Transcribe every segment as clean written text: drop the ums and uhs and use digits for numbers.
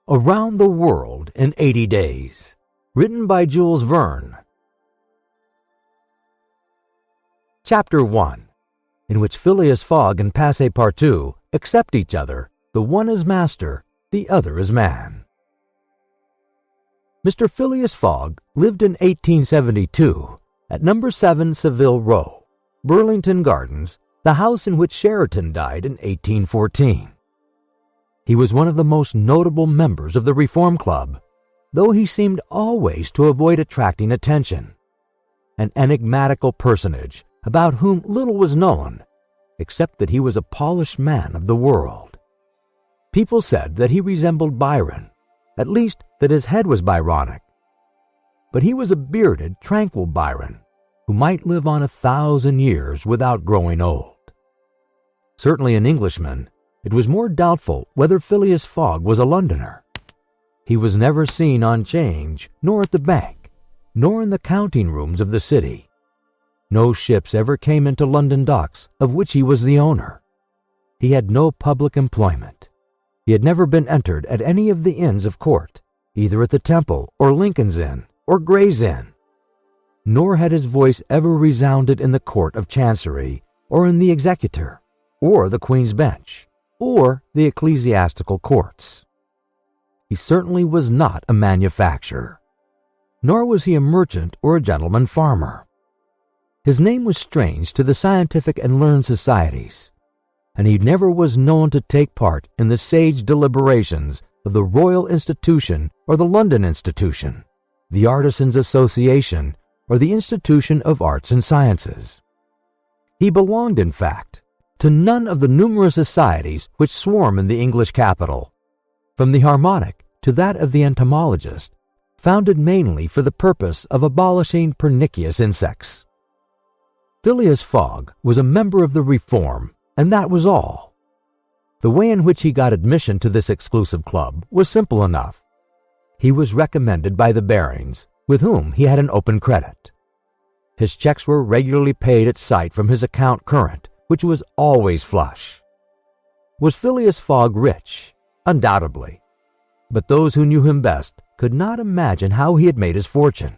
Around the World in 80 Days, written by Jules Verne. Chapter 1, in which Phileas Fogg and Passepartout accept each other, the one as master, the other as man. Mr. Phileas Fogg lived in 1872 at No. 7 Savile Row, Burlington Gardens, the house in which Sheraton died in 1814. He was one of the most notable members of the Reform Club, though he seemed always to avoid attracting attention. An enigmatical personage about whom little was known, except that he was a polished man of the world. People said that he resembled Byron, at least that his head was Byronic. But he was a bearded, tranquil Byron, who might live on 1,000 years without growing old. Certainly an Englishman, it was more doubtful whether Phileas Fogg was a Londoner. He was never seen on 'Change, nor at the bank, nor in the counting rooms of the city. No ships ever came into London docks of which he was the owner. He had no public employment. He had never been entered at any of the Inns of Court, either at the Temple or Lincoln's Inn or Gray's Inn. Nor had his voice ever resounded in the Court of Chancery or in the Executor or the Queen's Bench, or the ecclesiastical courts. He certainly was not a manufacturer, nor was he a merchant or a gentleman farmer. His name was strange to the scientific and learned societies, and he never was known to take part in the sage deliberations of the Royal Institution or the London Institution, the Artisans' Association, or the Institution of Arts and Sciences. He belonged, in fact, to none of the numerous societies which swarm in the English capital, from the Harmonic to that of the Entomologist, founded mainly for the purpose of abolishing pernicious insects. Phileas Fogg was a member of the Reform, and that was all. The way in which he got admission to this exclusive club was simple enough. He was recommended by the Barings, with whom he had an open credit. His checks were regularly paid at sight from his account current, which was always flush. Was Phileas Fogg rich? Undoubtedly. But those who knew him best could not imagine how he had made his fortune.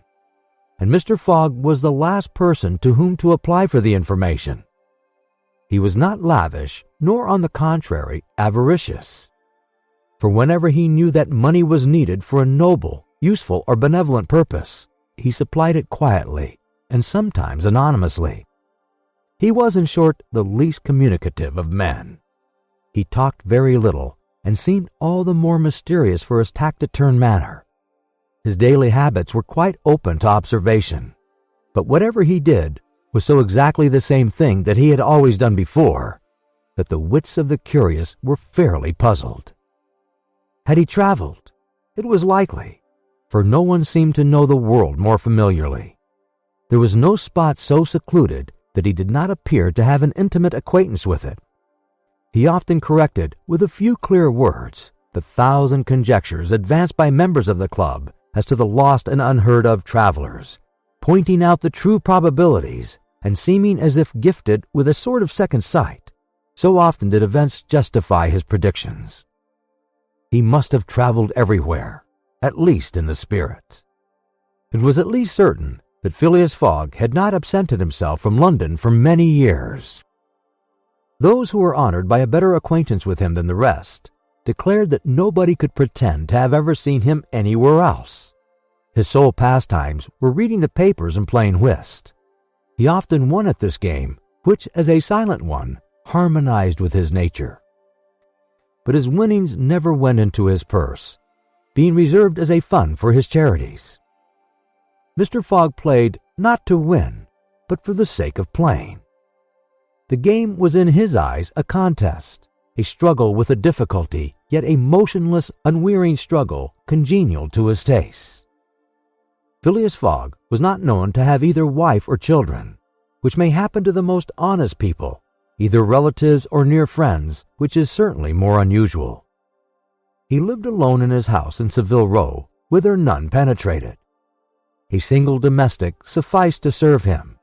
And Mr. Fogg was the last person to whom to apply for the information. He was not lavish, nor on the contrary avaricious. For whenever he knew that money was needed for a noble, useful, or benevolent purpose, he supplied it quietly, and sometimes anonymously. He was, in short, the least communicative of men. He talked very little, and seemed all the more mysterious for his taciturn manner. His daily habits were quite open to observation, but whatever he did was so exactly the same thing that he had always done before, that the wits of the curious were fairly puzzled. Had he traveled? It was likely, for no one seemed to know the world more familiarly. There was no spot so secluded that he did not appear to have an intimate acquaintance with it. He often corrected, with a few clear words, the 1,000 conjectures advanced by members of the club as to the lost and unheard of travelers, pointing out the true probabilities and seeming as if gifted with a sort of second sight. So often did events justify his predictions. He must have traveled everywhere, at least in the spirit. It was at least certain that Phileas Fogg had not absented himself from London for many years. Those who were honored by a better acquaintance with him than the rest declared that nobody could pretend to have ever seen him anywhere else. His sole pastimes were reading the papers and playing whist. He often won at this game, which, as a silent one, harmonized with his nature. But his winnings never went into his purse, being reserved as a fund for his charities. Mr. Fogg played not to win, but for the sake of playing. The game was in his eyes a contest, a struggle with a difficulty, yet a motionless, unwearying struggle congenial to his tastes. Phileas Fogg was not known to have either wife or children, which may happen to the most honest people, either relatives or near friends, which is certainly more unusual. He lived alone in his house in Savile Row, whither none penetrated. A single domestic sufficed to serve him.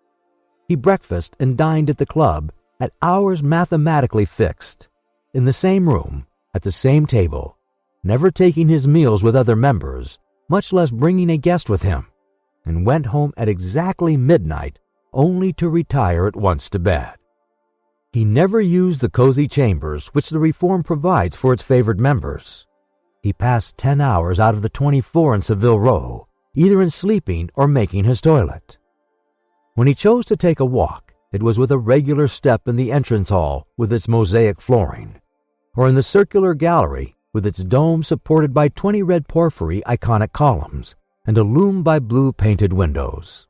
He breakfasted and dined at the club at hours mathematically fixed, in the same room, at the same table, never taking his meals with other members, much less bringing a guest with him, and went home at exactly midnight, only to retire at once to bed. He never used the cozy chambers which the Reform provides for its favored members. He passed 10 hours out of the 24 in Savile Row, either in sleeping or making his toilet. When he chose to take a walk, it was with a regular step in the entrance hall with its mosaic flooring, or in the circular gallery with its dome supported by 20 red porphyry iconic columns and illumined by blue painted windows.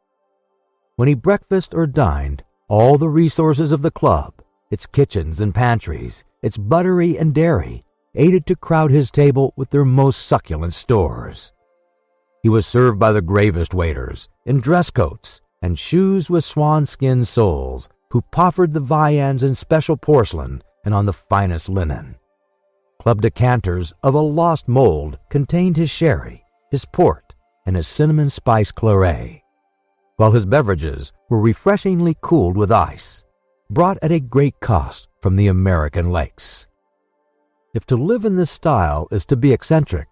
When he breakfasted or dined, all the resources of the club, its kitchens and pantries, its buttery and dairy, aided to crowd his table with their most succulent stores. He was served by the gravest waiters, in dress coats, and shoes with swan-skin soles, who proffered the viands in special porcelain and on the finest linen. Club decanters of a lost mold contained his sherry, his port, and his cinnamon spice claret, while his beverages were refreshingly cooled with ice, brought at a great cost from the American lakes. If to live in this style is to be eccentric,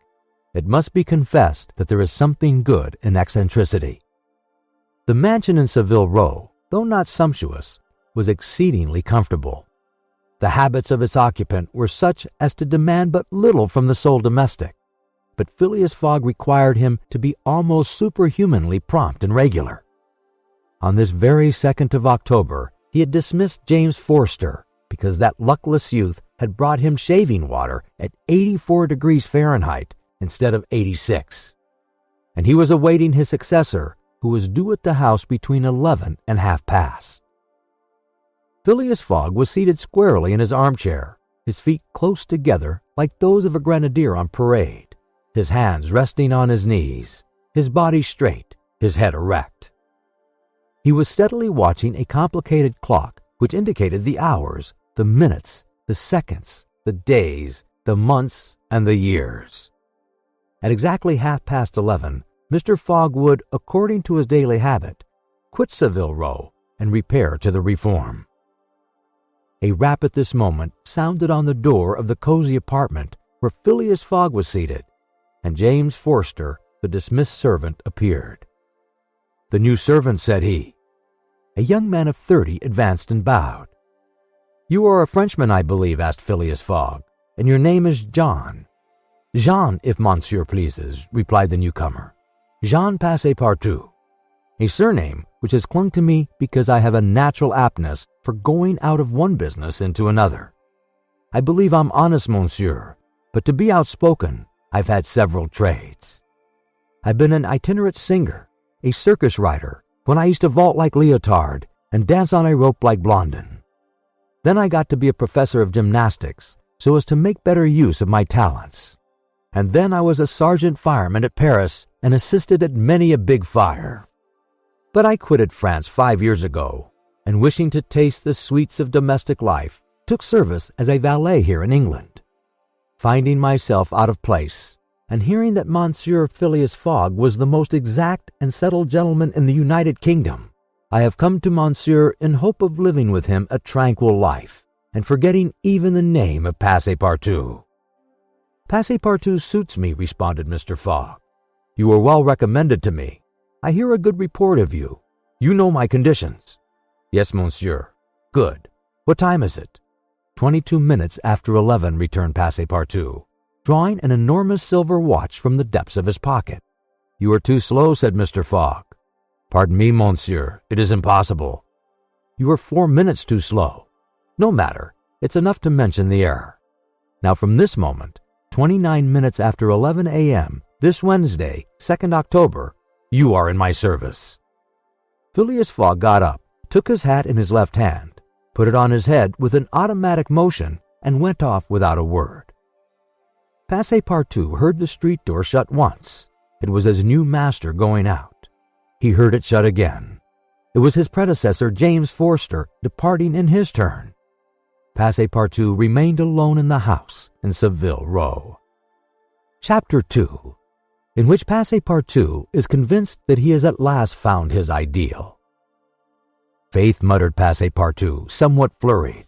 it must be confessed that there is something good in eccentricity. The mansion in Savile Row, though not sumptuous, was exceedingly comfortable. The habits of its occupant were such as to demand but little from the sole domestic, but Phileas Fogg required him to be almost superhumanly prompt and regular. On this very 2nd of October, he had dismissed James Forster because that luckless youth had brought him shaving water at 84 degrees Fahrenheit instead of 86, and he was awaiting his successor, who was due at the house between 11 and half past. Phileas Fogg was seated squarely in his armchair, his feet close together like those of a grenadier on parade, his hands resting on his knees, his body straight, his head erect. He was steadily watching a complicated clock which indicated the hours, the minutes, the seconds, the days, the months, and the years. At exactly 11:30, Mr. Fogg would, according to his daily habit, quit Savile Row and repair to the Reform. A rap at this moment sounded on the door of the cozy apartment where Phileas Fogg was seated, and James Forster, the dismissed servant, appeared. "The new servant," said he. A young man of 30 advanced and bowed. "You are a Frenchman, I believe," asked Phileas Fogg, "and your name is John." "Jean, if monsieur pleases," replied the newcomer. "Jean Passepartout, a surname which has clung to me because I have a natural aptness for going out of one business into another. I believe I'm honest, monsieur, but to be outspoken, I've had several trades. I've been an itinerant singer, a circus rider, when I used to vault like Leotard and dance on a rope like Blondin. Then I got to be a professor of gymnastics so as to make better use of my talents. And then I was a sergeant fireman at Paris and assisted at many a big fire. But I quitted France 5 years ago, and wishing to taste the sweets of domestic life, took service as a valet here in England. Finding myself out of place, and hearing that Monsieur Phileas Fogg was the most exact and settled gentleman in the United Kingdom, I have come to Monsieur in hope of living with him a tranquil life, and forgetting even the name of Passepartout." "Passepartout suits me," responded Mr. Fogg. "You were well recommended to me. I hear a good report of you. You know my conditions." "Yes, monsieur." "Good. What time is it?" 22 minutes after 11, returned Passepartout, drawing an enormous silver watch from the depths of his pocket. "You are too slow," said Mr. Fogg. "Pardon me, monsieur, it is impossible." "You are 4 minutes too slow." "No matter, it's enough to mention the error. Now from this moment, 29 minutes after 11 a.m., this Wednesday, 2nd October, you are in my service." Phileas Fogg got up, took his hat in his left hand, put it on his head with an automatic motion, and went off without a word. Passepartout heard the street door shut once. It was his new master going out. He heard it shut again. It was his predecessor, James Forster, departing in his turn. Passepartout remained alone in the house in Savile Row. Chapter 2, in which Passepartout is convinced that he has at last found his ideal. "Faith," muttered Passepartout, somewhat flurried,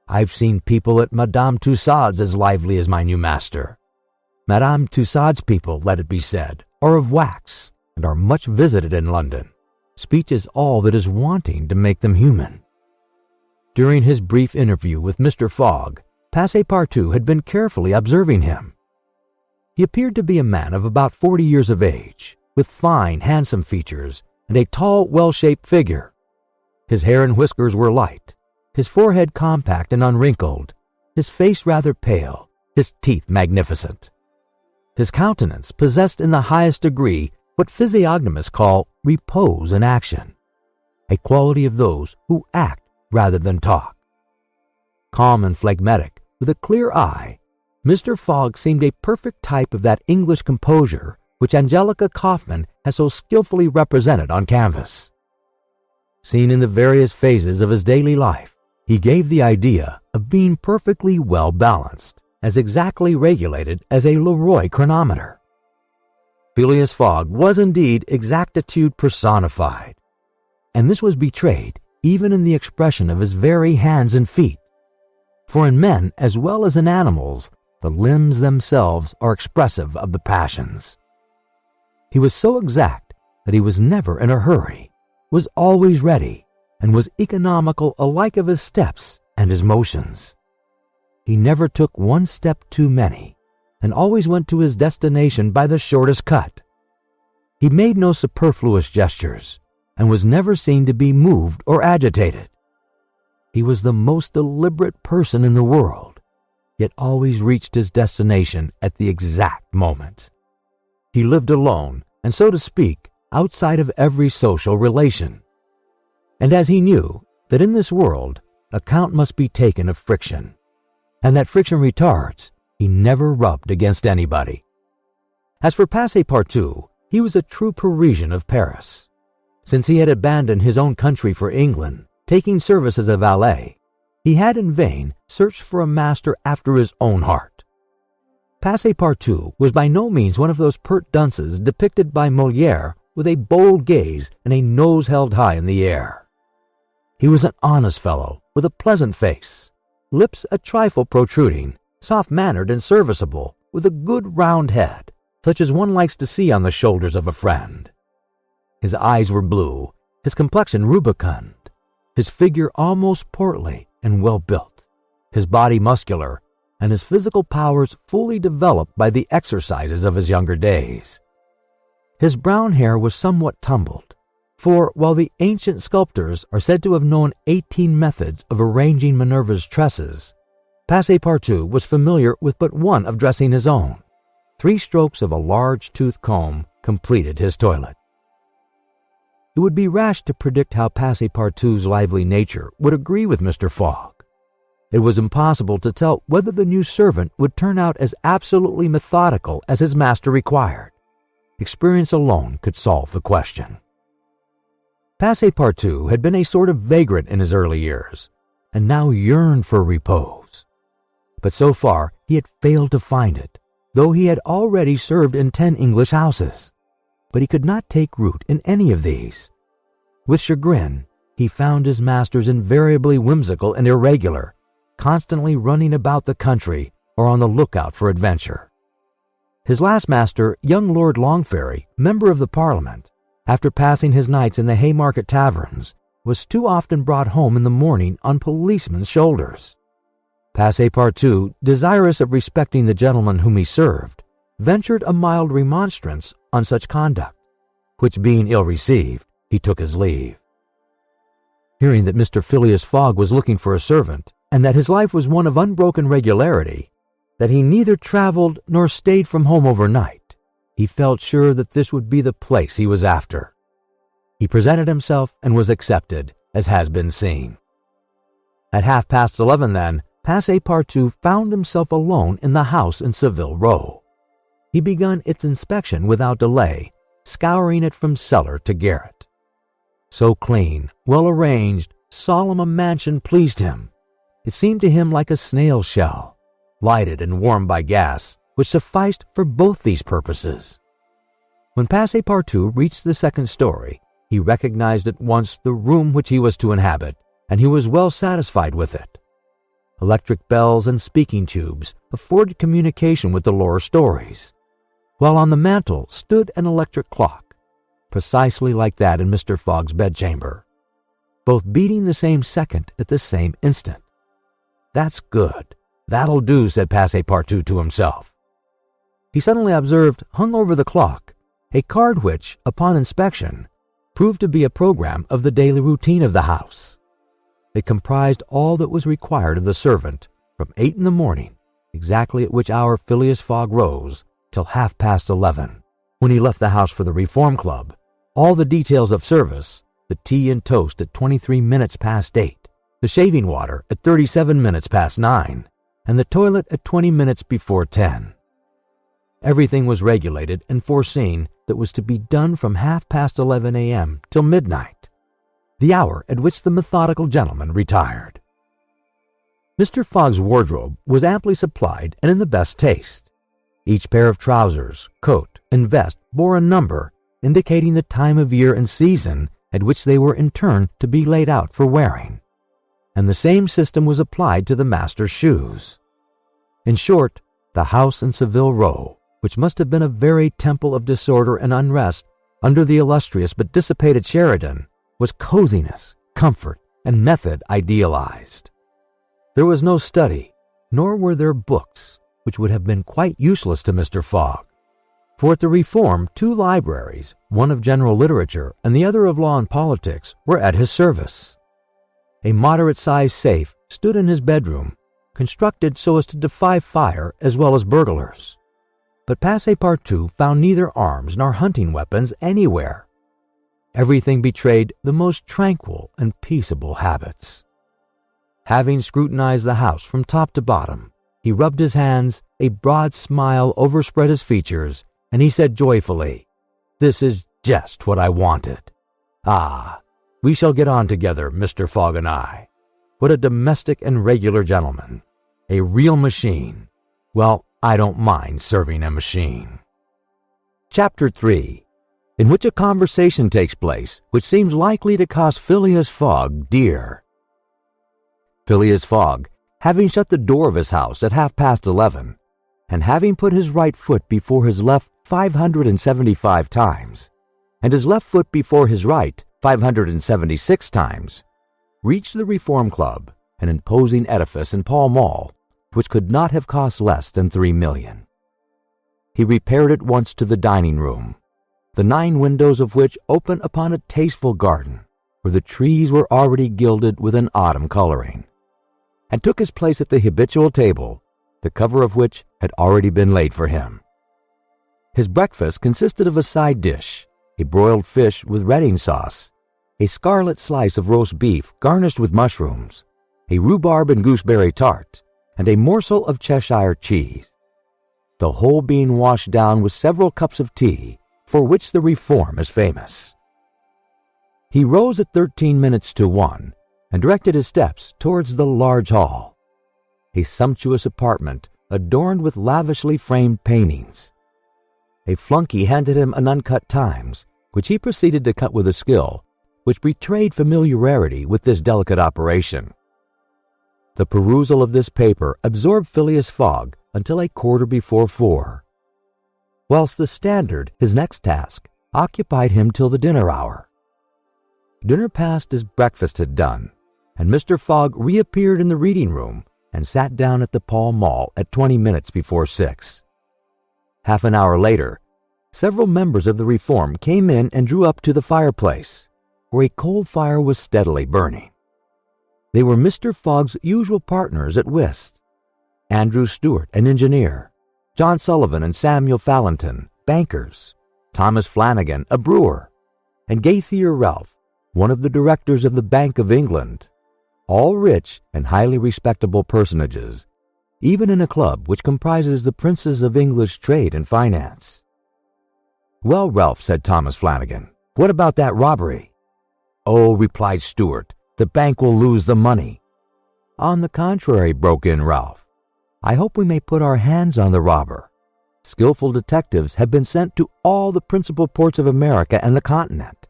"I've seen people at Madame Tussaud's as lively as my new master. Madame Tussaud's people, let it be said, are of wax and are much visited in London. Speech is all that is wanting to make them human. During his brief interview with Mr. Fogg, Passepartout had been carefully observing him. He appeared to be a man of about 40 years of age, with fine, handsome features and a tall, well-shaped figure. His hair and whiskers were light, his forehead compact and unwrinkled, his face rather pale, his teeth magnificent. His countenance possessed in the highest degree what physiognomists call repose in action, a quality of those who act rather than talk. Calm and phlegmatic, with a clear eye, Mr. Fogg seemed a perfect type of that English composure which Angelica Kauffmann has so skillfully represented on canvas. Seen in the various phases of his daily life, he gave the idea of being perfectly well balanced, as exactly regulated as a Leroy chronometer. Phileas Fogg was indeed exactitude personified, and this was betrayed even in the expression of his very hands and feet. For in men as well as in animals, the limbs themselves are expressive of the passions. He was so exact that he was never in a hurry, was always ready, and was economical alike of his steps and his motions. He never took one step too many, and always went to his destination by the shortest cut. He made no superfluous gestures, and was never seen to be moved or agitated. He was the most deliberate person in the world, yet always reached his destination at the exact moment. He lived alone, and so to speak, outside of every social relation. And as he knew that in this world account must be taken of friction, and that friction retards, he never rubbed against anybody. As for Passepartout, he was a true Parisian of Paris. Since he had abandoned his own country for England, taking service as a valet, he had in vain searched for a master after his own heart. Passepartout was by no means one of those pert dunces depicted by Molière with a bold gaze and a nose held high in the air. He was an honest fellow with a pleasant face, lips a trifle protruding, soft-mannered and serviceable, with a good round head, such as one likes to see on the shoulders of a friend. His eyes were blue, his complexion rubicund, his figure almost portly and well-built, his body muscular, and his physical powers fully developed by the exercises of his younger days. His brown hair was somewhat tumbled, for while the ancient sculptors are said to have known 18 methods of arranging Minerva's tresses, Passepartout was familiar with but one of dressing his own. 3 strokes of a large tooth comb completed his toilet. It would be rash to predict how Passepartout's lively nature would agree with Mr. Fogg. It was impossible to tell whether the new servant would turn out as absolutely methodical as his master required. Experience alone could solve the question. Passepartout had been a sort of vagrant in his early years, and now yearned for repose. But so far he had failed to find it, though he had already served in 10 English houses. But he could not take root in any of these. With chagrin, he found his masters invariably whimsical and irregular, constantly running about the country or on the lookout for adventure. His last master, young Lord Longferry, member of the Parliament, after passing his nights in the Haymarket taverns, was too often brought home in the morning on policemen's shoulders. Passepartout, desirous of respecting the gentleman whom he served, ventured a mild remonstrance on such conduct, which being ill received, he took his leave. Hearing that Mr. Phileas Fogg was looking for a servant, and that his life was one of unbroken regularity, that he neither traveled nor stayed from home overnight, he felt sure that this would be the place he was after. He presented himself and was accepted, as has been seen. At 11:30 then, Passepartout found himself alone in the house in Savile Row. He began its inspection without delay, scouring it from cellar to garret. So clean, well-arranged, solemn a mansion pleased him. It seemed to him like a snail shell, lighted and warmed by gas, which sufficed for both these purposes. When Passepartout reached the 2nd story, he recognized at once the room which he was to inhabit, and he was well satisfied with it. Electric bells and speaking tubes afforded communication with the lower stories, while on the mantel stood an electric clock, precisely like that in Mr. Fogg's bedchamber, both beating the same second at the same instant. "That's good. That'll do," said Passepartout to himself. He suddenly observed, hung over the clock, a card which, upon inspection, proved to be a program of the daily routine of the house. It comprised all that was required of the servant from 8 in the morning, exactly at which hour Phileas Fogg rose, till 11:30, when he left the house for the Reform Club, all the details of service, the tea and toast at 23 minutes past 8, the shaving water at 37 minutes past 9, and the toilet at 20 minutes before 10. Everything was regulated and foreseen that was to be done from 11:30 a.m. till midnight, the hour at which the methodical gentleman retired. Mr. Fogg's wardrobe was amply supplied and in the best taste. Each pair of trousers, coat, and vest bore a number indicating the time of year and season at which they were in turn to be laid out for wearing, and the same system was applied to the master's shoes. In short, the house in Savile Row, which must have been a very temple of disorder and unrest under the illustrious but dissipated Sheridan, was coziness, comfort, and method idealized. There was no study, nor were there books, which would have been quite useless to Mr. Fogg, for at the Reform 2 libraries, one of general literature and the other of law and politics, were at his service. A moderate-sized safe stood in his bedroom, constructed so as to defy fire as well as burglars. But Passepartout found neither arms nor hunting weapons anywhere. Everything betrayed the most tranquil and peaceable habits. Having scrutinized the house from top to bottom, he rubbed his hands, a broad smile overspread his features, and he said joyfully, "This is just what I wanted. Ah, we shall get on together, Mr. Fogg and I. What a domestic and regular gentleman. A real machine. Well, I don't mind serving a machine." Chapter 3, in which a conversation takes place which seems likely to cost Phileas Fogg dear. Phileas Fogg, having shut the door of his house at 11:30, and having put his right foot before his left 575 times, and his left foot before his right 576 times, reached the Reform Club, an imposing edifice in Pall Mall, which could not have cost less than $3 million. He repaired at once to the dining room, the 9 windows of which open upon a tasteful garden, where the trees were already gilded with an autumn coloring, and took his place at the habitual table, the cover of which had already been laid for him. His breakfast consisted of a side dish, a broiled fish with Reading sauce, a scarlet slice of roast beef garnished with mushrooms, a rhubarb and gooseberry tart, and a morsel of Cheshire cheese, the whole being washed down with several cups of tea, for which the Reform is famous. He rose at 13 minutes to 1 and directed his steps towards the large hall, a sumptuous apartment adorned with lavishly framed paintings. A flunky handed him an uncut Times, which he proceeded to cut with a skill which betrayed familiarity with this delicate operation. The perusal of this paper absorbed Phileas Fogg until 4:15, whilst the Standard, his next task, occupied him till the dinner hour. Dinner passed as breakfast had done, and Mr. Fogg reappeared in the reading room and sat down at the Pall Mall at 20 minutes before 6. Half an hour later, several members of the Reform came in and drew up to the fireplace, where a coal fire was steadily burning. They were Mr. Fogg's usual partners at whist, Andrew Stewart, an engineer, John Sullivan and Samuel Fallentin, bankers, Thomas Flanagan, a brewer, and Gaither Ralph, one of the directors of the Bank of England, all rich and highly respectable personages, even in a club which comprises the princes of English trade and finance. "Well, Ralph," said Thomas Flanagan, "what about that robbery?" "Oh," replied Stewart, "the bank will lose the money." "On the contrary," broke in Ralph, "I hope we may put our hands on the robber. Skillful detectives have been sent to all the principal ports of America and the continent,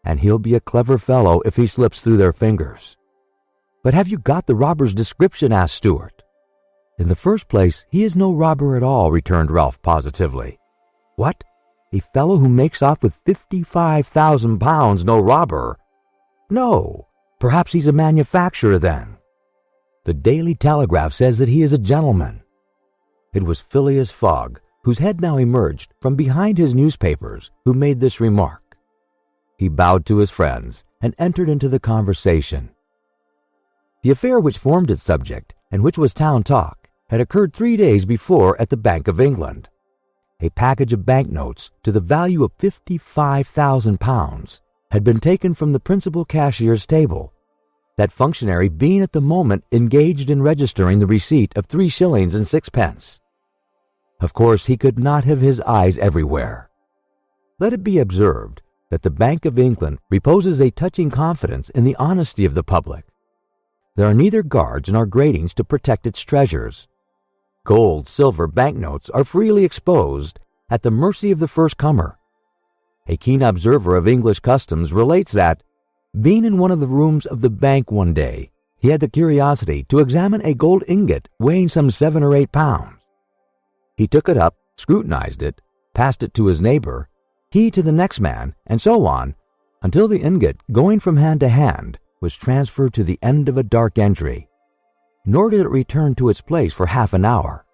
and he'll be a clever fellow if he slips through their fingers. "But have you got the robber's description?" asked Stewart. "In the first place, he is no robber at all," returned Ralph positively. "What? A fellow who makes off with £55,000 no robber? No, perhaps he's a manufacturer then. The Daily Telegraph says that he is a gentleman." It was Phileas Fogg, whose head now emerged from behind his newspapers, who made this remark. He bowed to his friends and entered into the conversation. The affair which formed its subject, and which was town talk, had occurred 3 days before at the Bank of England. A package of banknotes to the value of £55,000 had been taken from the principal cashier's table, that functionary being at the moment engaged in registering the receipt of 3 shillings and 6 pence. Of course, he could not have his eyes everywhere. Let it be observed that the Bank of England reposes a touching confidence in the honesty of the public. There are neither guards nor gratings to protect its treasures. Gold, silver, banknotes are freely exposed at the mercy of the first comer. A keen observer of English customs relates that, being in one of the rooms of the bank one day, he had the curiosity to examine a gold ingot weighing some 7 or 8 pounds. He took it up, scrutinized it, passed it to his neighbor, he to the next man, and so on, until the ingot, going from hand to hand, was transferred to the end of a dark entry, nor did it return to its place for half an hour.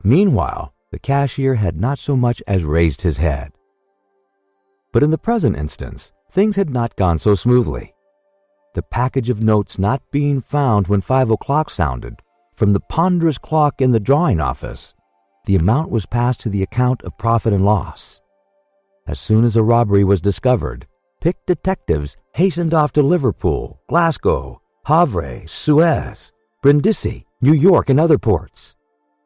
Meanwhile, the cashier had not so much as raised his head. But in the present instance, things had not gone so smoothly. The package of notes not being found when 5 o'clock sounded, from the ponderous clock in the drawing office, the amount was passed to the account of profit and loss. As soon as the robbery was discovered, picked detectives hastened off to Liverpool, Glasgow, Havre, Suez, Brindisi, New York, and other ports,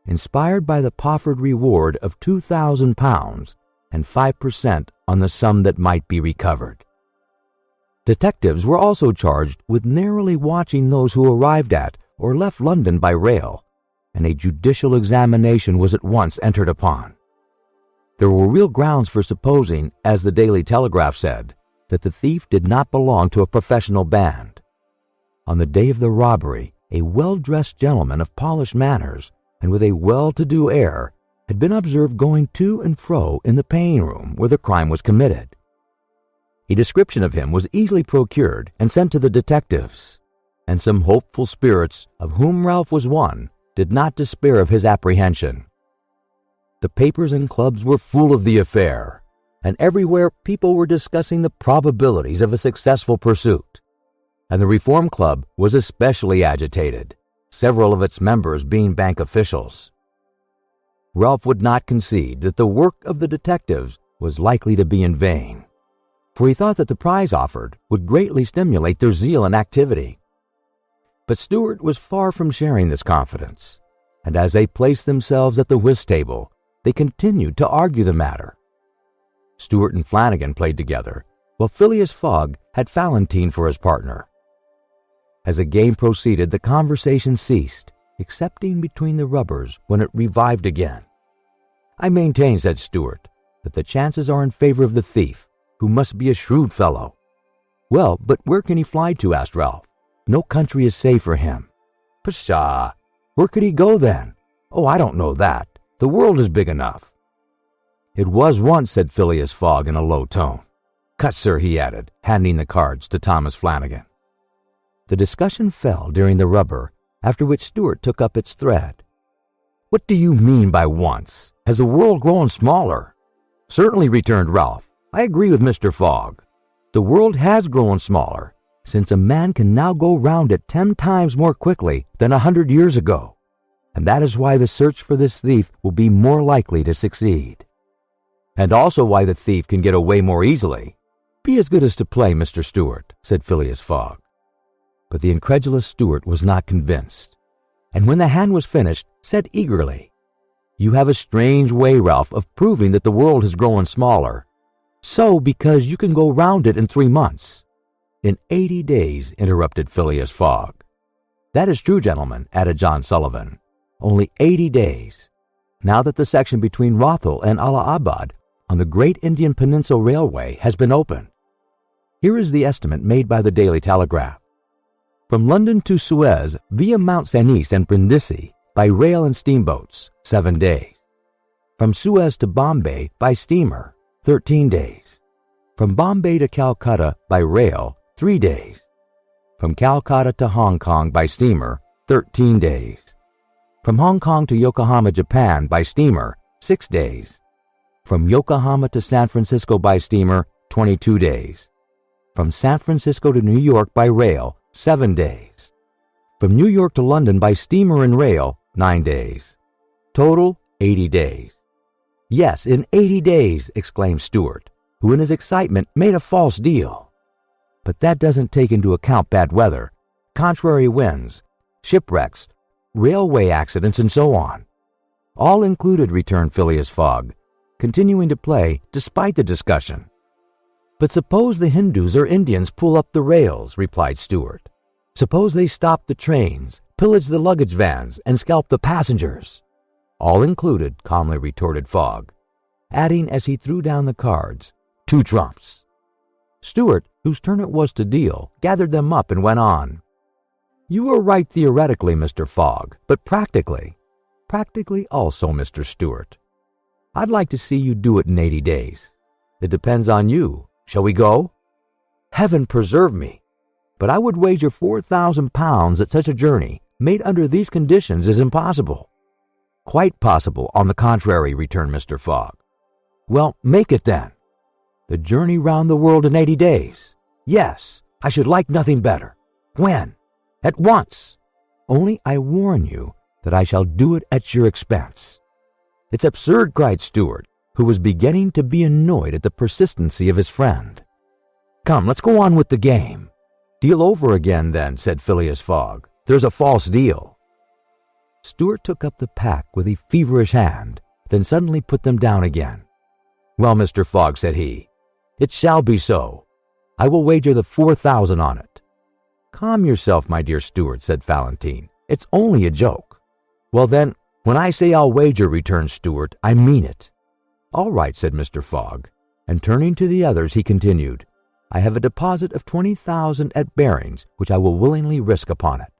inspired by the proffered reward of £2,000 and 5% on the sum that might be recovered. Detectives were also charged with narrowly watching those who arrived at or left London by rail, and a judicial examination was at once entered upon. There were real grounds for supposing, as the Daily Telegraph said, that the thief did not belong to a professional band. On the day of the robbery, a well-dressed gentleman of polished manners and with a well-to-do air had been observed going to and fro in the paying room where the crime was committed. A description of him was easily procured and sent to the detectives, and some hopeful spirits, of whom Ralph was one, did not despair of his apprehension. The papers and clubs were full of the affair, and everywhere people were discussing the probabilities of a successful pursuit, and the Reform Club was especially agitated, several of its members being bank officials. Ralph would not concede that the work of the detectives was likely to be in vain, for he thought that the prize offered would greatly stimulate their zeal and activity. But Stewart was far from sharing this confidence, and as they placed themselves at the whist table, they continued to argue the matter. Stewart and Flanagan played together, while Phileas Fogg had Valentine for his partner. As the game proceeded, the conversation ceased, excepting between the rubbers when it revived again. "I maintain," said Stewart, "that the chances are in favor of the thief, who must be a shrewd fellow." "Well, but where can he fly to?" asked Ralph. "No country is safe for him." "Pshaw! Where could he go then?" "Oh, I don't know that. The world is big enough." "It was once," said Phileas Fogg in a low tone. "Cut, sir," he added, handing the cards to Thomas Flanagan. The discussion fell during the rubber, after which Stewart took up its thread. "What do you mean by once? Has the world grown smaller?" "Certainly," returned Ralph. "I agree with Mr. Fogg. The world has grown smaller, since a man can now go round it 10 times more quickly than 100 years ago, and that is why the search for this thief will be more likely to succeed. And also why the thief can get away more easily." "Be as good as to play, Mr. Stewart," said Phileas Fogg. But the incredulous Stewart was not convinced, and when the hand was finished, said eagerly, "You have a strange way, Ralph, of proving that the world has grown smaller. So, because you can go round it in 3 months. "In 80 days, interrupted Phileas Fogg. "That is true, gentlemen," added John Sullivan. "Only 80 days. Now that the section between Rothal and Allahabad on the Great Indian Peninsula Railway has been opened. Here is the estimate made by the Daily Telegraph. From London to Suez via Mount Cenis and Brindisi by rail and steamboats, 7 days. From Suez to Bombay by steamer, 13 days. From Bombay to Calcutta by rail, 3 days. From Calcutta to Hong Kong by steamer, 13 days. From Hong Kong to Yokohama, Japan by steamer, 6 days. From Yokohama to San Francisco by steamer, 22 days. From San Francisco to New York by rail, 7 days. From New York to London by steamer and rail, 9 days. Total, 80 days. Yes, in 80 days, exclaimed Stuart, who in his excitement made a false deal. But that doesn't take into account bad weather, contrary winds, shipwrecks, railway accidents, and so on. All included, returned Phileas Fogg, continuing to play despite the discussion. But suppose the Hindus or Indians pull up the rails, replied Stuart. Suppose they stop the trains, pillage the luggage vans, and scalp the passengers. All included, calmly retorted Fogg, adding as he threw down the cards, 2 trumps. Stuart, whose turn it was to deal, gathered them up and went on. You are right theoretically, Mr. Fogg, but practically also, Mr. Stuart. I'd like to see you do it in 80 days. It depends on you. Shall we go? Heaven preserve me, but I would wager £4,000 that such a journey, made under these conditions, is impossible. Quite possible, on the contrary, returned Mr. Fogg. Well, make it then. The journey round the world in 80 days. Yes, I should like nothing better. When? At once. Only I warn you that I shall do it at your expense. It's absurd, cried Stuart, who was beginning to be annoyed at the persistency of his friend. Come, let's go on with the game. Deal over again, then, said Phileas Fogg. There's a false deal. Stuart took up the pack with a feverish hand, then suddenly put them down again. Well, Mr. Fogg, said he, it shall be so. I will wager the 4,000 on it. Calm yourself, my dear Stuart, said Valentine. It's only a joke. Well, then, when I say I'll wager, returned Stuart, I mean it. All right, said Mr. Fogg, and turning to the others, he continued, I have a deposit of 20,000 at Barings, which I will willingly risk upon it.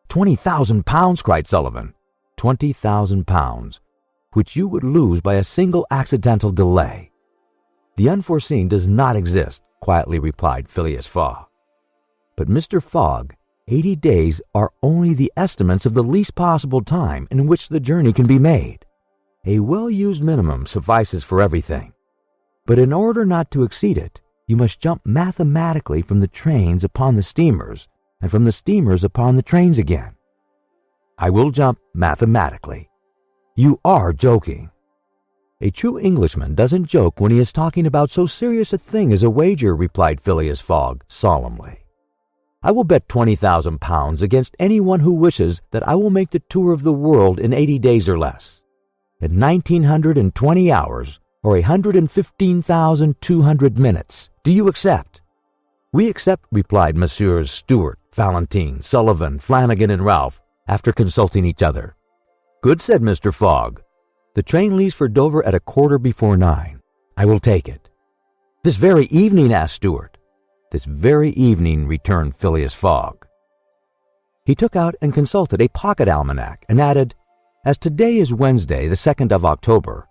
20,000 pounds, cried Sullivan. 20,000 pounds, which you would lose by a single accidental delay. The unforeseen does not exist, quietly replied Phileas Fogg. But Mr. Fogg, 80 days are only the estimates of the least possible time in which the journey can be made. A well-used minimum suffices for everything. But in order not to exceed it, you must jump mathematically from the trains upon the steamers, and from the steamers upon the trains again. I will jump mathematically. You are joking. A true Englishman doesn't joke when he is talking about so serious a thing as a wager, replied Phileas Fogg solemnly. I will bet 20,000 pounds against anyone who wishes that I will make the tour of the world in 80 days or less. In 1920 hours, or 115,200 minutes. Do you accept? We accept, replied Messrs. Stuart, Valentine, Sullivan, Flanagan, and Ralph, after consulting each other. Good, said Mr. Fogg. The train leaves for Dover at 9:15. I will take it. This very evening, asked Stuart. This very evening, returned Phileas Fogg. He took out and consulted a pocket almanac and added, as today is Wednesday, the 2nd of October,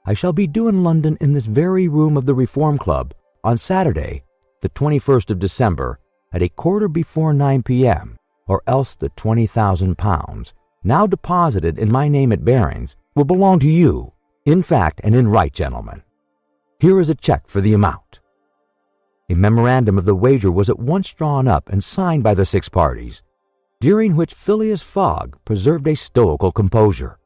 I shall be due in London in this very room of the Reform Club on Saturday, the 21st of December, at 9:15 p.m., or else the 20,000 pounds, now deposited in my name at Barings, will belong to you, in fact and in right, gentlemen. Here is a check for the amount. A memorandum of the wager was at once drawn up and signed by the 6 parties, during which Phileas Fogg preserved a stoical composure.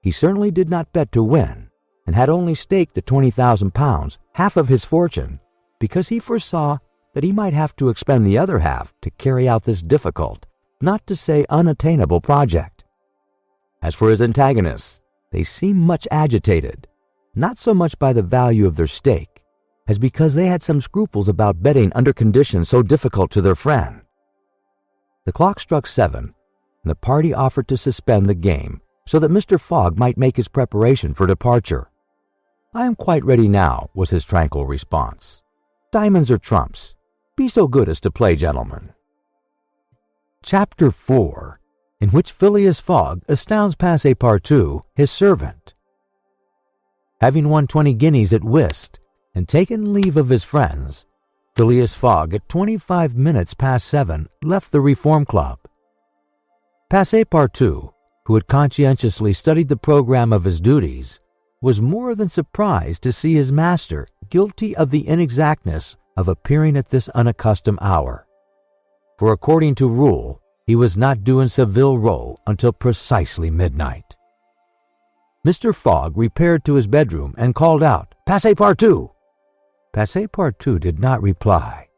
He certainly did not bet to win, and had only staked the 20,000 pounds, half of his fortune, because he foresaw that he might have to expend the other half to carry out this difficult, not to say unattainable project. As for his antagonists, they seemed much agitated, not so much by the value of their stake, as because they had some scruples about betting under conditions so difficult to their friend. The clock struck 7, and the party offered to suspend the game so that Mr. Fogg might make his preparation for departure. I am quite ready now, was his tranquil response. Diamonds or trumps? Be so good as to play, gentlemen. Chapter 4, in which Phileas Fogg astounds Passepartout, his servant. Having won 20 guineas at whist and taken leave of his friends, Phileas Fogg at 25 minutes past 7 left the Reform Club. Passepartout, who had conscientiously studied the program of his duties, was more than surprised to see his master guilty of the inexactness of appearing at this unaccustomed hour. For according to rule, he was not due in Savile Row until precisely midnight. Mr. Fogg repaired to his bedroom and called out, "Passepartout!" Passepartout did not reply.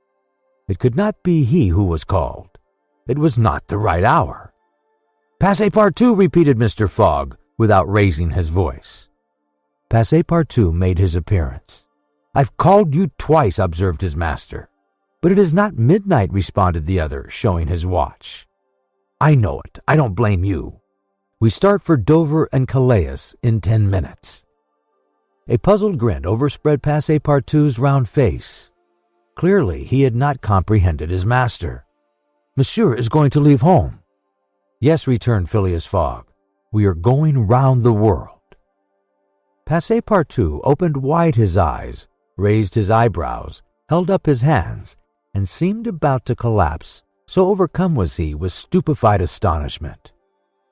It could not be he who was called. It was not the right hour. "Passepartout!" repeated Mr. Fogg, without raising his voice. Passepartout made his appearance. "I've called you twice," observed his master. "But it is not midnight," responded the other, showing his watch. "I know it. I don't blame you. We start for Dover and Calais in 10 minutes. A puzzled grin overspread Passepartout's round face. Clearly he had not comprehended his master. "Monsieur is going to leave home." "Yes," returned Phileas Fogg. "We are going round the world." Passepartout opened wide his eyes, raised his eyebrows, held up his hands, and seemed about to collapse, so overcome was he with stupefied astonishment.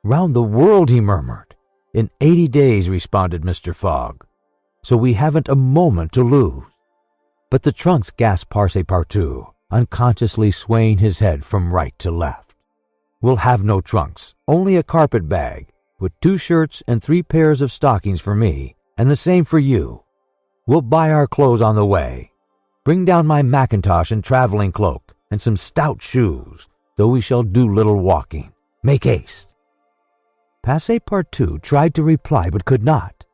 "Round the world," he murmured. "In 80 days," responded Mr. Fogg. "So we haven't a moment to lose." "But the trunks," gasped Passepartout, unconsciously swaying his head from right to left. "We'll have no trunks, only a carpet bag, with 2 shirts and 3 pairs of stockings for me, and the same for you. We'll buy our clothes on the way. Bring down my mackintosh and traveling cloak, and some stout shoes, though we shall do little walking. Make haste." Passepartout tried to reply, but could not.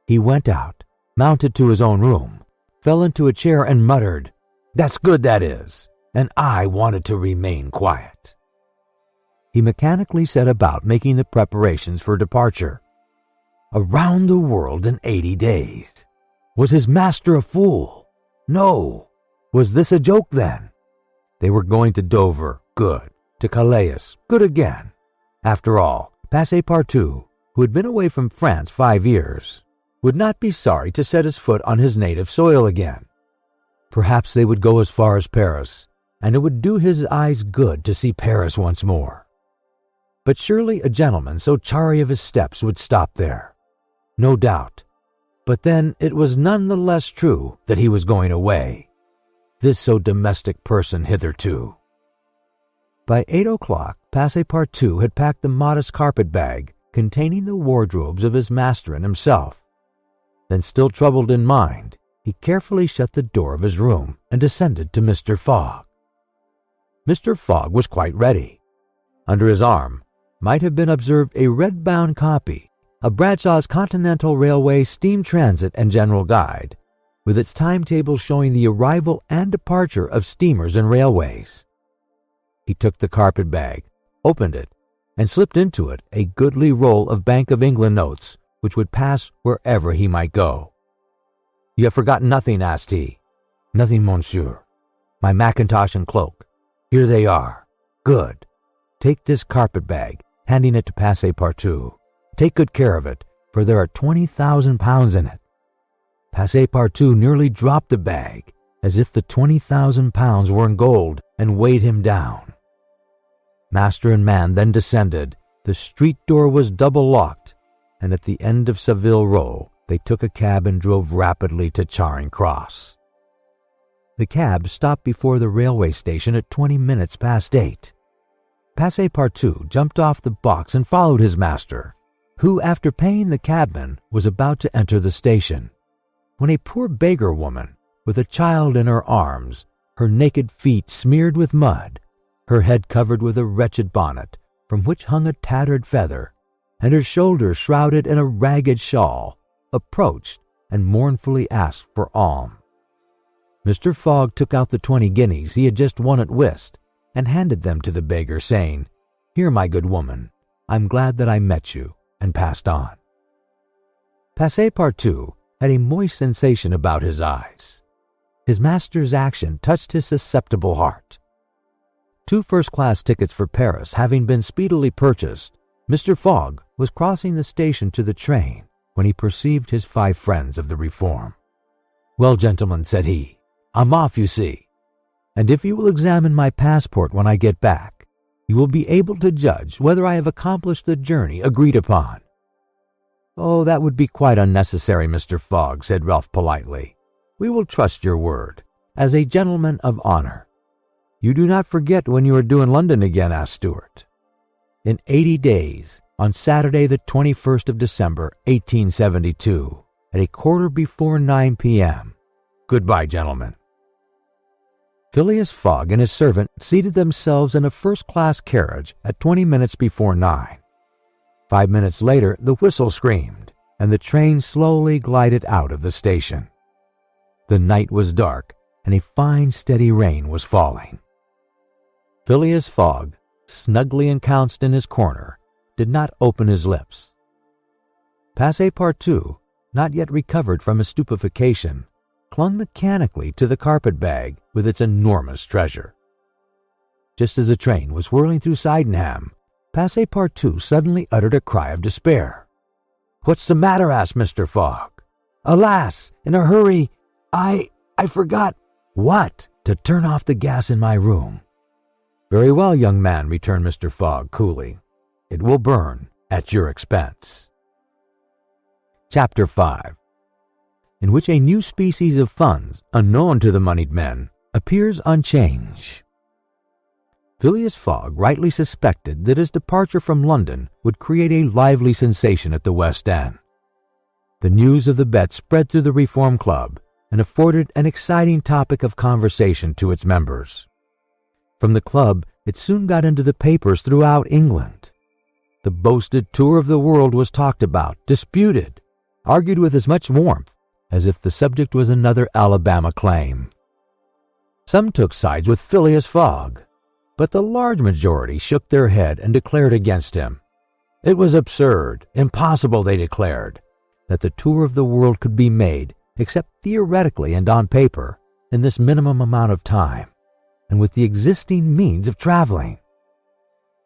He went out, mounted to his own room, fell into a chair, and muttered, "That's good, that is, and I wanted to remain quiet." He mechanically set about making the preparations for departure. Around the world in 80 days. Was his master a fool? No. Was this a joke then? They were going to Dover, good. To Calais, good again. After all, Passepartout, who had been away from France 5 years, would not be sorry to set his foot on his native soil again. Perhaps they would go as far as Paris, and it would do his eyes good to see Paris once more. But surely a gentleman so chary of his steps would stop there. No doubt. But then it was none the less true that he was going away, this so domestic person hitherto. By 8 o'clock, Passepartout had packed the modest carpet-bag containing the wardrobes of his master and himself. Then, still troubled in mind, he carefully shut the door of his room and descended to Mr. Fogg. Mr. Fogg was quite ready. Under his arm might have been observed a red-bound copy of Bradshaw's Continental Railway Steam Transit and General Guide, with its timetable showing the arrival and departure of steamers and railways. He took the carpet-bag, opened it, and slipped into it a goodly roll of Bank of England notes, which would pass wherever he might go. "You have forgotten nothing?" asked he. "Nothing, monsieur. My mackintosh and cloak. Here they are. Good. Take this carpet-bag," handing it to Passepartout. "Take good care of it, for there are 20,000 pounds in it." Passepartout nearly dropped the bag, as if the 20,000 pounds were in gold and weighed him down. Master and man then descended. The street door was double-locked, and at the end of Savile Row they took a cab and drove rapidly to Charing Cross. The cab stopped before the railway station at 20 minutes past 8. Passepartout jumped off the box and followed his master, who, after paying the cabman, was about to enter the station, when a poor beggar woman, with a child in her arms, her naked feet smeared with mud, her head covered with a wretched bonnet, from which hung a tattered feather, and her shoulders shrouded in a ragged shawl, approached and mournfully asked for alms. Mr. Fogg took out the 20 guineas he had just won at whist, and handed them to the beggar, saying, "Here, my good woman, I'm glad that I met you," and passed on. Passepartout had a moist sensation about his eyes. His master's action touched his susceptible heart. 2 first-class tickets for Paris having been speedily purchased, Mr. Fogg was crossing the station to the train when he perceived his 5 friends of the Reform. "Well, gentlemen," said he, "I'm off, you see, and if you will examine my passport when I get back, you will be able to judge whether I have accomplished the journey agreed upon." "Oh, that would be quite unnecessary, Mr. Fogg," said Ralph politely. "We will trust your word, as a gentleman of honor." "You do not forget when you are due in London again?" asked Stuart. "In 80 days, on Saturday the 21st of December, 1872, at 9:15 p.m. Goodbye, gentlemen." Phileas Fogg and his servant seated themselves in a first-class carriage at 20 minutes before 9. 5 minutes later, the whistle screamed, and the train slowly glided out of the station. The night was dark, and a fine steady rain was falling. Phileas Fogg, snugly ensconced in his corner, did not open his lips. Passepartout, not yet recovered from his stupefaction, clung mechanically to the carpet-bag with its enormous treasure. Just as the train was whirling through Sydenham, Passepartout suddenly uttered a cry of despair. "What's the matter?" asked Mr. Fogg. "Alas, in a hurry, I forgot." "What?" "To turn off the gas in my room." "Very well, young man," returned Mr. Fogg coolly. "It will burn at your expense." Chapter 5, in which a new species of funds, unknown to the moneyed men, appears on 'Change. Phileas Fogg rightly suspected that his departure from London would create a lively sensation at the West End. The news of the bet spread through the Reform Club and afforded an exciting topic of conversation to its members. From the club, it soon got into the papers throughout England. The boasted tour of the world was talked about, disputed, argued with as much warmth as if the subject was another Alabama claim. Some took sides with Phileas Fogg, but the large majority shook their head and declared against him. It was absurd, impossible, they declared, that the tour of the world could be made, except theoretically and on paper, in this minimum amount of time, and with the existing means of traveling.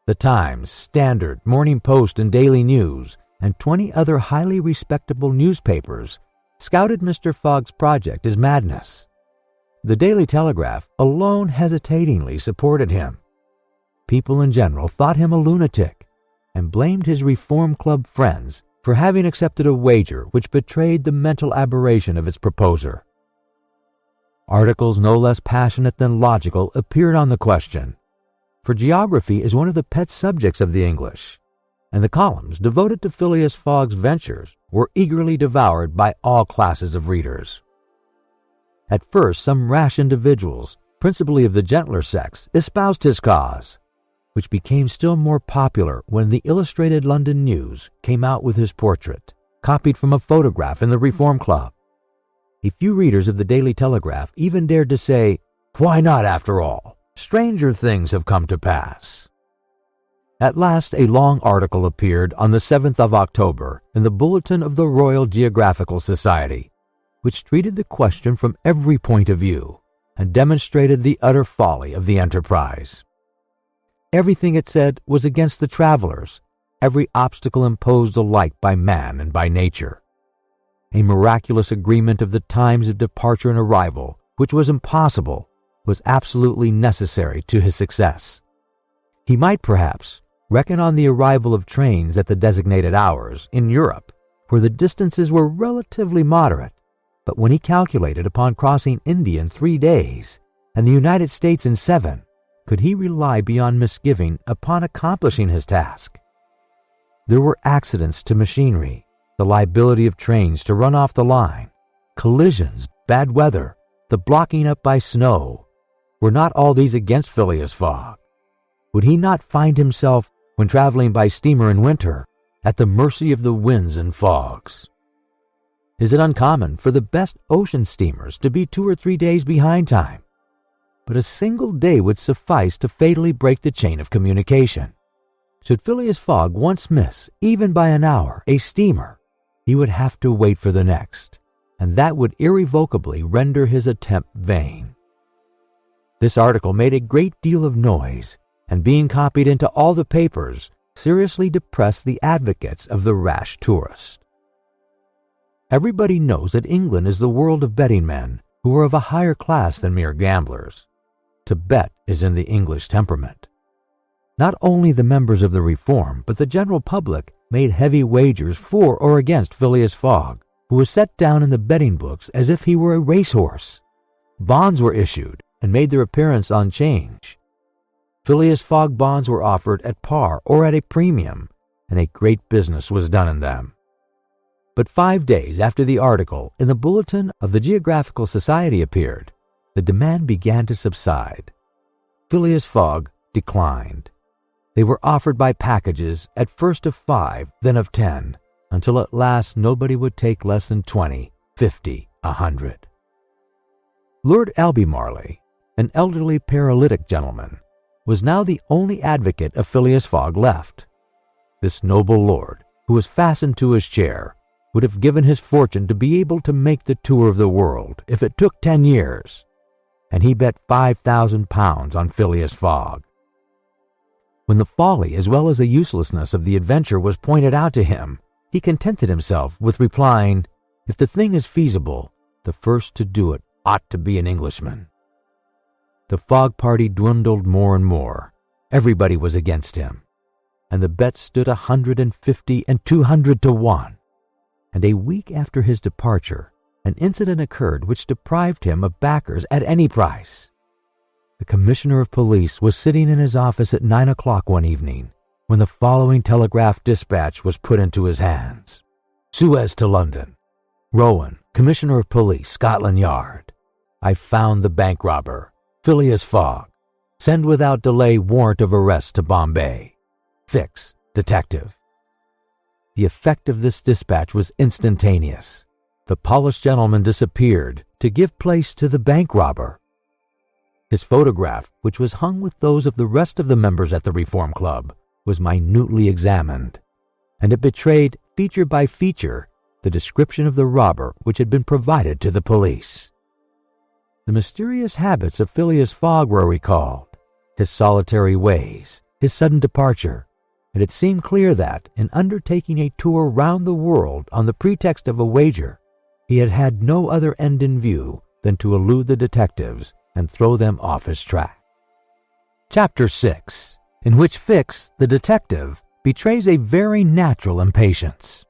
The Times, Standard, Morning Post, and Daily News, and 20 other highly respectable newspapers scouted Mr. Fogg's project as madness. The Daily Telegraph alone hesitatingly supported him. People in general thought him a lunatic, and blamed his Reform Club friends for having accepted a wager which betrayed the mental aberration of its proposer. Articles no less passionate than logical appeared on the question, for geography is one of the pet subjects of the English, and the columns devoted to Phileas Fogg's ventures were eagerly devoured by all classes of readers. At first, some rash individuals, principally of the gentler sex, espoused his cause, which became still more popular when the Illustrated London News came out with his portrait, copied from a photograph in the Reform Club. A few readers of the Daily Telegraph even dared to say, "Why not, after all? Stranger things have come to pass." At last a long article appeared on the 7th of October in the Bulletin of the Royal Geographical Society, which treated the question from every point of view and demonstrated the utter folly of the enterprise. Everything, it said, was against the travelers, every obstacle imposed alike by man and by nature. A miraculous agreement of the times of departure and arrival, which was impossible, was absolutely necessary to his success. He might, perhaps, reckon on the arrival of trains at the designated hours in Europe, where the distances were relatively moderate, but when he calculated upon crossing India in 3 days and the United States in 7, could he rely beyond misgiving upon accomplishing his task? There were accidents to machinery, the liability of trains to run off the line, collisions, bad weather, the blocking up by snow. Were not all these against Phileas Fogg? Would he not find himself, when traveling by steamer in winter, at the mercy of the winds and fogs? Is it uncommon for the best ocean steamers to be 2 or 3 days behind time? But a single day would suffice to fatally break the chain of communication. Should Phileas Fogg once miss, even by an hour, a steamer, he would have to wait for the next, and that would irrevocably render his attempt vain. This article made a great deal of noise, and being copied into all the papers, seriously depressed the advocates of the rash tourist. Everybody knows that England is the world of betting men who are of a higher class than mere gamblers. To bet is in the English temperament. Not only the members of the Reform, but the general public made heavy wagers for or against Phileas Fogg, who was set down in the betting books as if he were a racehorse. Bonds were issued and made their appearance on 'Change. Phileas Fogg bonds were offered at par or at a premium, and a great business was done in them. But 5 days after the article in the Bulletin of the Geographical Society appeared, the demand began to subside. Phileas Fogg declined. They were offered by packages, at first of 5, then of 10, until at last nobody would take less than 20, 50, 100. Lord Albemarle, an elderly paralytic gentleman, was now the only advocate of Phileas Fogg left. This noble lord, who was fastened to his chair, would have given his fortune to be able to make the tour of the world if it took 10 years, and he bet £5,000 on Phileas Fogg. When the folly as well as the uselessness of the adventure was pointed out to him, he contented himself with replying, "If the thing is feasible, the first to do it ought to be an Englishman." The Fogg party dwindled more and more. Everybody was against him, and the bets stood 150 and 200 to 1. And a week after his departure, an incident occurred which deprived him of backers at any price. The Commissioner of Police was sitting in his office at 9 o'clock one evening when the following telegraph dispatch was put into his hands. "Suez to London. Rowan, Commissioner of Police, Scotland Yard. I found the bank robber, Phileas Fogg. Send without delay warrant of arrest to Bombay. Fix, detective." The effect of this dispatch was instantaneous. The polished gentleman disappeared to give place to the bank robber. His photograph, which was hung with those of the rest of the members at the Reform Club, was minutely examined, and it betrayed, feature by feature, the description of the robber which had been provided to the police. The mysterious habits of Phileas Fogg were recalled, his solitary ways, his sudden departure, and it seemed clear that, in undertaking a tour round the world on the pretext of a wager, he had had no other end in view than to elude the detectives and throw them off his track. Chapter 6, in which Fix, the detective, betrays a very natural impatience.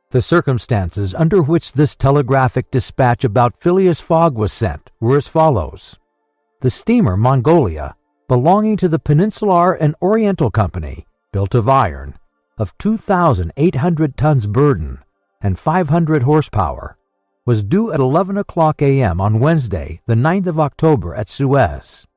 The circumstances under which this telegraphic dispatch about Phileas Fogg was sent were as follows. The steamer Mongolia, belonging to the Peninsular and Oriental Company, built of iron, of 2,800 tons burden and 500 horsepower, was due at 11 o'clock a.m. on Wednesday, the 9th of October at Suez.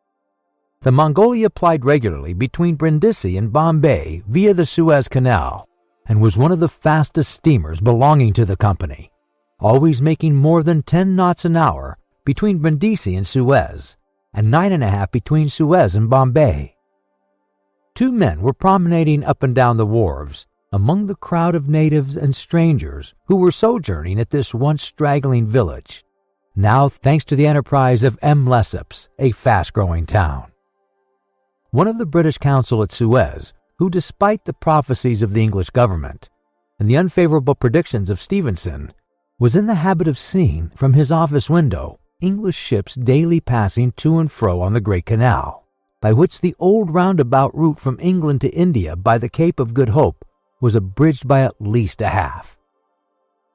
The Mongolia plied regularly between Brindisi and Bombay via the Suez Canal, and was one of the fastest steamers belonging to the company, always making more than 10 knots an hour between Brindisi and Suez, and 9.5 between Suez and Bombay. 2 men were promenading up and down the wharves among the crowd of natives and strangers who were sojourning at this once straggling village, now thanks to the enterprise of M. Lesseps, a fast-growing town. One of the British consul at Suez, who, despite the prophecies of the English government and the unfavorable predictions of Stevenson, was in the habit of seeing from his office window English ships daily passing to and fro on the Great Canal, by which the old roundabout route from England to India by the Cape of Good Hope was abridged by at least a half.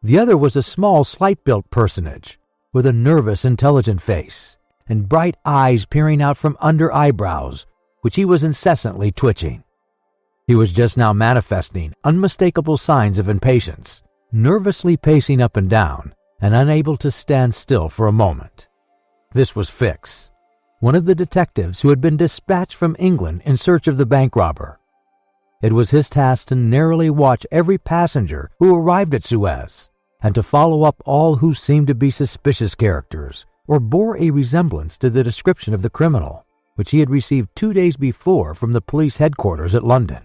The other was a small, slight-built personage, with a nervous, intelligent face, and bright eyes peering out from under eyebrows, which he was incessantly twitching. He was just now manifesting unmistakable signs of impatience, nervously pacing up and down, and unable to stand still for a moment. This was Fix, one of the detectives who had been dispatched from England in search of the bank robber. It was his task to narrowly watch every passenger who arrived at Suez, and to follow up all who seemed to be suspicious characters, or bore a resemblance to the description of the criminal, which he had received 2 days before from the police headquarters at London.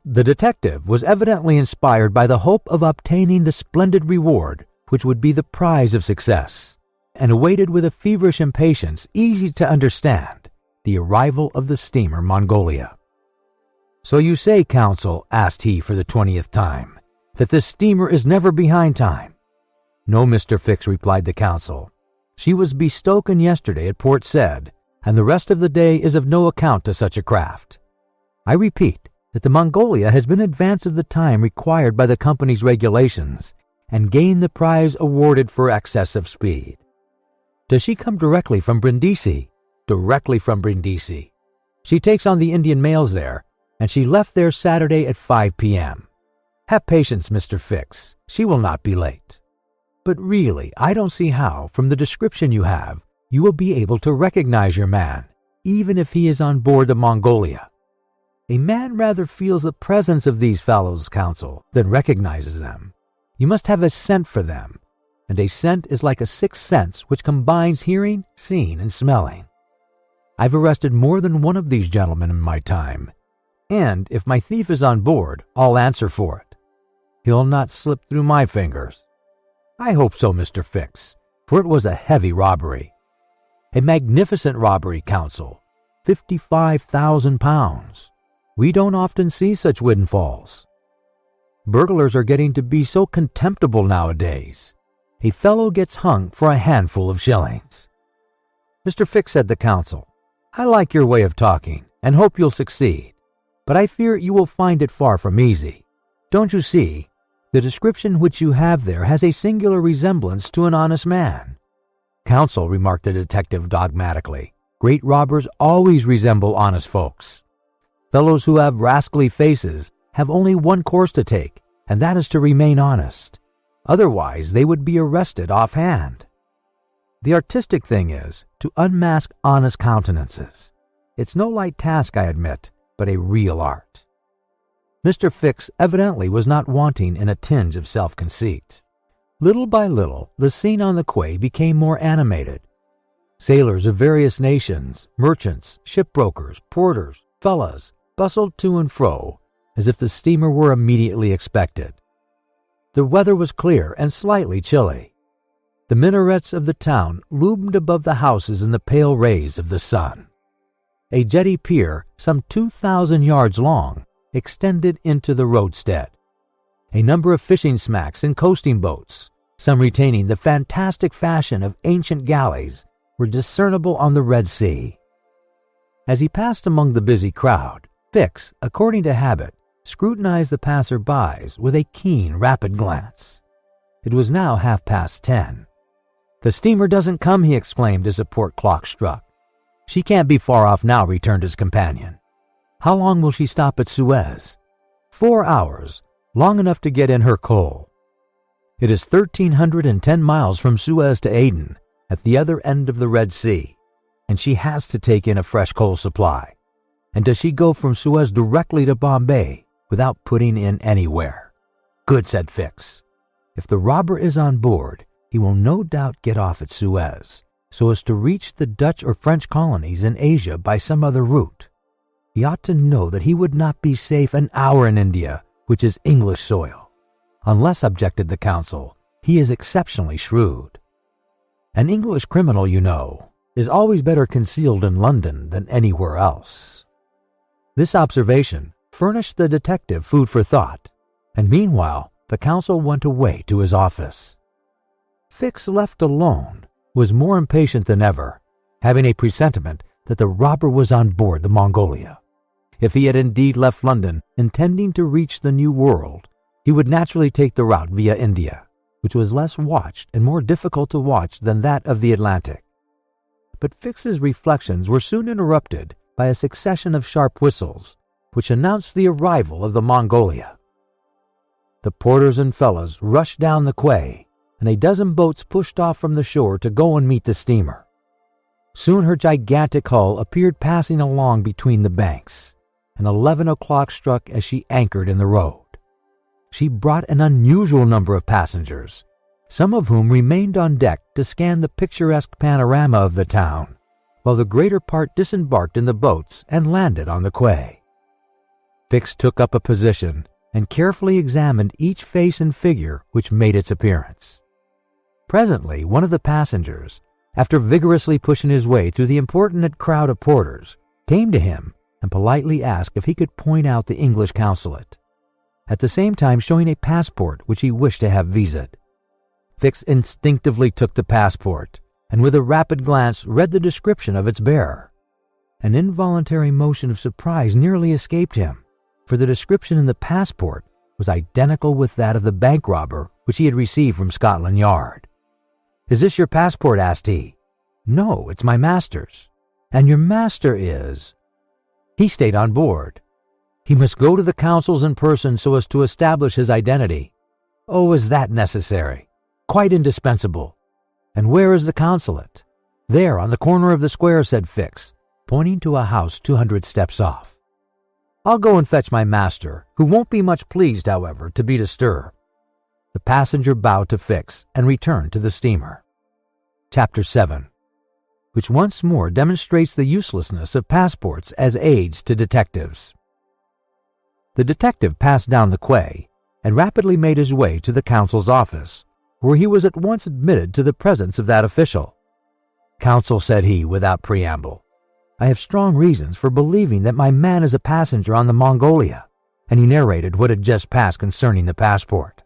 The detective was evidently inspired by the hope of obtaining the splendid reward which would be the prize of success, and awaited with a feverish impatience easy to understand the arrival of the steamer Mongolia. "So you say, counsel," asked he for the 20th time, "that this steamer is never behind time?" "No, Mr. Fix," replied the counsel. "She was bestoken yesterday at Port Said, and the rest of the day is of no account to such a craft. I repeat that the Mongolia has been advanced of the time required by the company's regulations and gained the prize awarded for excess of speed." "Does she come directly from Brindisi?" "Directly from Brindisi. She takes on the Indian mails there, and she left there Saturday at 5 p.m. Have patience, Mr. Fix. She will not be late." "But really, I don't see how, from the description you have, you will be able to recognize your man, even if he is on board the Mongolia." "A man rather feels the presence of these fellows, counsel, than recognizes them. You must have a scent for them, and a scent is like a sixth sense which combines hearing, seeing, and smelling. I've arrested more than one of these gentlemen in my time, and if my thief is on board, I'll answer for it. He'll not slip through my fingers." "I hope so, Mr. Fix, for it was a heavy robbery." "A magnificent robbery, counsel. £55,000. We don't often see such windfalls. Burglars are getting to be so contemptible nowadays. A fellow gets hung for a handful of shillings." "Mr. Fix," said the counsel, "I like your way of talking, and hope you'll succeed, but I fear you will find it far from easy. Don't you see, the description which you have there has a singular resemblance to an honest man." "Counsel," remarked the detective dogmatically, "great robbers always resemble honest folks. Fellows who have rascally faces have only one course to take, and that is to remain honest. Otherwise they would be arrested offhand. The artistic thing is to unmask honest countenances. It's no light task, I admit, but a real art." Mr. Fix evidently was not wanting in a tinge of self-conceit. Little by little, the scene on the quay became more animated. Sailors of various nations, merchants, shipbrokers, porters, fellahs, bustled to and fro, as if the steamer were immediately expected. The weather was clear and slightly chilly. The minarets of the town loomed above the houses in the pale rays of the sun. A jetty pier, some 2,000 yards long, extended into the roadstead. A number of fishing smacks and coasting boats, some retaining the fantastic fashion of ancient galleys, were discernible on the Red Sea. As he passed among the busy crowd, Fix, according to habit, scrutinized the passer-bys with a keen, rapid glance. It was now 10:30. "The steamer doesn't come," he exclaimed as the port clock struck. "She can't be far off now," returned his companion. "How long will she stop at Suez?" 4 hours, long enough to get in her coal. It is 1,310 miles from Suez to Aden, at the other end of the Red Sea, and she has to take in a fresh coal supply. And does she go from Suez directly to Bombay, without putting in anywhere? "Good," said Fix. "If the robber is on board, he will no doubt get off at Suez, so as to reach the Dutch or French colonies in Asia by some other route. He ought to know that he would not be safe an hour in India, which is English soil." "Unless," objected the counsel, "he is exceptionally shrewd. An English criminal, you know, is always better concealed in London than anywhere else." This observation furnished the detective food for thought, and meanwhile the counsel went away to his office. Fix, left alone, was more impatient than ever, having a presentiment that the robber was on board the Mongolia. If he had indeed left London intending to reach the New World, he would naturally take the route via India, which was less watched and more difficult to watch than that of the Atlantic. But Fix's reflections were soon interrupted by a succession of sharp whistles, which announced the arrival of the Mongolia. The porters and fellahs rushed down the quay, and a dozen boats pushed off from the shore to go and meet the steamer. Soon her gigantic hull appeared passing along between the banks, and 11 o'clock struck as she anchored in the road. She brought an unusual number of passengers, some of whom remained on deck to scan the picturesque panorama of the town, while the greater part disembarked in the boats and landed on the quay. Fix took up a position and carefully examined each face and figure which made its appearance. Presently one of the passengers, after vigorously pushing his way through the importunate crowd of porters, came to him and politely asked if he could point out the English consulate, at the same time showing a passport which he wished to have visaed. Fix instinctively took the passport, and with a rapid glance read the description of its bearer. An involuntary motion of surprise nearly escaped him, for the description in the passport was identical with that of the bank robber which he had received from Scotland Yard. "Is this your passport?" asked he. "No, it's my master's." "And your master is—" "He stayed on board." "He must go to the consul's in person so as to establish his identity." "Oh, is that necessary?" "Quite indispensable." "And where is the consulate?" "There, on the corner of the square," said Fix, pointing to a house 200 steps off. "I'll go and fetch my master, who won't be much pleased, however, to be disturbed." The passenger bowed to Fix and returned to the steamer. Chapter 7, which once more demonstrates the uselessness of passports as aids to detectives. The detective passed down the quay and rapidly made his way to the consul's office, where he was at once admitted to the presence of that official. "Counsel," said he, without preamble, "I have strong reasons for believing that my man is a passenger on the Mongolia," and he narrated what had just passed concerning the passport.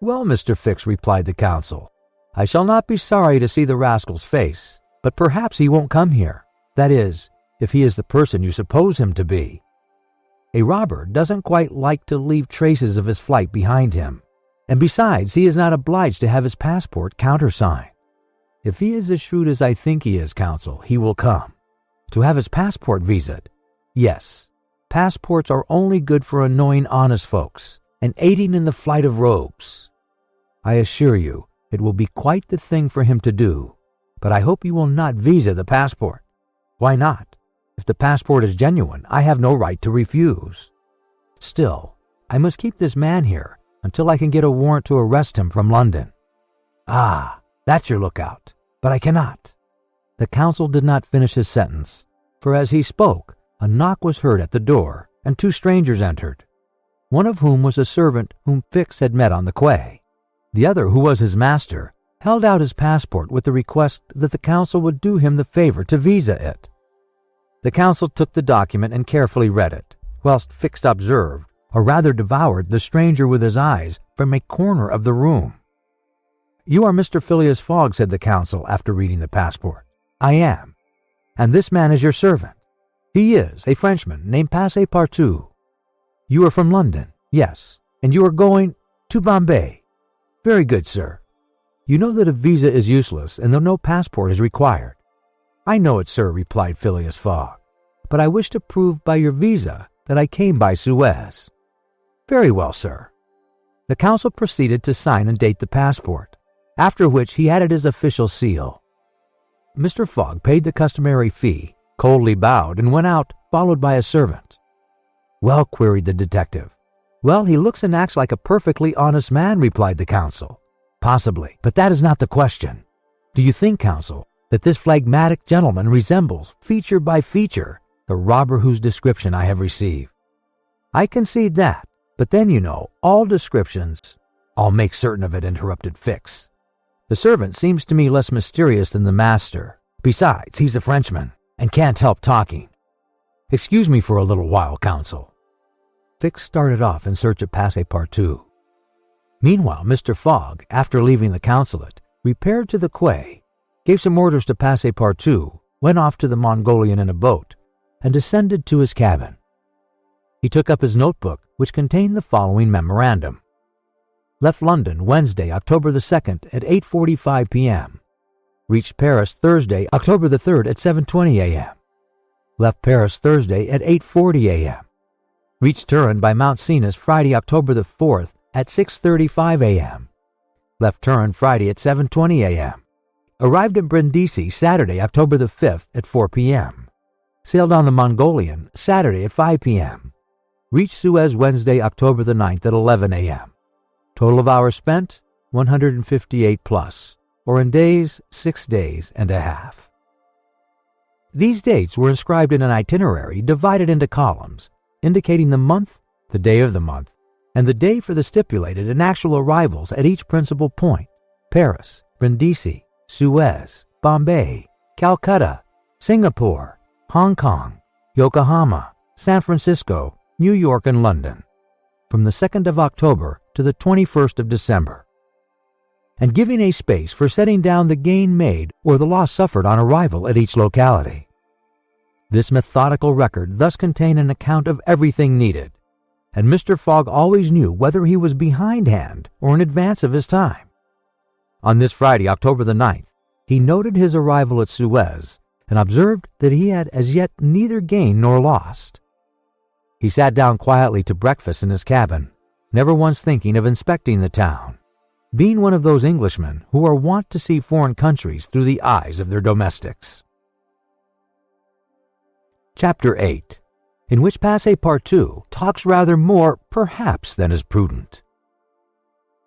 "Well, Mr. Fix," replied the consul, "I shall not be sorry to see the rascal's face, but perhaps he won't come here. That is, if he is the person you suppose him to be. A robber doesn't quite like to leave traces of his flight behind him, and besides, he is not obliged to have his passport countersigned. If he is as shrewd as I think he is, counsel, he will come. To have his passport visaed? Yes. Passports are only good for annoying honest folks and aiding in the flight of rogues. I assure you, it will be quite the thing for him to do, but I hope you will not visa the passport." "Why not? If the passport is genuine, I have no right to refuse." "Still, I must keep this man here until I can get a warrant to arrest him from London." "Ah, that's your lookout, but I cannot." The consul did not finish his sentence, for as he spoke, a knock was heard at the door, and 2 strangers entered, one of whom was a servant whom Fix had met on the quay. The other, who was his master, held out his passport with the request that the consul would do him the favor to visa it. The consul took the document and carefully read it, whilst Fix observed, or rather devoured, the stranger with his eyes from a corner of the room. "You are Mr. Phileas Fogg," said the consul after reading the passport. "I am." "And this man is your servant?" "He is, a Frenchman named Passepartout." "You are from London?" "Yes." "And you are going—" "To Bombay." "Very good, sir. You know that a visa is useless and that no passport is required." "I know it, sir," replied Phileas Fogg, "but I wish to prove by your visa that I came by Suez." "Very well, sir." The consul proceeded to sign and date the passport, after which he added his official seal. Mr. Fogg paid the customary fee, coldly bowed, and went out, followed by a servant. "Well," queried the detective. "Well, he looks and acts like a perfectly honest man," replied the consul. "Possibly, but that is not the question. Do you think, counsel, that this phlegmatic gentleman resembles, feature by feature, the robber whose description I have received?" "I concede that, but then, you know, all descriptions—" "I'll make certain of it," interrupted Fix. "The servant seems to me less mysterious than the master. Besides, he's a Frenchman, and can't help talking. Excuse me for a little while, counsel." Fix started off in search of Passepartout. Meanwhile, Mr. Fogg, after leaving the consulate, repaired to the quay, gave some orders to Passepartout, went off to the Mongolian in a boat, and descended to his cabin. He took up his notebook, which contained the following memorandum. Left London Wednesday, October the 2nd at 8:45 p.m. Reached Paris Thursday, October the 3rd at 7:20 a.m. Left Paris Thursday at 8:40 a.m. Reached Turin by Mount Cenis Friday, October the 4th at 6:35 a.m. Left Turin Friday at 7:20 a.m. Arrived at Brindisi Saturday, October the 5th at 4 p.m. Sailed on the Mongolian Saturday at 5 p.m. Reached Suez Wednesday, October the 9th at 11 a.m. Total of hours spent, 158 plus, or in days, 6 days and a half. These dates were inscribed in an itinerary divided into columns, indicating the month, the day of the month, and the day for the stipulated and actual arrivals at each principal point: Paris, Brindisi, Suez, Bombay, Calcutta, Singapore, Hong Kong, Yokohama, San Francisco, New York, and London, from the 2nd of October to the 21st of December, and giving a space for setting down the gain made or the loss suffered on arrival at each locality. This methodical record thus contained an account of everything needed, and Mr. Fogg always knew whether he was behindhand or in advance of his time. On this Friday, October the 9th, he noted his arrival at Suez and observed that he had as yet neither gained nor lost. He sat down quietly to breakfast in his cabin, never once thinking of inspecting the town, being one of those Englishmen who are wont to see foreign countries through the eyes of their domestics. Chapter 8, in which Passepartout talks rather more, perhaps, than is prudent.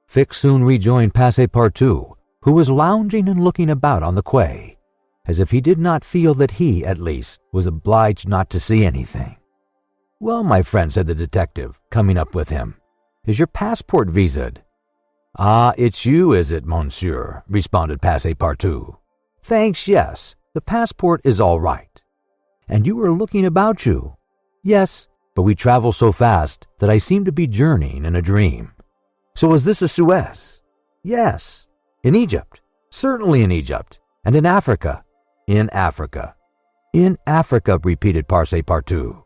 Fix soon rejoined Passepartout, who was lounging and looking about on the quay, as if he did not feel that he, at least, was obliged not to see anything. "Well, my friend," said the detective, coming up with him, "is your passport visaed?" "Ah, it's you, is it, monsieur?" responded Passepartout. "Thanks, yes. The passport is all right." "And you were looking about you?" "Yes, but we travel so fast that I seem to be journeying in a dream." "So is this a Suez?" "Yes." "In Egypt?" "Certainly in Egypt." "And in Africa?" "In Africa." "In Africa," repeated Passepartout.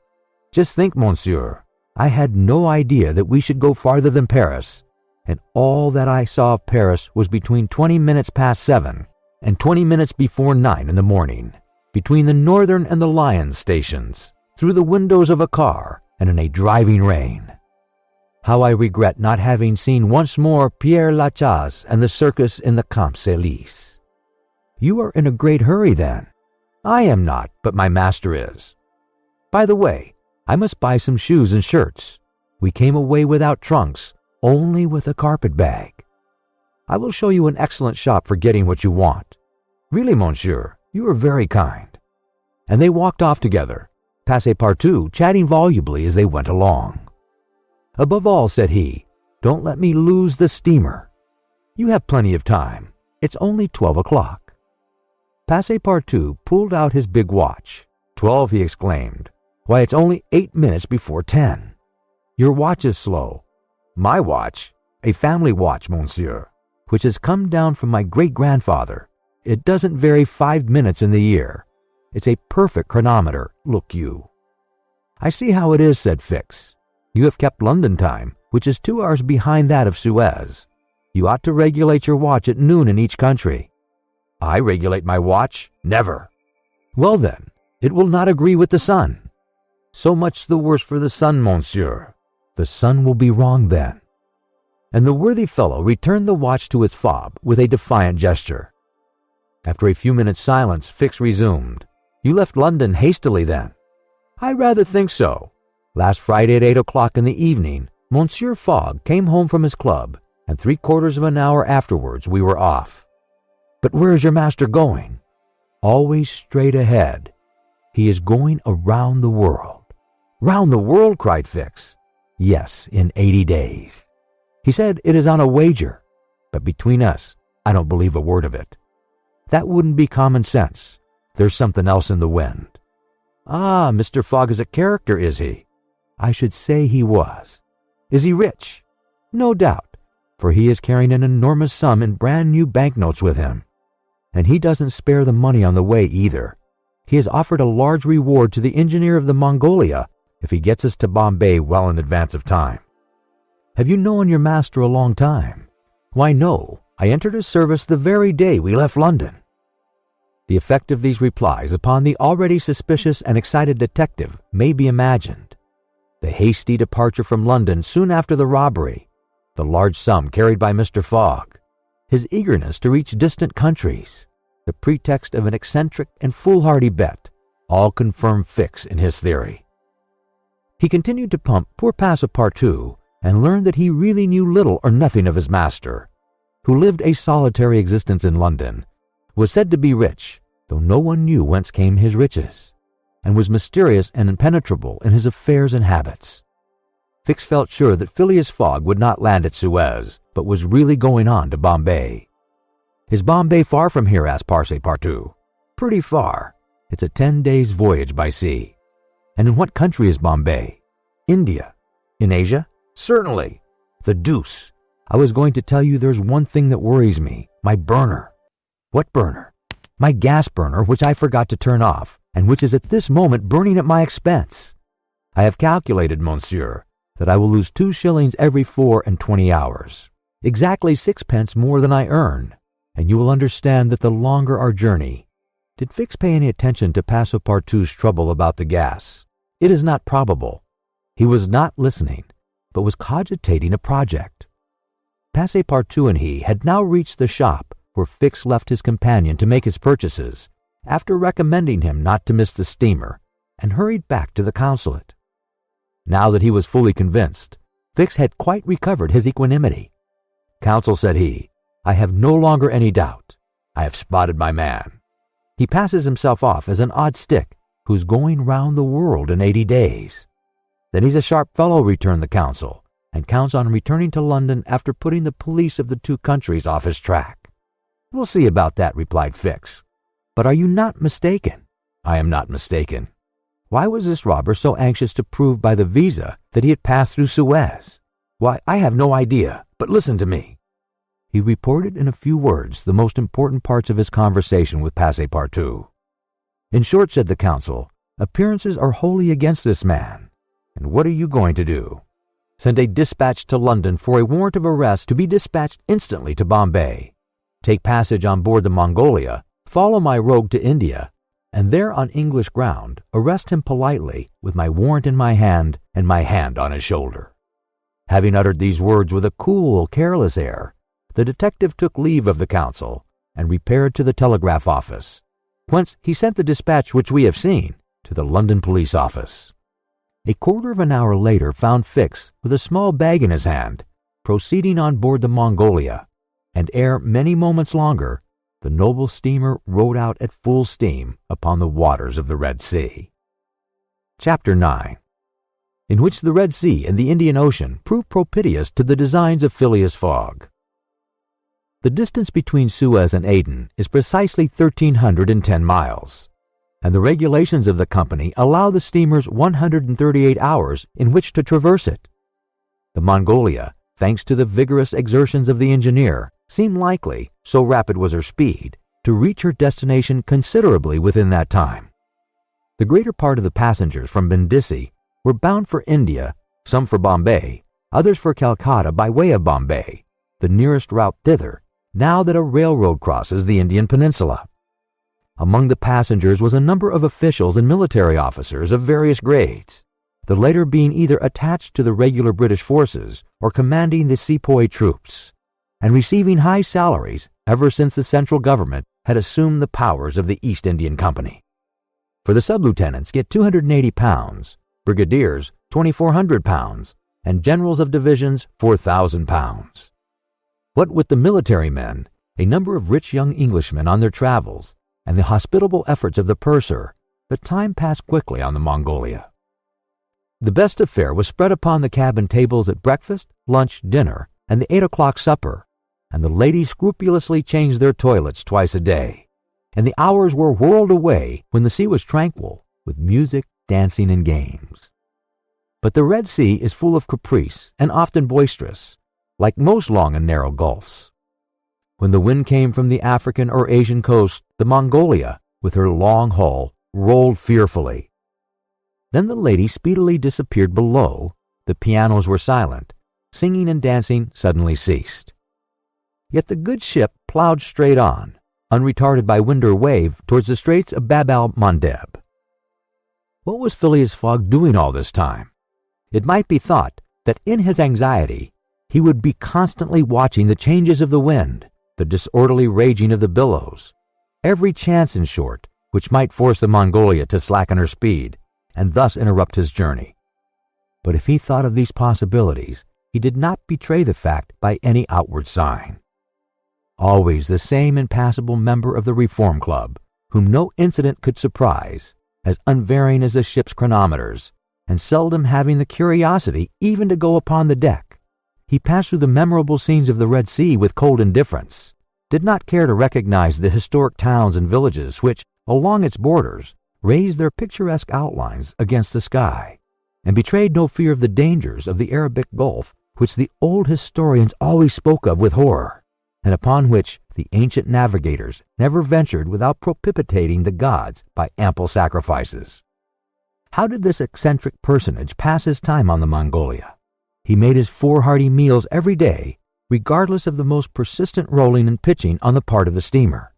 "Just think, monsieur, I had no idea that we should go farther than Paris, and all that I saw of Paris was between 20 minutes past 7 and 20 minutes before 9 in the morning, between the Northern and the Lyons stations, through the windows of a car, and in a driving rain. How I regret not having seen once more Père Lachaise and the circus in the Champs-Élysées." "You are in a great hurry, then." "I am not, but my master is. By the way, I must buy some shoes and shirts. We came away without trunks, only with a carpet bag. I will show you an excellent shop for getting what you want. Really, monsieur, you are very kind." And they walked off together, Passepartout chatting volubly as they went along. "Above all," said he, "don't let me lose the steamer. You have plenty of time. It's only 12 o'clock." Passepartout pulled out his big watch. "12," he exclaimed. "Why, it's only 8 minutes before 10. Your watch is slow." "My watch? A family watch, monsieur, which has come down from my great-grandfather. It doesn't vary 5 minutes in the year. It's a perfect chronometer, look you." "I see how it is," said Fix. "You have kept London time, which is 2 hours behind that of Suez. You ought to regulate your watch at noon in each country." "I regulate my watch? Never." "Well then, it will not agree with the sun." "So much the worse for the sun, monsieur. The sun will be wrong then." And the worthy fellow returned the watch to its fob with a defiant gesture. After a few minutes' silence, Fix resumed. "You left London hastily then?" "I rather think so. Last Friday at 8 o'clock in the evening, Monsieur Fogg came home from his club, and 3/4 of an hour afterwards we were off." "But where is your master going?" "Always straight ahead. He is going around the world." "Round the world?" cried Fix. "Yes, in 80 days. He said it is on a wager, but between us, I don't believe a word of it. That wouldn't be common sense. There's something else in the wind." "Ah, Mr. Fogg is a character, is he?" "I should say he was." "Is he rich?" "No doubt, for he is carrying an enormous sum in brand new banknotes with him. And he doesn't spare the money on the way either. He has offered a large reward to the engineer of the Mongolia if he gets us to Bombay well in advance of time." "Have you known your master a long time?" "Why, no. I entered his service the very day we left London." The effect of these replies upon the already suspicious and excited detective may be imagined. The hasty departure from London soon after the robbery, the large sum carried by Mr. Fogg, his eagerness to reach distant countries, the pretext of an eccentric and foolhardy bet, all confirmed Fix in his theory. He continued to pump poor Passepartout, and learned that he really knew little or nothing of his master, who lived a solitary existence in London, was said to be rich, though no one knew whence came his riches, and was mysterious and impenetrable in his affairs and habits. Fix felt sure that Phileas Fogg would not land at Suez, but was really going on to Bombay. "Is Bombay far from here?" asked Passepartout. "Pretty far. It's a 10 days voyage by sea." "And in what country is Bombay?" "India." "In Asia?" "Certainly." "The deuce! I was going to tell you there's one thing that worries me, my burner." "What burner?" "My gas burner, which I forgot to turn off, and which is at this moment burning at my expense. I have calculated, monsieur, that I will lose 2 shillings every 24 hours, exactly 6 pence more than I earn, and you will understand that the longer our journey—" Did Fix pay any attention to Passepartout's trouble about the gas? It is not probable. He was not listening, but was cogitating a project. Passepartout and he had now reached the shop where Fix left his companion to make his purchases, after recommending him not to miss the steamer, and hurried back to the consulate. Now that he was fully convinced, Fix had quite recovered his equanimity. "Counsel," said he, "I have no longer any doubt. I have spotted my man. He passes himself off as an odd stick who's going round the world in 80 days. "Then he's a sharp fellow," returned the counsel, "and counts on returning to London after putting the police of the 2 countries off his track." "We'll see about that," replied Fix. "But are you not mistaken?" "I am not mistaken." "Why was this robber so anxious to prove by the visa that he had passed through Suez?" "Why, I have no idea, but listen to me." He reported in a few words the most important parts of his conversation with Passepartout. "In short," said the counsel, "appearances are wholly against this man. And what are you going to do?" "Send a dispatch to London for a warrant of arrest to be dispatched instantly to Bombay. Take passage on board the Mongolia, follow my rogue to India, and there on English ground arrest him politely with my warrant in my hand and my hand on his shoulder." Having uttered these words with a cool, careless air, the detective took leave of the counsel and repaired to the telegraph office, whence he sent the dispatch which we have seen to the London police office. A quarter of an hour later found Fix with a small bag in his hand, proceeding on board the Mongolia, and ere many moments longer, the noble steamer rode out at full steam upon the waters of the Red Sea. Chapter 9, in which the Red Sea and the Indian Ocean prove propitious to the designs of Phileas Fogg. The distance between Suez and Aden is precisely 1,310 miles, and the regulations of the company allow the steamers 138 hours in which to traverse it. The Mongolia, thanks to the vigorous exertions of the engineer, seemed likely, so rapid was her speed, to reach her destination considerably within that time. The greater part of the passengers from Brindisi were bound for India, some for Bombay, others for Calcutta by way of Bombay, the nearest route thither, now that a railroad crosses the Indian peninsula. Among the passengers was a number of officials and military officers of various grades, the latter being either attached to the regular British forces or commanding the sepoy troops, and receiving high salaries ever since the central government had assumed the powers of the East Indian Company. For the sub-lieutenants get £280, brigadiers £2,400, and generals of divisions £4,000. What with the military men, a number of rich young Englishmen on their travels, and the hospitable efforts of the purser, the time passed quickly on the Mongolia. The best of fare was spread upon the cabin tables at breakfast, lunch, dinner, and the 8 o'clock supper, and the ladies scrupulously changed their toilets twice a day, and the hours were whirled away when the sea was tranquil, with music, dancing, and games. But the Red Sea is full of caprice and often boisterous, like most long and narrow gulfs. When the wind came from the African or Asian coast, the Mongolia, with her long hull, rolled fearfully. Then the ladies speedily disappeared below, the pianos were silent, singing and dancing suddenly ceased. Yet the good ship plowed straight on, unretarded by wind or wave, towards the straits of Bab el-Mandeb. What was Phileas Fogg doing all this time? It might be thought that in his anxiety he would be constantly watching the changes of the wind, the disorderly raging of the billows, every chance, in short, which might force the Mongolia to slacken her speed, and thus interrupt his journey. But if he thought of these possibilities, he did not betray the fact by any outward sign. Always the same impassible member of the Reform Club, whom no incident could surprise, as unvarying as the ship's chronometers, and seldom having the curiosity even to go upon the deck, he passed through the memorable scenes of the Red Sea with cold indifference, did not care to recognize the historic towns and villages which, along its borders, raised their picturesque outlines against the sky, and betrayed no fear of the dangers of the Arabic Gulf, which the old historians always spoke of with horror, and upon which the ancient navigators never ventured without propitiating the gods by ample sacrifices. How did this eccentric personage pass his time on the Mongolia? He made his 4 hearty meals every day, regardless of the most persistent rolling and pitching on the part of the steamer.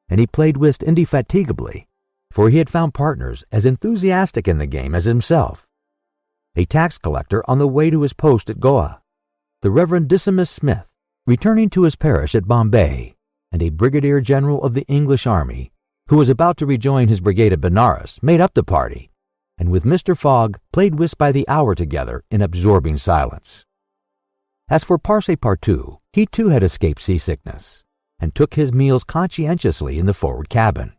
And he played whist indefatigably, for he had found partners as enthusiastic in the game as himself. A tax collector on the way to his post at Goa, the Reverend Decimus Smith, returning to his parish at Bombay, and a brigadier general of the English army, who was about to rejoin his brigade at Benares, made up the party, and with Mr. Fogg played whist by the hour together in absorbing silence. As for Passepartout, he too had escaped seasickness, and took his meals conscientiously in the forward cabin.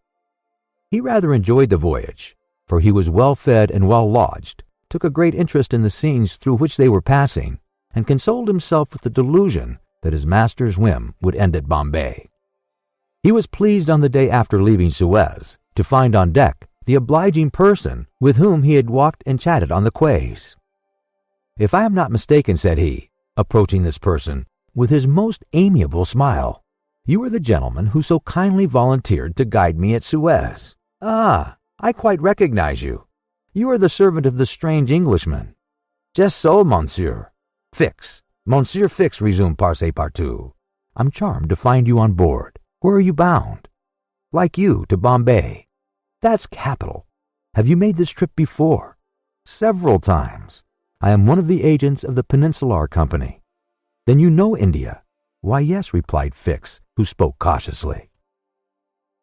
He rather enjoyed the voyage, for he was well fed and well lodged, took a great interest in the scenes through which they were passing, and consoled himself with the delusion that his master's whim would end at Bombay. He was pleased on the day after leaving Suez to find on deck the obliging person with whom he had walked and chatted on the quays. "If I am not mistaken," said he, approaching this person with his most amiable smile, "you are the gentleman who so kindly volunteered to guide me at Suez. Ah, I quite recognize you. You are the servant of the strange Englishman." "Just so, monsieur." "Fix. Monsieur Fix," resumed Passepartout. "I'm charmed to find you on board. Where are you bound?" "Like you, to Bombay." "That's capital. Have you made this trip before?" "Several times. I am one of the agents of the Peninsular Company." "Then you know India?" "Why, yes," replied Fix, who spoke cautiously.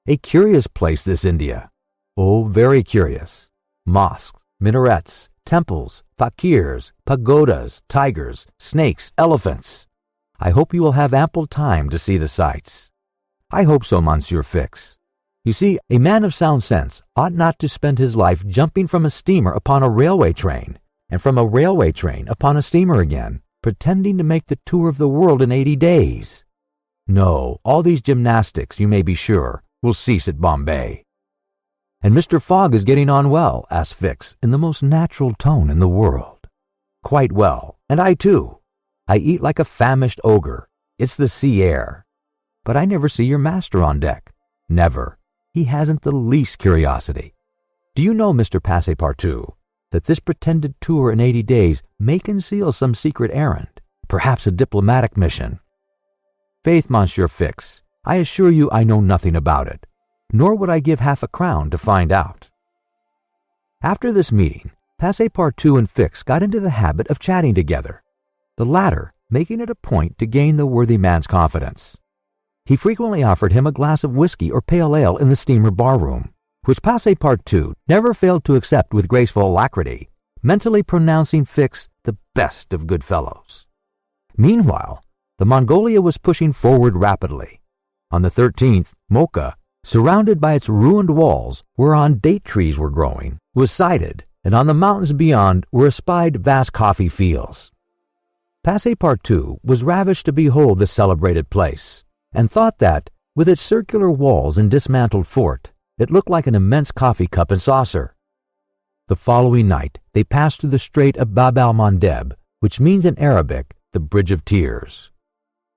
"A curious place, this India." "Oh, very curious. Mosques, minarets, temples, fakirs, pagodas, tigers, snakes, elephants. I hope you will have ample time to see the sights." "I hope so, Monsieur Fix. You see, a man of sound sense ought not to spend his life jumping from a steamer upon a railway train, and from a railway train upon a steamer again, pretending to make the tour of the world in 80 days. No, all these gymnastics, you may be sure, will cease at Bombay." "And Mr. Fogg is getting on well?" asked Fix in the most natural tone in the world. "Quite well, and I too. I eat like a famished ogre. It's the sea air." "But I never see your master on deck." "Never. He hasn't the least curiosity. Do you know, Mr. Passepartout, that this pretended tour in 80 days may conceal some secret errand, perhaps a diplomatic mission?" "Faith, Monsieur Fix, I assure you I know nothing about it, nor would I give half a crown to find out." After this meeting, Passepartout and Fix got into the habit of chatting together, the latter making it a point to gain the worthy man's confidence. He frequently offered him a glass of whiskey or pale ale in the steamer bar-room, which Passepartout never failed to accept with graceful alacrity, mentally pronouncing Fix the best of good fellows. Meanwhile, the Mongolia was pushing forward rapidly. On the 13th, Mocha, surrounded by its ruined walls whereon date trees were growing, was sighted, and on the mountains beyond were espied vast coffee fields. Passepartout was ravished to behold this celebrated place, and thought that, with its circular walls and dismantled fort, it looked like an immense coffee cup and saucer. The following night they passed through the Strait of Bab al-Mandeb, which means in Arabic, the Bridge of Tears.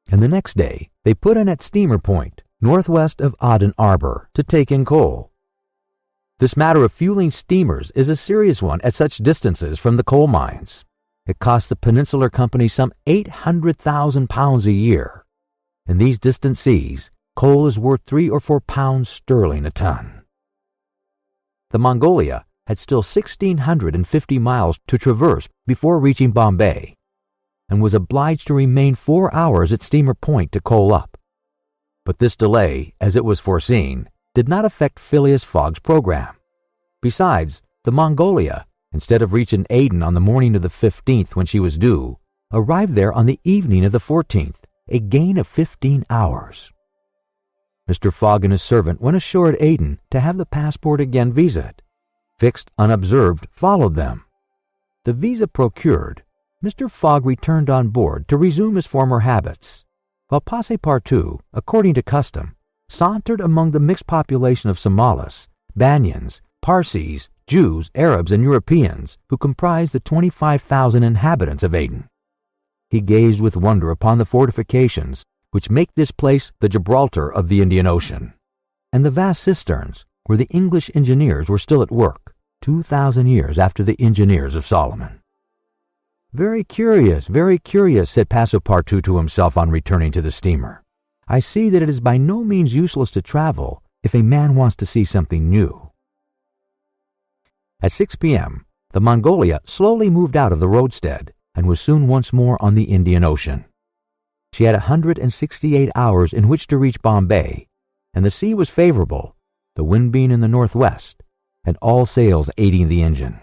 And the next day they put in at Steamer Point, northwest of Aden Arbor, to take in coal. This matter of fueling steamers is a serious one at such distances from the coal mines. It costs the Peninsular Company some £800,000 a year. In these distant seas, coal is worth 3 or 4 pounds sterling a ton. The Mongolia had still 1,650 miles to traverse before reaching Bombay, and was obliged to remain 4 hours at Steamer Point to coal up. But this delay, as it was foreseen, did not affect Phileas Fogg's program. Besides, the Mongolia, instead of reaching Aden on the morning of the 15th when she was due, arrived there on the evening of the 14th, a gain of 15 hours. Mr. Fogg and his servant went ashore at Aden to have the passport again visaed. Fixed unobserved followed them. The visa procured, Mr. Fogg returned on board to resume his former habits, while Passepartout, according to custom, sauntered among the mixed population of Somalis, Banyans, Parsis, Jews, Arabs, and Europeans who comprised the 25,000 inhabitants of Aden. He gazed with wonder upon the fortifications which make this place the Gibraltar of the Indian Ocean, and the vast cisterns where the English engineers were still at work 2,000 years after the engineers of Solomon. Very curious, said Passepartout to himself on returning to the steamer. I see that it is by no means useless to travel if a man wants to see something new. At 6 p.m., the Mongolia slowly moved out of the roadstead and was soon once more on the Indian Ocean. She had 168 hours in which to reach Bombay, and the sea was favorable, the wind being in the northwest, and all sails aiding the engine.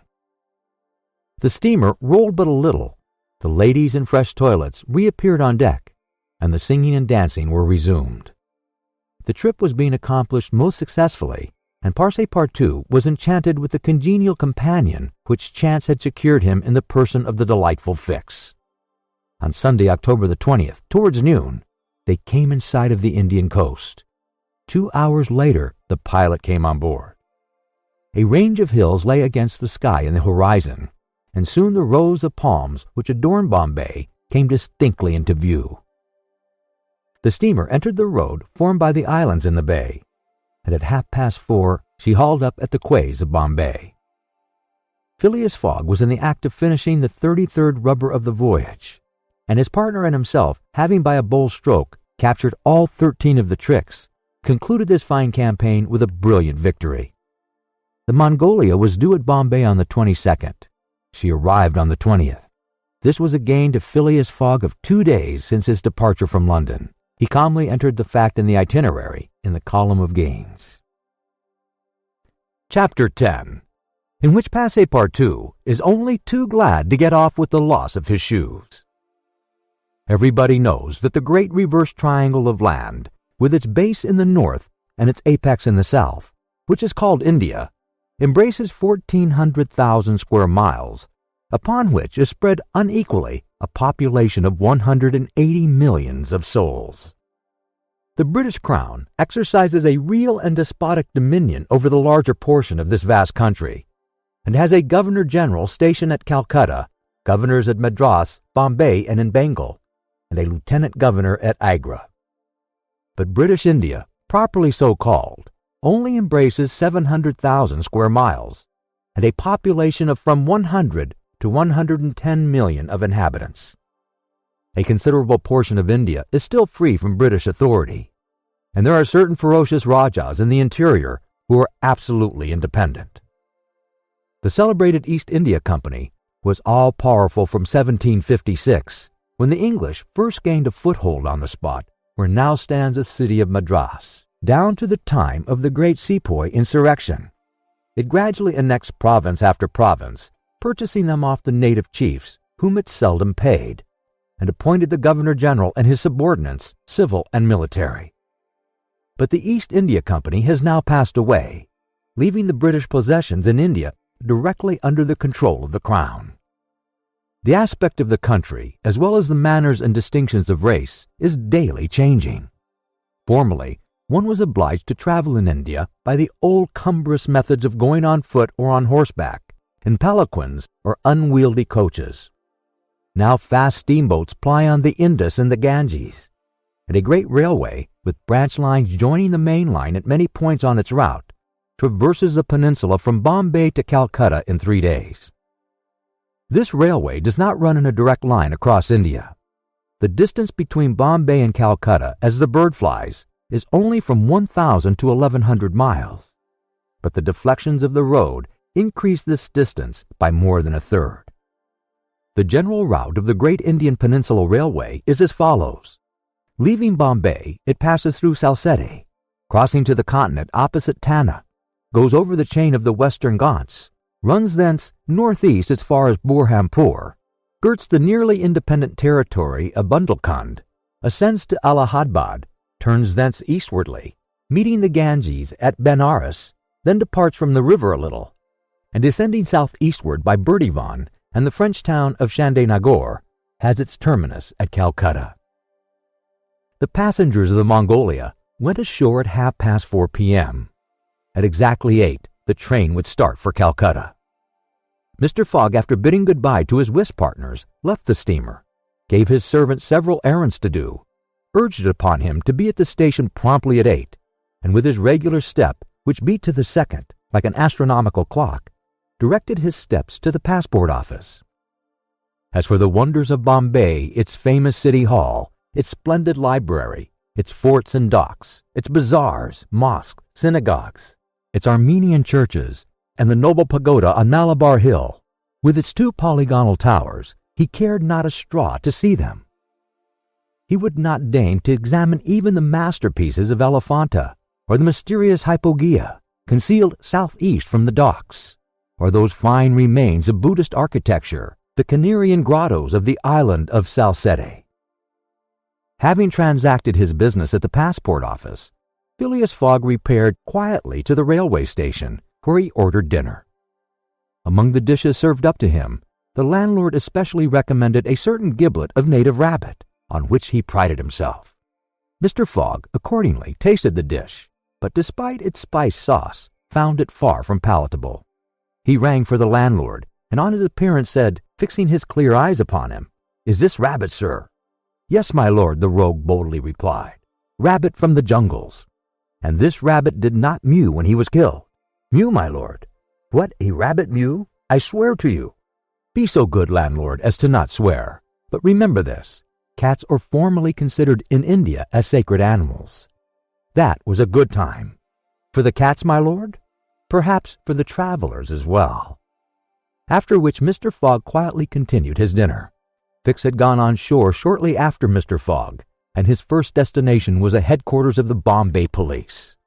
The steamer rolled but a little, the ladies in fresh toilets reappeared on deck, and the singing and dancing were resumed. The trip was being accomplished most successfully, and Passepartout was enchanted with the congenial companion which chance had secured him in the person of the delightful Fix. On Sunday, October the 20th, towards noon, they came in sight of the Indian coast. 2 hours later, the pilot came on board. A range of hills lay against the sky in the horizon, and soon the rows of palms which adorned Bombay came distinctly into view. The steamer entered the road formed by the islands in the bay, and at 4:30 she hauled up at the quays of Bombay. Phileas Fogg was in the act of finishing the 33rd rubber of the voyage, and his partner and himself, having by a bold stroke captured all 13 of the tricks, concluded this fine campaign with a brilliant victory. The Mongolia was due at Bombay on the 22nd. She arrived on the 20th. This was a gain to Phileas Fogg of 2 days since his departure from London. He calmly entered the fact in the itinerary in the column of gains. Chapter 10, in which Passepartout is only too glad to get off with the loss of his shoes. Everybody knows that the great reverse triangle of land, with its base in the north and its apex in the south, which is called India, embraces 1,400,000 square miles, upon which is spread unequally a population of 180 millions of souls. The British Crown exercises a real and despotic dominion over the larger portion of this vast country, and has a Governor-General stationed at Calcutta, governors at Madras, Bombay, and in Bengal, and a Lieutenant Governor at Agra. But British India, properly so called, only embraces 700,000 square miles, and a population of from 100 to 110 million of inhabitants. A considerable portion of India is still free from British authority, and there are certain ferocious Rajas in the interior who are absolutely independent. The celebrated East India Company was all-powerful from 1756, when the English first gained a foothold on the spot where now stands the city of Madras, down to the time of the great Sepoy insurrection. It gradually annexed province after province, purchasing them off the native chiefs, whom it seldom paid, and appointed the Governor-General and his subordinates, civil and military. But the East India Company has now passed away, leaving the British possessions in India directly under the control of the Crown. The aspect of the country, as well as the manners and distinctions of race, is daily changing. Formerly, one was obliged to travel in India by the old cumbrous methods of going on foot or on horseback, in palanquins or unwieldy coaches. Now fast steamboats ply on the Indus and the Ganges, and a great railway, with branch lines joining the main line at many points on its route, traverses the peninsula from Bombay to Calcutta in 3 days. This railway does not run in a direct line across India. The distance between Bombay and Calcutta, as the bird flies, is only from 1,000 to 1,100 miles, but the deflections of the road increase this distance by more than a third. The general route of the Great Indian Peninsula Railway is as follows. Leaving Bombay, it passes through Salsette, crossing to the continent opposite Tanna, goes over the chain of the Western Ghats, runs thence northeast as far as Burhanpur, skirts the nearly independent territory of Bundelkhand, ascends to Allahabad, turns thence eastwardly, meeting the Ganges at Benares, then departs from the river a little, and descending southeastward by Burdwan and the French town of Chandernagore, has its terminus at Calcutta. The passengers of the Mongolia went ashore at 4:30 p.m. At exactly 8, the train would start for Calcutta. Mr. Fogg, after bidding goodbye to his whist partners, left the steamer, gave his servant several errands to do, urged it upon him to be at the station promptly at 8, and with his regular step, which beat to the second, like an astronomical clock, directed his steps to the passport office. As for the wonders of Bombay, its famous city hall, its splendid library, its forts and docks, its bazaars, mosques, synagogues, its Armenian churches, and the noble pagoda on Malabar Hill, with its 2 polygonal towers, he cared not a straw to see them. He would not deign to examine even the masterpieces of Elephanta, or the mysterious hypogea, concealed southeast from the docks, or those fine remains of Buddhist architecture, the Canarian grottos of the island of Salsette. Having transacted his business at the passport office, Phileas Fogg repaired quietly to the railway station, where he ordered dinner. Among the dishes served up to him, the landlord especially recommended a certain giblet of native rabbit, on which he prided himself. Mr. Fogg accordingly tasted the dish, but despite its spice sauce, found it far from palatable. He rang for the landlord, and on his appearance said, fixing his clear eyes upon him, "Is this rabbit, sir?" "Yes, my lord," the rogue boldly replied. "Rabbit from the jungles. And this rabbit did not mew when he was killed." "Mew, my lord? What, a rabbit mew? I swear to you." "Be so good, landlord, as to not swear. But remember this, cats are formally considered in India as sacred animals." That was a good time. For the cats, my lord? Perhaps for the travelers as well. After which Mr. Fogg quietly continued his dinner. Fix had gone on shore shortly after Mr. Fogg, and his first destination was the headquarters of the Bombay police.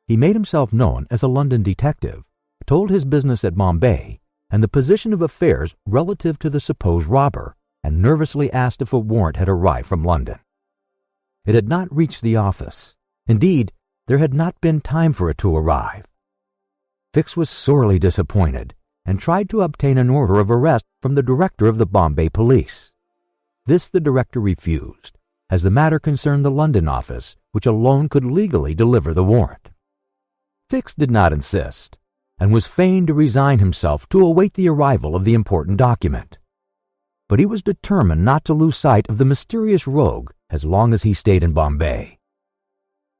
He made himself known as a London detective, told his business at Bombay, and the position of affairs relative to the supposed robber, and nervously asked if a warrant had arrived from London. It had not reached the office. Indeed, there had not been time for it to arrive. Fix was sorely disappointed, and tried to obtain an order of arrest from the director of the Bombay police. This the director refused, as the matter concerned the London office, which alone could legally deliver the warrant. Fix did not insist, and was fain to resign himself to await the arrival of the important document. But he was determined not to lose sight of the mysterious rogue as long as he stayed in Bombay.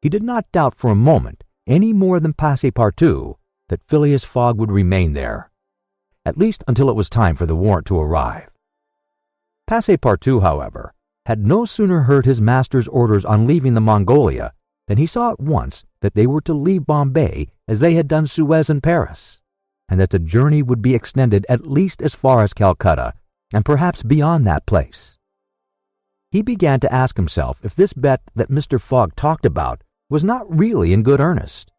He did not doubt for a moment, any more than Passepartout, that Phileas Fogg would remain there, at least until it was time for the warrant to arrive. Passepartout, however, had no sooner heard his master's orders on leaving the Mongolia than he saw at once that they were to leave Bombay as they had done Suez and Paris, and that the journey would be extended at least as far as Calcutta, and perhaps beyond that place. He began to ask himself if this bet that Mr. Fogg talked about was not really in good earnest,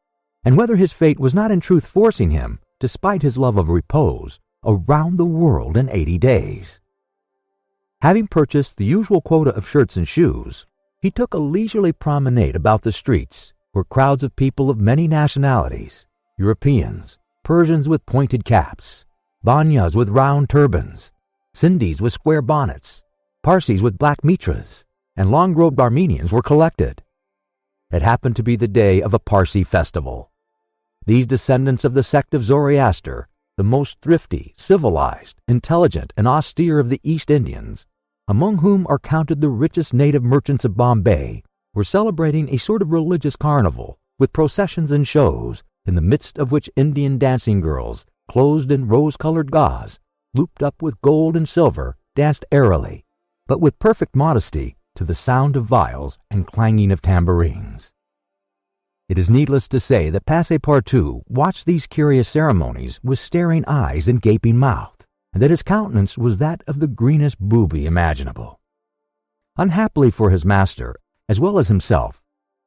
and whether his fate was not in truth forcing him, despite his love of repose, around the world in 80 days. Having purchased the usual quota of shirts and shoes, he took a leisurely promenade about the streets, where crowds of people of many nationalities, Europeans, Persians with pointed caps, Banyas with round turbans, Sindhis with square bonnets, Parsis with black mitras, and long-robed Armenians were collected. It happened to be the day of a Parsi festival. These descendants of the sect of Zoroaster, the most thrifty, civilized, intelligent, and austere of the East Indians, among whom are counted the richest native merchants of Bombay, were celebrating a sort of religious carnival, with processions and shows, in the midst of which Indian dancing girls, clothed in rose-colored gauze, looped up with gold and silver, danced airily, but with perfect modesty, to the sound of viols and clanging of tambourines. It is needless to say that Passepartout watched these curious ceremonies with staring eyes and gaping mouth, and that his countenance was that of the greenest booby imaginable. Unhappily for his master, as well as himself,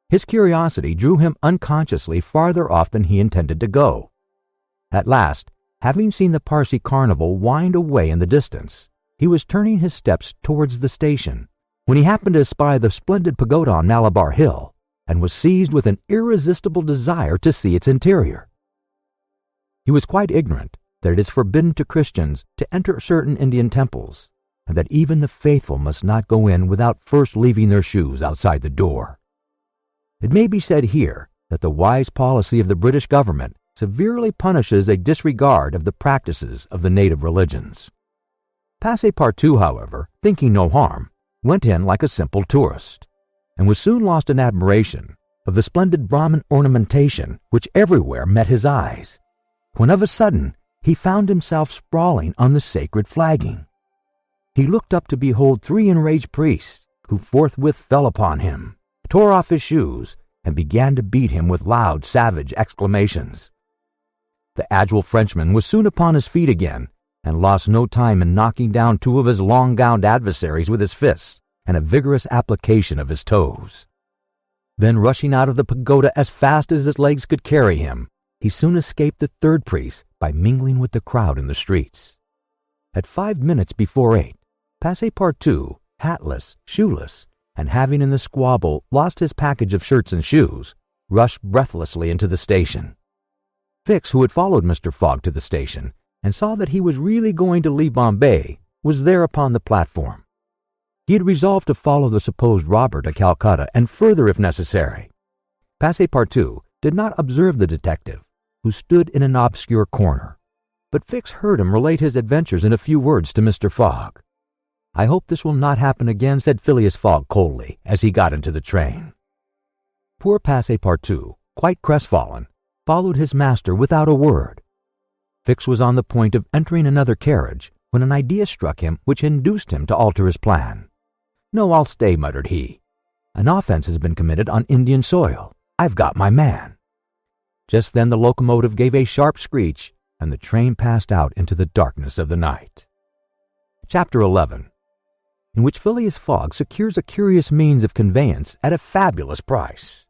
his curiosity drew him unconsciously farther off than he intended to go. At last, having seen the Parsi carnival wind away in the distance, he was turning his steps towards the station, when he happened to espy the splendid pagoda on Malabar Hill, and was seized with an irresistible desire to see its interior. He was quite ignorant that it is forbidden to Christians to enter certain Indian temples, and that even the faithful must not go in without first leaving their shoes outside the door. It may be said here that the wise policy of the British government severely punishes a disregard of the practices of the native religions. Passepartout, however, thinking no harm, went in like a simple tourist, and was soon lost in admiration of the splendid Brahmin ornamentation which everywhere met his eyes, when of a sudden he found himself sprawling on the sacred flagging. He looked up to behold 3 enraged priests, who forthwith fell upon him, tore off his shoes, and began to beat him with loud, savage exclamations. The agile Frenchman was soon upon his feet again, and lost no time in knocking down 2 of his long-gowned adversaries with his fists and a vigorous application of his toes. Then, rushing out of the pagoda as fast as his legs could carry him, he soon escaped the 3rd priest by mingling with the crowd in the streets. At 5 minutes before 8, Passepartout, hatless, shoeless, and having in the squabble lost his package of shirts and shoes, rushed breathlessly into the station. Fix, who had followed Mr. Fogg to the station and saw that he was really going to leave Bombay, was there upon the platform. He had resolved to follow the supposed robber to Calcutta and further if necessary. Passepartout did not observe the detective, who stood in an obscure corner, but Fix heard him relate his adventures in a few words to Mr. Fogg. "I hope this will not happen again," said Phileas Fogg coldly as he got into the train. Poor Passepartout, quite crestfallen, followed his master without a word. Fix was on the point of entering another carriage when an idea struck him which induced him to alter his plan. "No, I'll stay," muttered he. "An offense has been committed on Indian soil. I've got my man." Just then the locomotive gave a sharp screech, and the train passed out into the darkness of the night. Chapter 11, in which Phileas Fogg secures a curious means of conveyance at a fabulous price.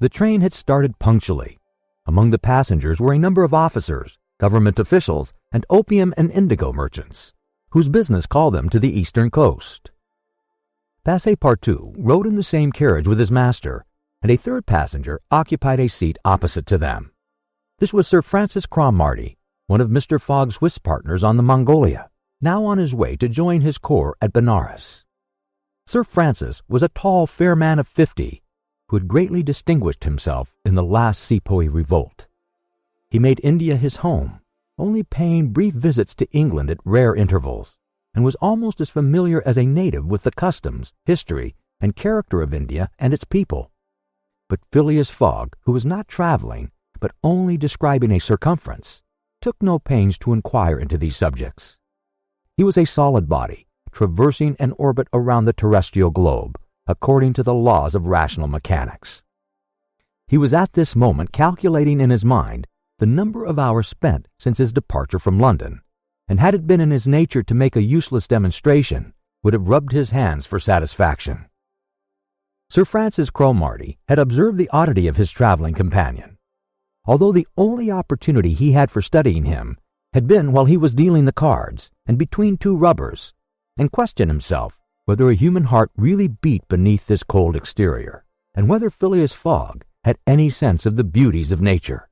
The train had started punctually. Among the passengers were a number of officers, government officials, and opium and indigo merchants, whose business called them to the eastern coast. Passepartout rode in the same carriage with his master, and a 3rd passenger occupied a seat opposite to them. This was Sir Francis Cromarty, one of Mr. Fogg's whist partners on the Mongolia, now on his way to join his corps at Benares. Sir Francis was a tall, fair man of 50, who had greatly distinguished himself in the last Sepoy revolt. He made India his home, only paying brief visits to England at rare intervals, and was almost as familiar as a native with the customs, history, and character of India and its people. But Phileas Fogg, who was not traveling, but only describing a circumference, took no pains to inquire into these subjects. He was a solid body, traversing an orbit around the terrestrial globe, according to the laws of rational mechanics. He was at this moment calculating in his mind the number of hours spent since his departure from London, and had it been in his nature to make a useless demonstration, would have rubbed his hands for satisfaction. Sir Francis Cromarty had observed the oddity of his traveling companion, although the only opportunity he had for studying him had been while he was dealing the cards and between 2 rubbers, and questioned himself whether a human heart really beat beneath this cold exterior, and whether Phileas Fogg had any sense of the beauties of nature.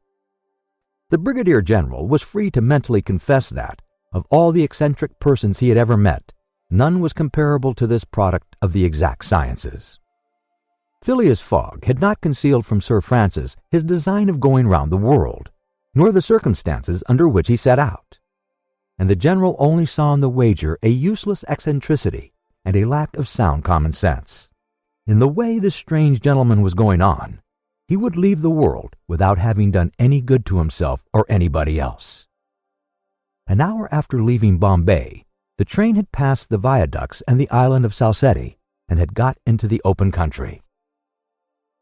The Brigadier General was free to mentally confess that, of all the eccentric persons he had ever met, none was comparable to this product of the exact sciences. Phileas Fogg had not concealed from Sir Francis his design of going round the world, nor the circumstances under which he set out, and the General only saw in the wager a useless eccentricity and a lack of sound common sense. In the way this strange gentleman was going on, he would leave the world without having done any good to himself or anybody else. An hour after leaving Bombay, the train had passed the viaducts and the island of Salsette, and had got into the open country.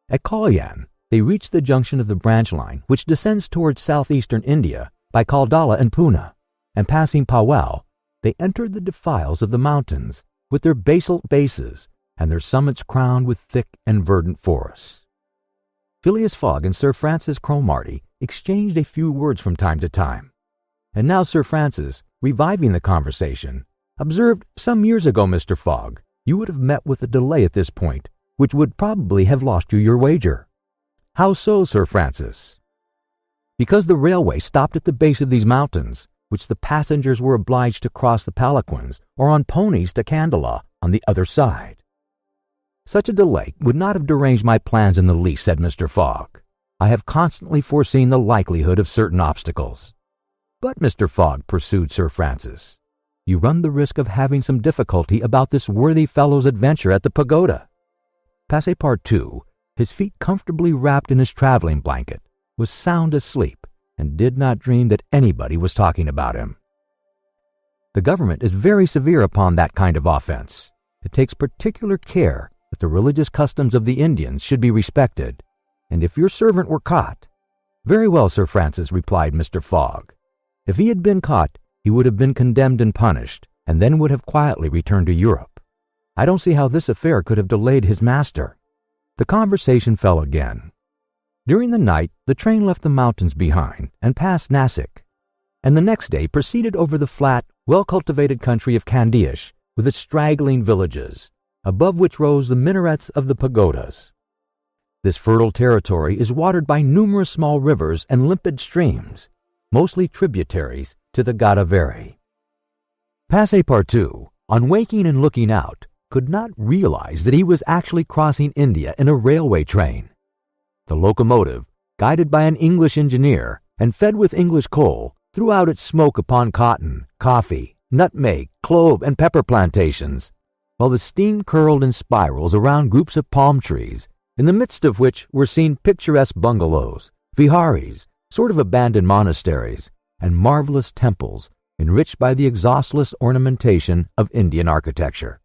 At Kalyan, they reached the junction of the branch line which descends towards southeastern India by Kaldala and Poona, and passing Powell, they entered the defiles of the mountains, with their basalt bases and their summits crowned with thick and verdant forests. Phileas Fogg and Sir Francis Cromarty exchanged a few words from time to time, and now Sir Francis, reviving the conversation, observed, "Some years ago, Mr. Fogg, you would have met with a delay at this point, which would probably have lost you your wager." "How so, Sir Francis?" "Because the railway stopped at the base of these mountains, which the passengers were obliged to cross the palanquins or on ponies to Kandala on the other side. Such a delay would not have deranged my plans in the least, said Mr. Fogg. I have constantly foreseen the likelihood of certain obstacles. But, Mr. Fogg, pursued Sir Francis, you run the risk of having some difficulty about this worthy fellow's adventure at the pagoda. Passepartout, his feet comfortably wrapped in his traveling blanket, was sound asleep and did not dream that anybody was talking about him. The government is very severe upon that kind of offense. It takes particular care that the religious customs of the Indians should be respected, and if your servant were caught— Very well, Sir Francis, replied Mr. Fogg. If he had been caught, he would have been condemned and punished, and then would have quietly returned to Europe. I don't see how this affair could have delayed his master. The conversation fell again. During the night, the train left the mountains behind and passed Nasik, and the next day proceeded over the flat, well-cultivated country of Candiash, with its straggling villages, above which rose the minarets of the pagodas. This fertile territory is watered by numerous small rivers and limpid streams, mostly tributaries to the Godavari. Passepartout, on waking and looking out, could not realize that he was actually crossing India in a railway train. The locomotive, guided by an English engineer and fed with English coal, threw out its smoke upon cotton, coffee, nutmeg, clove, and pepper plantations, while the steam curled in spirals around groups of palm trees, in the midst of which were seen picturesque bungalows, viharis, sort of abandoned monasteries, and marvelous temples enriched by the exhaustless ornamentation of Indian architecture.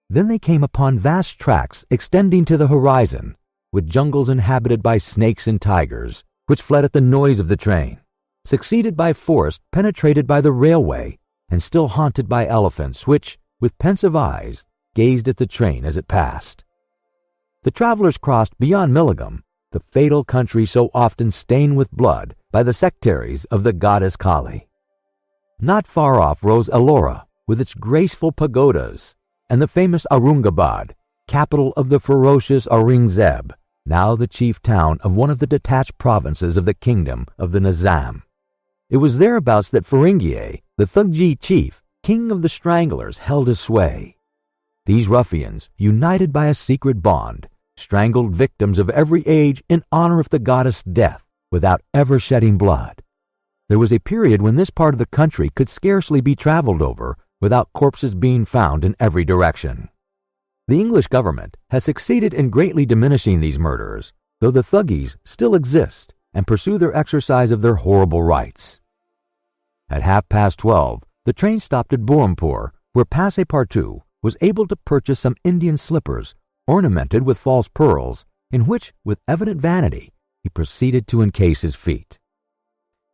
Then they came upon vast tracts extending to the horizon, with jungles inhabited by snakes and tigers, which fled at the noise of the train, succeeded by forests penetrated by the railway, and still haunted by elephants which, with pensive eyes, gazed at the train as it passed. The travelers crossed beyond Milligam, the fatal country so often stained with blood by the sectaries of the goddess Kali. Not far off rose Ellora, with its graceful pagodas, and the famous Aurungabad, capital of the ferocious Aurangzeb, now the chief town of one of the detached provinces of the kingdom of the Nizam. It was thereabouts that Feringhie, the Thugji chief, king of the stranglers, held his sway. These ruffians, united by a secret bond, strangled victims of every age in honor of the goddess Death, without ever shedding blood. There was a period when this part of the country could scarcely be traveled over without corpses being found in every direction. The English government has succeeded in greatly diminishing these murderers, though the Thuggees still exist and pursue their exercise of their horrible rights. At 12:30, the train stopped at Burrampore, where Passepartout was able to purchase some Indian slippers ornamented with false pearls, in which, with evident vanity, he proceeded to encase his feet.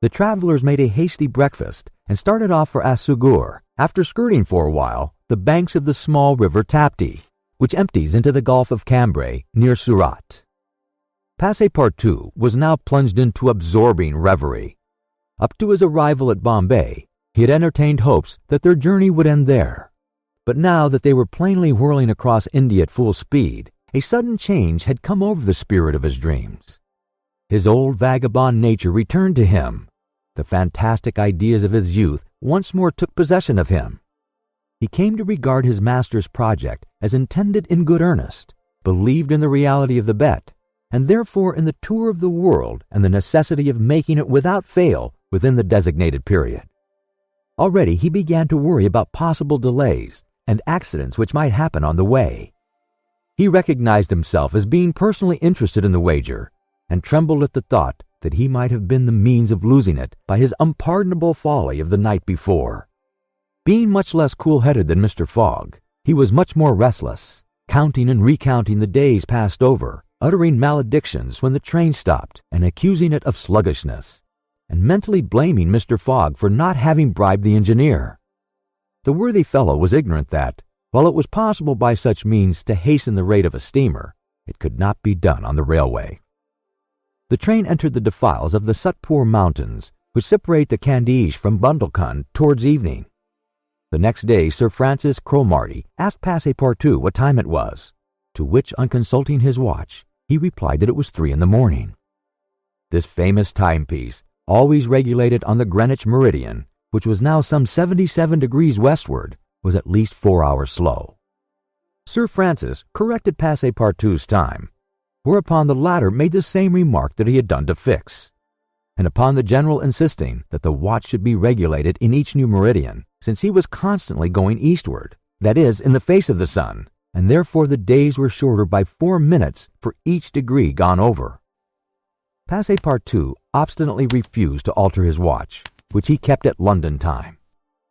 The travelers made a hasty breakfast and started off for Assugur, after skirting for a while the banks of the small river Tapti, which empties into the Gulf of Cambrai near Surat. Passepartout was now plunged into absorbing reverie. Up to his arrival at Bombay, he had entertained hopes that their journey would end there. But now that they were plainly whirling across India at full speed, a sudden change had come over the spirit of his dreams. His old vagabond nature returned to him. The fantastic ideas of his youth once more took possession of him. He came to regard his master's project as intended in good earnest, believed in the reality of the bet, and therefore in the tour of the world and the necessity of making it without fail within the designated period. Already he began to worry about possible delays and accidents which might happen on the way. He recognized himself as being personally interested in the wager, and trembled at the thought that he might have been the means of losing it by his unpardonable folly of the night before. Being much less cool-headed than Mr. Fogg, he was much more restless, counting and recounting the days passed over, uttering maledictions when the train stopped, and accusing it of sluggishness, and mentally blaming Mr. Fogg for not having bribed the engineer. The worthy fellow was ignorant that, while it was possible by such means to hasten the rate of a steamer, it could not be done on the railway. The train entered the defiles of the Sutpur Mountains, which separate the Candiash from Bundelkhand towards evening. The next day Sir Francis Cromarty asked Passepartout what time it was, to which, on consulting his watch, he replied that it was 3 a.m. This famous timepiece, always regulated on the Greenwich meridian, which was now some 77 degrees westward, was at least 4 hours slow. Sir Francis corrected Passepartout's time, whereupon the latter made the same remark that he had done to Fix. And upon the general insisting that the watch should be regulated in each new meridian, since he was constantly going eastward, that is, in the face of the sun, and therefore the days were shorter by 4 minutes for each degree gone over. Passepartout obstinately refused to alter his watch, which he kept at London time.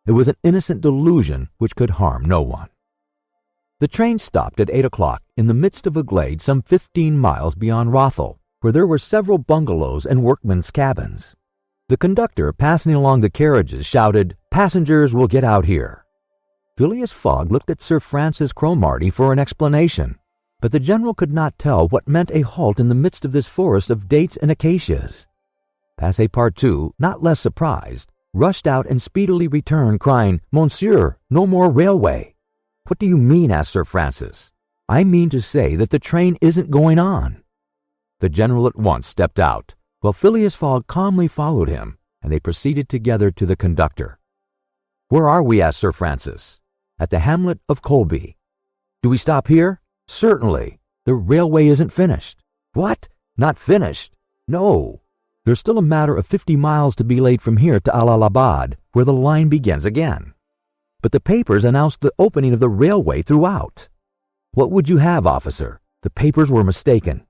It was an innocent delusion which could harm no one. The train stopped at 8 o'clock in the midst of a glade some 15 miles beyond Rothal, where there were several bungalows and workmen's cabins. The conductor, passing along the carriages, shouted, "Passengers will get out here." Phileas Fogg looked at Sir Francis Cromarty for an explanation, but the general could not tell what meant a halt in the midst of this forest of dates and acacias. Passepartout, not less surprised, rushed out and speedily returned, crying, "Monsieur, no more railway." "What do you mean?" asked Sir Francis. "I mean to say that the train isn't going on." The general at once stepped out, while Phileas Fogg calmly followed him, and they proceeded together to the conductor. "Where are we?" asked Sir Francis. "At the hamlet of Colby." "Do we stop here?" "Certainly. The railway isn't finished." "What? Not finished?" "No. There's still a matter of 50 miles to be laid from here to Allahabad, where the line begins again. But the papers announced the opening of the railway throughout." "What would you have, officer? The papers were mistaken."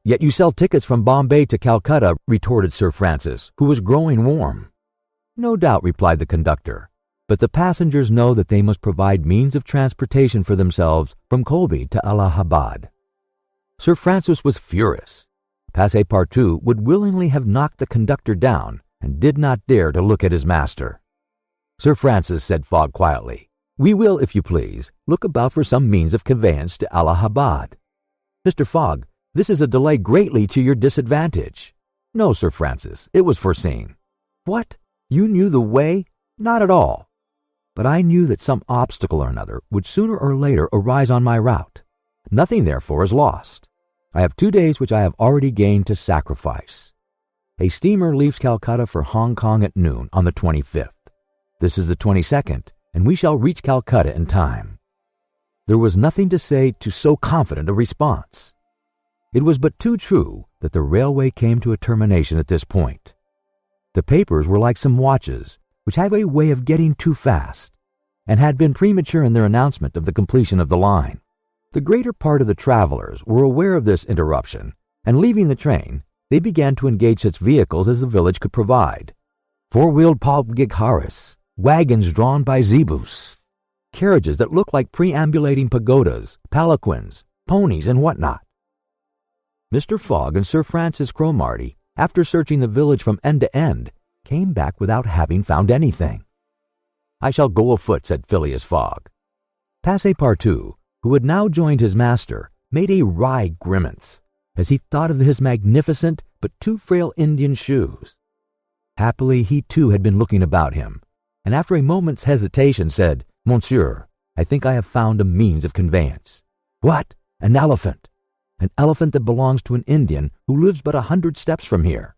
"Yet you sell tickets from Bombay to Calcutta," retorted Sir Francis, who was growing warm. "No doubt," replied the conductor, "but the passengers know that they must provide means of transportation for themselves from Colby to Allahabad." Sir Francis was furious. Passepartout would willingly have knocked the conductor down, and did not dare to look at his master. "Sir Francis," said Fogg quietly, "we will, if you please, look about for some means of conveyance to Allahabad." "Mr. Fogg, this is a delay greatly to your disadvantage." "No, Sir Francis, it was foreseen." "What? You knew the way?" "Not at all. But I knew that some obstacle or another would sooner or later arise on my route. Nothing, therefore, is lost. I have 2 days which I have already gained to sacrifice. A steamer leaves Calcutta for Hong Kong at noon on the 25th. This is the 22nd, and we shall reach Calcutta in time." There was nothing to say to so confident a response. It was but too true that the railway came to a termination at this point. The papers were like some watches, which have a way of getting too fast, and had been premature in their announcement of the completion of the line. The greater part of the travelers were aware of this interruption, and leaving the train, they began to engage such vehicles as the village could provide. 4-wheeled palgigharis, wagons drawn by zebus, carriages that looked like preambulating pagodas, palanquins, ponies, and what not. Mr. Fogg and Sir Francis Cromarty, after searching the village from end to end, came back without having found anything. "I shall go afoot," said Phileas Fogg. Passepartout, who had now joined his master, made a wry grimace as he thought of his magnificent but too frail Indian shoes. Happily he too had been looking about him, and after a moment's hesitation said, "Monsieur, I think I have found a means of conveyance." "What? An elephant?" "An elephant that belongs to an Indian who lives but 100 steps from here."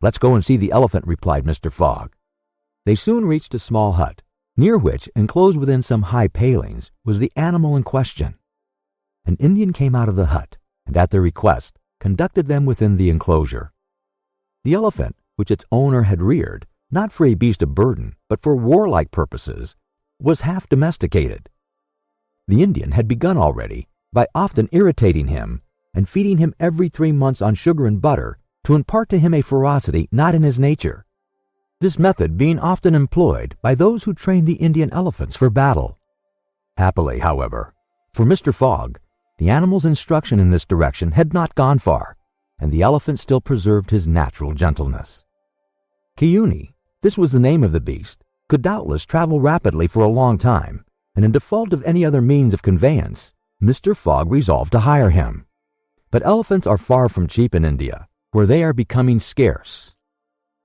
"Let's go and see the elephant," replied Mr. Fogg. They soon reached a small hut, near which, enclosed within some high palings, was the animal in question. An Indian came out of the hut, and at their request, conducted them within the enclosure. The elephant, which its owner had reared, not for a beast of burden, but for warlike purposes, was half domesticated. The Indian had begun already by often irritating him and feeding him every 3 months on sugar and butter to impart to him a ferocity not in his nature, this method being often employed by those who train the Indian elephants for battle. Happily, however, for Mr. Fogg, the animal's instruction in this direction had not gone far, and the elephant still preserved his natural gentleness. Kiuni, this was the name of the beast, could doubtless travel rapidly for a long time, and in default of any other means of conveyance, Mr. Fogg resolved to hire him. But elephants are far from cheap in India, where they are becoming scarce.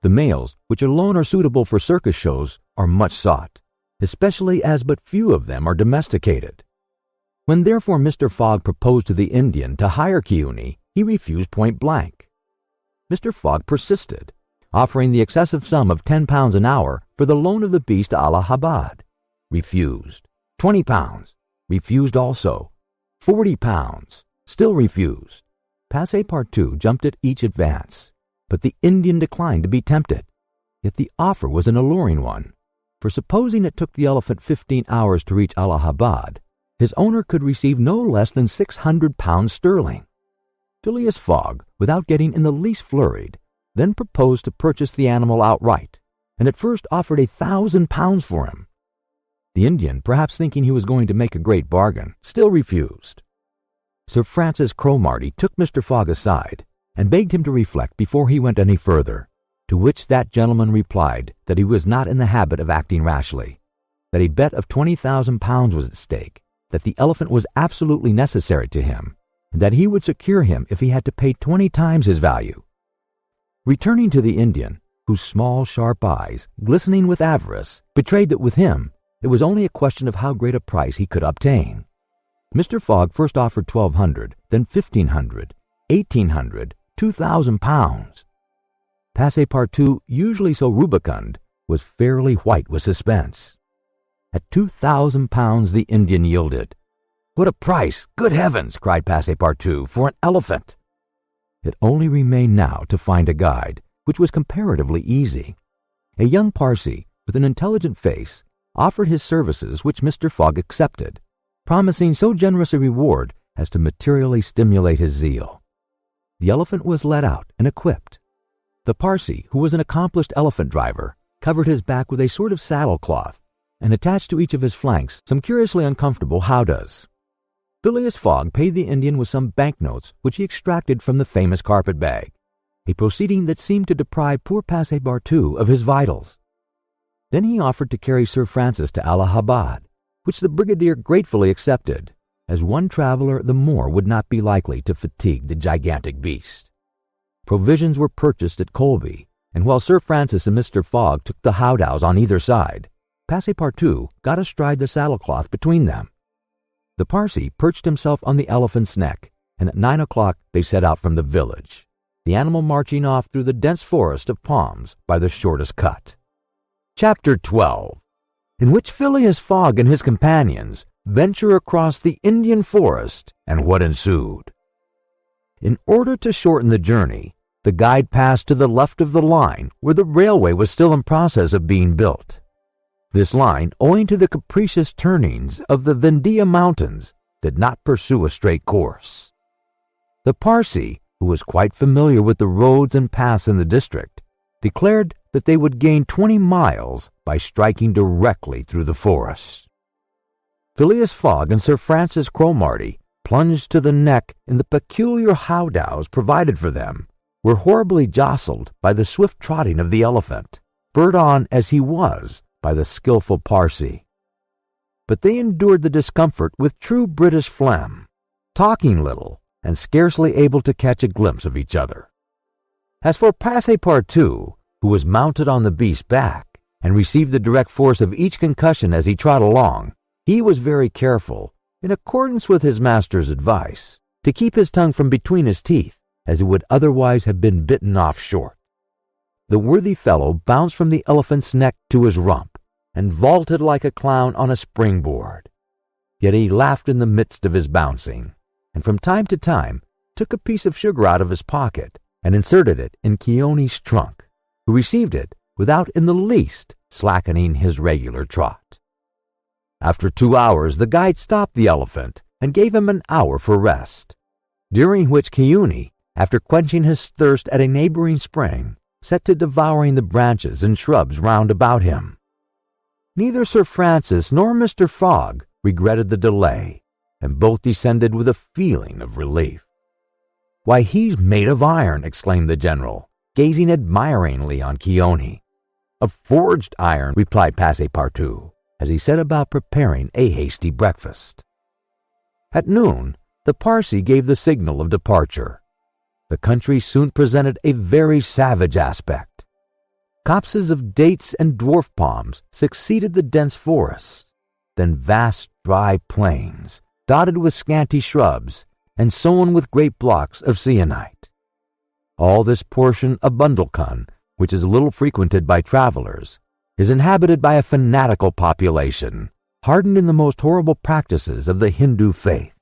The males, which alone are suitable for circus shows, are much sought, especially as but few of them are domesticated. When therefore Mr. Fogg proposed to the Indian to hire Kiuni, he refused point blank. Mr. Fogg persisted, offering the excessive sum of £10 an hour for the loan of the beast to Allahabad. Refused. £20. Refused also. £40. Still refused. Passepartout jumped at each advance, but the Indian declined to be tempted. Yet the offer was an alluring one, for supposing it took the elephant 15 hours to reach Allahabad, his owner could receive no less than £600 sterling. Phileas Fogg, without getting in the least flurried, then proposed to purchase the animal outright, and at first offered £1,000 for him. The Indian, perhaps thinking he was going to make a great bargain, still refused. Sir Francis Cromarty took Mr. Fogg aside and begged him to reflect before he went any further, to which that gentleman replied that he was not in the habit of acting rashly, that a bet of £20,000 was at stake, that the elephant was absolutely necessary to him, and that he would secure him if he had to pay 20 times his value. Returning to the Indian, whose small, sharp eyes, glistening with avarice, betrayed that with him it was only a question of how great a price he could obtain, Mr. Fogg first offered £1,200, then £1,500, £1,800, £2,000. Passepartout, usually so rubicund, was fairly white with suspense. At £2,000 the Indian yielded. "What a price! Good heavens!" cried Passepartout, "for an elephant!" It only remained now to find a guide, which was comparatively easy. A young Parsee, with an intelligent face, offered his services, which Mr. Fogg accepted, promising so generous a reward as to materially stimulate his zeal. The elephant was led out and equipped. The Parsee, who was an accomplished elephant driver, covered his back with a sort of saddle-cloth, and attached to each of his flanks some curiously uncomfortable howdahs. Phileas Fogg paid the Indian with some banknotes which he extracted from the famous carpet-bag, a proceeding that seemed to deprive poor Passepartout of his vitals. Then he offered to carry Sir Francis to Allahabad, which the brigadier gratefully accepted, as one traveler the more would not be likely to fatigue the gigantic beast. Provisions were purchased at Colby, and while Sir Francis and Mr. Fogg took the howdahs on either side, Passepartout got astride the saddle-cloth between them. The Parsee perched himself on the elephant's neck, and at 9 o'clock they set out from the village, the animal marching off through the dense forest of palms by the shortest cut. Chapter 12, in which Phileas Fogg and his companions venture across the Indian forest, and what ensued. In order to shorten the journey, the guide passed to the left of the line where the railway was still in process of being built. This line, owing to the capricious turnings of the Vindhya Mountains, did not pursue a straight course. The Parsee, who was quite familiar with the roads and paths in the district, declared that they would gain 20 miles by striking directly through the forest. Phileas Fogg and Sir Francis Cromarty, plunged to the neck in the peculiar howdahs provided for them, were horribly jostled by the swift trotting of the elephant, spurred on as he was by the skilful Parsee. But they endured the discomfort with true British phlegm, talking little and scarcely able to catch a glimpse of each other. As for Passepartout, who was mounted on the beast's back and received the direct force of each concussion as he trod along, he was very careful, in accordance with his master's advice, to keep his tongue from between his teeth, as it would otherwise have been bitten off short. The worthy fellow bounced from the elephant's neck to his rump, and vaulted like a clown on a springboard. Yet he laughed in the midst of his bouncing, and from time to time took a piece of sugar out of his pocket and inserted it in Keone's trunk, who received it without in the least slackening his regular trot. After 2 hours the guide stopped the elephant and gave him an hour for rest, during which Keone, after quenching his thirst at a neighboring spring, set to devouring the branches and shrubs round about him. Neither Sir Francis nor Mr. Fogg regretted the delay, and both descended with a feeling of relief. "Why, he's made of iron," exclaimed the general, gazing admiringly on Keone. "Of forged iron," replied Passepartout, as he set about preparing a hasty breakfast. At noon, the Parsee gave the signal of departure. The country soon presented a very savage aspect. Copses of dates and dwarf palms succeeded the dense forest, then vast dry plains, dotted with scanty shrubs, and sown with great blocks of sienite. All this portion of Bundelkund which is little frequented by travelers, is inhabited by a fanatical population, hardened in the most horrible practices of the Hindu faith.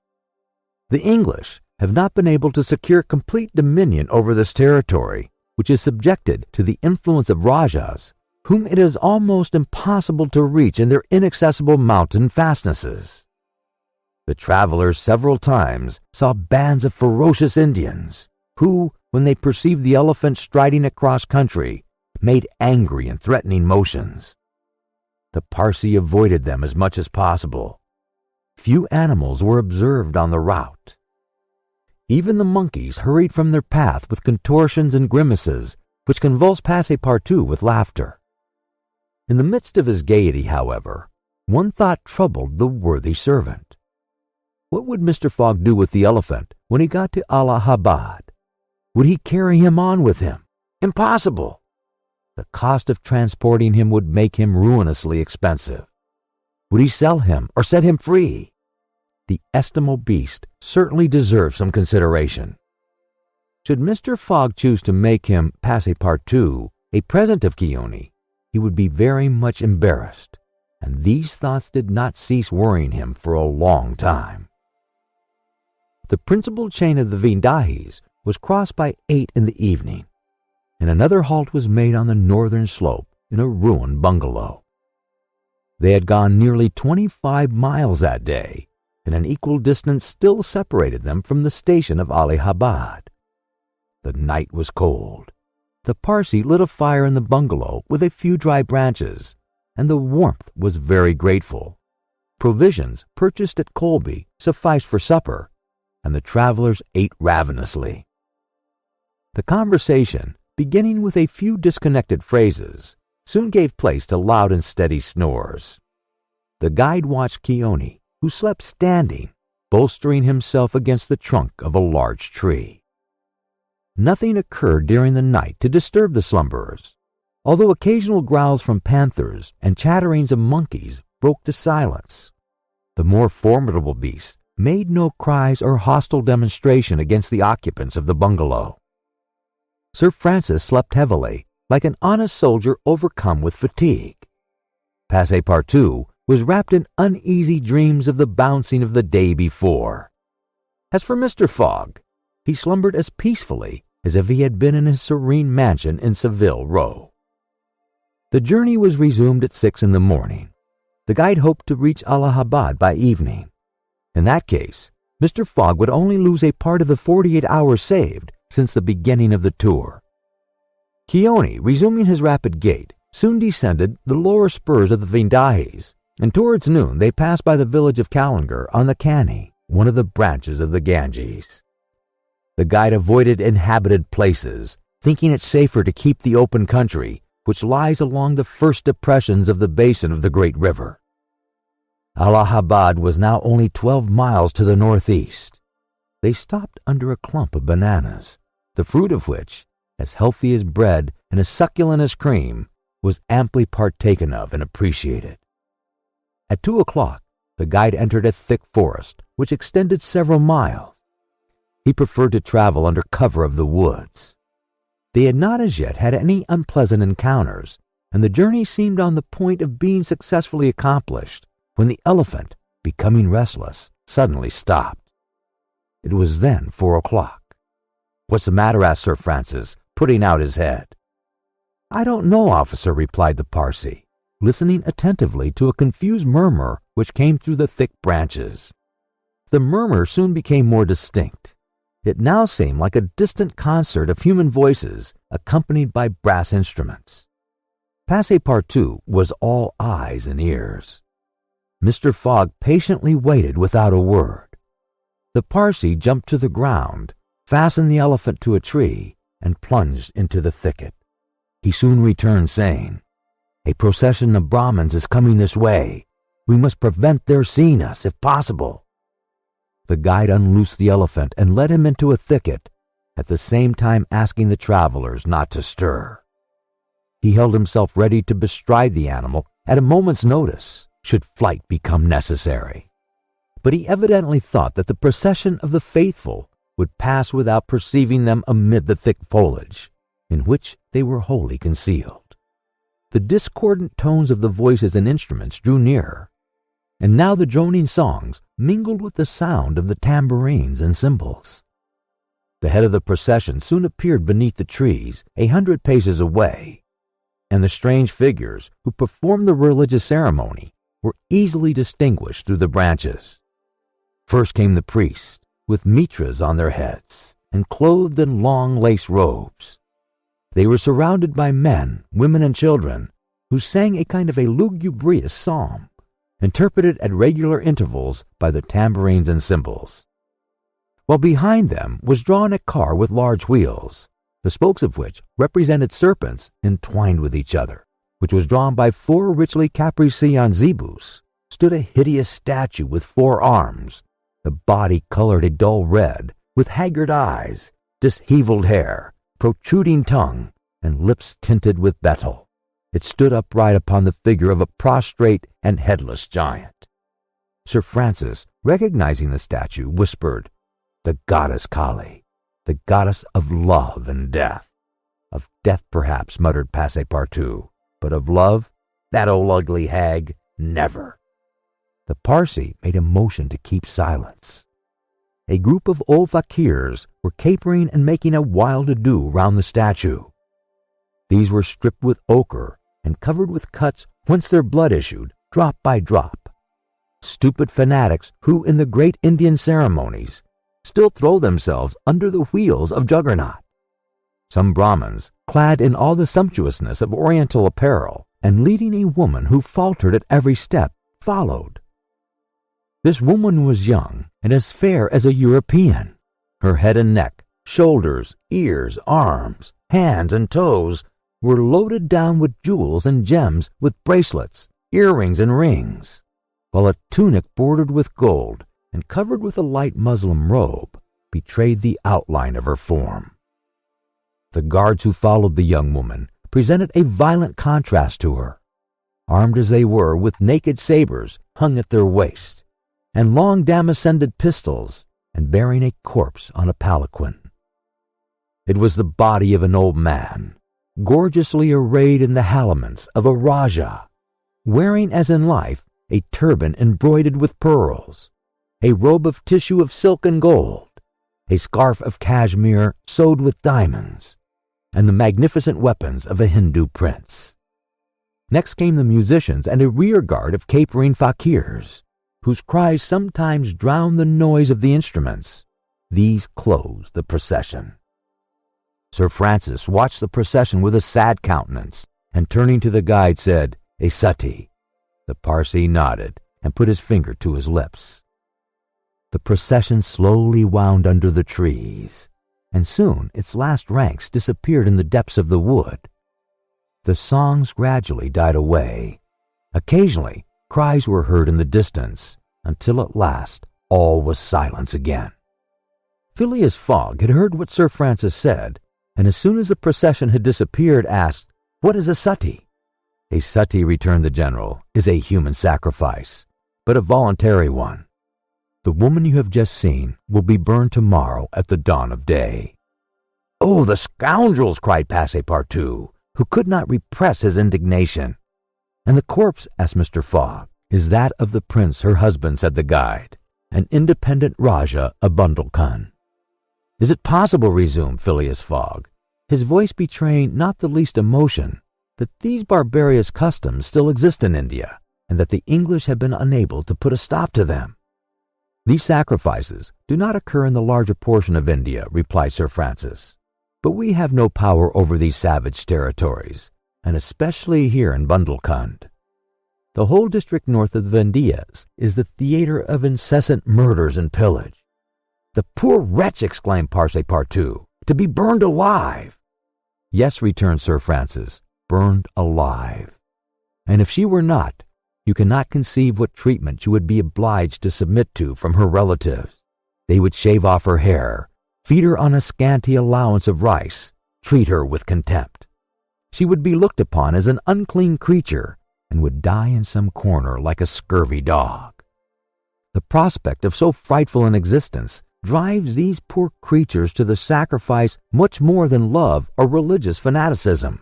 The English have not been able to secure complete dominion over this territory, which is subjected to the influence of Rajas, whom it is almost impossible to reach in their inaccessible mountain fastnesses. The travelers several times saw bands of ferocious Indians, who, when they perceived the elephant striding across country, made angry and threatening motions. The Parsee avoided them as much as possible. Few animals were observed on the route. Even the monkeys hurried from their path with contortions and grimaces which convulsed Passepartout with laughter. In the midst of his gaiety, however, one thought troubled the worthy servant. What would Mr. Fogg do with the elephant when he got to Allahabad? Would he carry him on with him? Impossible! The cost of transporting him would make him ruinously expensive. Would he sell him or set him free? The estimable beast certainly deserves some consideration. Should Mr. Fogg choose to make him, Passepartout, a present of Keone, he would be very much embarrassed, and these thoughts did not cease worrying him for a long time. The principal chain of the Vindahis was crossed by 8 in the evening, and another halt was made on the northern slope in a ruined bungalow. They had gone nearly 25 miles that day, and an equal distance still separated them from the station of Allahabad. The night was cold. The Parsee lit a fire in the bungalow with a few dry branches, and the warmth was very grateful. Provisions purchased at Colby sufficed for supper, and the travelers ate ravenously. The conversation, beginning with a few disconnected phrases, soon gave place to loud and steady snores. The guide watched Keone, who slept standing, bolstering himself against the trunk of a large tree. Nothing occurred during the night to disturb the slumberers, although occasional growls from panthers and chatterings of monkeys broke the silence. The more formidable beasts made no cries or hostile demonstration against the occupants of the bungalow. Sir Francis slept heavily, like an honest soldier overcome with fatigue. Passepartout was wrapped in uneasy dreams of the bouncing of the day before. As for Mr. Fogg, he slumbered as peacefully as if he had been in his serene mansion in Savile Row. The journey was resumed at 6 in the morning. The guide hoped to reach Allahabad by evening. In that case, Mr. Fogg would only lose a part of the 48 hours saved since the beginning of the tour. Keone, resuming his rapid gait, soon descended the lower spurs of the Vindahis, and towards noon they passed by the village of Calangar on the Canny, one of the branches of the Ganges. The guide avoided inhabited places, thinking it safer to keep the open country, which lies along the first depressions of the basin of the great river. Allahabad was now only 12 miles to the northeast. They stopped under a clump of bananas, the fruit of which, as healthy as bread and as succulent as cream, was amply partaken of and appreciated. At 2 o'clock, the guide entered a thick forest which extended several miles. He preferred to travel under cover of the woods. They had not as yet had any unpleasant encounters, and the journey seemed on the point of being successfully accomplished, when the elephant, becoming restless, suddenly stopped. It was then 4 o'clock. "What's the matter?" asked Sir Francis, putting out his head. "I don't know, officer," replied the Parsee, listening attentively to a confused murmur which came through the thick branches. The murmur soon became more distinct. It now seemed like a distant concert of human voices accompanied by brass instruments. Passepartout was all eyes and ears. Mr. Fogg patiently waited without a word. The Parsee jumped to the ground, fastened the elephant to a tree, and plunged into the thicket. He soon returned, saying, "A procession of Brahmins is coming this way. We must prevent their seeing us, if possible." The guide unloosed the elephant and led him into a thicket, at the same time asking the travelers not to stir. He held himself ready to bestride the animal at a moment's notice, should flight become necessary. But he evidently thought that the procession of the faithful would pass without perceiving them amid the thick foliage, in which they were wholly concealed. The discordant tones of the voices and instruments drew nearer, and now the droning songs mingled with the sound of the tambourines and cymbals. The head of the procession soon appeared beneath the trees 100 paces away, and the strange figures who performed the religious ceremony were easily distinguished through the branches. First came the priests, with mitras on their heads and clothed in long lace robes. They were surrounded by men, women, and children who sang a kind of a lugubrious psalm, interpreted at regular intervals by the tambourines and cymbals, while behind them was drawn a car with large wheels, the spokes of which represented serpents entwined with each other, which was drawn by 4 richly capriccian zebus. Stood a hideous statue with 4 arms, the body colored a dull red, with haggard eyes, disheveled hair, protruding tongue, and lips tinted with betel. It stood upright upon the figure of a prostrate and headless giant. Sir Francis, recognizing the statue, whispered, "The goddess Kali, the goddess of love and death." "Of death, perhaps," muttered Passepartout, "but of love, that old ugly hag, never." The Parsee made a motion to keep silence. A group of old fakirs were capering and making a wild ado round the statue. These were stripped with ochre and covered with cuts whence their blood issued, drop by drop. Stupid fanatics who, in the great Indian ceremonies, still throw themselves under the wheels of Juggernaut. Some Brahmins, clad in all the sumptuousness of Oriental apparel, and leading a woman who faltered at every step, followed. This woman was young and as fair as a European. Her head and neck, shoulders, ears, arms, hands, and toes were loaded down with jewels and gems, with bracelets, earrings, and rings, while a tunic bordered with gold and covered with a light muslin robe betrayed the outline of her form. The guards who followed the young woman presented a violent contrast to her, armed as they were with naked sabers hung at their waists, and long damascened pistols, and bearing a corpse on a palanquin. It was the body of an old man, gorgeously arrayed in the habiliments of a Rajah, wearing as in life a turban embroidered with pearls, a robe of tissue of silk and gold, a scarf of cashmere sewed with diamonds, and the magnificent weapons of a Hindu prince. Next came the musicians and a rear guard of capering fakirs, whose cries sometimes drowned the noise of the instruments. These closed the procession. Sir Francis watched the procession with a sad countenance, and turning to the guide said, "A suttee." The Parsee nodded and put his finger to his lips. The procession slowly wound under the trees, and soon its last ranks disappeared in the depths of the wood. The songs gradually died away. Occasionally, cries were heard in the distance, until at last all was silence again. Phileas Fogg had heard what Sir Francis said, and as soon as the procession had disappeared, asked, "What is a suttee?" "A suttee," returned the general, "is a human sacrifice, but a voluntary one. The woman you have just seen will be burned tomorrow at the dawn of day." "Oh, the scoundrels!" cried Passepartout, who could not repress his indignation. "And the corpse?" asked Mr. Fogg. "Is that of the prince, her husband," said the guide, "an independent Rajah of Bundelkund." "Is it possible," resumed Phileas Fogg, his voice betraying not the least emotion, "that these barbarous customs still exist in India, and that the English have been unable to put a stop to them?" "These sacrifices do not occur in the larger portion of India," replied Sir Francis, "but we have no power over these savage territories, and especially here in Bundelkund. The whole district north of the Vendias is the theater of incessant murders and pillage." "The poor wretch!" exclaimed Passepartout, "to be burned alive!" "Yes," returned Sir Francis, "burned alive. And if she were not, you cannot conceive what treatment you would be obliged to submit to from her relatives. They would shave off her hair, feed her on a scanty allowance of rice, treat her with contempt. She would be looked upon as an unclean creature, and would die in some corner like a scurvy dog. The prospect of so frightful an existence drives these poor creatures to the sacrifice much more than love or religious fanaticism.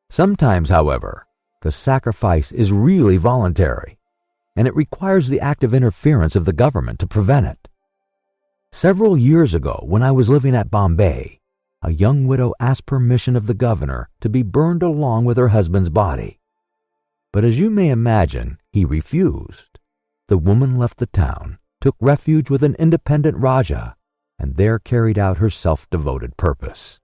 Sometimes, however, the sacrifice is really voluntary, and it requires the active interference of the government to prevent it. Several years ago, when I was living at Bombay, a young widow asked permission of the governor to be burned along with her husband's body. But as you may imagine, he refused. The woman left the town, took refuge with an independent Raja, and there carried out her self-devoted purpose.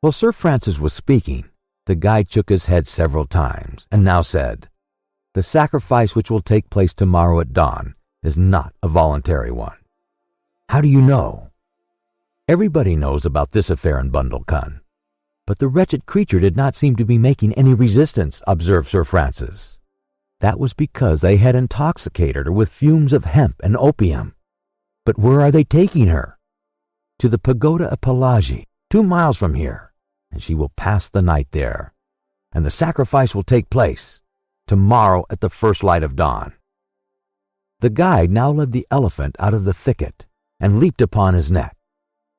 While Sir Francis was speaking, the guide shook his head several times and now said, "The sacrifice which will take place tomorrow at dawn is not a voluntary one." "How do you know?" "Everybody knows about this affair in Bundelkund. But the wretched creature did not seem to be making any resistance," observed Sir Francis. "That was because they had intoxicated her with fumes of hemp and opium." "But where are they taking her?" "To the pagoda of Palaji, 2 miles from here, and she will pass the night there. And the sacrifice will take place tomorrow at the first light of dawn." The guide now led the elephant out of the thicket and leaped upon his neck.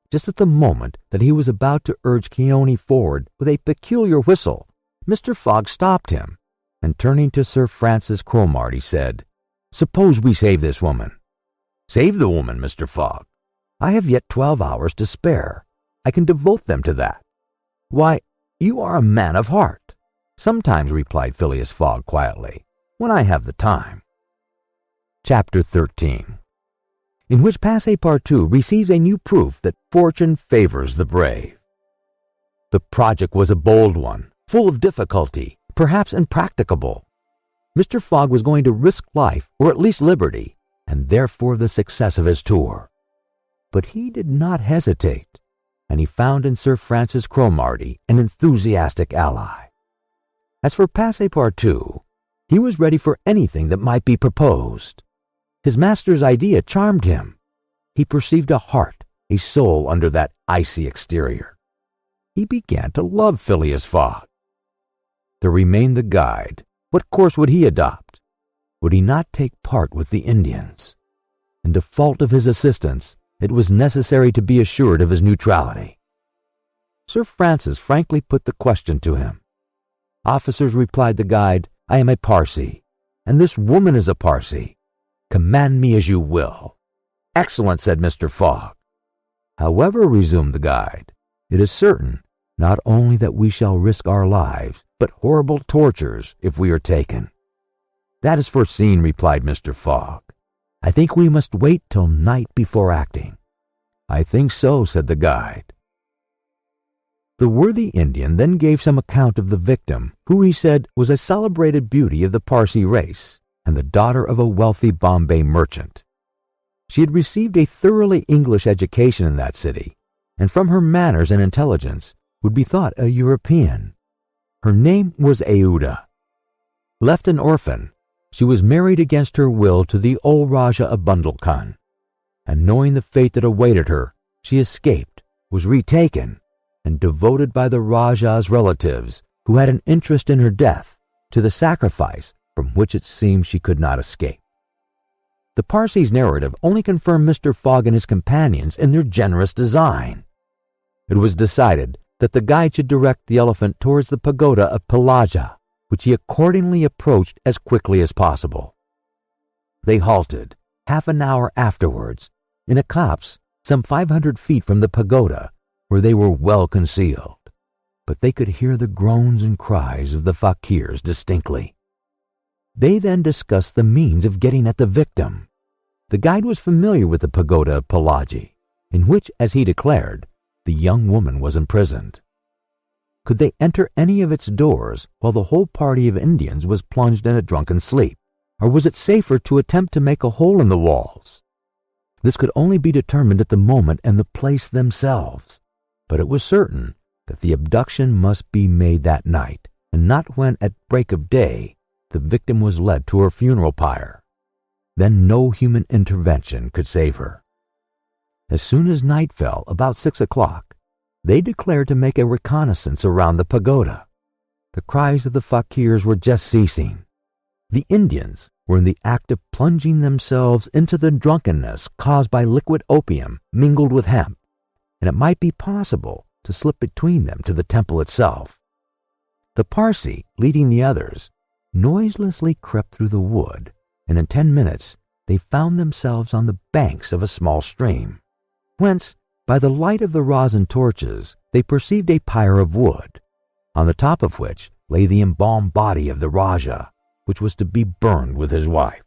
Just at the moment that he was about to urge Keone forward with a peculiar whistle, Mr. Fogg stopped him, and turning to Sir Francis Cromarty said, "Suppose we save this woman." "Save the woman, Mr. Fogg? I have yet 12 hours to spare. I can devote them to that." "Why, you are a man of heart." "Sometimes," replied Phileas Fogg quietly, "when I have the time." Chapter 13, in which Passepartout receives a new proof that fortune favors the brave. The project was a bold one, full of difficulty, perhaps impracticable. Mr. Fogg was going to risk life, or at least liberty, and therefore the success of his tour. But he did not hesitate, and he found in Sir Francis Cromarty an enthusiastic ally. As for Passepartout, he was ready for anything that might be proposed. His master's idea charmed him. He perceived a heart, a soul under that icy exterior. He began to love Phileas Fogg. There remained the guide. What course would he adopt? Would he not take part with the Indians? In default of his assistance, it was necessary to be assured of his neutrality. Sir Francis frankly put the question to him. "Officers," replied the guide, "I am a Parsee, and this woman is a Parsee. Command me as you will." "Excellent," said Mr. Fogg. "However," resumed the guide, "it is certain not only that we shall risk our lives, but horrible tortures if we are taken." "That is foreseen," replied Mr. Fogg. "I think we must wait till night before acting." "I think so," said the guide. The worthy Indian then gave some account of the victim, who he said was a celebrated beauty of the Parsee race, and the daughter of a wealthy Bombay merchant. She had received a thoroughly English education in that city, and from her manners and intelligence would be thought a European. Her name was Aouda. Left an orphan, she was married against her will to the old Raja of Bundelkund, and knowing the fate that awaited her, she escaped, was retaken, and devoted by the Raja's relatives, who had an interest in her death, to the sacrifice from which it seemed she could not escape. The Parsee's narrative only confirmed Mr. Fogg and his companions in their generous design. It was decided that the guide should direct the elephant towards the pagoda of Palaja, which he accordingly approached as quickly as possible. They halted, half an hour afterwards, in a copse some 500 feet from the pagoda, where they were well concealed, but they could hear the groans and cries of the fakirs distinctly. They then discussed the means of getting at the victim. The guide was familiar with the pagoda of Palaji, in which, as he declared, the young woman was imprisoned. Could they enter any of its doors while the whole party of Indians was plunged in a drunken sleep, or was it safer to attempt to make a hole in the walls? This could only be determined at the moment and the place themselves, but it was certain that the abduction must be made that night, and not when, at break of day, the victim was led to her funeral pyre. Then no human intervention could save her. As soon as night fell, about 6 o'clock, they declared to make a reconnaissance around the pagoda. The cries of the fakirs were just ceasing. The Indians, were in the act of plunging themselves into the drunkenness caused by liquid opium mingled with hemp, and it might be possible to slip between them to the temple itself. The Parsee, leading the others, noiselessly crept through the wood, and in 10 minutes they found themselves on the banks of a small stream, whence, by the light of the rosin torches, they perceived a pyre of wood, on the top of which lay the embalmed body of the Rajah, which was to be burned with his wife.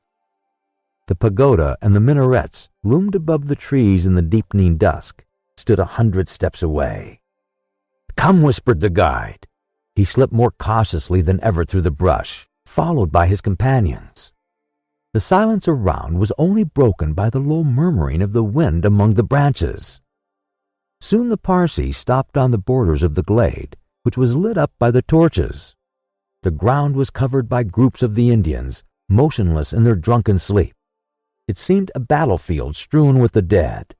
The pagoda and the minarets, loomed above the trees in the deepening dusk, stood 100 steps away. "Come," whispered the guide. He slipped more cautiously than ever through the brush, followed by his companions. The silence around was only broken by the low murmuring of the wind among the branches. Soon the Parsee stopped on the borders of the glade, which was lit up by the torches. The ground was covered by groups of the Indians, motionless in their drunken sleep. It seemed a battlefield strewn with the dead.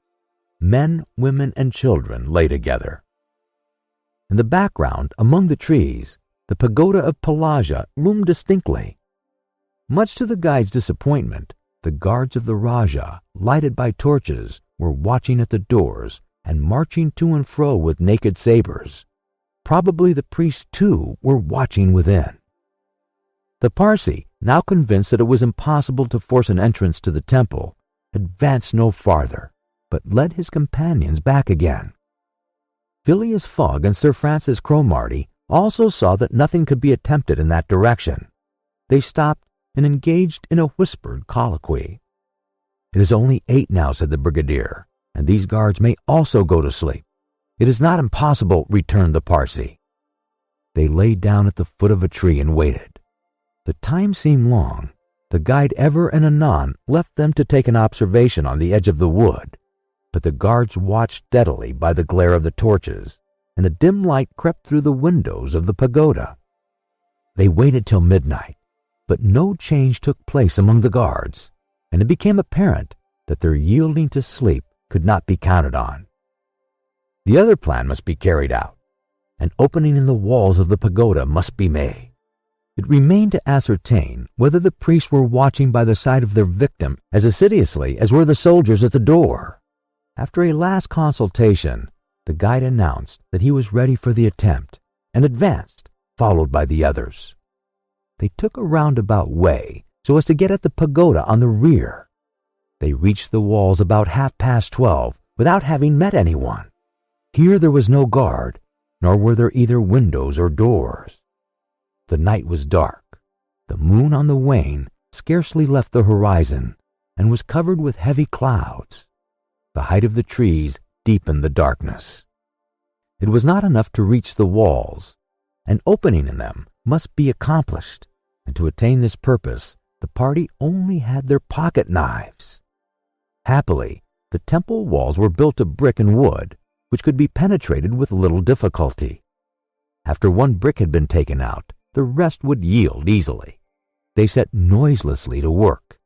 Men, women, and children lay together. In the background, among the trees, the pagoda of Pelagia loomed distinctly. Much to the guide's disappointment, the guards of the Rajah, lighted by torches, were watching at the doors and marching to and fro with naked sabers. Probably the priests, too, were watching within. The Parsee, now convinced that it was impossible to force an entrance to the temple, advanced no farther, but led his companions back again. Phileas Fogg and Sir Francis Cromarty also saw that nothing could be attempted in that direction. They stopped and engaged in a whispered colloquy. "It is only 8 now," said the brigadier, "and these guards may also go to sleep." "It is not impossible," returned the Parsee. They lay down at the foot of a tree and waited. The time seemed long. The guide ever and anon left them to take an observation on the edge of the wood, but the guards watched steadily by the glare of the torches, and a dim light crept through the windows of the pagoda. They waited till midnight, but no change took place among the guards, and it became apparent that their yielding to sleep could not be counted on. The other plan must be carried out. An opening in the walls of the pagoda must be made. It remained to ascertain whether the priests were watching by the side of their victim as assiduously as were the soldiers at the door. After a last consultation, the guide announced that he was ready for the attempt, and advanced, followed by the others. They took a roundabout way so as to get at the pagoda on the rear. They reached the walls about 12:30 without having met anyone. Here there was no guard, nor were there either windows or doors. The night was dark. The moon on the wane scarcely left the horizon, and was covered with heavy clouds. The height of the trees deepened the darkness. It was not enough to reach the walls. An opening in them must be accomplished, and to attain this purpose the party only had their pocket knives. Happily, the temple walls were built of brick and wood, which could be penetrated with little difficulty. After one brick had been taken out, the rest would yield easily. They set noiselessly to work,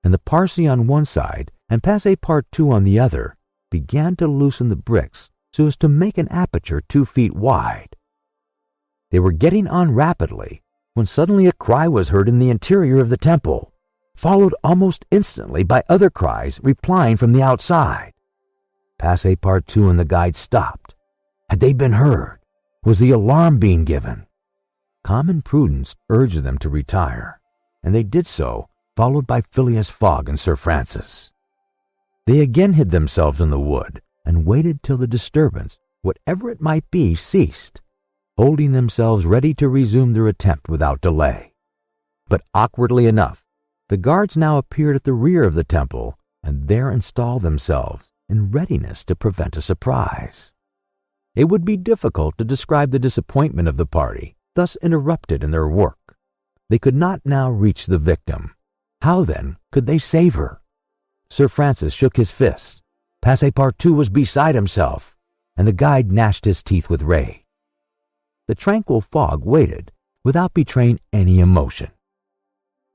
and the Parsee on one side and Passepartout on the other began to loosen the bricks so as to make an aperture 2 feet wide. They were getting on rapidly when suddenly a cry was heard in the interior of the temple, followed almost instantly by other cries replying from the outside. Passepartout and the guide stopped. Had they been heard? Was the alarm being given? Common prudence urged them to retire, and they did so, followed by Phileas Fogg and Sir Francis. They again hid themselves in the wood, and waited till the disturbance, whatever it might be, ceased, holding themselves ready to resume their attempt without delay. But awkwardly enough, the guards now appeared at the rear of the temple, and there installed themselves in readiness to prevent a surprise. It would be difficult to describe the disappointment of the party, thus interrupted in their work. They could not now reach the victim. How, then, could they save her? Sir Francis shook his fist. Passepartout was beside himself, and the guide gnashed his teeth with rage. The tranquil Fogg waited, without betraying any emotion.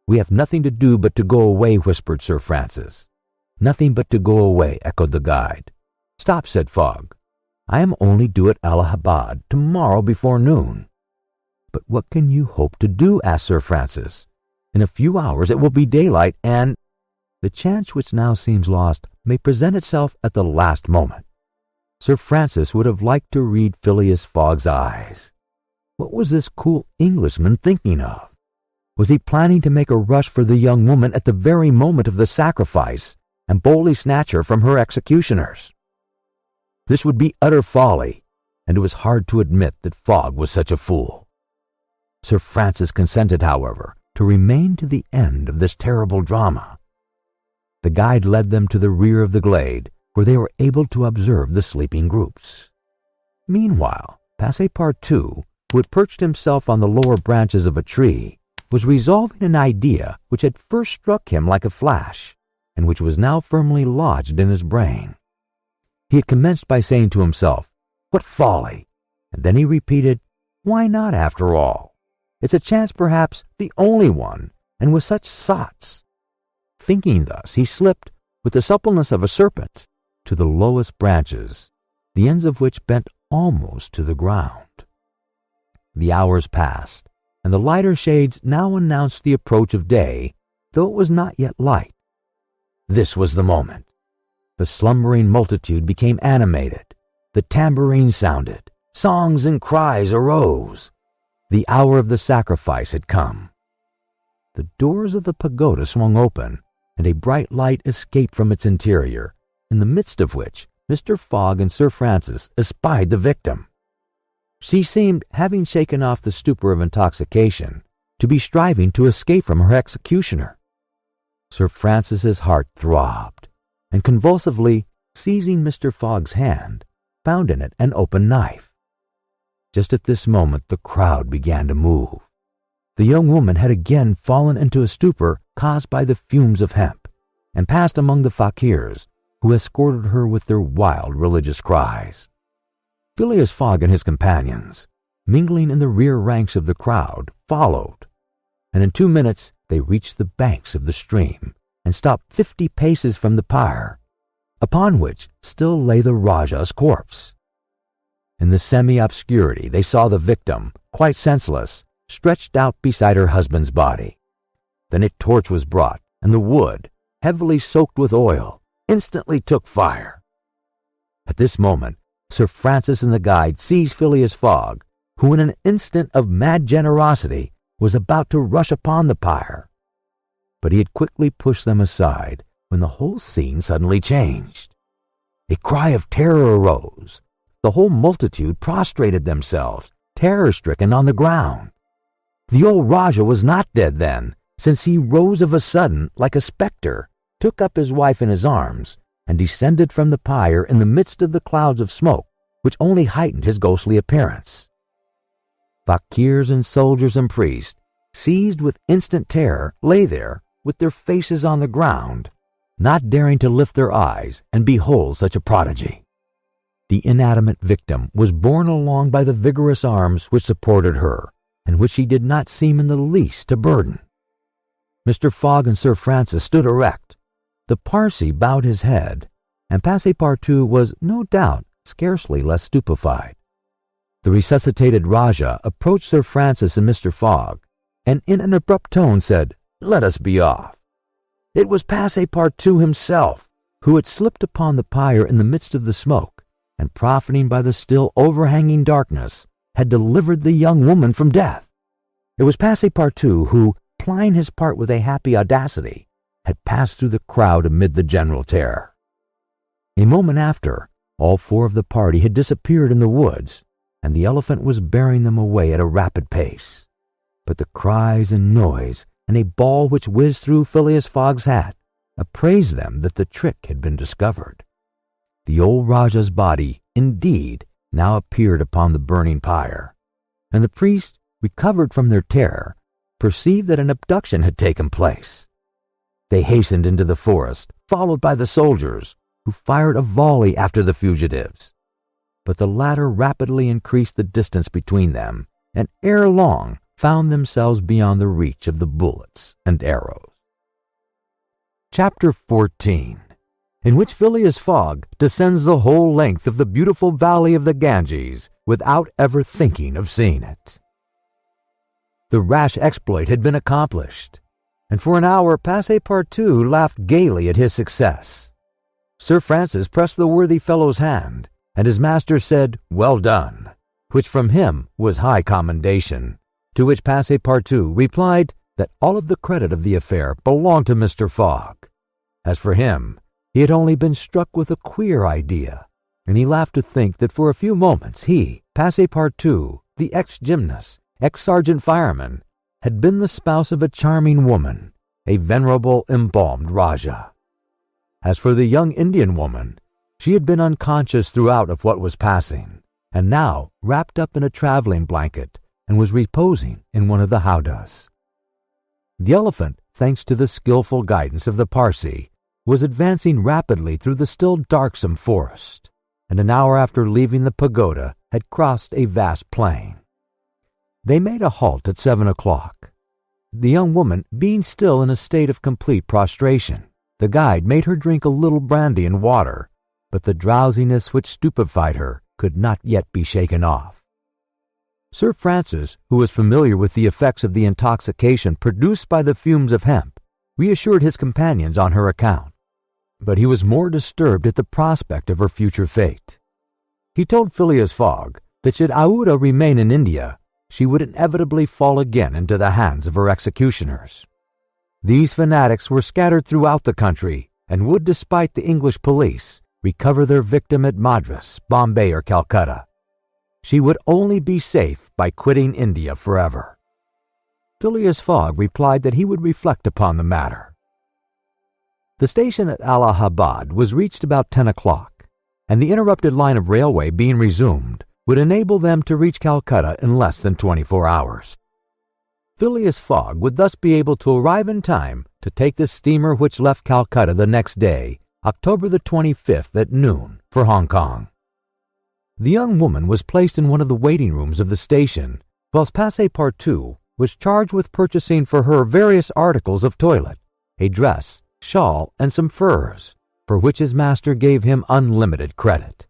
"We have nothing to do but to go away," whispered Sir Francis. "Nothing but to go away," echoed the guide. "Stop," said Fogg. "I am only due at Allahabad tomorrow before noon." "But what can you hope to do?" asked Sir Francis. In a few hours it will be daylight, and the chance which now seems lost may present itself at the last moment. Sir Francis would have liked to read Phileas Fogg's eyes. What was this cool Englishman thinking of? Was he planning to make a rush for the young woman at the very moment of the sacrifice and boldly snatch her from her executioners? This would be utter folly, and it was hard to admit that Fogg was such a fool. Sir Francis consented, however, to remain to the end of this terrible drama. The guide led them to the rear of the glade, where they were able to observe the sleeping groups. Meanwhile, Passepartout, who had perched himself on the lower branches of a tree, was resolving an idea which had first struck him like a flash, and which was now firmly lodged in his brain. He had commenced by saying to himself, "What folly!" And then he repeated, "Why not, after all? It's a chance, perhaps the only one, and with such sots." Thinking thus, he slipped, with the suppleness of a serpent, to the lowest branches, the ends of which bent almost to the ground. The hours passed, and the lighter shades now announced the approach of day, though it was not yet light. This was the moment. The slumbering multitude became animated. The tambourine sounded. Songs and cries arose. The hour of the sacrifice had come. The doors of the pagoda swung open, and a bright light escaped from its interior, in the midst of which Mr. Fogg and Sir Francis espied the victim. She seemed, having shaken off the stupor of intoxication, to be striving to escape from her executioner. Sir Francis's heart throbbed, and convulsively seizing Mr. Fogg's hand, found in it an open knife. Just at this moment the crowd began to move. The young woman had again fallen into a stupor caused by the fumes of hemp, and passed among the fakirs, who escorted her with their wild religious cries. Phileas Fogg and his companions, mingling in the rear ranks of the crowd, followed, and in 2 minutes they reached the banks of the stream and stopped 50 paces from the pyre, upon which still lay the Rajah's corpse. In the semi-obscurity they saw the victim, quite senseless, stretched out beside her husband's body. Then a torch was brought, and the wood, heavily soaked with oil, instantly took fire. At this moment Sir Francis and the guide seized Phileas Fogg, who in an instant of mad generosity was about to rush upon the pyre. But he had quickly pushed them aside when the whole scene suddenly changed. A cry of terror arose. The whole multitude prostrated themselves, terror-stricken, on the ground. The old Rajah was not dead then, since he rose of a sudden like a spectre, took up his wife in his arms, and descended from the pyre in the midst of the clouds of smoke, which only heightened his ghostly appearance. Fakirs and soldiers and priests, seized with instant terror, lay there with their faces on the ground, not daring to lift their eyes and behold such a prodigy. The inanimate victim was borne along by the vigorous arms which supported her, and which she did not seem in the least to burden. Mr. Fogg and Sir Francis stood erect. The Parsee bowed his head, and Passepartout was, no doubt, scarcely less stupefied. The resuscitated Rajah approached Sir Francis and Mr. Fogg, and in an abrupt tone said, "Let us be off." It was Passepartout himself, who had slipped upon the pyre in the midst of the smoke, and profiting by the still overhanging darkness, had delivered the young woman from death. It was Passepartout who, plying his part with a happy audacity, had passed through the crowd amid the general terror. A moment after, all 4 of the party had disappeared in the woods, and the elephant was bearing them away at a rapid pace. But the cries and noise, and a ball which whizzed through Phileas Fogg's hat, apprised them that the trick had been discovered. The old Rajah's body, indeed, now appeared upon the burning pyre, and the priests, recovered from their terror, perceived that an abduction had taken place. They hastened into the forest, followed by the soldiers, who fired a volley after the fugitives. But the latter rapidly increased the distance between them, and ere long found themselves beyond the reach of the bullets and arrows. Chapter 14, in which Phileas Fogg descends the whole length of the beautiful valley of the Ganges without ever thinking of seeing it. The rash exploit had been accomplished. and for an hour Passepartout laughed gaily at his success. Sir Francis pressed the worthy fellow's hand, and his master said, "Well done," which from him was high commendation, to which Passepartout replied that all of the credit of the affair belonged to Mr. Fogg. As for him, he had only been struck with a queer idea, and he laughed to think that for a few moments he, Passepartout, the ex-gymnast, ex-sergeant fireman, had been the spouse of a charming woman, a venerable embalmed Rajah. As for the young Indian woman, she had been unconscious throughout of what was passing, and now wrapped up in a traveling blanket and was reposing in one of the howdahs. The elephant, thanks to the skillful guidance of the Parsee, was advancing rapidly through the still darksome forest, and an hour after leaving the pagoda had crossed a vast plain. They made a halt at 7 o'clock. The young woman being still in a state of complete prostration, the guide made her drink a little brandy and water, but the drowsiness which stupefied her could not yet be shaken off. Sir Francis, who was familiar with the effects of the intoxication produced by the fumes of hemp, reassured his companions on her account, but he was more disturbed at the prospect of her future fate. He told Phileas Fogg that should Aouda remain in India, she would inevitably fall again into the hands of her executioners. These fanatics were scattered throughout the country and would, despite the English police, recover their victim at Madras, Bombay, or Calcutta. She would only be safe by quitting India forever. Phileas Fogg replied that he would reflect upon the matter. The station at Allahabad was reached about 10 o'clock, and the interrupted line of railway being resumed would enable them to reach Calcutta in less than 24 hours. Phileas Fogg would thus be able to arrive in time to take the steamer which left Calcutta the next day, October the 25th at noon, for Hong Kong. The young woman was placed in one of the waiting rooms of the station, whilst Passepartout was charged with purchasing for her various articles of toilet, a dress, shawl, and some furs, for which his master gave him unlimited credit.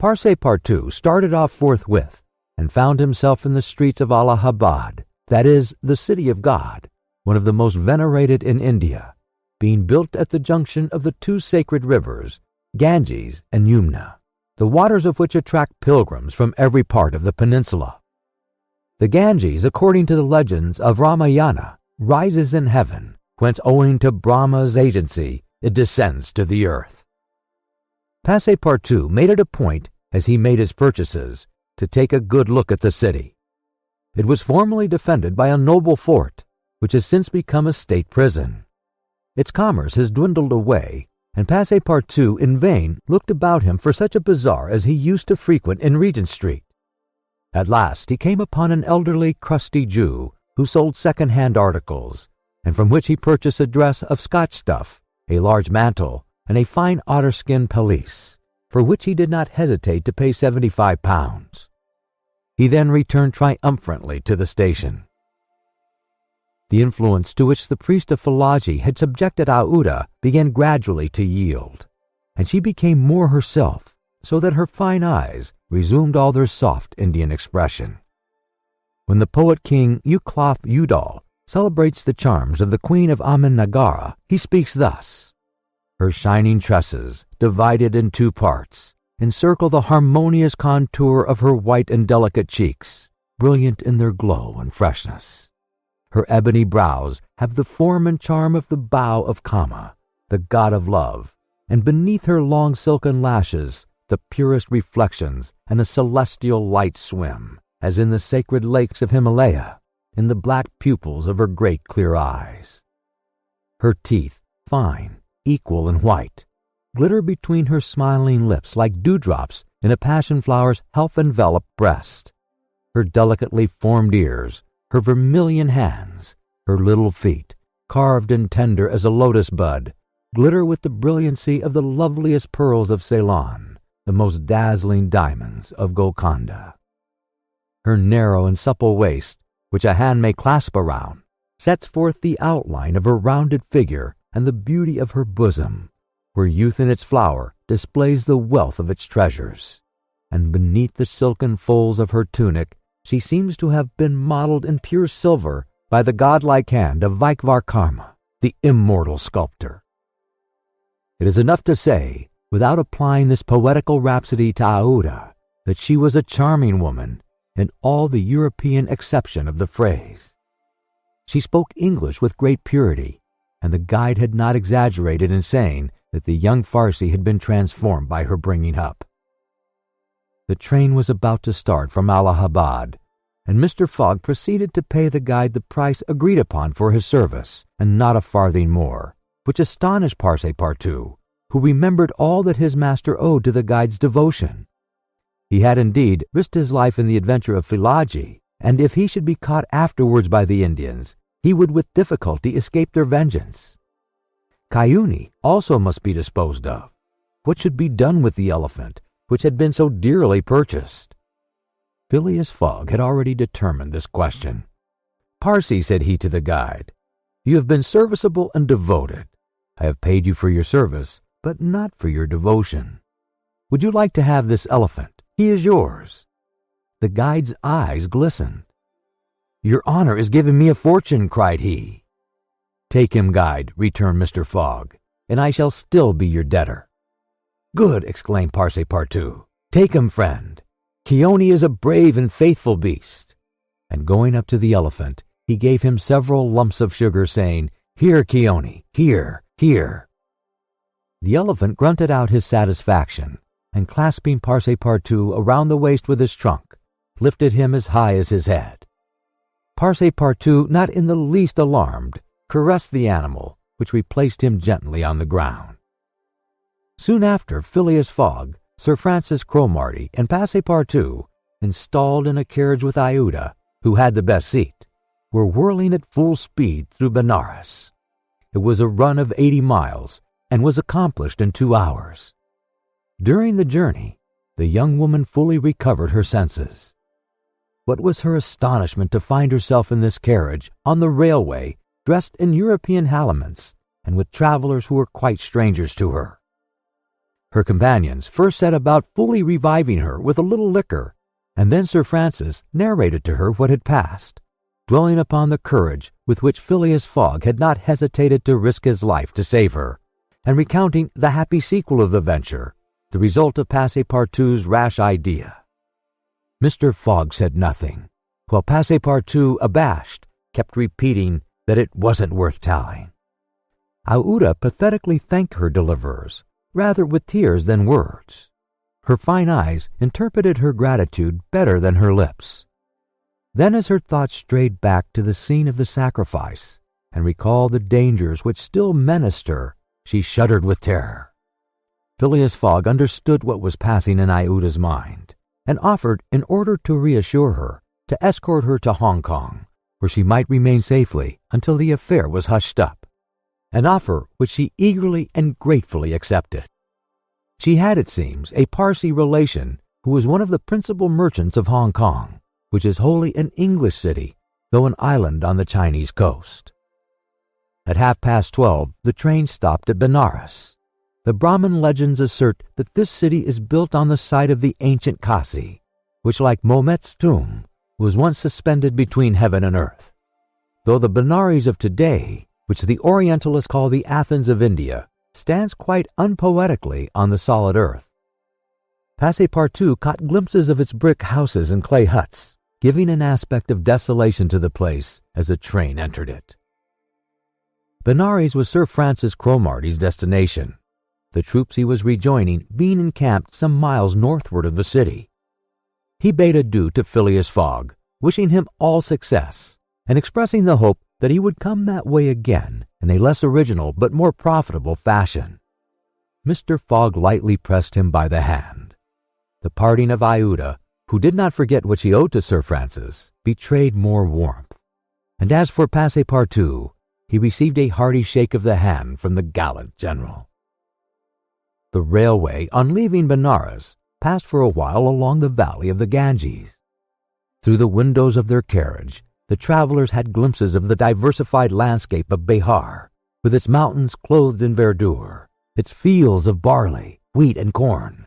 Passepartout started off forthwith, and found himself in the streets of Allahabad, that is, the City of God, one of the most venerated in India, being built at the junction of the two sacred rivers, Ganges and Yamuna, the waters of which attract pilgrims from every part of the peninsula. The Ganges, according to the legends of Ramayana, rises in heaven, whence owing to Brahma's agency it descends to the earth. Passepartout made it a point, as he made his purchases, to take a good look at the city. It was formerly defended by a noble fort, which has since become a state prison. Its commerce has dwindled away, and Passepartout in vain looked about him for such a bazaar as he used to frequent in Regent Street. At last he came upon an elderly, crusty Jew who sold second-hand articles, and from which he purchased a dress of Scotch stuff, a large mantle, and a fine otter-skin pelisse, for which he did not hesitate to pay £75. He then returned triumphantly to the station. The influence to which the priest of Philology had subjected Aouda began gradually to yield, and she became more herself, so that her fine eyes resumed all their soft Indian expression. When the poet king Euclop Udall celebrates the charms of the queen of Ahmednagara, he speaks thus: "Her shining tresses, divided in two parts, encircle the harmonious contour of her white and delicate cheeks, brilliant in their glow and freshness. Her ebony brows have the form and charm of the bow of Kama, the god of love, and beneath her long silken lashes the purest reflections and a celestial light swim, as in the sacred lakes of Himalaya, in the black pupils of her great clear eyes. Her teeth, fine, equal and white, glitter between her smiling lips like dewdrops in a passion flower's health-enveloped breast. Her delicately formed ears, her vermilion hands, her little feet, carved and tender as a lotus bud, glitter with the brilliancy of the loveliest pearls of Ceylon, the most dazzling diamonds of Golconda. Her narrow and supple waist, which a hand may clasp around, sets forth the outline of her rounded figure and the beauty of her bosom, where youth in its flower displays the wealth of its treasures, and beneath the silken folds of her tunic she seems to have been modeled in pure silver by the godlike hand of Vaikvarkarma, the immortal sculptor. It is enough to say, without applying this poetical rhapsody to Aouda, that she was a charming woman in all the European acception of the phrase. She spoke English with great purity, and the guide had not exaggerated in saying that the young Farsi had been transformed by her bringing up. The train was about to start from Allahabad, and Mr. Fogg proceeded to pay the guide the price agreed upon for his service, and not a farthing more, which astonished Passepartout, who remembered all that his master owed to the guide's devotion. He had indeed risked his life in the adventure of Philaji, and if he should be caught afterwards by the Indians, he would with difficulty escape their vengeance. Cayuni also must be disposed of. What should be done with the elephant, which had been so dearly purchased? Phileas Fogg had already determined this question. "Parsi," said he to the guide, "you have been serviceable and devoted. I have paid you for your service, but not for your devotion. Would you like to have this elephant? He is yours." The guide's eyes glistened. "Your honor is giving me a fortune," cried he. "Take him, guide," returned Mr. Fogg, "and I shall still be your debtor." "Good," exclaimed Passepartout. "Take him, friend. Keone is a brave and faithful beast." And going up to the elephant, he gave him several lumps of sugar, saying, "Here, Keone, here, here." The elephant grunted out his satisfaction, and clasping Passepartout around the waist with his trunk, lifted him as high as his head. Passepartout, not in the least alarmed, caressed the animal, which replaced him gently on the ground. Soon after, Phileas Fogg, Sir Francis Cromarty, and Passepartout, installed in a carriage with Aouda, who had the best seat, were whirling at full speed through Benares. It was a run of 80 miles, and was accomplished in 2 hours. During the journey, the young woman fully recovered her senses. What was her astonishment to find herself in this carriage, on the railway, dressed in European habiliments, and with travelers who were quite strangers to her. Her companions first set about fully reviving her with a little liquor, and then Sir Francis narrated to her what had passed, dwelling upon the courage with which Phileas Fogg had not hesitated to risk his life to save her, and recounting the happy sequel of the venture, the result of Passepartout's rash idea. Mr. Fogg said nothing, while Passepartout, abashed, kept repeating that it wasn't worth telling. Aouda pathetically thanked her deliverers, rather with tears than words. Her fine eyes interpreted her gratitude better than her lips. Then, as her thoughts strayed back to the scene of the sacrifice, and recalled the dangers which still menaced her, she shuddered with terror. Phileas Fogg understood what was passing in Aouda's mind, and offered, in order to reassure her, to escort her to Hong Kong, where she might remain safely until the affair was hushed up, an offer which she eagerly and gratefully accepted. She had, it seems, a Parsi relation who was one of the principal merchants of Hong Kong, which is wholly an English city, though an island on the Chinese coast. At 12:30, the train stopped at Benares. The Brahmin legends assert that this city is built on the site of the ancient Kasi, which, like Mahomet's tomb, was once suspended between heaven and earth, though the Benares of today, which the Orientalists call the Athens of India, stands quite unpoetically on the solid earth. Passepartout caught glimpses of its brick houses and clay huts, giving an aspect of desolation to the place as the train entered it. Benares was Sir Francis Cromarty's destination, the troops he was rejoining being encamped some miles northward of the city. He bade adieu to Phileas Fogg, wishing him all success, and expressing the hope that he would come that way again in a less original but more profitable fashion. Mr. Fogg lightly pressed him by the hand. The parting of Aouda, who did not forget what she owed to Sir Francis, betrayed more warmth, and as for Passepartout, he received a hearty shake of the hand from the gallant general. The railway, on leaving Benares, passed for a while along the valley of the Ganges. Through the windows of their carriage, the travelers had glimpses of the diversified landscape of Bihar, with its mountains clothed in verdure, its fields of barley, wheat, and corn,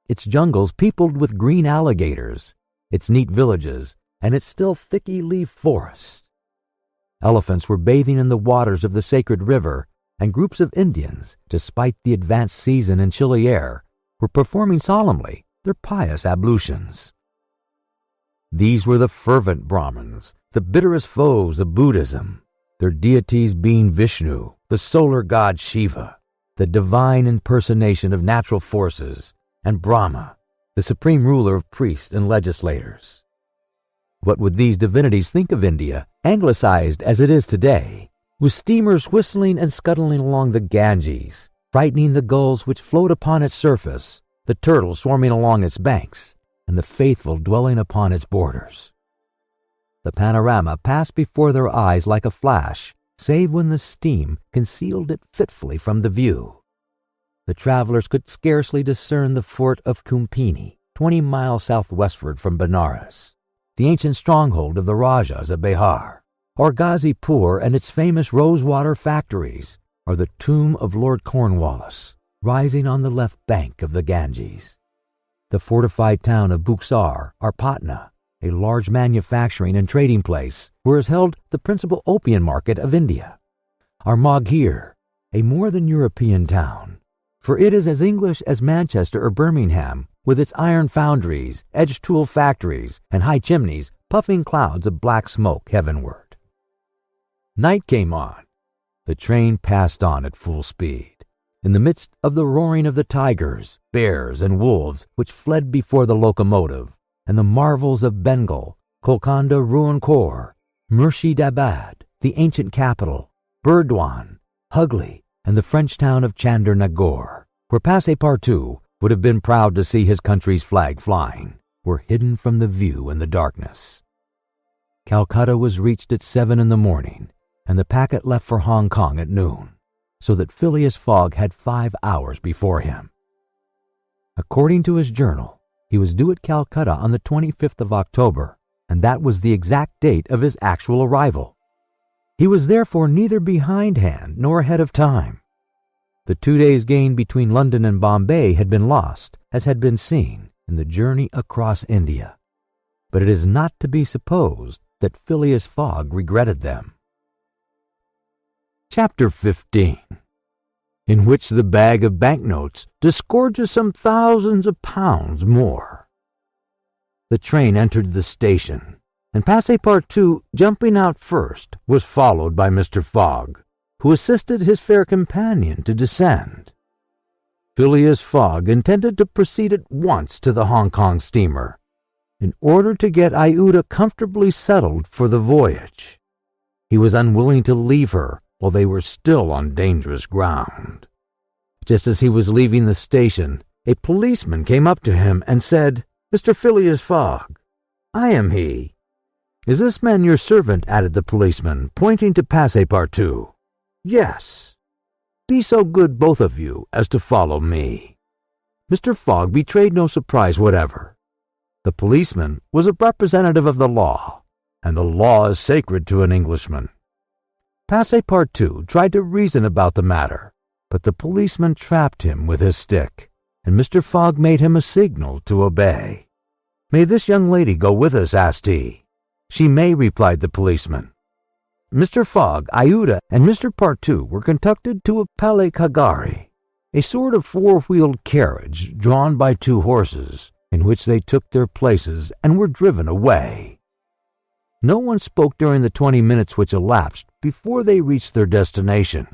its jungles peopled with green alligators, its neat villages, and its still thicky-leaved forests. Elephants were bathing in the waters of the sacred river, and groups of Indians, despite the advanced season and chilly air, were performing solemnly their pious ablutions. These were the fervent Brahmins, the bitterest foes of Buddhism, their deities being Vishnu, the solar god Shiva, the divine impersonation of natural forces, and Brahma, the supreme ruler of priests and legislators. What would these divinities think of India, anglicized as it is today, with steamers whistling and scuttling along the Ganges, frightening the gulls which float upon its surface, the turtles swarming along its banks, and the faithful dwelling upon its borders? The panorama passed before their eyes like a flash, save when the steam concealed it fitfully from the view. The travelers could scarcely discern the fort of Kumpini, 20 miles southwestward from Benares, the ancient stronghold of the Rajas of Bihar, or Ghazipur and its famous rosewater factories, or the tomb of Lord Cornwallis, rising on the left bank of the Ganges. The fortified town of Buxar, or Patna, a large manufacturing and trading place, where is held the principal opium market of India. Or Maghir, a more than European town, for it is as English as Manchester or Birmingham, with its iron foundries, edge tool factories, and high chimneys puffing clouds of black smoke heavenward. Night came on. The train passed on at full speed, in the midst of the roaring of the tigers, bears, and wolves which fled before the locomotive, and the marvels of Bengal, Kolkanda Ruincourt, Murshidabad, the ancient capital, Burdwan, Hugli, and the French town of Chandernagore, where Passepartout would have been proud to see his country's flag flying, were hidden from the view in the darkness. Calcutta was reached at 7 in the morning, and the packet left for Hong Kong at noon, so that Phileas Fogg had 5 hours before him. According to his journal, he was due at Calcutta on the 25th of October, and that was the exact date of his actual arrival. He was therefore neither behindhand nor ahead of time. The 2 days' gain between London and Bombay had been lost, as had been seen, in the journey across India. But it is not to be supposed that Phileas Fogg regretted them. Chapter 15, in which the bag of banknotes disgorges some thousands of pounds more. The train entered the station, and Passepartout, jumping out first, was followed by Mr. Fogg, who assisted his fair companion to descend. Phileas Fogg intended to proceed at once to the Hong Kong steamer, in order to get Aouda comfortably settled for the voyage. He was unwilling to leave her while they were still on dangerous ground. Just as he was leaving the station, a policeman came up to him and said, "Mr. Phileas Fogg." "I am he." "Is this man your servant?" added the policeman, pointing to Passepartout. "Yes." "Be so good, both of you, as to follow me." Mr. Fogg betrayed no surprise whatever. The policeman was a representative of the law, and the law is sacred to an Englishman. Passepartout tried to reason about the matter, but the policeman trapped him with his stick, and Mr. Fogg made him a signal to obey. "May this young lady go with us?" asked he. "She may," replied the policeman. Mr. Fogg, Aouda, and Mr. Partout were conducted to a palais kagari, a sort of four-wheeled carriage drawn by 2 horses, in which they took their places and were driven away. No one spoke during the 20 minutes which elapsed before they reached their destination.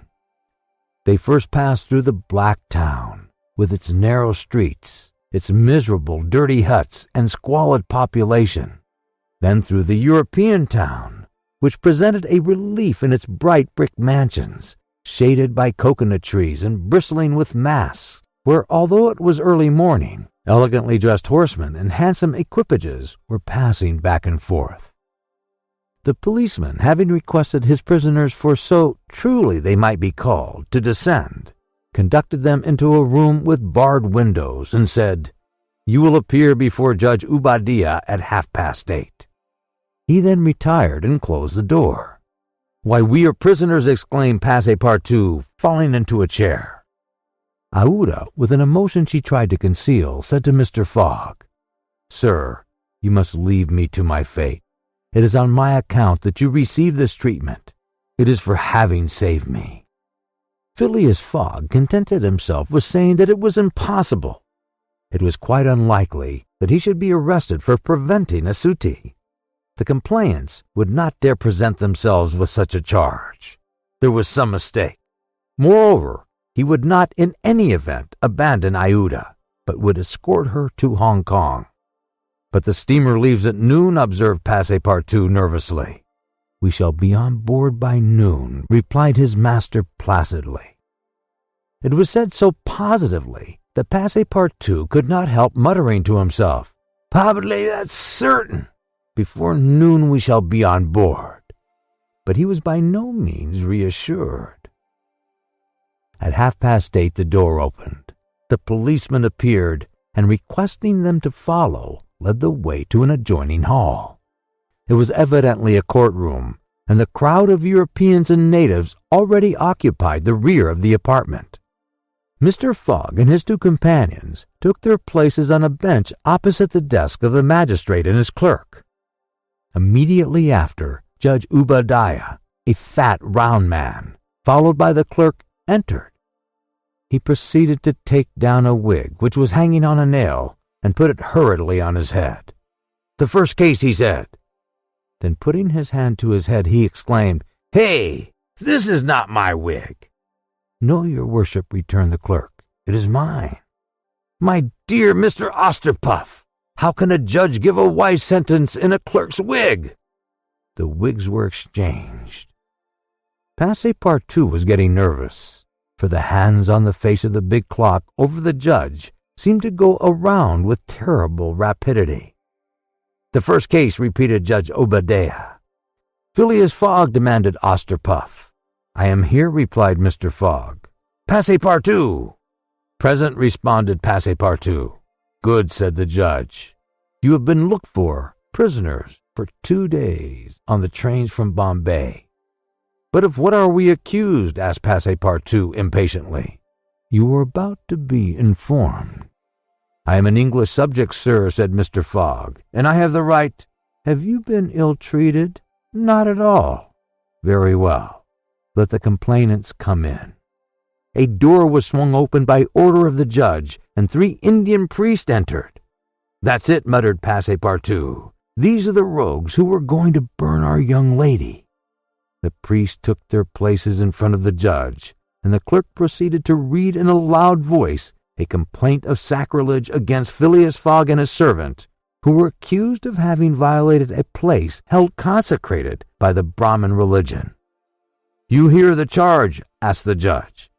They first passed through the black town, with its narrow streets, its miserable, dirty huts, and squalid population, then through the European town, which presented a relief in its bright brick mansions, shaded by coconut trees and bristling with masts, where, although it was early morning, elegantly dressed horsemen in handsome equipages were passing back and forth. The policeman, having requested his prisoners, for so truly they might be called, to descend, conducted them into a room with barred windows and said, "You will appear before Judge Ubadiah at 8:30. He then retired and closed the door. "Why, we are prisoners!" exclaimed Passepartout, falling into a chair. Aouda, with an emotion she tried to conceal, said to Mr. Fogg, "Sir, you must leave me to my fate. It is on my account that you receive this treatment, It is for having saved me." Phileas Fogg contented himself with saying that it was impossible. It was quite unlikely that he should be arrested for preventing a suttee. The complainants would not dare present themselves with such a charge. There was some mistake. Moreover, he would not in any event abandon Aouda, but would escort her to Hong Kong. "But the steamer leaves at noon," observed Passepartout nervously. "We shall be on board by noon," replied his master placidly. It was said so positively that Passepartout could not help muttering to himself, "Probably that's certain. Before noon we shall be on board." But he was by no means reassured. At 8:30 the door opened. The policeman appeared, and requesting them to follow, led the way to an adjoining hall. It was evidently a courtroom, and the crowd of Europeans and natives already occupied the rear of the apartment. Mr. Fogg and his two companions took their places on a bench opposite the desk of the magistrate and his clerk. Immediately after, Judge Obadiah, a fat, round man, followed by the clerk, entered. He proceeded to take down a wig which was hanging on a nail and put it hurriedly on his head. "The first case," he said. Then putting his hand to his head, he exclaimed, "Hey, this is not my wig." "No, your worship," returned the clerk. "It is mine." "My dear Mr. Osterpuff, how can a judge give a wise sentence in a clerk's wig?" The wigs were exchanged. Passepartout was getting nervous, for the hands on the face of the big clock over the judge seemed to go around with terrible rapidity. "The first case," repeated Judge Obadiah. "Phileas Fogg," demanded Osterpuff. "I am here," replied Mr. Fogg. "Passepartout." "Present," responded Passepartout. "Good," said the judge. "You have been looked for, prisoners, for 2 days on the trains from Bombay." "But of what are we accused?" asked Passepartout impatiently. "You are about to be informed." "I am an English subject, sir," said Mr. Fogg, "and I have the right—" "Have you been ill-treated?" "Not at all." "Very well. Let the complainants come in." A door was swung open by order of the judge, and 3 Indian priests entered. "That's it," muttered Passepartout. "These are the rogues who were going to burn our young lady." The priests took their places in front of the judge, and the clerk proceeded to read in a loud voice a complaint of sacrilege against Phileas Fogg and his servant, who were accused of having violated a place held consecrated by the Brahmin religion. "You hear the charge?" asked the judge.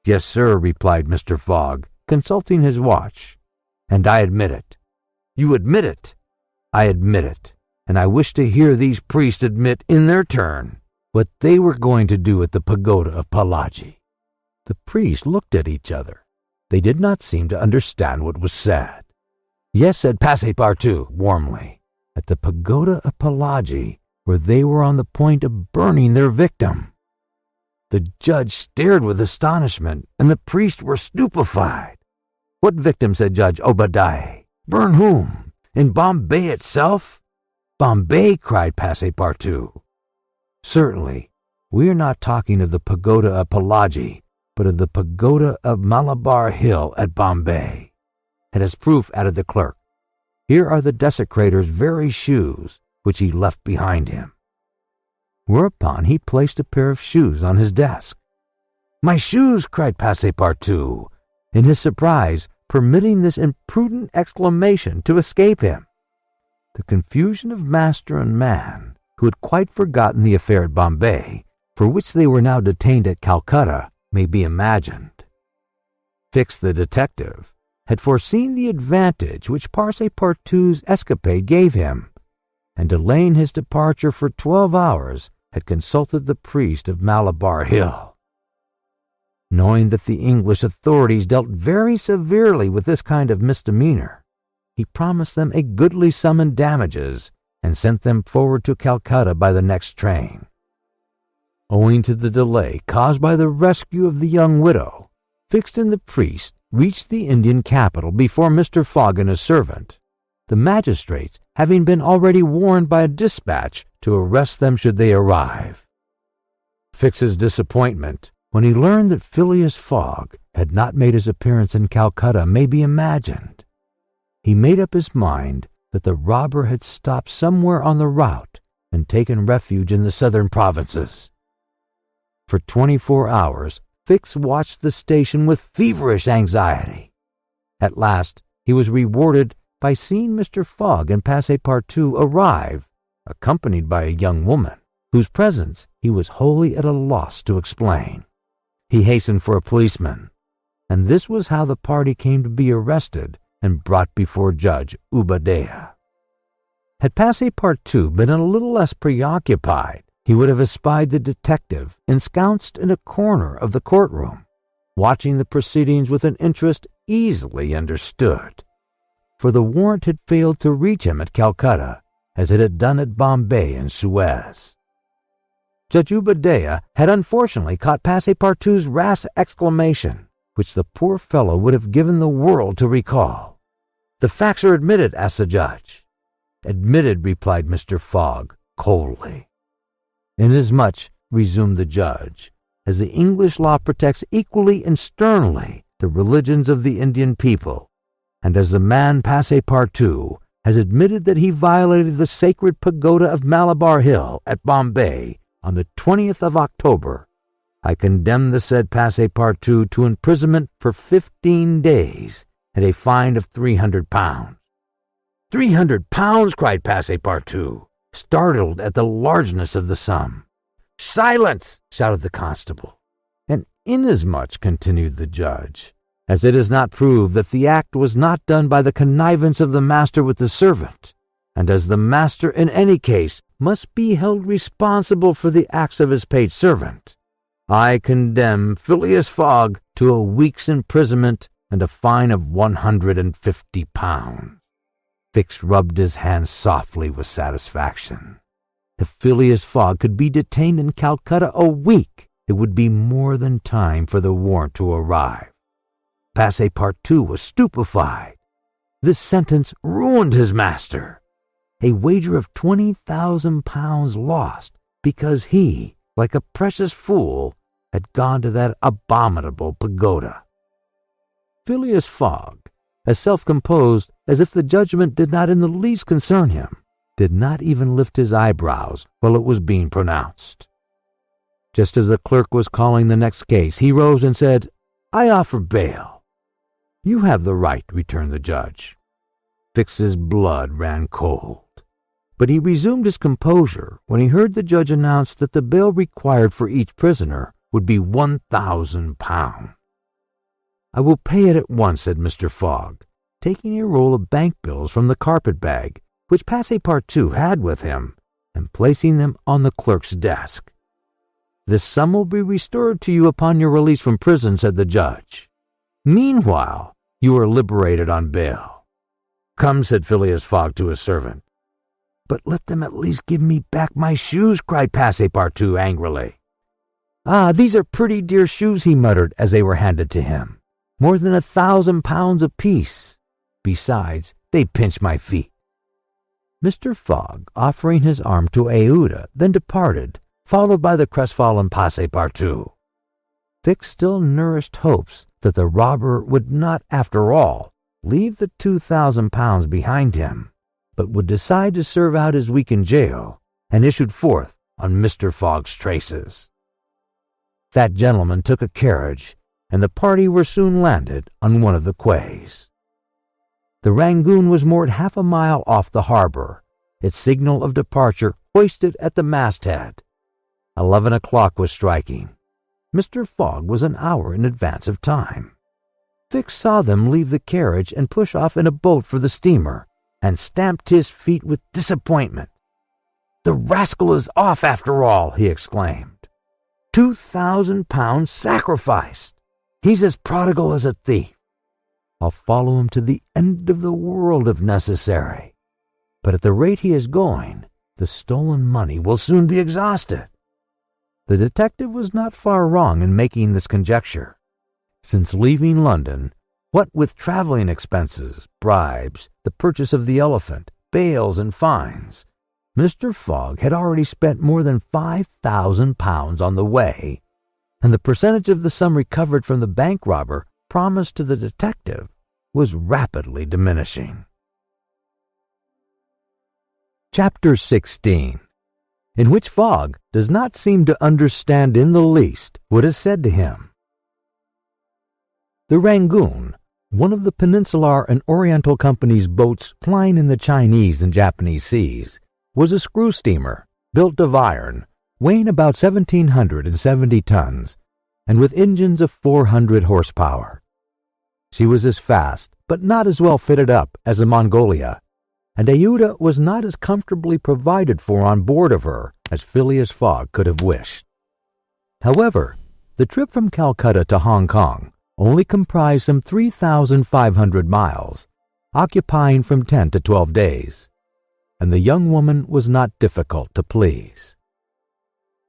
"Yes, sir," replied Mr. Fogg, consulting his watch. "And I admit it." "You admit it?" "I admit it, and I wish to hear these priests admit in their turn what they were going to do at the pagoda of Palaji." The priests looked at each other. They did not seem to understand what was said. "Yes," said Passepartout warmly, "at the pagoda of Palaji, where they were on the point of burning their victim." The judge stared with astonishment, and the priests were stupefied. "What victim?" said Judge Obadiah. "Burn whom? In Bombay itself?" "Bombay!" cried Passepartout. "Certainly, we are not talking of the pagoda of Palaji, but of the pagoda of Malabar Hill at Bombay. And as proof," added the clerk, "here are the desecrator's very shoes, which he left behind him." Whereupon he placed a pair of shoes on his desk. "My shoes!" cried Passepartout, in his surprise, permitting this imprudent exclamation to escape him. The confusion of master and man, who had quite forgotten the affair at Bombay, for which they were now detained at Calcutta, may be imagined. Fix, the detective, had foreseen the advantage which Passepartout's escapade gave him, and delaying his departure for 12 hours, had consulted the priest of Malabar Hill. Knowing that the English authorities dealt very severely with this kind of misdemeanor, he promised them a goodly sum in damages and sent them forward to Calcutta by the next train. Owing to the delay caused by the rescue of the young widow, Fixed and the priest reached the Indian capital before Mr. Fogg and his servant, the magistrates having been already warned by a dispatch to arrest them should they arrive. Fix's disappointment when he learned that Phileas Fogg had not made his appearance in Calcutta may be imagined. He made up his mind that the robber had stopped somewhere on the route and taken refuge in the southern provinces. For 24 hours, Fix watched the station with feverish anxiety. At last, he was rewarded by seeing Mr. Fogg and Passepartout arrive, accompanied by a young woman, whose presence he was wholly at a loss to explain. He hastened for a policeman, and this was how the party came to be arrested and brought before Judge Auboleda. Had Passepartout been a little less preoccupied, he would have espied the detective ensconced in a corner of the courtroom, watching the proceedings with an interest easily understood. For the warrant had failed to reach him at Calcutta, as it had done at Bombay and Suez. Judge Auboleda had unfortunately caught Passepartout's rash exclamation, which the poor fellow would have given the world to recall. "The facts are admitted?" asked the judge. "Admitted," replied Mr. Fogg coldly. "Inasmuch," resumed the judge, "as the English law protects equally and sternly the religions of the Indian people, and as the man Passepartout has admitted that he violated the sacred pagoda of Malabar Hill at Bombay on the 20th of October, I condemn the said Passepartout to imprisonment for 15 days and a fine of £300. £300! cried Passepartout, startled at the largeness of the sum. "Silence!" shouted the constable. "And inasmuch," continued the judge, "as it is not proved that the act was not done by the connivance of the master with the servant, and as the master in any case must be held responsible for the acts of his paid servant, I condemn Phileas Fogg to a week's imprisonment and a fine of £150. Fix rubbed his hands softly with satisfaction. If Phileas Fogg could be detained in Calcutta a week, it would be more than time for the warrant to arrive. Passepartout was stupefied. This sentence ruined his master. A wager of £20,000 lost because he, like a precious fool, had gone to that abominable pagoda. Phileas Fogg, as self-composed as if the judgment did not in the least concern him, did not even lift his eyebrows while it was being pronounced. Just as the clerk was calling the next case, he rose and said, "I offer bail." "You have the right," returned the judge. Fix's blood ran cold, but he resumed his composure when he heard the judge announce that the bail required for each prisoner would be £1,000. "I will pay it at once," said Mr. Fogg, taking a roll of bank bills from the carpet-bag which Passepartout had with him and placing them on the clerk's desk. "This sum will be restored to you upon your release from prison," said the judge. "Meanwhile, you are liberated on bail." "Come," said Phileas Fogg to his servant. "But let them at least give me back my shoes," cried Passepartout angrily. "Ah, these are pretty dear shoes," he muttered as they were handed to him. "More than £1,000 apiece. Besides, they pinch my feet." Mr. Fogg, offering his arm to Aouda, then departed, followed by the crestfallen Passepartout. Fix still nourished hopes that the robber would not, after all, leave the £2,000 behind him, but would decide to serve out his week in jail, and issued forth on Mr. Fogg's traces. That gentleman took a carriage, and the party were soon landed on one of the quays. The Rangoon was moored half a mile off the harbor, its signal of departure hoisted at the masthead. 11 o'clock was striking. Mr. Fogg was an hour in advance of time. Fix saw them leave the carriage and push off in a boat for the steamer, and stamped his feet with disappointment. "The rascal is off after all," he exclaimed. £2,000 sacrificed. He's as prodigal as a thief. I'll follow him to the end of the world if necessary. But at the rate he is going, the stolen money will soon be exhausted. The detective was not far wrong in making this conjecture. Since leaving London, what with traveling expenses, bribes, the purchase of the elephant, bails, and fines, Mr. Fogg had already spent more than £5,000 on the way, and the percentage of the sum recovered from the bank robber promised to the detective was rapidly diminishing. Chapter 16, in which Fogg does not seem to understand in the least what is said to him. The Rangoon, one of the Peninsular and Oriental Company's boats plying in the Chinese and Japanese seas, was a screw steamer built of iron, weighing about 1,770 tons, and with engines of 400 horsepower. She was as fast, but not as well fitted up as the Mongolia, and Aouda was not as comfortably provided for on board of her as Phileas Fogg could have wished. However, the trip from Calcutta to Hong Kong only comprised some 3,500 miles, occupying from 10 to 12 days, and the young woman was not difficult to please.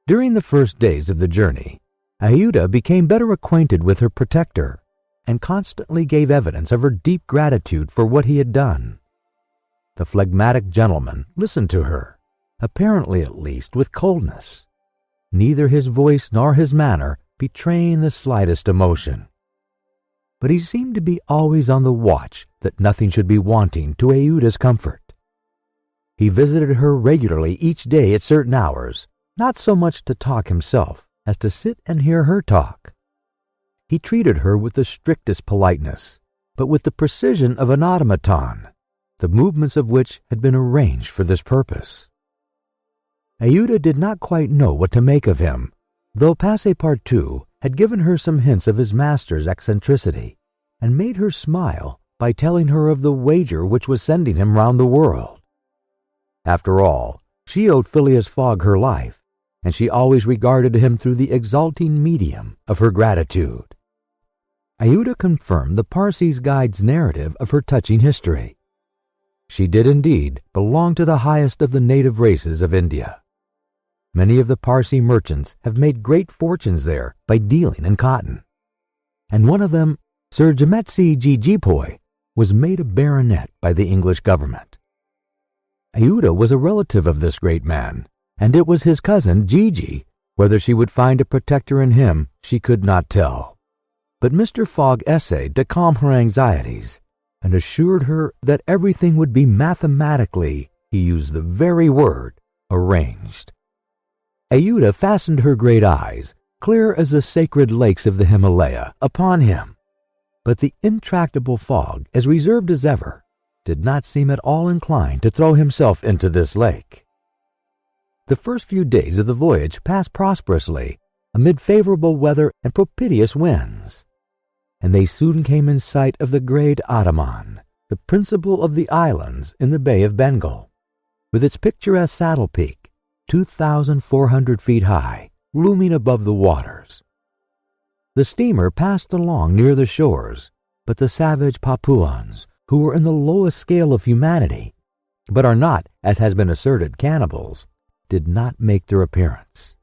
During the first days of the journey, Aouda became better acquainted with her protector, and constantly gave evidence of her deep gratitude for what he had done. The phlegmatic gentleman listened to her, apparently at least with coldness, neither his voice nor his manner betraying the slightest emotion. But he seemed to be always on the watch that nothing should be wanting to Aouda's comfort. He visited her regularly each day at certain hours, not so much to talk himself as to sit and hear her talk. He treated her with the strictest politeness, but with the precision of an automaton, the movements of which had been arranged for this purpose. Aouda did not quite know what to make of him, though Passepartout had given her some hints of his master's eccentricity, and made her smile by telling her of the wager which was sending him round the world. After all, she owed Phileas Fogg her life, and she always regarded him through the exalting medium of her gratitude. Aouda confirmed the Parsi's guide's narrative of her touching history. She did indeed belong to the highest of the native races of India. Many of the Parsi merchants have made great fortunes there by dealing in cotton, and one of them, Sir Jametsi Jijipoy, was made a baronet by the English government. Aouda was a relative of this great man, and it was his cousin Gigi. Whether she would find a protector in him, she could not tell. But Mr. Fogg essayed to calm her anxieties, and assured her that everything would be mathematically, he used the very word, arranged. Aouda fastened her great eyes, clear as the sacred lakes of the Himalaya, upon him, but the intractable Fogg, as reserved as ever, did not seem at all inclined to throw himself into this lake. The first few days of the voyage passed prosperously, amid favorable weather and propitious winds, and they soon came in sight of the great Andaman, the principal of the islands in the Bay of Bengal, with its picturesque saddle peak, 2,400 feet high, looming above the waters. The steamer passed along near the shores, but the savage Papuans, who were in the lowest scale of humanity, but are not, as has been asserted, cannibals, did not make their appearance.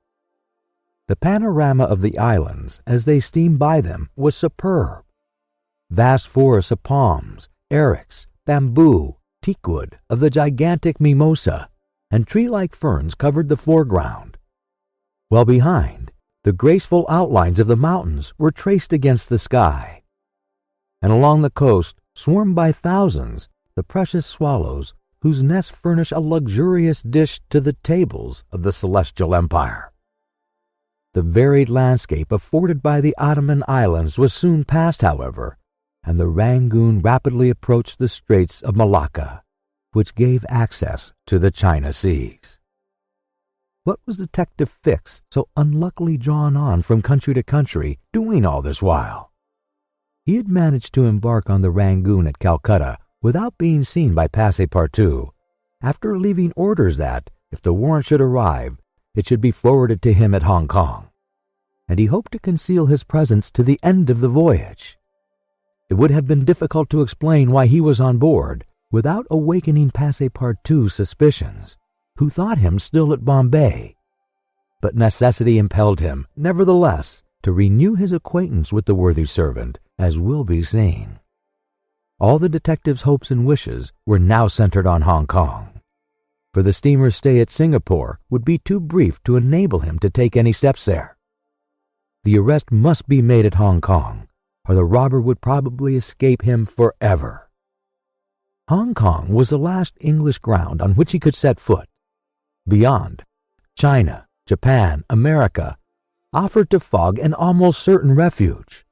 The panorama of the islands as they steamed by them was superb. Vast forests of palms, erics, bamboo, teakwood, of the gigantic mimosa, and tree-like ferns covered the foreground, while behind, the graceful outlines of the mountains were traced against the sky, and along the coast swarmed by thousands the precious swallows whose nests furnish a luxurious dish to the tables of the celestial empire. The varied landscape afforded by the Andaman Islands was soon passed, however, and the Rangoon rapidly approached the Straits of Malacca, which gave access to the China Seas. What was Detective Fix, so unluckily drawn on from country to country, doing all this while? He had managed to embark on the Rangoon at Calcutta without being seen by Passepartout, after leaving orders that, if the warrant should arrive, it should be forwarded to him at Hong Kong, and he hoped to conceal his presence to the end of the voyage. It would have been difficult to explain why he was on board without awakening Passepartout's suspicions, who thought him still at Bombay, but necessity impelled him, nevertheless, to renew his acquaintance with the worthy servant, as will be seen. All the detective's hopes and wishes were now centered on Hong Kong. for the steamer's stay at Singapore would be too brief to enable him to take any steps there. The arrest must be made at Hong Kong, or the robber would probably escape him forever. Hong Kong was the last English ground on which he could set foot. Beyond, China, Japan, America offered to Fogg an almost certain refuge.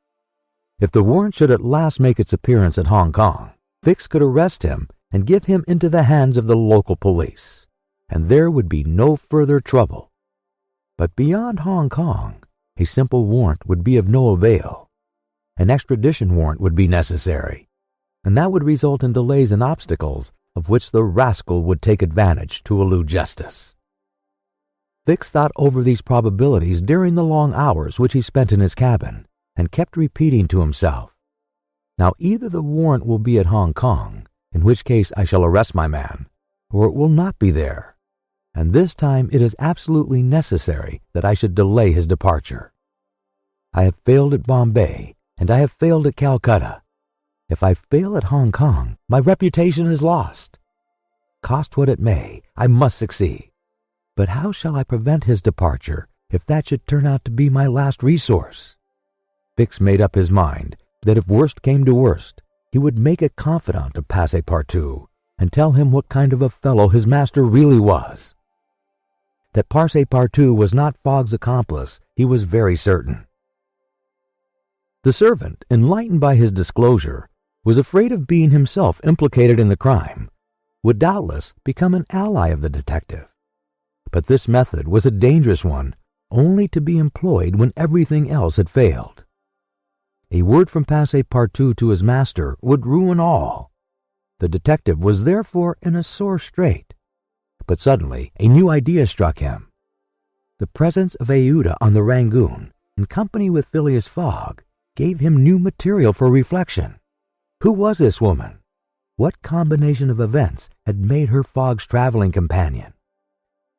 If the warrant should at last make its appearance at Hong Kong, Fix could arrest him and give him into the hands of the local police, and there would be no further trouble. But beyond Hong Kong, a simple warrant would be of no avail. An extradition warrant would be necessary, and that would result in delays and obstacles of which the rascal would take advantage to elude justice. Fix thought over these probabilities during the long hours which he spent in his cabin, and kept repeating to himself, "Now either the warrant will be at Hong Kong, in which case I shall arrest my man, or it will not be there, and this time it is absolutely necessary that I should delay his departure. I have failed at Bombay, and I have failed at Calcutta. If I fail at Hong Kong, my reputation is lost. Cost what it may, I must succeed. But how shall I prevent his departure if that should turn out to be my last resource?" Fix made up his mind that if worst came to worst, he would make a confidant of Passepartout and tell him what kind of a fellow his master really was. That Passepartout was not Fogg's accomplice, he was very certain. The servant, enlightened by his disclosure, was afraid of being himself implicated in the crime, would doubtless become an ally of the detective. But this method was a dangerous one, only to be employed when everything else had failed. A word from Passepartout to his master would ruin all. The detective was therefore in a sore strait. But suddenly a new idea struck him. The presence of Aouda on the Rangoon, in company with Phileas Fogg, gave him new material for reflection. Who was this woman? What combination of events had made her Fogg's traveling companion?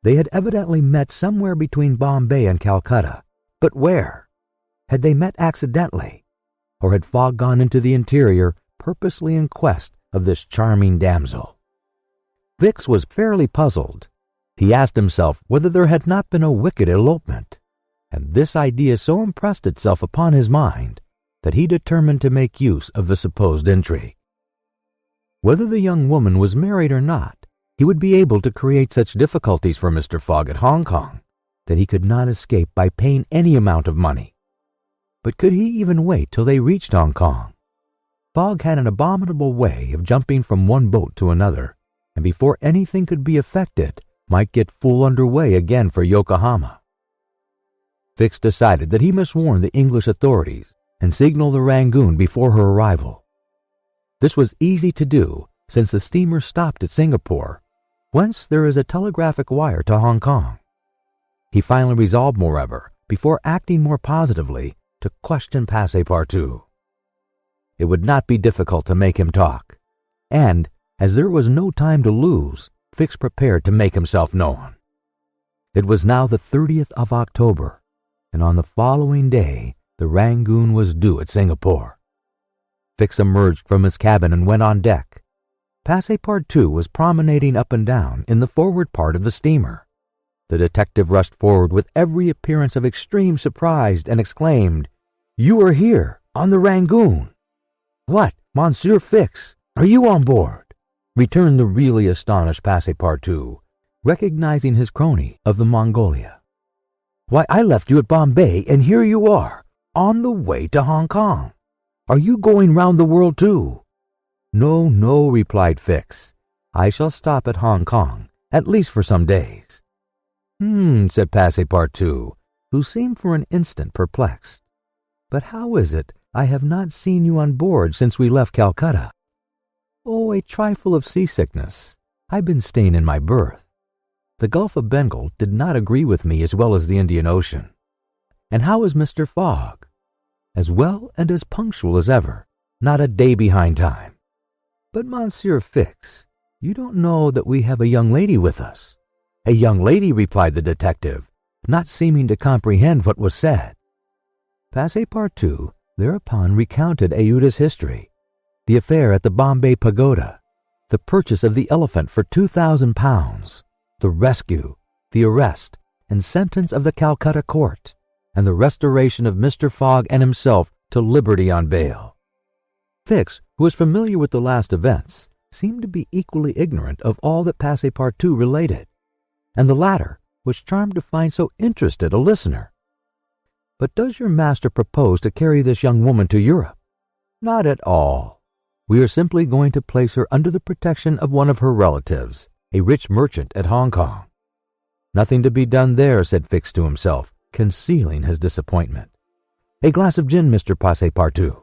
They had evidently met somewhere between Bombay and Calcutta, but where? Had they met accidentally, or had Fogg gone into the interior purposely in quest of this charming damsel? Fix was fairly puzzled. He asked himself whether there had not been a wicked elopement, and this idea so impressed itself upon his mind that he determined to make use of the supposed intrigue. Whether the young woman was married or not, he would be able to create such difficulties for Mr. Fogg at Hong Kong that he could not escape by paying any amount of money. But could he even wait till they reached Hong Kong? Fogg had an abominable way of jumping from one boat to another, and before anything could be effected, might get full under way again for Yokohama. Fix decided that he must warn the English authorities and signal the Rangoon before her arrival. This was easy to do, since the steamer stopped at Singapore, whence there is a telegraphic wire to Hong Kong. He finally resolved, moreover, before acting more positively, to question Passepartout. It would not be difficult to make him talk, and, as there was no time to lose, Fix prepared to make himself known. It was now the 30th of October, and on the following day the Rangoon was due at Singapore. Fix emerged from his cabin and went on deck. Passepartout was promenading up and down in the forward part of the steamer. The detective rushed forward with every appearance of extreme surprise and exclaimed, "You are here, on the Rangoon!" "What, Monsieur Fix, are you on board?" returned the really astonished Passepartout, recognizing his crony of the Mongolia. "Why, I left you at Bombay, and here you are, on the way to Hong Kong. Are you going round the world too?" "No, no," replied Fix. "I shall stop at Hong Kong, at least for some days." Said Passepartout, who seemed for an instant perplexed. "But how is it I have not seen you on board since we left Calcutta?" "Oh, a trifle of seasickness. I've been staying in my berth. The Gulf of Bengal did not agree with me as well as the Indian Ocean." "And how is Mr. Fogg?" "As well and as punctual as ever, not a day behind time." "But, Monsieur Fix, you don't know that we have a young lady with us." "A young lady," replied the detective, not seeming to comprehend what was said. Passepartout thereupon recounted Aouda's history, the affair at the Bombay Pagoda, the purchase of the elephant for £2,000, the rescue, the arrest, and sentence of the Calcutta court, and the restoration of Mr. Fogg and himself to liberty on bail. Fix, who was familiar with the last events, seemed to be equally ignorant of all that Passepartout related, and the latter was charmed to find so interested a listener. "But does your master propose to carry this young woman to Europe?" "Not at all. We are simply going to place her under the protection of one of her relatives, a rich merchant at Hong Kong." "Nothing to be done there," said Fix to himself, concealing his disappointment. "A glass of gin, Mr. Passepartout."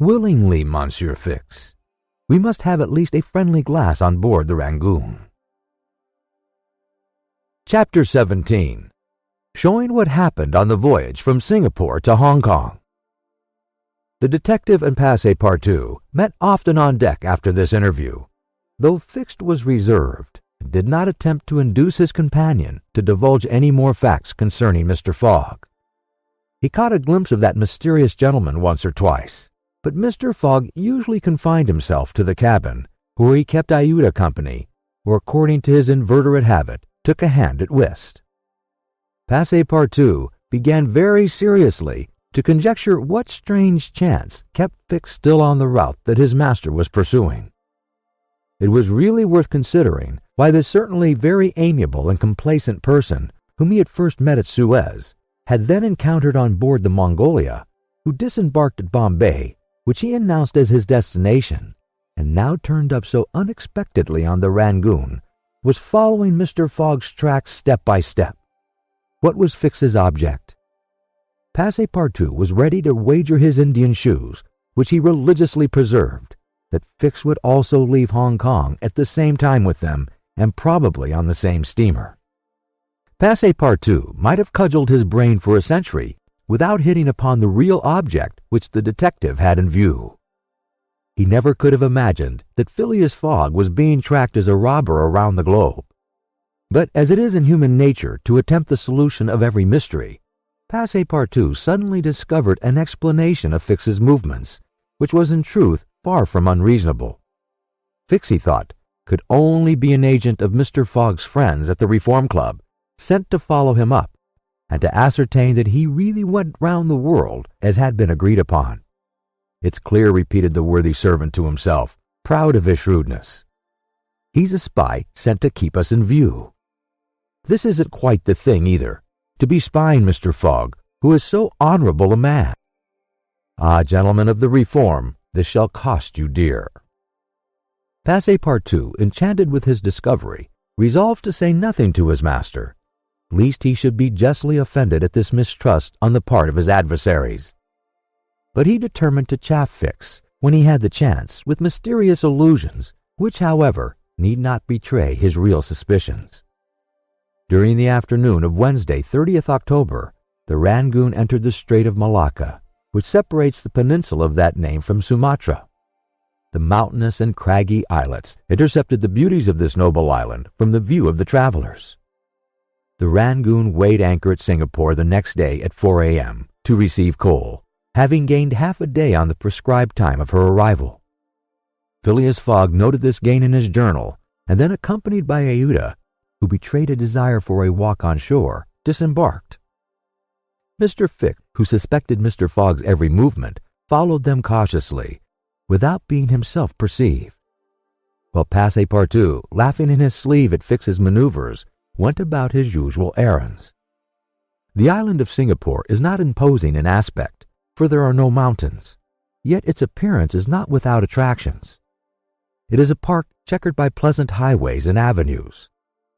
"Willingly, Monsieur Fix. We must have at least a friendly glass on board the Rangoon." Chapter 17. Showing what happened on the voyage from Singapore to Hong Kong. The detective and Passepartout met often on deck after this interview, though Fix was reserved and did not attempt to induce his companion to divulge any more facts concerning Mr. Fogg. He caught a glimpse of that mysterious gentleman once or twice, but Mr. Fogg usually confined himself to the cabin, where he kept Aouda company, or according to his inveterate habit, took a hand at whist. Passepartout began very seriously to conjecture what strange chance kept Fix still on the route that his master was pursuing. It was really worth considering why this certainly very amiable and complacent person, whom he had first met at Suez, had then encountered on board the Mongolia, who disembarked at Bombay, which he announced as his destination, and now turned up so unexpectedly on the Rangoon, was following Mr. Fogg's tracks step by step. What was Fix's object? Passepartout was ready to wager his Indian shoes, which he religiously preserved, that Fix would also leave Hong Kong at the same time with them, and probably on the same steamer. Passepartout might have cudgelled his brain for a century without hitting upon the real object which the detective had in view. He never could have imagined that Phileas Fogg was being tracked as a robber around the globe. But as it is in human nature to attempt the solution of every mystery, Passepartout suddenly discovered an explanation of Fix's movements, which was in truth far from unreasonable. Fix, he thought, could only be an agent of Mr. Fogg's friends at the Reform Club, sent to follow him up, and to ascertain that he really went round the world as had been agreed upon. "It's clear," repeated the worthy servant to himself, proud of his shrewdness. "He's a spy sent to keep us in view. This isn't quite the thing, either, to be spying Mr. Fogg, who is so honorable a man. Ah, gentlemen of the Reform, this shall cost you dear." Passepartout, enchanted with his discovery, resolved to say nothing to his master, lest he should be justly offended at this mistrust on the part of his adversaries. But he determined to chaff Fix, when he had the chance, with mysterious allusions, which, however, need not betray his real suspicions. During the afternoon of Wednesday, 30th October, the Rangoon entered the Strait of Malacca, which separates the peninsula of that name from Sumatra. The mountainous and craggy islets intercepted the beauties of this noble island from the view of the travelers. The Rangoon weighed anchor at Singapore the next day at 4 a.m. to receive coal, having gained half a day on the prescribed time of her arrival. Phileas Fogg noted this gain in his journal, and then, accompanied by Aouda, who betrayed a desire for a walk on shore, disembarked. Mr. Fix, who suspected Mr. Fogg's every movement, followed them cautiously, without being himself perceived, while Passepartout, laughing in his sleeve at Fix's maneuvers, went about his usual errands. The island of Singapore is not imposing in aspect, for there are no mountains, yet its appearance is not without attractions. It is a park checkered by pleasant highways and avenues.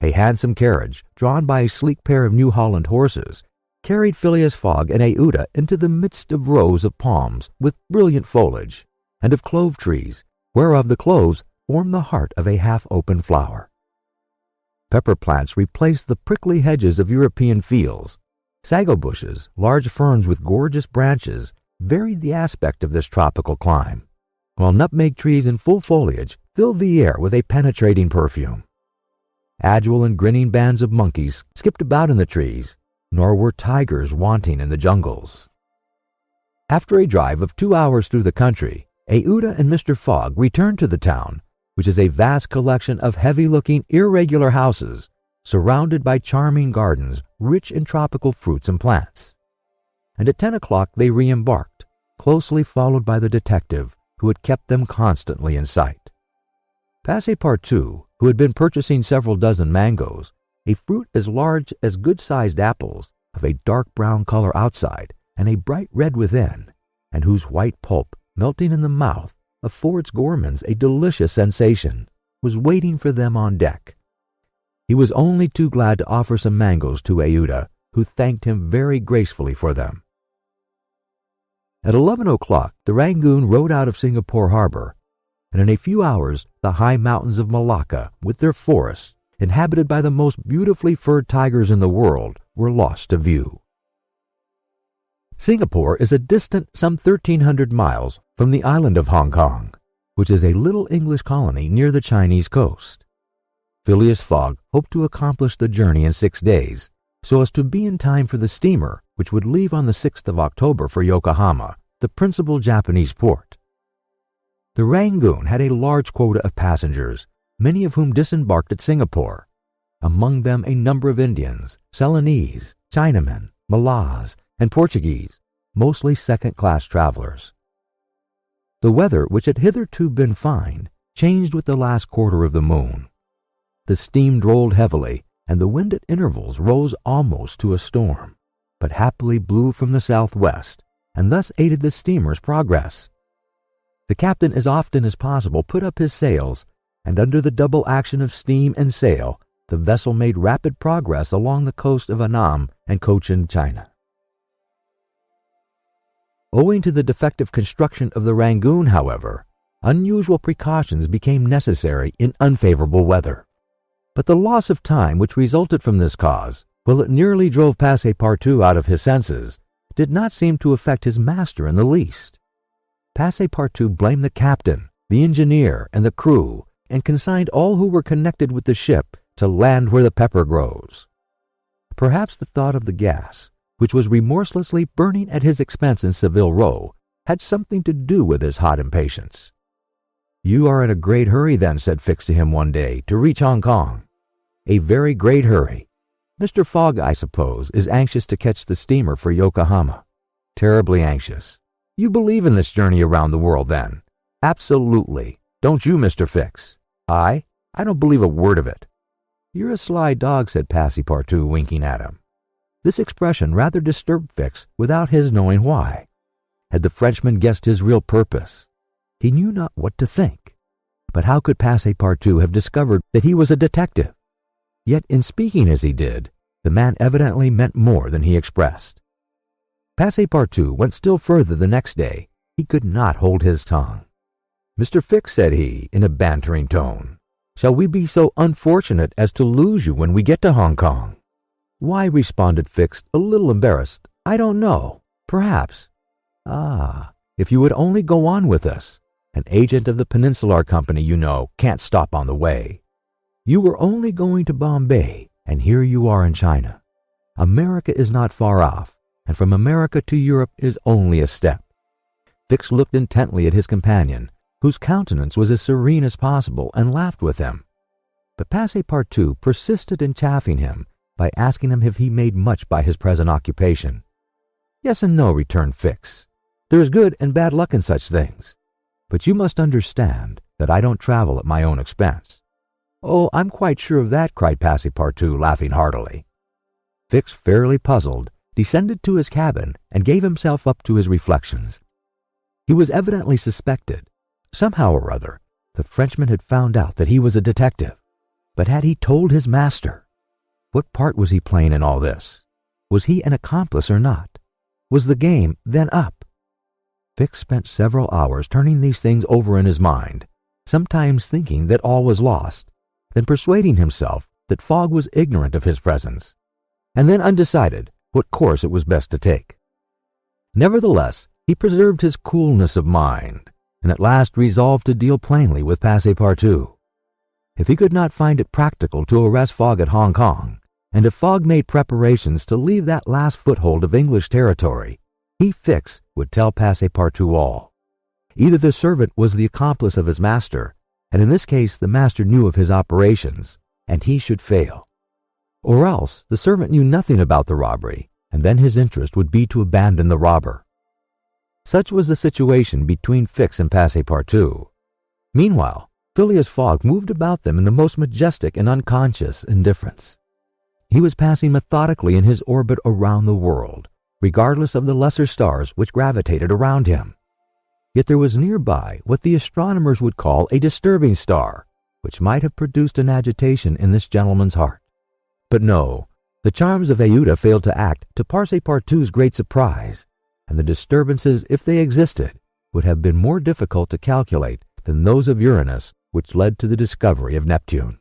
A handsome carriage, drawn by a sleek pair of New Holland horses, carried Phileas Fogg and Aouda into the midst of rows of palms with brilliant foliage, and of clove trees, whereof the cloves form the heart of a half-open flower. Pepper plants replaced the prickly hedges of European fields. Sago bushes, large ferns with gorgeous branches, varied the aspect of this tropical clime, while nutmeg trees in full foliage filled the air with a penetrating perfume. Agile and grinning bands of monkeys skipped about in the trees, nor were tigers wanting in the jungles. After a drive of 2 hours through the country, Aouda and Mr. Fogg returned to the town, which is a vast collection of heavy-looking, irregular houses, surrounded by charming gardens rich in tropical fruits and plants. And at 10 o'clock they re-embarked, closely followed by the detective who had kept them constantly in sight. Passepartout, who had been purchasing several dozen mangoes, a fruit as large as good-sized apples, of a dark brown color outside and a bright red within, and whose white pulp, melting in the mouth, affords gourmands a delicious sensation, was waiting for them on deck. He was only too glad to offer some mangoes to Aouda, who thanked him very gracefully for them. At 11 o'clock the Rangoon rode out of Singapore harbor, and in a few hours the high mountains of Malacca, with their forests, inhabited by the most beautifully furred tigers in the world, were lost to view. Singapore is a distant some 1,300 miles from the island of Hong Kong, which is a little English colony near the Chinese coast. Phileas Fogg hoped to accomplish the journey in 6 days, so as to be in time for the steamer which would leave on the 6th of October for Yokohama, the principal Japanese port. The Rangoon had a large quota of passengers, many of whom disembarked at Singapore, among them a number of Indians, Ceylonese, Chinamen, Malays, and Portuguese, mostly second-class travelers. The weather, which had hitherto been fine, changed with the last quarter of the moon. The steam rolled heavily, and the wind at intervals rose almost to a storm, but happily blew from the southwest, and thus aided the steamer's progress. The captain as often as possible put up his sails, and under the double action of steam and sail, the vessel made rapid progress along the coast of Annam and Cochin China. Owing to the defective construction of the Rangoon, however, unusual precautions became necessary in unfavorable weather. But the loss of time which resulted from this cause, while it nearly drove Passepartout out of his senses, did not seem to affect his master in the least. Passepartout blamed the captain, the engineer, and the crew, and consigned all who were connected with the ship to land where the pepper grows. Perhaps the thought of the gas, which was remorselessly burning at his expense in Savile Row, had something to do with his hot impatience. "You are in a great hurry, then," said Fix to him one day, "to reach Hong Kong." "A very great hurry. Mr. Fogg, I suppose, is anxious to catch the steamer for Yokohama." "Terribly anxious." "You believe in this journey around the world, then?" "Absolutely. Don't you, Mr. Fix?" "I don't believe a word of it." "You're a sly dog," said Passepartout, winking at him. This expression rather disturbed Fix without his knowing why. Had the Frenchman guessed his real purpose? He knew not what to think. But how could Passepartout have discovered that he was a detective? Yet in speaking as he did, the man evidently meant more than he expressed. Passepartout went still further the next day. He could not hold his tongue. "Mr. Fix," said he, in a bantering tone, "shall we be so unfortunate as to lose you when we get to Hong Kong?" "Why," responded Fix, a little embarrassed, "I don't know. Perhaps." "Ah, if you would only go on with us. An agent of the Peninsular Company, you know, can't stop on the way. You were only going to Bombay, and here you are in China. America is not far off, and from America to Europe is only a step." Fix looked intently at his companion, whose countenance was as serene as possible, and laughed with him. But Passepartout persisted in chaffing him by asking him if he made much by his present occupation. "Yes and no," returned Fix. "There is good and bad luck in such things. But you must understand that I don't travel at my own expense." "Oh, I'm quite sure of that," cried Passepartout, laughing heartily. Fix, fairly puzzled, descended to his cabin and gave himself up to his reflections. He was evidently suspected. Somehow or other, the Frenchman had found out that he was a detective. But had he told his master? What part was he playing in all this? Was he an accomplice or not? Was the game then up? Fix spent several hours turning these things over in his mind, sometimes thinking that all was lost, then persuading himself that Fogg was ignorant of his presence, and then undecided what course it was best to take. Nevertheless, he preserved his coolness of mind, and at last resolved to deal plainly with Passepartout. If he could not find it practical to arrest Fogg at Hong Kong, and if Fogg made preparations to leave that last foothold of English territory, he, Fix, would tell Passepartout all. Either the servant was the accomplice of his master, and in this case the master knew of his operations, and he should fail. or else the servant knew nothing about the robbery, and then his interest would be to abandon the robber. Such was the situation between Fix and Passepartout. Meanwhile, Phileas Fogg moved about them in the most majestic and unconscious indifference. He was passing methodically in his orbit around the world, regardless of the lesser stars which gravitated around him. Yet there was nearby what the astronomers would call a disturbing star, which might have produced an agitation in this gentleman's heart. But no, the charms of Aouda failed to act to Passepartout's great surprise, and the disturbances, if they existed, would have been more difficult to calculate than those of Uranus which led to the discovery of Neptune.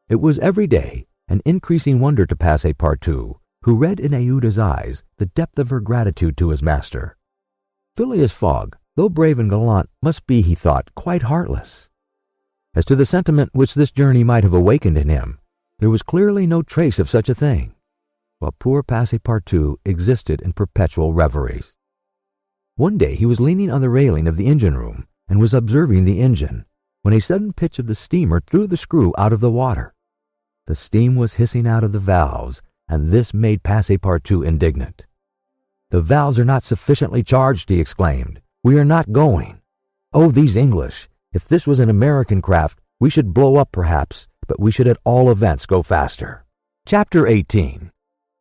It was every day an increasing wonder to Passepartout, who read in Aouda's eyes the depth of her gratitude to his master. Phileas Fogg, though brave and gallant, must be, he thought, quite heartless. As to the sentiment which this journey might have awakened in him, there was clearly no trace of such a thing, while poor Passepartout existed in perpetual reveries. One day he was leaning on the railing of the engine room and was observing the engine, when a sudden pitch of the steamer threw the screw out of the water. The steam was hissing out of the valves, and this made Passepartout indignant. "The valves are not sufficiently charged," he exclaimed. "We are not going. Oh, these English! If this was an American craft, we should blow up perhaps, but we should at all events go faster." Chapter 18,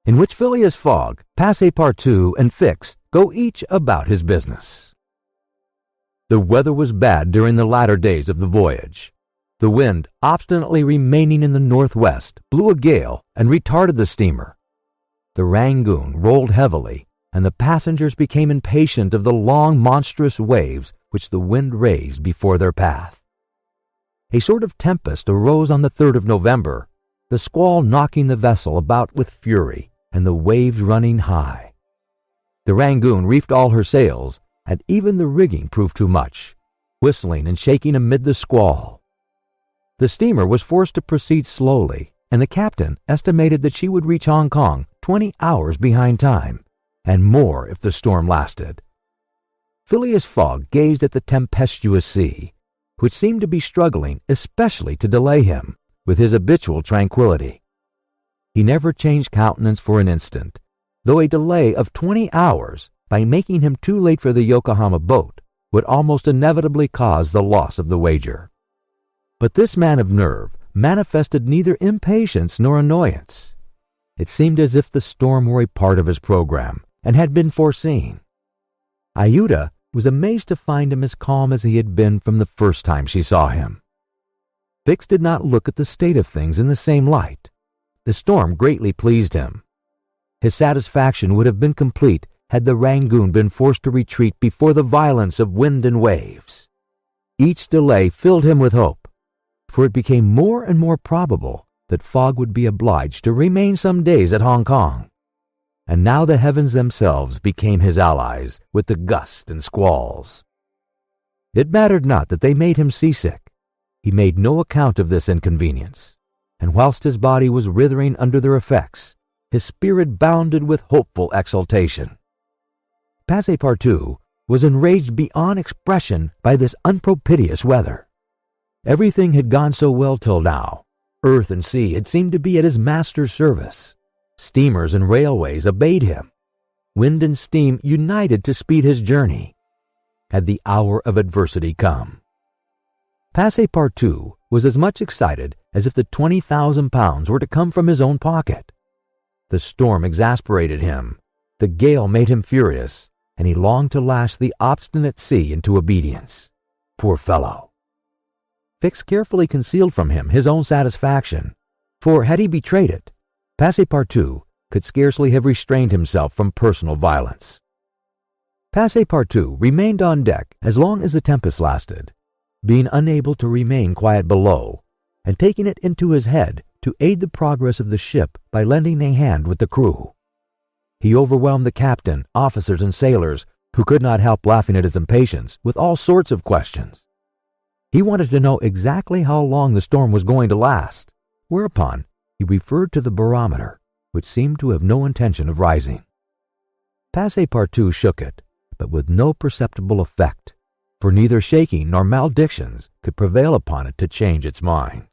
in which Phileas Fogg, Passepartout, and Fix go each about his business. The weather was bad during the latter days of the voyage. The wind, obstinately remaining in the northwest, blew a gale and retarded the steamer. The Rangoon rolled heavily, and the passengers became impatient of the long, monstrous waves which the wind raised before their path. A sort of tempest arose on the 3rd of November, the squall knocking the vessel about with fury, and the waves running high. The Rangoon reefed all her sails, and even the rigging proved too much, whistling and shaking amid the squall. The steamer was forced to proceed slowly, and the captain estimated that she would reach Hong Kong 20 hours behind time, and more if the storm lasted. Phileas Fogg gazed at the tempestuous sea, which seemed to be struggling especially to delay him, with his habitual tranquillity. He never changed countenance for an instant, though a delay of 20 hours, by making him too late for the Yokohama boat, would almost inevitably cause the loss of the wager. But this man of nerve manifested neither impatience nor annoyance. It seemed as if the storm were a part of his program, and had been foreseen. Aouda was amazed to find him as calm as he had been from the first time she saw him. Fix did not look at the state of things in the same light. The storm greatly pleased him. His satisfaction would have been complete had the Rangoon been forced to retreat before the violence of wind and waves. Each delay filled him with hope, for it became more and more probable that Fogg would be obliged to remain some days at Hong Kong. And now the heavens themselves became his allies with the gusts and squalls. It mattered not that they made him seasick. He made no account of this inconvenience, and whilst his body was writhing under their effects, his spirit bounded with hopeful exultation. Passepartout was enraged beyond expression by this unpropitious weather. Everything had gone so well till now. Earth and sea had seemed to be at his master's service. Steamers and railways obeyed him. Wind and steam united to speed his journey. Had the hour of adversity come? Passepartout was as much excited as if the 20,000 pounds were to come from his own pocket. The storm exasperated him, the gale made him furious, and he longed to lash the obstinate sea into obedience. Poor fellow! Fix carefully concealed from him his own satisfaction, for had he betrayed it, Passepartout could scarcely have restrained himself from personal violence. Passepartout remained on deck as long as the tempest lasted, being unable to remain quiet below, and taking it into his head to aid the progress of the ship by lending a hand with the crew. He overwhelmed the captain, officers, and sailors, who could not help laughing at his impatience, with all sorts of questions. He wanted to know exactly how long the storm was going to last, whereupon he referred to the barometer, which seemed to have no intention of rising. Passepartout shook it, but with no perceptible effect, for neither shaking nor maledictions could prevail upon it to change its mind.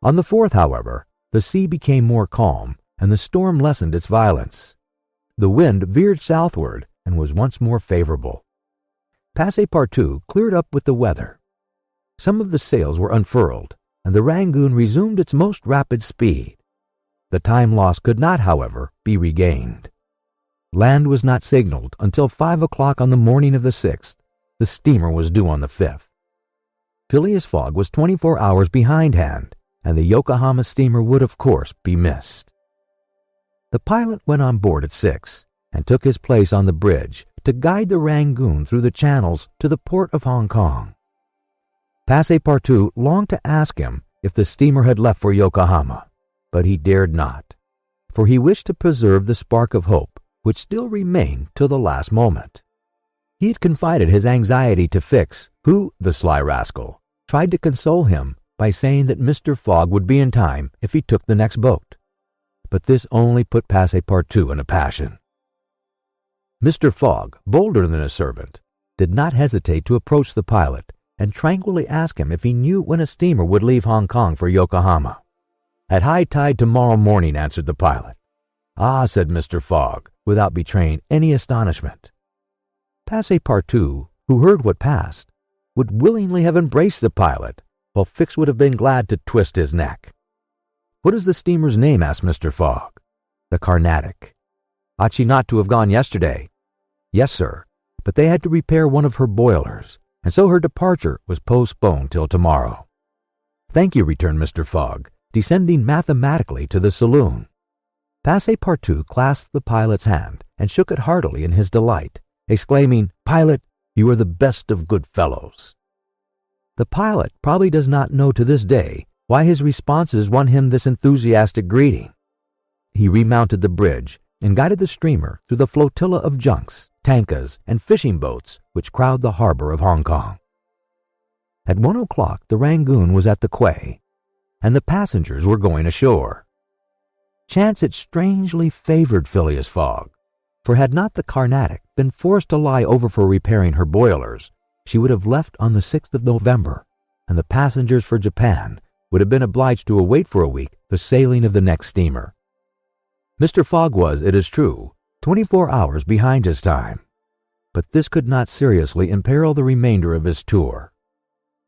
On the 4th, however, the sea became more calm, and the storm lessened its violence. The wind veered southward and was once more favorable. Passepartout cleared up with the weather. Some of the sails were unfurled, and the Rangoon resumed its most rapid speed. The time lost could not, however, be regained. Land was not signaled until 5 o'clock on the morning of the 6th. The steamer was due on the 5th. Phileas Fogg was 24 hours behindhand, and the Yokohama steamer would, of course, be missed. The pilot went on board at 6 and took his place on the bridge to guide the Rangoon through the channels to the port of Hong Kong. Passepartout longed to ask him if the steamer had left for Yokohama, but he dared not, for he wished to preserve the spark of hope which still remained till the last moment. He had confided his anxiety to Fix, who, the sly rascal, tried to console him by saying that Mr. Fogg would be in time if he took the next boat. But this only put Passepartout in a passion. Mr. Fogg, bolder than a servant, did not hesitate to approach the pilot and tranquilly ask him if he knew when a steamer would leave Hong Kong for Yokohama. "At high tide tomorrow morning," answered the pilot. "Ah," said Mr. Fogg, without betraying any astonishment. Passepartout, who heard what passed, would willingly have embraced the pilot, while Fix would have been glad to twist his neck. "What is the steamer's name?" asked Mr. Fogg. "The Carnatic." "Ought she not to have gone yesterday?" "Yes, sir, but they had to repair one of her boilers, and so her departure was postponed till tomorrow." "Thank you," returned Mr. Fogg, descending mathematically to the saloon. Passepartout clasped the pilot's hand and shook it heartily in his delight, exclaiming, "Pilot, you are the best of good fellows." The pilot probably does not know to this day why his responses won him this enthusiastic greeting. He remounted the bridge and guided the steamer through the flotilla of junks, tankas, and fishing boats which crowd the harbor of Hong Kong. At 1 o'clock the Rangoon was at the quay, and the passengers were going ashore. Chance had strangely favored Phileas Fogg, for had not the Carnatic been forced to lie over for repairing her boilers, she would have left on the 6th of November, and the passengers for Japan would have been obliged to await for a week the sailing of the next steamer. Mr. Fogg was, it is true, 24 hours behind his time, but this could not seriously imperil the remainder of his tour.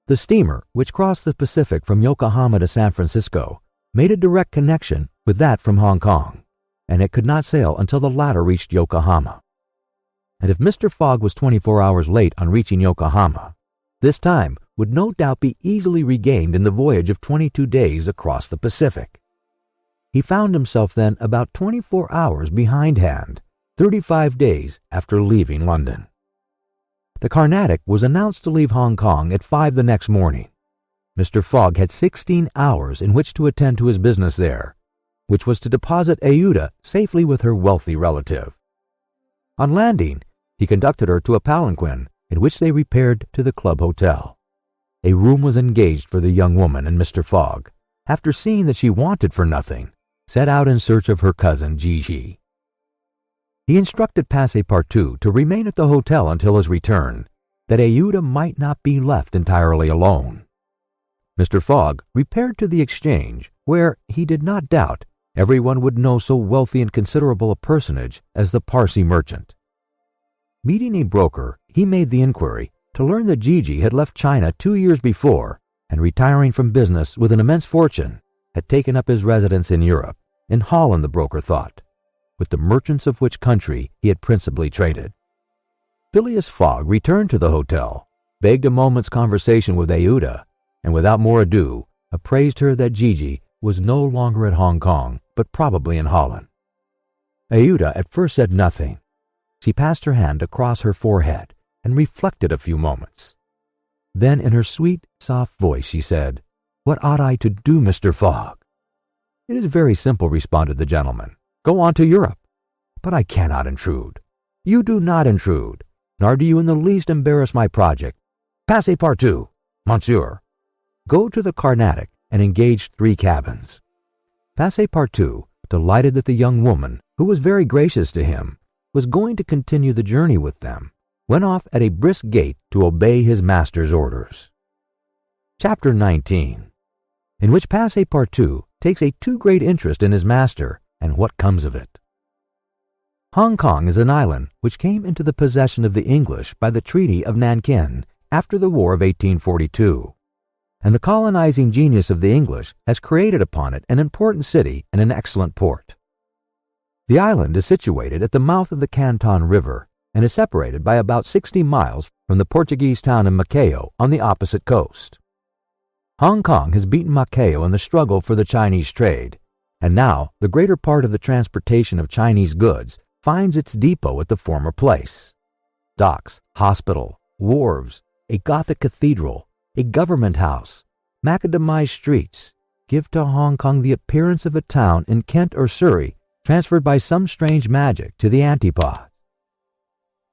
The steamer, which crossed the Pacific from Yokohama to San Francisco, made a direct connection with that from Hong Kong, and it could not sail until the latter reached Yokohama. And if Mr. Fogg was 24 hours late on reaching Yokohama, this time would no doubt be easily regained in the voyage of 22 days across the Pacific. He found himself then about 24 hours behindhand, 35 days after leaving London. The Carnatic was announced to leave Hong Kong at 5 the next morning. Mr. Fogg had 16 hours in which to attend to his business there, which was to deposit Aouda safely with her wealthy relative. On landing, he conducted her to a palanquin in which they repaired to the club hotel. A room was engaged for the young woman, and Mr. Fogg, after seeing that she wanted for nothing, set out in search of her cousin Gigi. He instructed Passepartout to remain at the hotel until his return, that Aouda might not be left entirely alone. Mr. Fogg repaired to the exchange, where, he did not doubt, everyone would know so wealthy and considerable a personage as the Parsi merchant. Meeting a broker, he made the inquiry to learn that Gigi had left China 2 years before, and retiring from business with an immense fortune, had taken up his residence in Europe, in Holland the broker thought, with the merchants of which country he had principally traded. Phileas Fogg returned to the hotel, begged a moment's conversation with Aouda, and without more ado apprised her that Gigi was no longer at Hong Kong, but probably in Holland. Aouda at first said nothing. She passed her hand across her forehead and reflected a few moments. Then in her sweet, soft voice she said, "What ought I to do, Mr. Fogg?" "It is very simple," responded the gentleman. "Go on to Europe." "But I cannot intrude." "You do not intrude, nor do you in the least embarrass my project. Passepartout, monsieur, go to the Carnatic and engage 3 cabins." Passepartout, delighted that the young woman, who was very gracious to him, was going to continue the journey with them, went off at a brisk gait to obey his master's orders. Chapter 19. in which Passepartout takes a too great interest in his master and what comes of it. Hong Kong is an island which came into the possession of the English by the Treaty of Nankin after the War of 1842, and the colonizing genius of the English has created upon it an important city and an excellent port. The island is situated at the mouth of the Canton River and is separated by about 60 miles from the Portuguese town of Macao on the opposite coast. Hong Kong has beaten Macao in the struggle for the Chinese trade, and now the greater part of the transportation of Chinese goods finds its depot at the former place. Docks, hospital, wharves, a Gothic cathedral, a government house, macadamized streets give to Hong Kong the appearance of a town in Kent or Surrey transferred by some strange magic to the antipodes.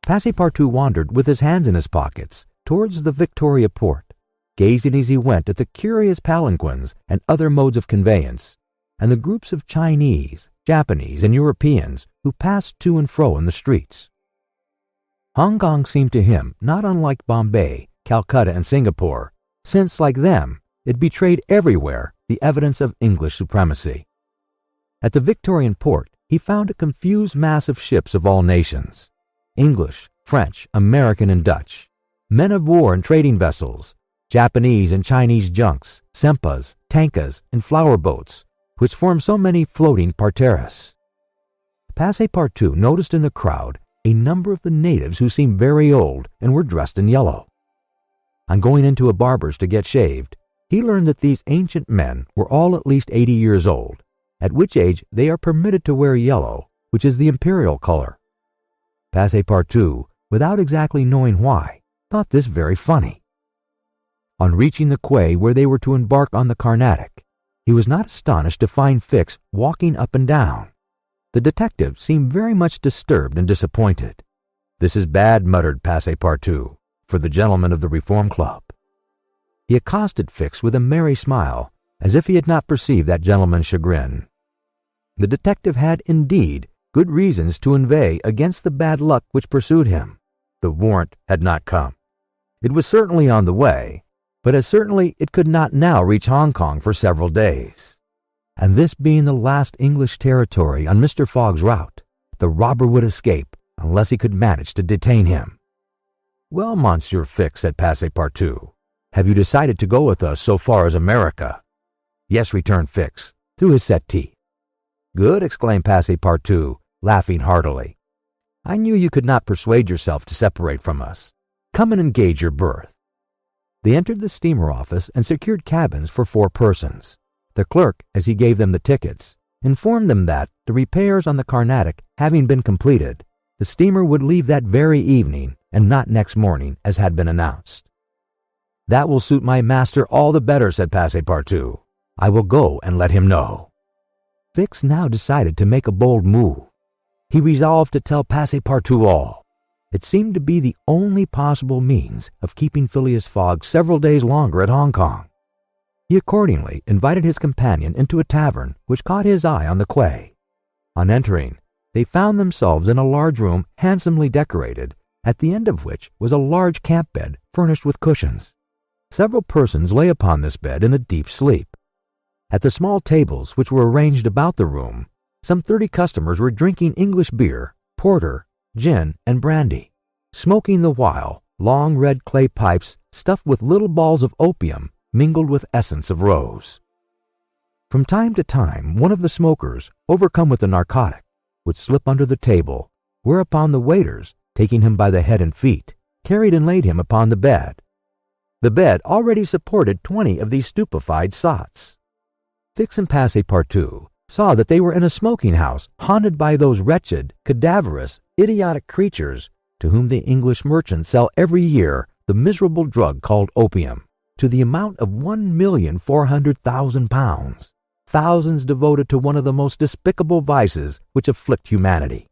Passepartout wandered with his hands in his pockets towards the Victoria port, gazing as he went at the curious palanquins and other modes of conveyance, and the groups of Chinese, Japanese, and Europeans who passed to and fro in the streets. Hong Kong seemed to him not unlike Bombay, Calcutta, and Singapore, since, like them, it betrayed everywhere the evidence of English supremacy. At the Victorian port, he found a confused mass of ships of all nations, English, French, American, and Dutch, men of war and trading vessels, Japanese and Chinese junks, sempas, tankas, and flower boats, which form so many floating parterres. Passepartout noticed in the crowd a number of the natives who seemed very old and were dressed in yellow. On going into a barber's to get shaved, he learned that these ancient men were all at least 80 years old, at which age they are permitted to wear yellow, which is the imperial color. Passepartout, without exactly knowing why, thought this very funny. On reaching the quay where they were to embark on the Carnatic, he was not astonished to find Fix walking up and down. The detective seemed very much disturbed and disappointed. "This is bad," muttered Passepartout, "for the gentlemen of the Reform Club." He accosted Fix with a merry smile, as if he had not perceived that gentleman's chagrin. The detective had, indeed, good reasons to inveigh against the bad luck which pursued him. The warrant had not come. It was certainly on the way, but as certainly it could not now reach Hong Kong for several days. And this being the last English territory on Mr. Fogg's route, the robber would escape unless he could manage to detain him. "Well, Monsieur Fix," said Passepartout, "have you decided to go with us so far as America?" "Yes," returned Fix, through his set teeth. "Good," exclaimed Passepartout, laughing heartily. "I knew you could not persuade yourself to separate from us. Come and engage your berth." They entered the steamer office and secured cabins for 4 persons. The clerk, as he gave them the tickets, informed them that, the repairs on the Carnatic having been completed, the steamer would leave that very evening and not next morning as had been announced. "That will suit my master all the better," said Passepartout. "I will go and let him know." Fix now decided to make a bold move. He resolved to tell Passepartout all. It seemed to be the only possible means of keeping Phileas Fogg several days longer at Hong Kong. He accordingly invited his companion into a tavern which caught his eye on the quay. On entering, they found themselves in a large room handsomely decorated, at the end of which was a large camp bed furnished with cushions. Several persons lay upon this bed in a deep sleep. At the small tables which were arranged about the room, some 30 customers were drinking English beer, porter, gin, and brandy, smoking the while long red clay pipes stuffed with little balls of opium mingled with essence of rose. From time to time, one of the smokers, overcome with the narcotic, would slip under the table, whereupon the waiters, taking him by the head and feet, carried and laid him upon the bed. The bed already supported 20 of these stupefied sots. Fix and Passepartout saw that they were in a smoking house haunted by those wretched, cadaverous, idiotic creatures to whom the English merchants sell every year the miserable drug called opium, to the amount of £1,400,000, thousands devoted to one of the most despicable vices which afflict humanity.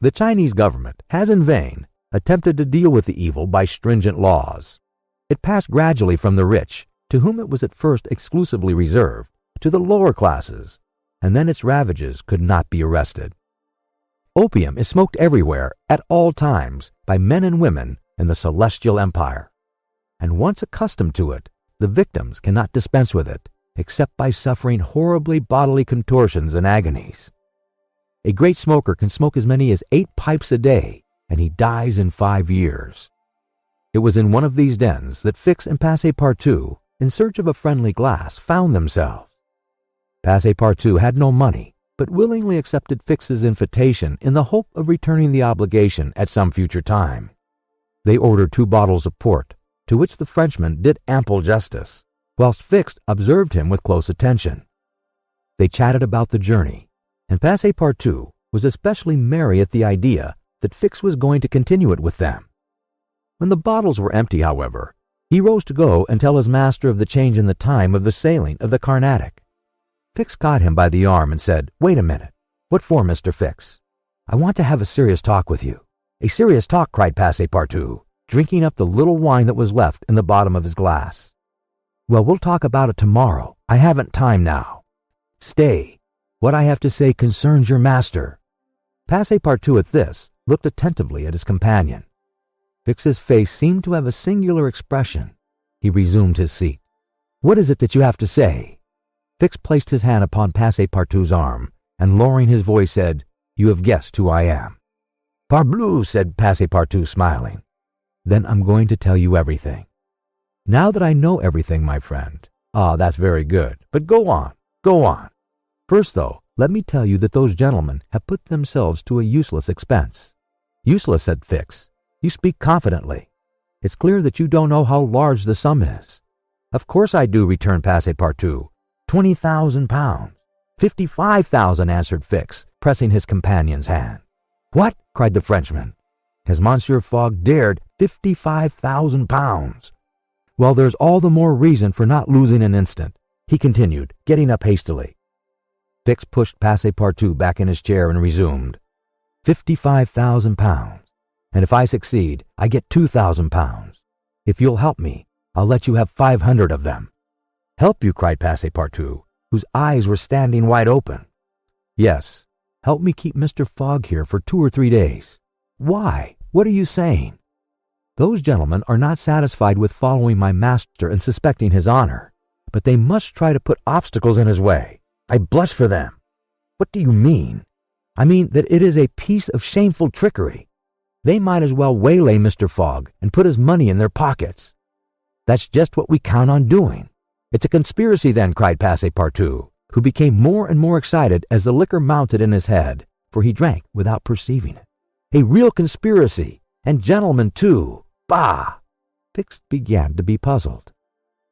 The Chinese government has in vain attempted to deal with the evil by stringent laws. It passed gradually from the rich, to whom it was at first exclusively reserved, to the lower classes, and then its ravages could not be arrested. Opium is smoked everywhere, at all times, by men and women in the Celestial Empire, and once accustomed to it, the victims cannot dispense with it, except by suffering horribly bodily contortions and agonies. A great smoker can smoke as many as 8 pipes a day, and he dies in 5 years. It was in one of these dens that Fix and Passepartout, in search of a friendly glass, found themselves. Passepartout had no money, but willingly accepted Fix's invitation in the hope of returning the obligation at some future time. They ordered 2 bottles of port, to which the Frenchman did ample justice, whilst Fix observed him with close attention. They chatted about the journey, and Passepartout was especially merry at the idea that Fix was going to continue it with them. When the bottles were empty, however, he rose to go and tell his master of the change in the time of the sailing of the Carnatic. Fix caught him by the arm and said, "Wait a minute. What for, Mr. Fix? I want to have a serious talk with you." "A serious talk," cried Passepartout, drinking up the little wine that was left in the bottom of his glass. "Well, we'll talk about it tomorrow. I haven't time now." "Stay. What I have to say concerns your master." Passepartout at this looked attentively at his companion. Fix's face seemed to have a singular expression. He resumed his seat. "What is it that you have to say?" Fix placed his hand upon Passepartout's arm, and lowering his voice said, "You have guessed who I am." "Parbleu," said Passepartout, smiling. "Then I'm going to tell you everything." "Now that I know everything, my friend." "Ah, that's very good. But go on, go on." "First, though, let me tell you that those gentlemen have put themselves to a useless expense." "Useless," said Fix. "You speak confidently. It's clear that you don't know how large the sum is." "Of course I do," returned Passepartout. £20,000. "55,000, answered Fix, pressing his companion's hand. "What?" cried the Frenchman. "Has Monsieur Fogg dared £55,000? Well, there's all the more reason for not losing an instant," he continued, getting up hastily. Fix pushed Passepartout back in his chair and resumed. £55,000. And if I succeed, I get £2,000. If you'll help me, I'll let you have 500 of them." "Help you?" cried Passepartout, whose eyes were standing wide open. "Yes, help me keep Mr. Fogg here for 2 or 3 days." "Why? What are you saying?" "Those gentlemen are not satisfied with following my master and suspecting his honor, but they must try to put obstacles in his way. I blush for them." "What do you mean?" "I mean that it is a piece of shameful trickery. They might as well waylay Mr. Fogg and put his money in their pockets." "That's just what we count on doing." "It's a conspiracy, then," cried Passepartout, who became more and more excited as the liquor mounted in his head, for he drank without perceiving it. "A real conspiracy, and gentlemen, too. Bah!" Fix began to be puzzled.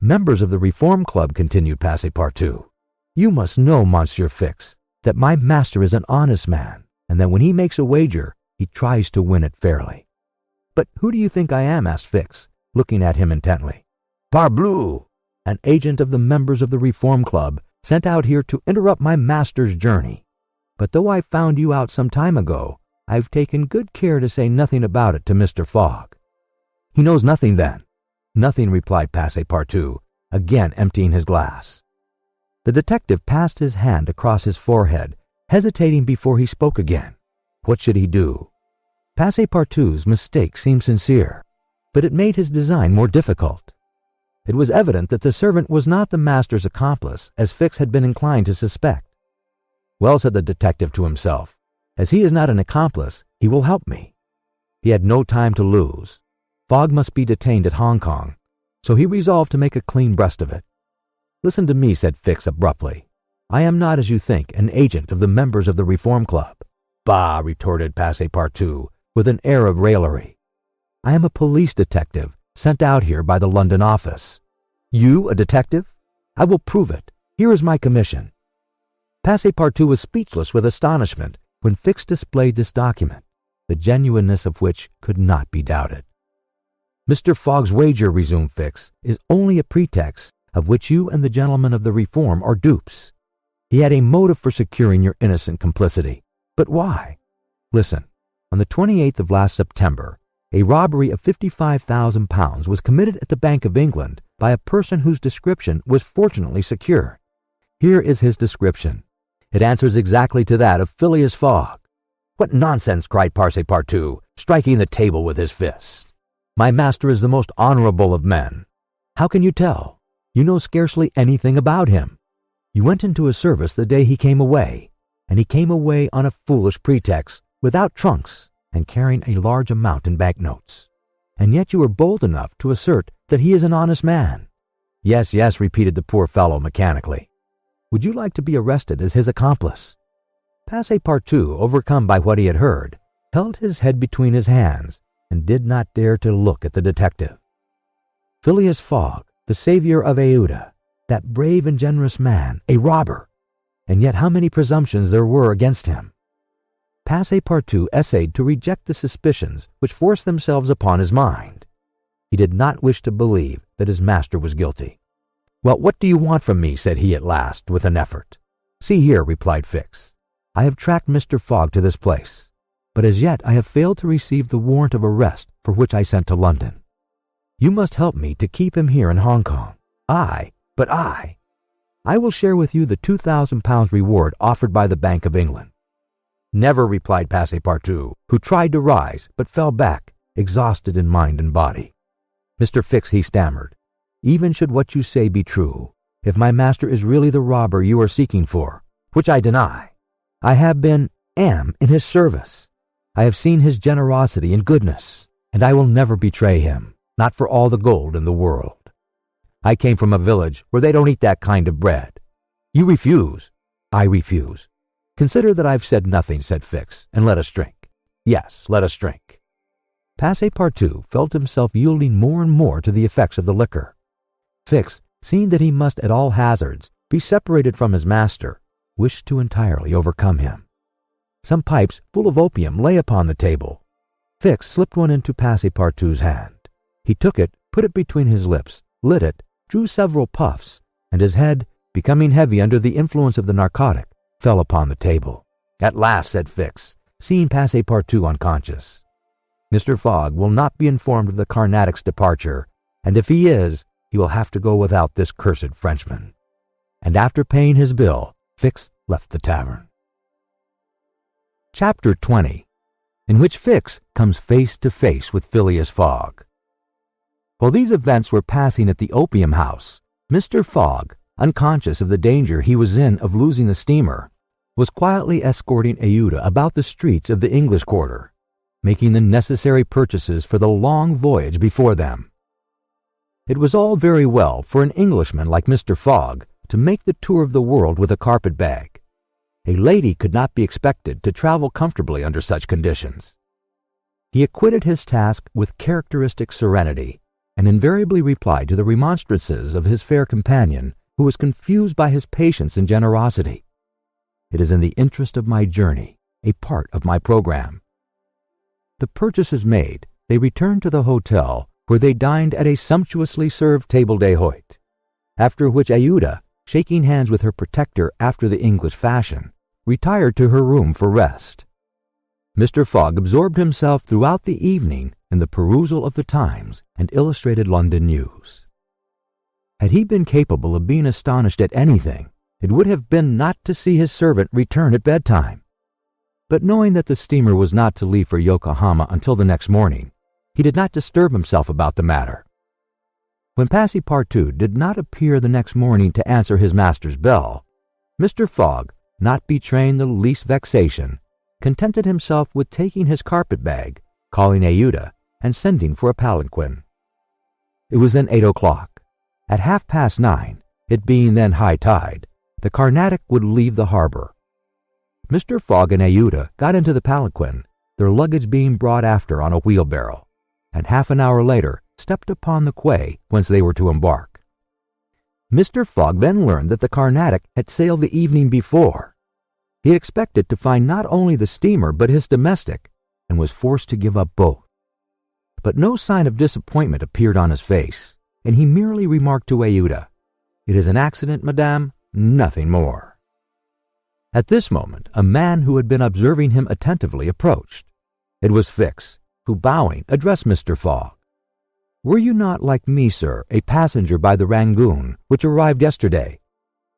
"Members of the Reform Club," continued Passepartout. "You must know, Monsieur Fix, that my master is an honest man, and that when he makes a wager, he tries to win it fairly." "But who do you think I am?" asked Fix, looking at him intently. "Parbleu! An agent of the members of the Reform Club, sent out here to interrupt my master's journey. But though I found you out some time ago, I've taken good care to say nothing about it to Mr. Fogg." "He knows nothing, then?" "Nothing," replied Passepartout, again emptying his glass. The detective passed his hand across his forehead, hesitating before he spoke again. What should he do? Passepartout's mistake seemed sincere, but it made his design more difficult. It was evident that the servant was not the master's accomplice, as Fix had been inclined to suspect. "Well," said the detective to himself, "as he is not an accomplice, he will help me." He had no time to lose. Fogg must be detained at Hong Kong, so he resolved to make a clean breast of it. "Listen to me," said Fix abruptly. "I am not, as you think, an agent of the members of the Reform Club." "Bah!" retorted Passepartout, with an air of raillery. "I am a police detective, sent out here by the London office." "You, a detective? I will prove it. Here is my commission." Passepartout was speechless with astonishment when Fix displayed this document, the genuineness of which could not be doubted. "Mr. Fogg's wager," resumed Fix, "is only a pretext of which you and the gentlemen of the Reform are dupes. He had a motive for securing your innocent complicity. But why? Listen. On the 28th of last September, a robbery of £55,000 was committed at the Bank of England by a person whose description was fortunately secure. Here is his description. It answers exactly to that of Phileas Fogg." "What nonsense!" cried Passepartout, striking the table with his fist. "My master is the most honorable of men." "How can you tell?" You know scarcely anything about him. You went into his service the day he came away, and he came away on a foolish pretext, without trunks, and carrying a large amount in banknotes. And yet you are bold enough to assert that he is an honest man." "Yes, yes," repeated the poor fellow mechanically. "Would you like to be arrested as his accomplice?" Passepartout, overcome by what he had heard, held his head between his hands and did not dare to look at the detective. Phileas Fogg, the savior of Aouda, that brave and generous man, a robber! And yet how many presumptions there were against him! Passepartout essayed to reject the suspicions which forced themselves upon his mind. He did not wish to believe that his master was guilty. "Well, what do you want from me?" said he at last, with an effort. "See here," replied Fix. "I have tracked Mr. Fogg to this place, but as yet I have failed to receive the warrant of arrest for which I sent to London. You must help me to keep him here in Hong Kong. I will share with you the £2,000 reward offered by the Bank of England." "Never," replied Passepartout, who tried to rise, but fell back, exhausted in mind and body. "Mr. Fix," he stammered, "even should what you say be true, if my master is really the robber you are seeking for, which I deny, I am in his service. I have seen his generosity and goodness, and I will never betray him, not for all the gold in the world. I came from a village where they don't eat that kind of bread. You refuse. I refuse. Consider that I've said nothing," said Fix, "and let us drink. Yes, let us drink." Passepartout felt himself yielding more and more to the effects of the liquor. Fix, seeing that he must at all hazards be separated from his master, wished to entirely overcome him. Some pipes full of opium lay upon the table. Fix slipped one into Passepartout's hand. He took it, put it between his lips, lit it, drew several puffs, and his head, becoming heavy under the influence of the narcotic, fell upon the table. "At last," said Fix, seeing Passepartout unconscious. "Mr. Fogg will not be informed of the Carnatic's departure, and if he is, he will have to go without this cursed Frenchman." And after paying his bill, Fix left the tavern. Chapter 20, in which Fix comes face to face with Phileas Fogg. While these events were passing at the opium house, Mr. Fogg, unconscious of the danger he was in of losing the steamer, was quietly escorting Aouda about the streets of the English quarter, making the necessary purchases for the long voyage before them. It was all very well for an Englishman like Mr. Fogg to make the tour of the world with a carpet-bag. A lady could not be expected to travel comfortably under such conditions. He acquitted his task with characteristic serenity, and invariably replied to the remonstrances of his fair companion, who was confused by his patience and generosity. "It is in the interest of my journey, a part of my program." The purchases made, they returned to the hotel, where they dined at a sumptuously served table d'hôte, after which Aouda, shaking hands with her protector after the English fashion, retired to her room for rest. Mr. Fogg absorbed himself throughout the evening in the perusal of the Times and Illustrated London News. Had he been capable of being astonished at anything, it would have been not to see his servant return at bedtime. But knowing that the steamer was not to leave for Yokohama until the next morning, he did not disturb himself about the matter. When Passepartout did not appear the next morning to answer his master's bell, Mr. Fogg, not betraying the least vexation, contented himself with taking his carpet-bag, calling Aouda, and sending for a palanquin. It was then 8 o'clock. At 9:30, it being then high tide, the Carnatic would leave the harbor. Mr. Fogg and Aouda got into the palanquin, their luggage being brought after on a wheelbarrow, and half an hour later stepped upon the quay whence they were to embark. Mr. Fogg then learned that the Carnatic had sailed the evening before. He had expected to find not only the steamer but his domestic, and was forced to give up both. But no sign of disappointment appeared on his face, and he merely remarked to Aouda, "It is an accident, madame, nothing more." At this moment a man who had been observing him attentively approached. It was Fix, who, bowing, addressed Mr. Fogg. "Were you not, like me, sir, a passenger by the Rangoon, which arrived yesterday?"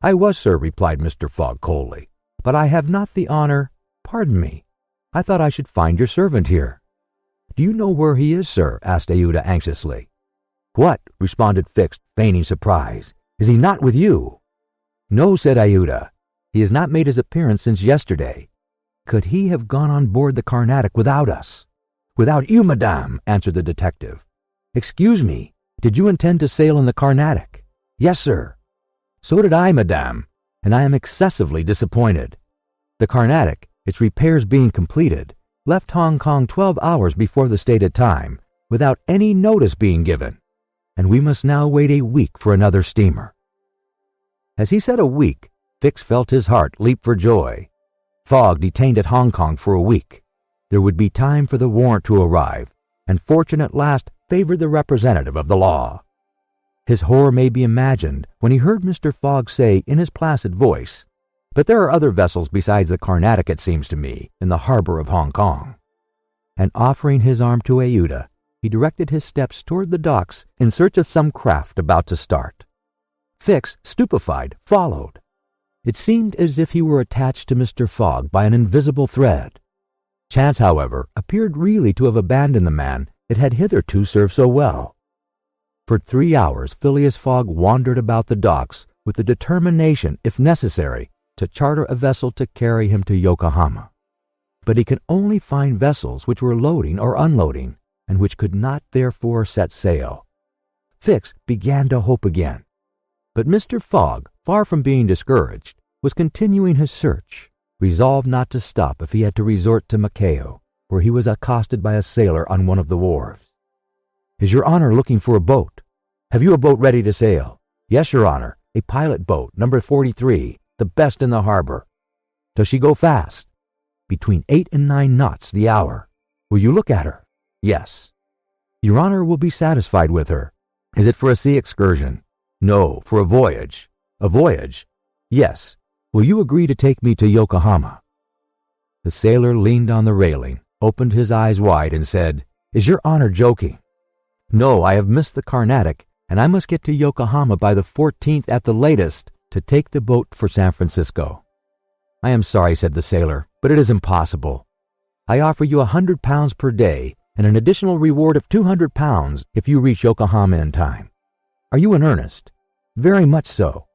"I was, sir," replied Mr. Fogg coldly, "but I have not the honor—" "Pardon me, I thought I should find your servant here." "Do you know where he is, sir?" asked Aouda anxiously. "What?" responded Fix, feigning surprise. Is he not with you?" "No," said Aouda. "He has not made his appearance since yesterday." "Could he have gone on board the Carnatic without us?" "Without you, madame," answered the detective. "Excuse me, did you intend to sail in the Carnatic?" "Yes, sir." "So did I, madame, and I am excessively disappointed. The Carnatic, its repairs being completed, left Hong Kong 12 hours before the stated time, without any notice being given, and we must now wait a week for another steamer." As he said a week, Fix felt his heart leap for joy. Fogg detained at Hong Kong for a week. There would be time for the warrant to arrive, and fortune at last favored the representative of the law. His horror may be imagined when he heard Mr. Fogg say in his placid voice, "But there are other vessels besides the Carnatic, it seems to me, in the harbor of Hong Kong." And offering his arm to Aouda, he directed his steps toward the docks in search of some craft about to start. Fix, stupefied, followed. It seemed as if he were attached to Mr. Fogg by an invisible thread. Chance, however, appeared really to have abandoned the man it had hitherto served so well. For 3 hours Phileas Fogg wandered about the docks with the determination, if necessary, to charter a vessel to carry him to Yokohama. But he could only find vessels which were loading or unloading, and which could not therefore set sail. Fix began to hope again. But Mr. Fogg, far from being discouraged, was continuing his search, resolved not to stop if he had to resort to Macao, where he was accosted by a sailor on one of the wharves. "Is your honor looking for a boat? Have you a boat ready to sail?" "Yes, your honor, a pilot boat, number 43, the best in the harbor." "Does she go fast?" "Between 8 and 9 knots the hour." "Will you look at her?" "Yes." "Your honor will be satisfied with her." "Is it for a sea excursion?" "No, for a voyage." "A voyage?" "Yes. Will you agree to take me to Yokohama?" The sailor leaned on the railing, opened his eyes wide, and said, "Is your honor joking?" "No, I have missed the Carnatic, and I must get to Yokohama by the 14th at the latest to take the boat for San Francisco." "I am sorry," said the sailor, "but it is impossible. I offer you £100 per day and an additional reward of £200 if you reach Yokohama in time. Are you in earnest?" "Very much so."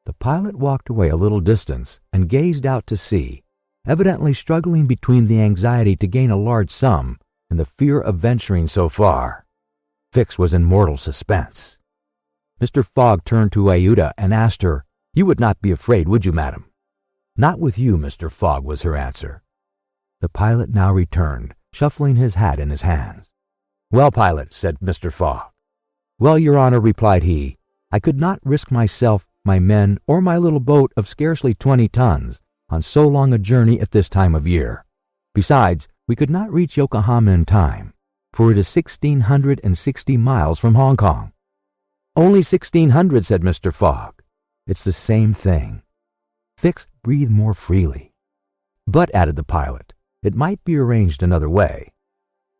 The pilot walked away a little distance and gazed out to sea, evidently struggling between the anxiety to gain a large sum and the fear of venturing so far. Fix was in mortal suspense. Mr. Fogg turned to Aouda and asked her, "You would not be afraid, would you, madam?" "Not with you, Mr. Fogg," was her answer. The pilot now returned, shuffling his hat in his hands. "Well, pilot," said Mr. Fogg. "Well, your honor," replied he, "I could not risk myself, my men, or my little boat of scarcely 20 tons on so long a journey at this time of year. Besides, we could not reach Yokohama in time, for it is 1,660 miles from Hong Kong." "Only 1,600, said Mr. Fogg. "It's the same thing." Fix breathed more freely. "But," added the pilot, "it might be arranged another way."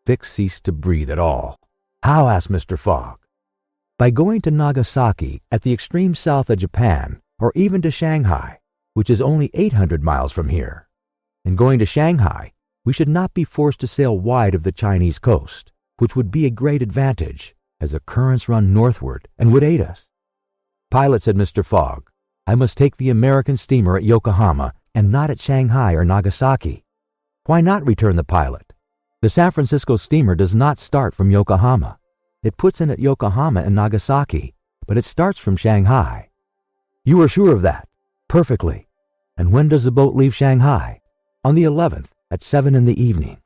Fix ceased to breathe at all. "How?" asked Mr. Fogg. "By going to Nagasaki, at the extreme south of Japan, or even to Shanghai, which is only 800 miles from here. In going to Shanghai, we should not be forced to sail wide of the Chinese coast, which would be a great advantage, as the currents run northward and would aid us." "Pilot," said Mr. Fogg, "I must take the American steamer at Yokohama and not at Shanghai or Nagasaki." "Why not?" returned the pilot. "The San Francisco steamer does not start from Yokohama. It puts in at Yokohama and Nagasaki, but it starts from Shanghai." "You are sure of that?" "Perfectly." "And when does the boat leave Shanghai?" "On the 11th, at 7 in the evening."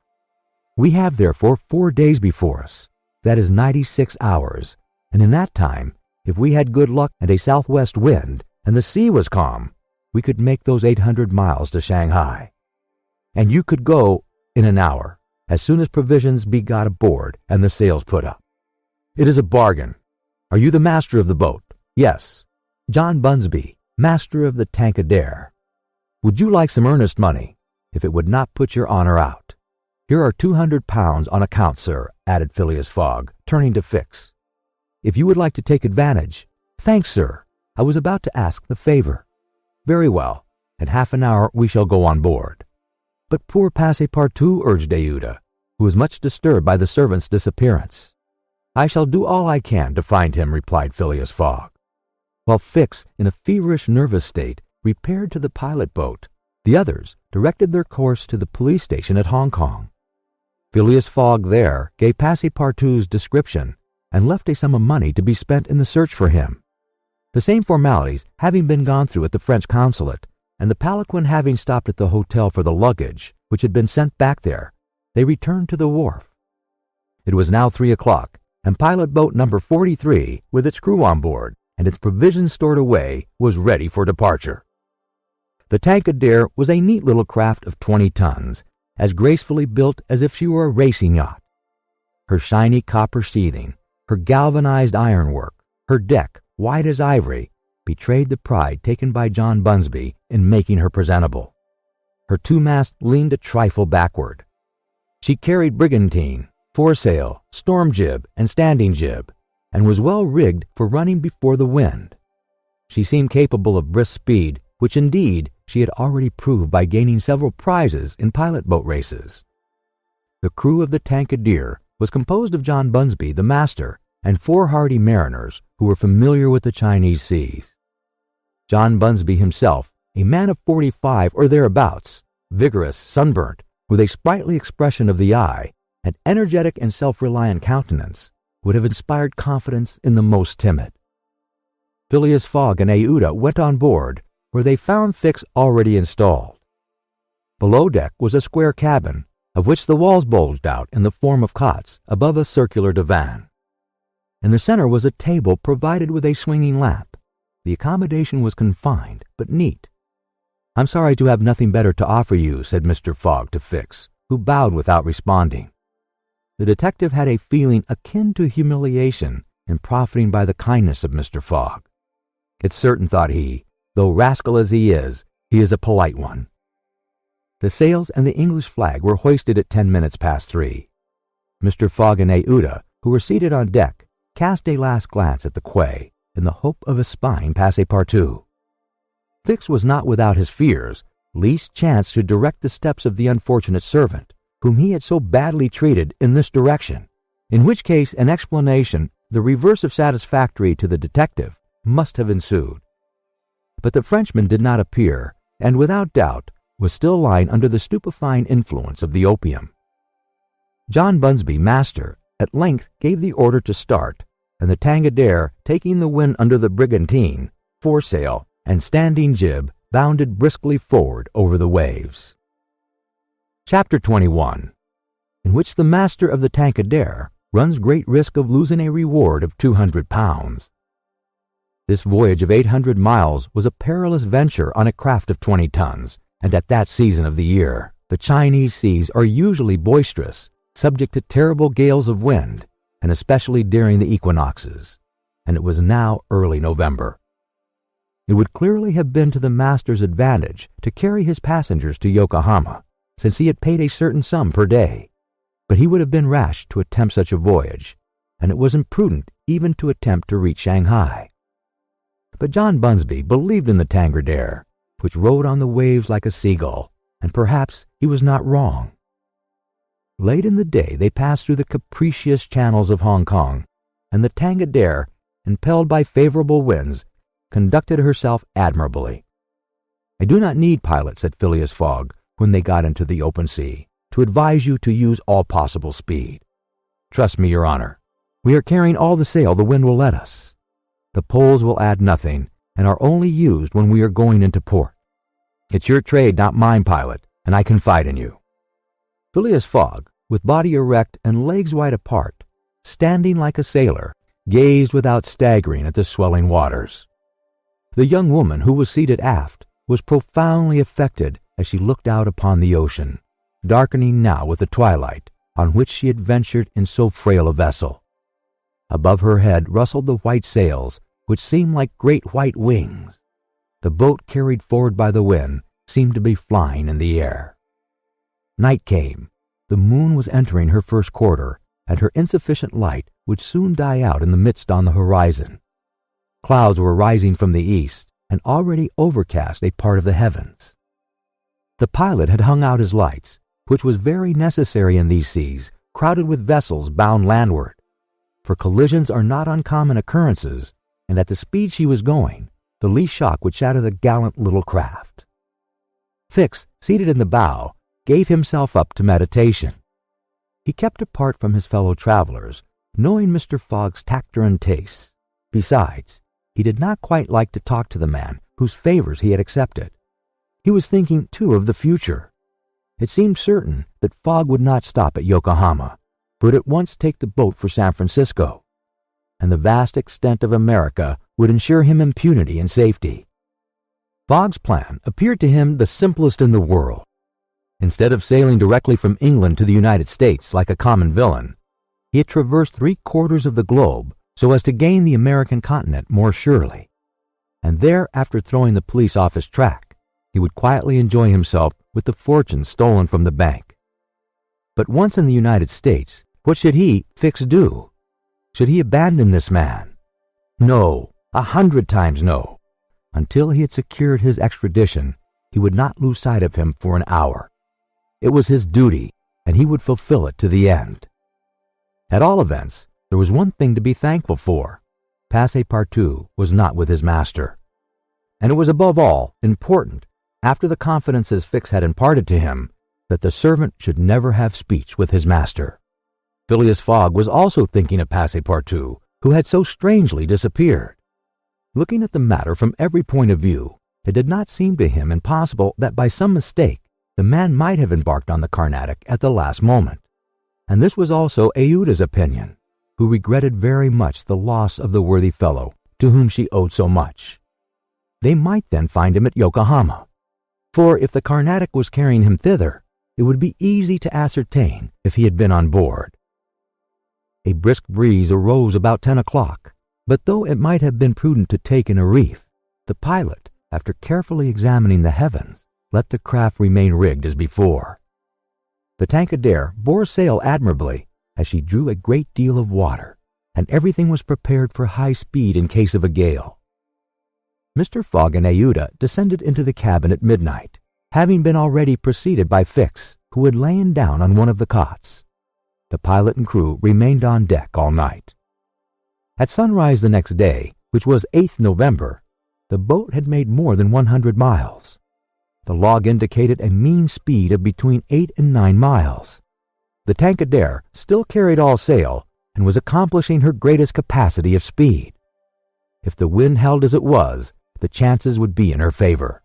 "We have therefore 4 days before us. That is 96 hours, and in that time, if we had good luck and a southwest wind, and the sea was calm, we could make those 800 miles to Shanghai. And you could go in an hour, as soon as provisions be got aboard and the sails put up." "It is a bargain. Are you the master of the boat?" "Yes." "John Bunsby, master of the Tankadere." "Would you like some earnest money, if it would not put your honor out?" "Here are £200 on account, sir," added Phileas Fogg, turning to Fix. "If you would like to take advantage—" "Thanks, sir. I was about to ask the favor." "Very well. In half an hour we shall go on board." "But poor Passepartout," urged Aouda, who was much disturbed by the servant's disappearance. "I shall do all I can to find him," replied Phileas Fogg. while Fix, in a feverish, nervous state, repaired to the pilot boat. The others directed their course to the police station at Hong Kong. Phileas Fogg there gave Passepartout's description and left a sum of money to be spent in the search for him. The same formalities having been gone through at the French consulate, and the palanquin having stopped at the hotel for the luggage, which had been sent back there, they returned to the wharf. It was now 3 o'clock, and pilot boat number 43, with its crew on board and its provisions stored away, was ready for departure. The Tankadere was a neat little craft of 20 tons, as gracefully built as if she were a racing yacht. Her shiny copper sheathing, her galvanized ironwork, her deck, white as ivory, betrayed the pride taken by John Bunsby in making her presentable. Her two masts leaned a trifle backward. She carried brigantine, foresail, storm jib, and standing jib, and was well rigged for running before the wind. She seemed capable of brisk speed, which indeed she had already proved by gaining several prizes in pilot boat races. The crew of the Tankadere was composed of John Bunsby, the master, and 4 hardy mariners who were familiar with the Chinese seas. John Bunsby himself, a man of 45 or thereabouts, vigorous, sunburnt, with a sprightly expression of the eye, an energetic and self-reliant countenance, would have inspired confidence in the most timid. Phileas Fogg and Aouda went on board, where they found Fix already installed. Below deck was a square cabin, of which the walls bulged out in the form of cots above a circular divan. In the center was a table provided with a swinging lamp. The accommodation was confined, but neat. "I'm sorry to have nothing better to offer you," said Mr. Fogg to Fix, who bowed without responding. The detective had a feeling akin to humiliation in profiting by the kindness of Mr. Fogg. "It's certain," thought he, "though rascal as he is a polite one." The sails and the English flag were hoisted at 10 minutes past 3. Mr. Fogg and Aouda, who were seated on deck, cast a last glance at the quay in the hope of espying Passepartout. Fix was not without his fears, lest chance should direct the steps of the unfortunate servant, whom he had so badly treated, in this direction, in which case an explanation, the reverse of satisfactory to the detective, must have ensued. But the Frenchman did not appear, and without doubt was still lying under the stupefying influence of the opium. John Bunsby, master, at length gave the order to start, and the Tankadere, taking the wind under the brigantine, foresail, and standing jib, bounded briskly forward over the waves. Chapter 21, in which the master of the Tankadere runs great risk of losing a reward of £200. This voyage of 800 miles was a perilous venture on a craft of 20 tons, and at that season of the year. The Chinese seas are usually boisterous, subject to terrible gales of wind, and especially during the equinoxes, and it was now early November. It would clearly have been to the master's advantage to carry his passengers to Yokohama, since he had paid a certain sum per day, but he would have been rash to attempt such a voyage, and it was imprudent even to attempt to reach Shanghai. But John Bunsby believed in the Tankadere, which rode on the waves like a seagull, and perhaps he was not wrong. Late in the day they passed through the capricious channels of Hong Kong, and the Tankadere, impelled by favorable winds, conducted herself admirably. "I do not need, pilot," said Phileas Fogg, when they got into the open sea, "to advise you to use all possible speed. Trust me, your honor. We are carrying all the sail the wind will let us. The poles will add nothing, and are only used when we are going into port. It's your trade, not mine, pilot, and I confide in you." Phileas Fogg, with body erect and legs wide apart, standing like a sailor, gazed without staggering at the swelling waters. The young woman who was seated aft was profoundly affected as she looked out upon the ocean, darkening now with the twilight, on which she had ventured in so frail a vessel. Above her head rustled the white sails, which seemed like great white wings. The boat, carried forward by the wind, seemed to be flying in the air. Night came. The moon was entering her first quarter, and her insufficient light would soon die out in the mist on the horizon. Clouds were rising from the east, and already overcast a part of the heavens. The pilot had hung out his lights, which was very necessary in these seas, crowded with vessels bound landward, for collisions are not uncommon occurrences, and at the speed she was going, the least shock would shatter the gallant little craft. Fix, seated in the bow, gave himself up to meditation. He kept apart from his fellow travelers, knowing Mr. Fogg's taciturn tastes. Besides, he did not quite like to talk to the man whose favors he had accepted. He was thinking, too, of the future. It seemed certain that Fogg would not stop at Yokohama, but would at once take the boat for San Francisco, and the vast extent of America would ensure him impunity and safety. Fogg's plan appeared to him the simplest in the world. Instead of sailing directly from England to the United States like a common villain, he had traversed 3/4 of the globe so as to gain the American continent more surely, and there, after throwing the police off his track, he would quietly enjoy himself with the fortune stolen from the bank. But once in the United States, what should he, Fix, do? Should he abandon this man? No, 100 times no. Until he had secured his extradition, he would not lose sight of him for an hour. It was his duty, and he would fulfill it to the end. At all events, there was one thing to be thankful for. Passepartout was not with his master. And it was above all important, after the confidences Fix had imparted to him, that the servant should never have speech with his master. Phileas Fogg was also thinking of Passepartout, who had so strangely disappeared. Looking at the matter from every point of view, it did not seem to him impossible that by some mistake the man might have embarked on the Carnatic at the last moment. And this was also Aouda's opinion, who regretted very much the loss of the worthy fellow to whom she owed so much. They might then find him at Yokohama, for if the Carnatic was carrying him thither, it would be easy to ascertain if he had been on board. A brisk breeze arose about 10 o'clock, but though it might have been prudent to take in a reef, the pilot, after carefully examining the heavens, let the craft remain rigged as before. The Tankadere bore sail admirably, as she drew a great deal of water, and everything was prepared for high speed in case of a gale. Mr. Fogg and Aouda descended into the cabin at midnight, having been already preceded by Fix, who had lain down on one of the cots. The pilot and crew remained on deck all night. At sunrise the next day, which was 8th November, the boat had made more than 100 miles. The log indicated a mean speed of between 8 and 9 miles. The Tankadere still carried all sail and was accomplishing her greatest capacity of speed. If the wind held as it was, the chances would be in her favor.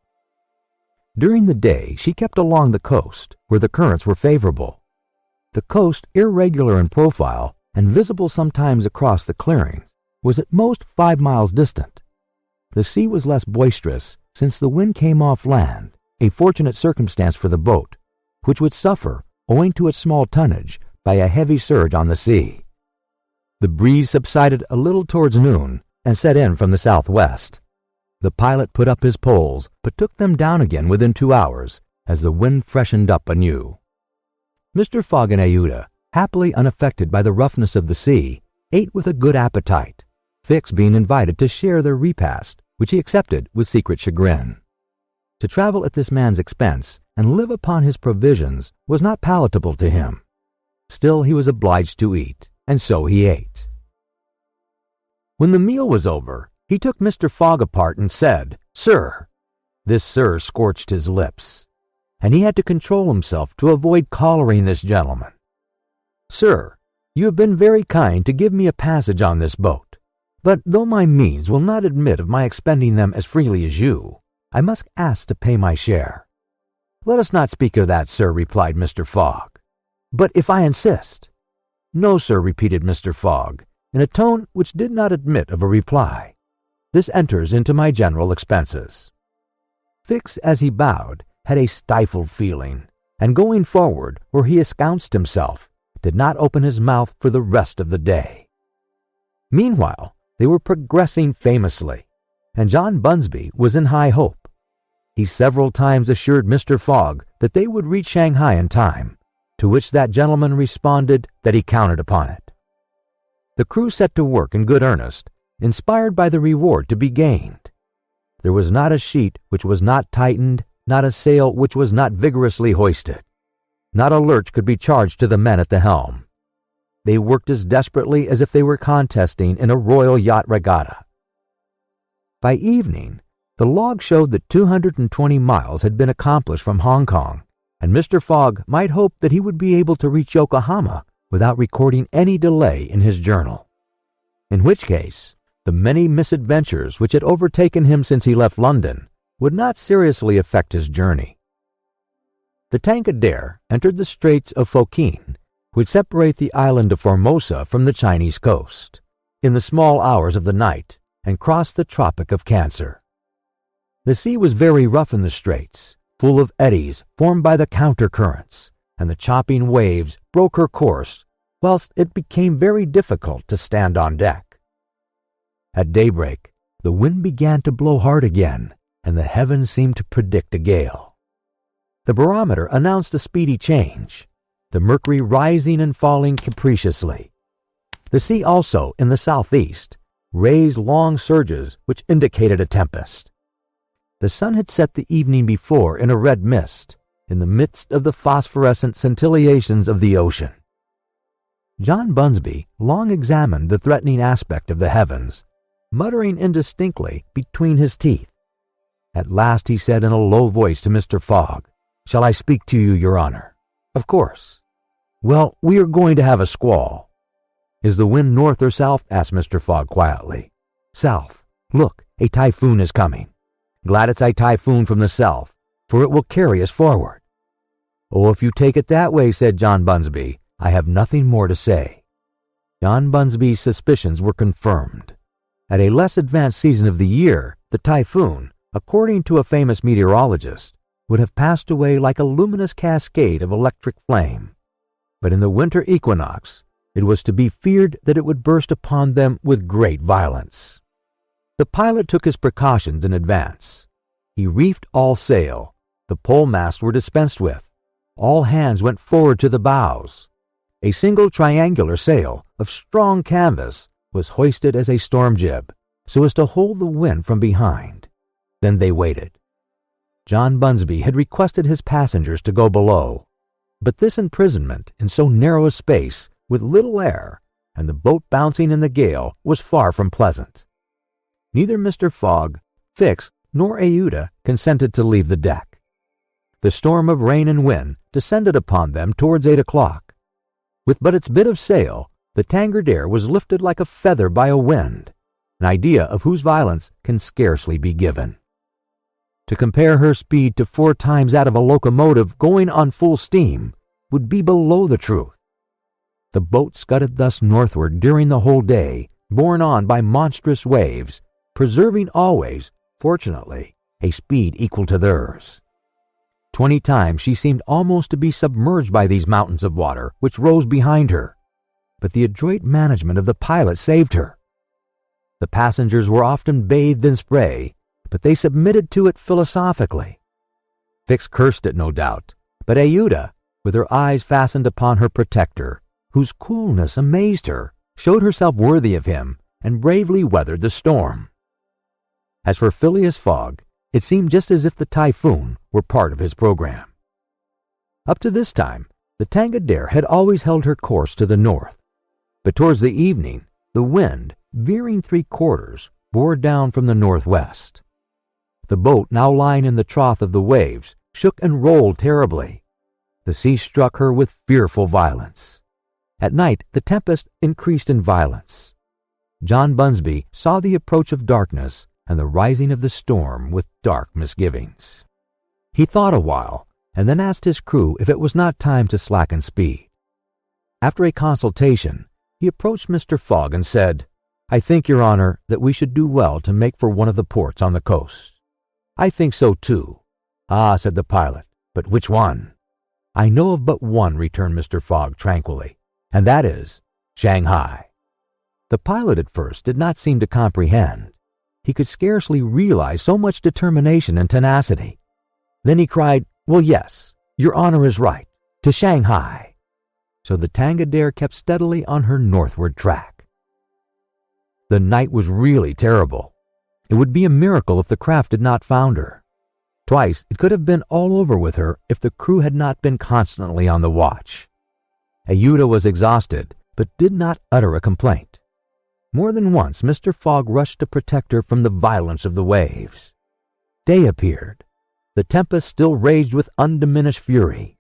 During the day she kept along the coast, where the currents were favorable. The coast, irregular in profile and visible sometimes across the clearings, was at most 5 miles distant. The sea was less boisterous, since the wind came off land, a fortunate circumstance for the boat, which would suffer, owing to its small tonnage, by a heavy surge on the sea. The breeze subsided a little towards noon and set in from the southwest. The pilot put up his poles, but took them down again within 2 hours, as the wind freshened up anew. Mr. Fogg and Aouda, happily unaffected by the roughness of the sea, ate with a good appetite, Fix being invited to share their repast, which he accepted with secret chagrin. To travel at this man's expense and live upon his provisions was not palatable to him. Still he was obliged to eat, and so he ate. When the meal was over, he took Mr. Fogg apart and said, "Sir." This "sir" scorched his lips, and he had to control himself to avoid collaring this gentleman. "Sir, you have been very kind to give me a passage on this boat, but though my means will not admit of my expending them as freely as you, I must ask to pay my share." "Let us not speak of that, sir," replied Mr. Fogg. "But if I insist—" "No, sir," repeated Mr. Fogg, in a tone which did not admit of a reply. "This enters into my general expenses." Fix, as he bowed, had a stifled feeling, and going forward, where he ensconced himself, did not open his mouth for the rest of the day. Meanwhile, they were progressing famously, and John Bunsby was in high hope. He several times assured Mr. Fogg that they would reach Shanghai in time, to which that gentleman responded that he counted upon it. The crew set to work in good earnest, inspired by the reward to be gained. There was not a sheet which was not tightened, not a sail which was not vigorously hoisted. Not a lurch could be charged to the men at the helm. They worked as desperately as if they were contesting in a royal yacht regatta. By evening, the log showed that 220 miles had been accomplished from Hong Kong, and Mr. Fogg might hope that he would be able to reach Yokohama without recording any delay in his journal. In which case, the many misadventures which had overtaken him since he left London would not seriously affect his journey. The Tankadere entered the Straits of Fokien, which separate the island of Formosa from the Chinese coast, in the small hours of the night, and crossed the Tropic of Cancer. The sea was very rough in the straits, full of eddies formed by the counter-currents, and the chopping waves broke her course, whilst it became very difficult to stand on deck. At daybreak, the wind began to blow hard again, and the heavens seemed to predict a gale. The barometer announced a speedy change, the mercury rising and falling capriciously. The sea also, in the southeast, raised long surges which indicated a tempest. The sun had set the evening before in a red mist, in the midst of the phosphorescent scintillations of the ocean. John Bunsby long examined the threatening aspect of the heavens, muttering indistinctly between his teeth. At last he said in a low voice to Mr. Fogg, "Shall I speak to you, Your Honor?" "Of course." "Well, we are going to have a squall." "Is the wind north or south?" asked Mr. Fogg quietly. "South. Look, a typhoon is coming. Glad it's a typhoon from the south, for it will carry us forward." "Oh, if you take it that way," said John Bunsby, "I have nothing more to say." John Bunsby's suspicions were confirmed. At a less advanced season of the year, the typhoon, according to a famous meteorologist, would have passed away like a luminous cascade of electric flame. But in the winter equinox, it was to be feared that it would burst upon them with great violence. The pilot took his precautions in advance. He reefed all sail. The pole masts were dispensed with. All hands went forward to the bows. A single triangular sail of strong canvas was hoisted as a storm jib, so as to hold the wind from behind. Then they waited. John Bunsby had requested his passengers to go below, but this imprisonment in so narrow a space, with little air, and the boat bouncing in the gale, was far from pleasant. Neither Mr. Fogg, Fix, nor Aouda consented to leave the deck. The storm of rain and wind descended upon them towards 8 o'clock. With but its bit of sail, the Tankadere was lifted like a feather by a wind, an idea of whose violence can scarcely be given. To compare her speed to 4 times that of a locomotive going on full steam would be below the truth. The boat scudded thus northward during the whole day, borne on by monstrous waves, preserving always, fortunately, a speed equal to theirs. 20 times she seemed almost to be submerged by these mountains of water which rose behind her, but the adroit management of the pilot saved her. The passengers were often bathed in spray, but they submitted to it philosophically. Fix cursed it, no doubt, but Aouda, with her eyes fastened upon her protector, whose coolness amazed her, showed herself worthy of him and bravely weathered the storm. As for Phileas Fogg, it seemed just as if the typhoon were part of his program. Up to this time, the Tankadere had always held her course to the north, but towards the evening, the wind, veering 3/4, bore down from the northwest. The boat, now lying in the trough of the waves, shook and rolled terribly. The sea struck her with fearful violence. At night, the tempest increased in violence. John Bunsby saw the approach of darkness and the rising of the storm with dark misgivings. He thought a while, and then asked his crew if it was not time to slacken speed. After a consultation, he approached Mr. Fogg and said, "I think, Your Honor, that we should do well to make for one of the ports on the coast." "I think so too." "Ah," said the pilot, "but which one?" "I know of but one," returned Mr. Fogg tranquilly, "and that is Shanghai." The pilot at first did not seem to comprehend. He could scarcely realize so much determination and tenacity. Then he cried, "Well, yes, Your Honor is right, to Shanghai." So the Tankadere kept steadily on her northward track. The night was really terrible. It would be a miracle if the craft did not founder. Twice it could have been all over with her if the crew had not been constantly on the watch. Aouda was exhausted, but did not utter a complaint. More than once Mr. Fogg rushed to protect her from the violence of the waves. Day appeared. The tempest still raged with undiminished fury,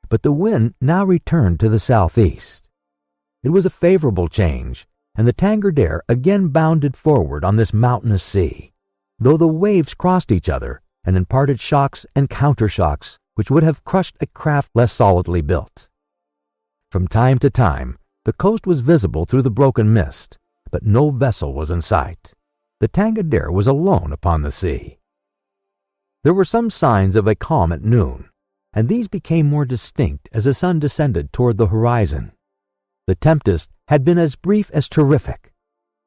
but the wind now returned to the southeast. It was a favorable change, and the Tangardere again bounded forward on this mountainous sea, though the waves crossed each other and imparted shocks and countershocks which would have crushed a craft less solidly built. From time to time, the coast was visible through the broken mist, but no vessel was in sight. The Tangardere was alone upon the sea. There were some signs of a calm at noon, and these became more distinct as the sun descended toward the horizon. The tempest had been as brief as terrific.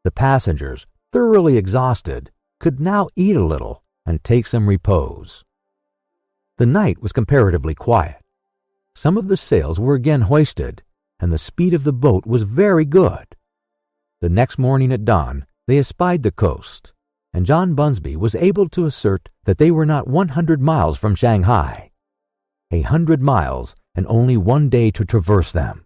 The passengers, thoroughly exhausted, could now eat a little and take some repose. The night was comparatively quiet. Some of the sails were again hoisted, and the speed of the boat was very good. The next morning at dawn they espied the coast, and John Bunsby was able to assert that they were not 100 miles from Shanghai. 100 miles, and only 1 day to traverse them.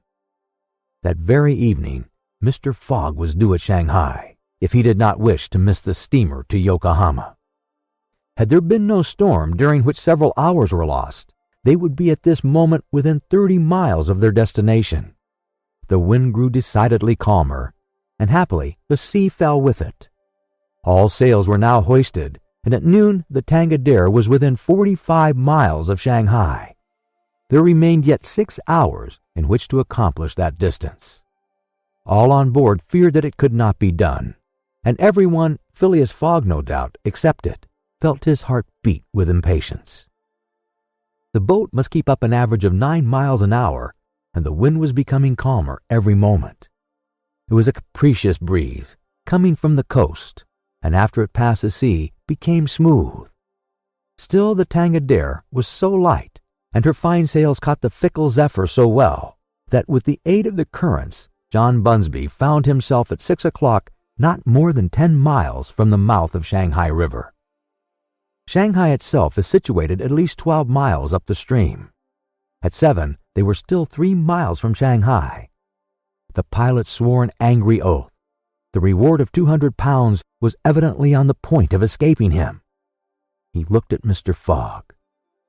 That very evening, Mr. Fogg was due at Shanghai, if he did not wish to miss the steamer to Yokohama. Had there been no storm during which several hours were lost, they would be at this moment within 30 miles of their destination. The wind grew decidedly calmer, and happily the sea fell with it. All sails were now hoisted, and at noon the Tangardere was within 45 miles of Shanghai. There remained yet 6 hours in which to accomplish that distance. All on board feared that it could not be done, and everyone, Phileas Fogg no doubt, excepted, felt his heart beat with impatience. The boat must keep up an average of 9 miles an hour, and the wind was becoming calmer every moment. It was a capricious breeze, coming from the coast, and after it passed the sea, became smooth. Still the Tangardere was so light, and her fine sails caught the fickle zephyr so well, that with the aid of the currents, John Bunsby found himself at 6 o'clock not more than 10 miles from the mouth of Shanghai River. Shanghai itself is situated at least 12 miles up the stream. At 7, they were still 3 miles from Shanghai. The pilot swore an angry oath. The reward of £200 was evidently on the point of escaping him. He looked at Mr. Fogg.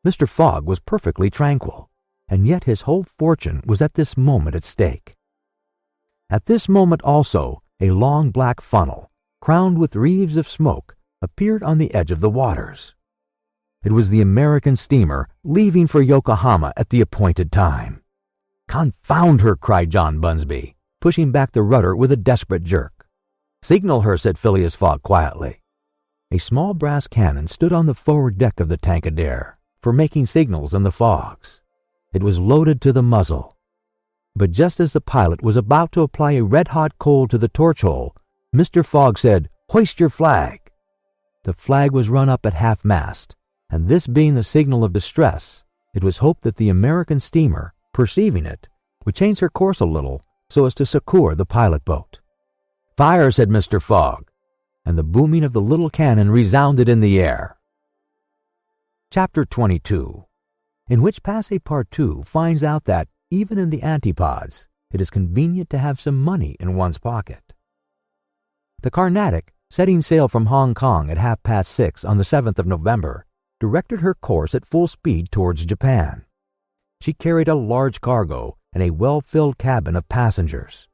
Mr. Fogg was perfectly tranquil, and yet his whole fortune was at this moment at stake. At this moment also, a long black funnel, crowned with wreaths of smoke, appeared on the edge of the waters. It was the American steamer leaving for Yokohama at the appointed time. "Confound her!" cried John Bunsby, pushing back the rudder with a desperate jerk. "Signal her," said Phileas Fogg quietly. A small brass cannon stood on the forward deck of the Tangardere, for making signals in the fogs. It was loaded to the muzzle. But just as the pilot was about to apply a red-hot coal to the torch-hole, Mr. Fogg said, "Hoist your flag." The flag was run up at half-mast, and this being the signal of distress, it was hoped that the American steamer, perceiving it, would change her course a little so as to succor the pilot-boat. "Fire," said Mr. Fogg, and the booming of the little cannon resounded in the air. Chapter 22, in which Passepartout finds out that, even in the Antipodes, it is convenient to have some money in one's pocket. The Carnatic, setting sail from Hong Kong at 6:30 on the 7th of November, directed her course at full speed towards Japan. She carried a large cargo and a well-filled cabin of passengers.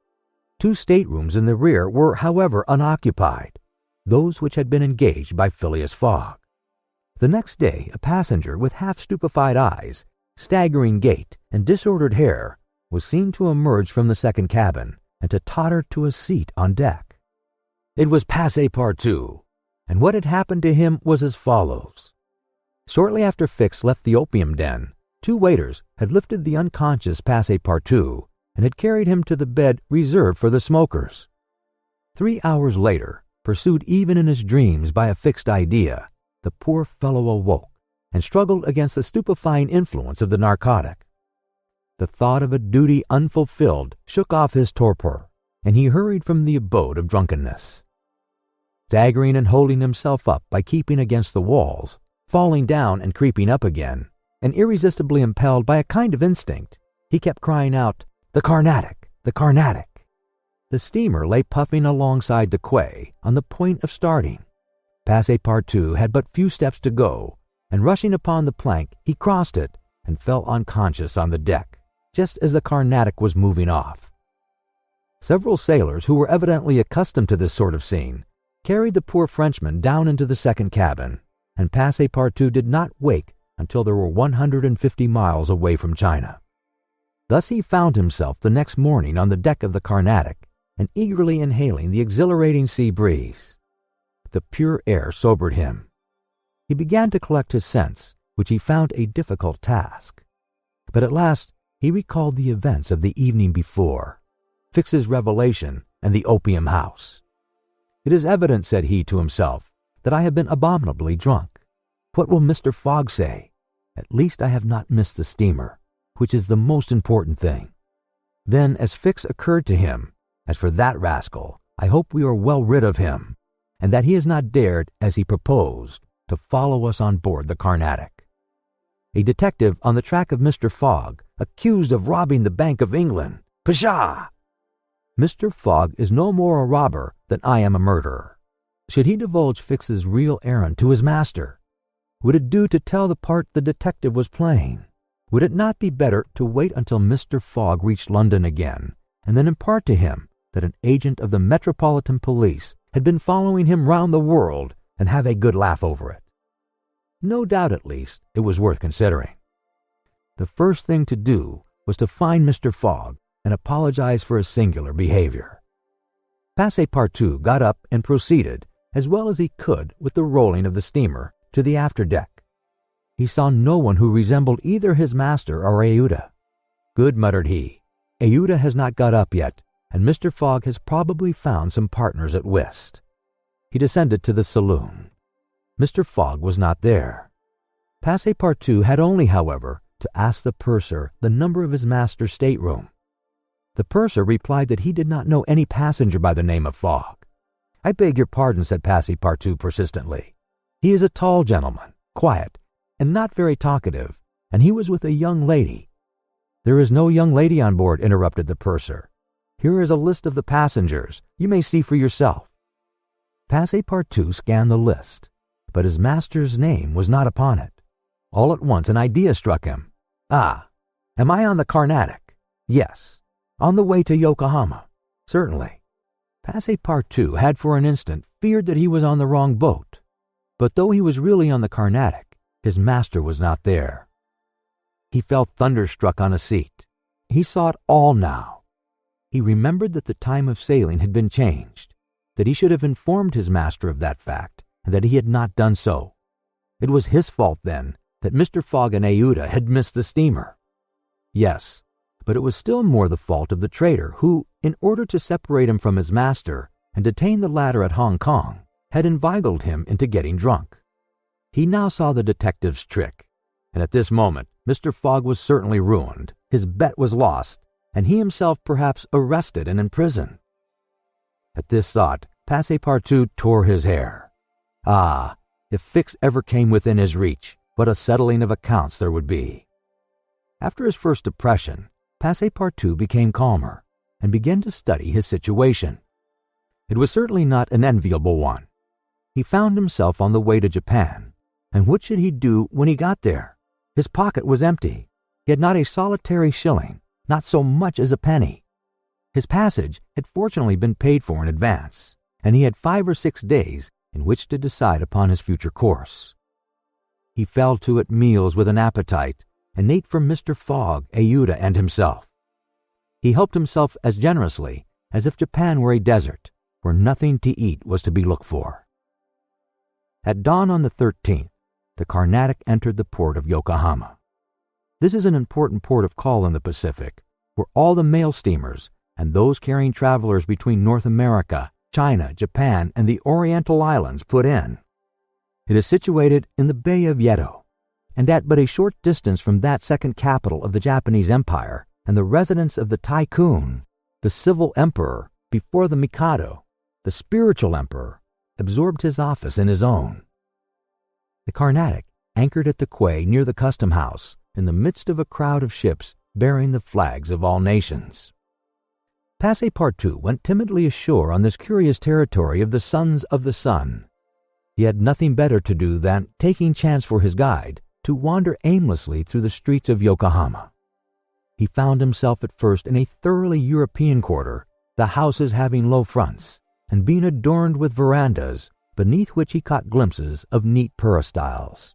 2 staterooms in the rear were, however, unoccupied, those which had been engaged by Phileas Fogg. The next day a passenger with half-stupefied eyes, staggering gait, and disordered hair was seen to emerge from the second cabin and to totter to a seat on deck. It was Passepartout, and what had happened to him was as follows. Shortly after Fix left the opium den, 2 waiters had lifted the unconscious Passepartout and had carried him to the bed reserved for the smokers. 3 hours later, pursued even in his dreams by a fixed idea, the poor fellow awoke and struggled against the stupefying influence of the narcotic. The thought of a duty unfulfilled shook off his torpor, and he hurried from the abode of drunkenness. Staggering and holding himself up by keeping against the walls, falling down and creeping up again, and irresistibly impelled by a kind of instinct, he kept crying out, "The Carnatic! The Carnatic!" The steamer lay puffing alongside the quay on the point of starting. Passepartout had but few steps to go, and rushing upon the plank, he crossed it and fell unconscious on the deck, just as the Carnatic was moving off. Several sailors, who were evidently accustomed to this sort of scene, carried the poor Frenchman down into the second cabin, and Passepartout did not wake until they were 150 miles away from China. Thus he found himself the next morning on the deck of the Carnatic and eagerly inhaling the exhilarating sea breeze. The pure air sobered him. He began to collect his sense, which he found a difficult task. But at last he recalled the events of the evening before, Fix's revelation, and the opium house. "It is evident," said he to himself, "that I have been abominably drunk. What will Mr. Fogg say? At least I have not missed the steamer, which is the most important thing." Then, as Fix occurred to him, "As for that rascal, I hope we are well rid of him, and that he has not dared, as he proposed, to follow us on board the Carnatic. A detective on the track of Mr. Fogg, accused of robbing the Bank of England. Pshaw! Mr. Fogg is no more a robber than I am a murderer. Should he divulge Fix's real errand to his master? Would it do to tell the part the detective was playing? Would it not be better to wait until Mr. Fogg reached London again, and then impart to him that an agent of the Metropolitan Police had been following him round the world, and have a good laugh over it? No doubt, at least, it was worth considering. The first thing to do was to find Mr. Fogg and apologize for his singular behavior. Passepartout got up and proceeded, as well as he could with the rolling of the steamer, to the afterdeck. He saw no one who resembled either his master or Aouda. "Good," muttered he, "Aouda has not got up yet, and Mr. Fogg has probably found some partners at whist." He descended to the saloon. Mr. Fogg was not there. Passepartout had only, however, to ask the purser the number of his master's stateroom. The purser replied that he did not know any passenger by the name of Fogg. "I beg your pardon," said Passepartout persistently. "He is a tall gentleman, quiet, and not very talkative, and he was with a young lady." "There is no young lady on board," interrupted the purser. "Here is a list of the passengers. You may see for yourself." Passepartout scanned the list, but his master's name was not upon it. All at once an idea struck him. "Ah, am I on the Carnatic? Yes. On the way to Yokohama? Certainly." Passepartout had for an instant feared that he was on the wrong boat, but though he was really on the Carnatic, his master was not there. He felt thunderstruck on a seat. He saw it all now. He remembered that the time of sailing had been changed, that he should have informed his master of that fact, and that he had not done so. It was his fault, then, that Mr. Fogg and Aouda had missed the steamer. Yes, but it was still more the fault of the trader who, in order to separate him from his master and detain the latter at Hong Kong, had inveigled him into getting drunk. He now saw the detective's trick, and at this moment Mr. Fogg was certainly ruined, his bet was lost, and he himself perhaps arrested and imprisoned. At this thought, Passepartout tore his hair. Ah, if Fix ever came within his reach, what a settling of accounts there would be. After his first depression, Passepartout became calmer and began to study his situation. It was certainly not an enviable one. He found himself on the way to Japan, and what should he do when he got there? His pocket was empty. He had not a solitary shilling, not so much as a penny. His passage had fortunately been paid for in advance, and he had 5 or 6 days in which to decide upon his future course. He fell to at meals with an appetite, and ate from Mr. Fogg, Aouda, and himself. He helped himself as generously as if Japan were a desert, where nothing to eat was to be looked for. At dawn on the 13th, the Carnatic entered the port of Yokohama. This is an important port of call in the Pacific, where all the mail steamers and those carrying travelers between North America, China, Japan, and the Oriental Islands put in. It is situated in the Bay of Yedo, and at but a short distance from that second capital of the Japanese Empire and the residence of the Tycoon, the civil emperor, before the Mikado, the spiritual emperor, absorbed his office in his own. The Carnatic anchored at the quay near the custom house in the midst of a crowd of ships bearing the flags of all nations. Passepartout went timidly ashore on this curious territory of the Sons of the Sun. He had nothing better to do than, taking chance for his guide, to wander aimlessly through the streets of Yokohama. He found himself at first in a thoroughly European quarter, the houses having low fronts, and being adorned with verandas, beneath which he caught glimpses of neat peristyles.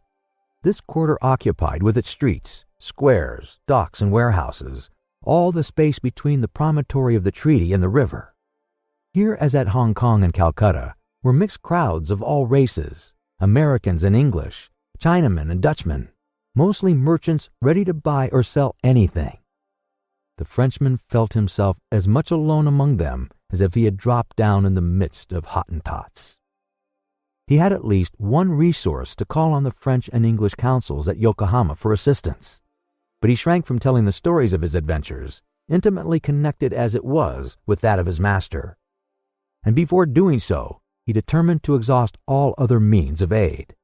This quarter occupied with its streets, squares, docks, and warehouses, all the space between the promontory of the treaty and the river. Here, as at Hong Kong and Calcutta, were mixed crowds of all races, Americans and English, Chinamen and Dutchmen, mostly merchants ready to buy or sell anything. The Frenchman felt himself as much alone among them as if he had dropped down in the midst of Hottentots. He had at least one resource to call on the French and English consuls at Yokohama for assistance, but he shrank from telling the stories of his adventures, intimately connected as it was with that of his master. And before doing so, he determined to exhaust all other means of aid.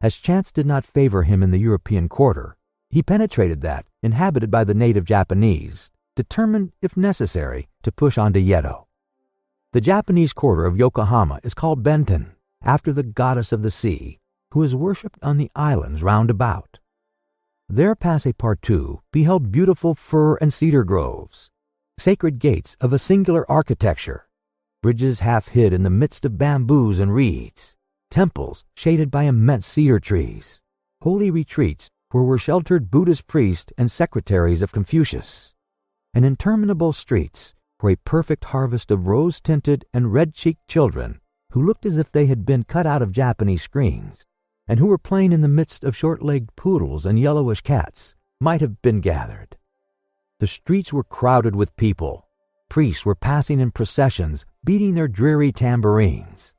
As chance did not favor him in the European quarter, he penetrated that inhabited by the native Japanese, determined, if necessary, to push on to Yedo. The Japanese quarter of Yokohama is called Benten, after the goddess of the sea, who is worshipped on the islands round about. There Passepartout beheld beautiful fir and cedar groves, sacred gates of a singular architecture, bridges half hid in the midst of bamboos and reeds, temples shaded by immense cedar trees, holy retreats where were sheltered Buddhist priests and secretaries of Confucius, and interminable streets where a perfect harvest of rose-tinted and red-cheeked children who looked as if they had been cut out of Japanese screens, and who were playing in the midst of short-legged poodles and yellowish cats, might have been gathered. The streets were crowded with people. Priests were passing in processions, beating their dreary tambourines.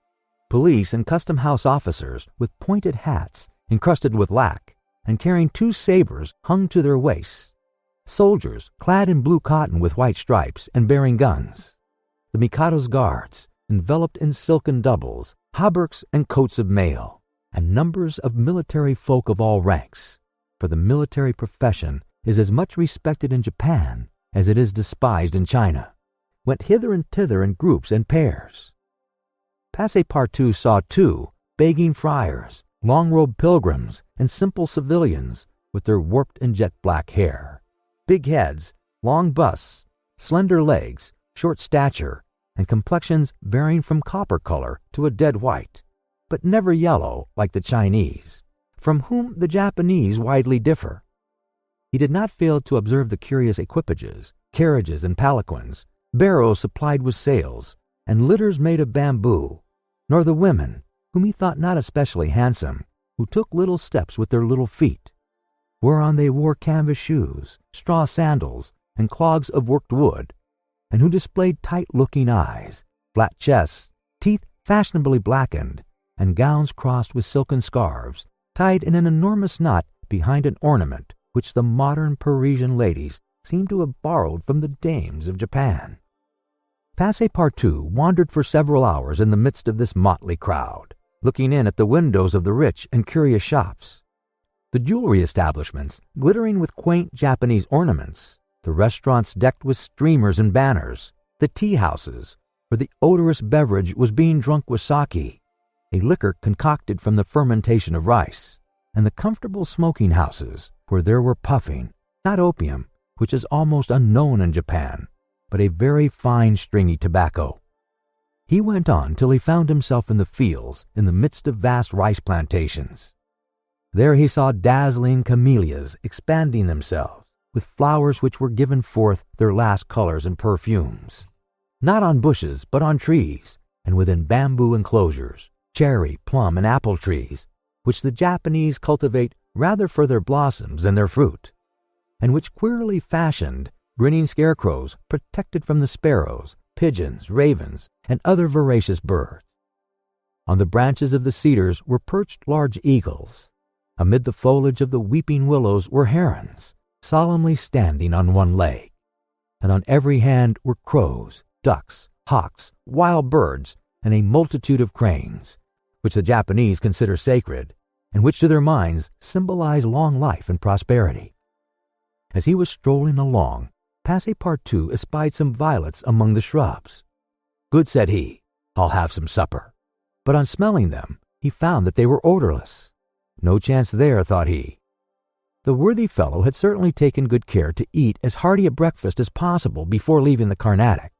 Police and custom-house officers, with pointed hats encrusted with lac, and carrying 2 sabers hung to their waists. Soldiers, clad in blue cotton with white stripes and bearing guns. The Mikado's guards, enveloped in silken doubles, hauberks, and coats of mail, and numbers of military folk of all ranks, for the military profession is as much respected in Japan as it is despised in China, went hither and thither in groups and pairs. Passepartout saw, too, begging friars, long-robed pilgrims, and simple civilians with their warped and jet-black hair, big heads, long busts, slender legs, short stature, and complexions varying from copper color to a dead white, but never yellow like the Chinese, from whom the Japanese widely differ. He did not fail to observe the curious equipages, carriages and palanquins, barrows supplied with sails, and litters made of bamboo, nor the women, whom he thought not especially handsome, who took little steps with their little feet, whereon they wore canvas shoes, straw sandals, and clogs of worked wood, and who displayed tight-looking eyes, flat chests, teeth fashionably blackened, and gowns crossed with silken scarves, tied in an enormous knot behind an ornament which the modern Parisian ladies seem to have borrowed from the dames of Japan. Passepartout wandered for several hours in the midst of this motley crowd, looking in at the windows of the rich and curious shops, the jewelry establishments glittering with quaint Japanese ornaments, the restaurants decked with streamers and banners, the tea-houses where the odorous beverage was being drunk with sake, a liquor concocted from the fermentation of rice, and the comfortable smoking houses where there were puffing, not opium, which is almost unknown in Japan, but a very fine stringy tobacco. He went on till he found himself in the fields in the midst of vast rice plantations. There he saw dazzling camellias expanding themselves, with flowers which were given forth their last colors and perfumes, not on bushes but on trees, and within bamboo enclosures, cherry, plum, and apple trees, which the Japanese cultivate rather for their blossoms than their fruit, and which queerly fashioned, grinning scarecrows protected from the sparrows, pigeons, ravens, and other voracious birds. On the branches of the cedars were perched large eagles. Amid the foliage of the weeping willows were herons, solemnly standing on one leg, and on every hand were crows, ducks, hawks, wild birds, and a multitude of cranes, which the Japanese consider sacred, and which to their minds symbolize long life and prosperity. As he was strolling along, Passepartout espied some violets among the shrubs. "Good," said he, "I'll have some supper." But on smelling them, he found that they were odorless. No chance there, thought he. The worthy fellow had certainly taken good care to eat as hearty a breakfast as possible before leaving the Carnatic.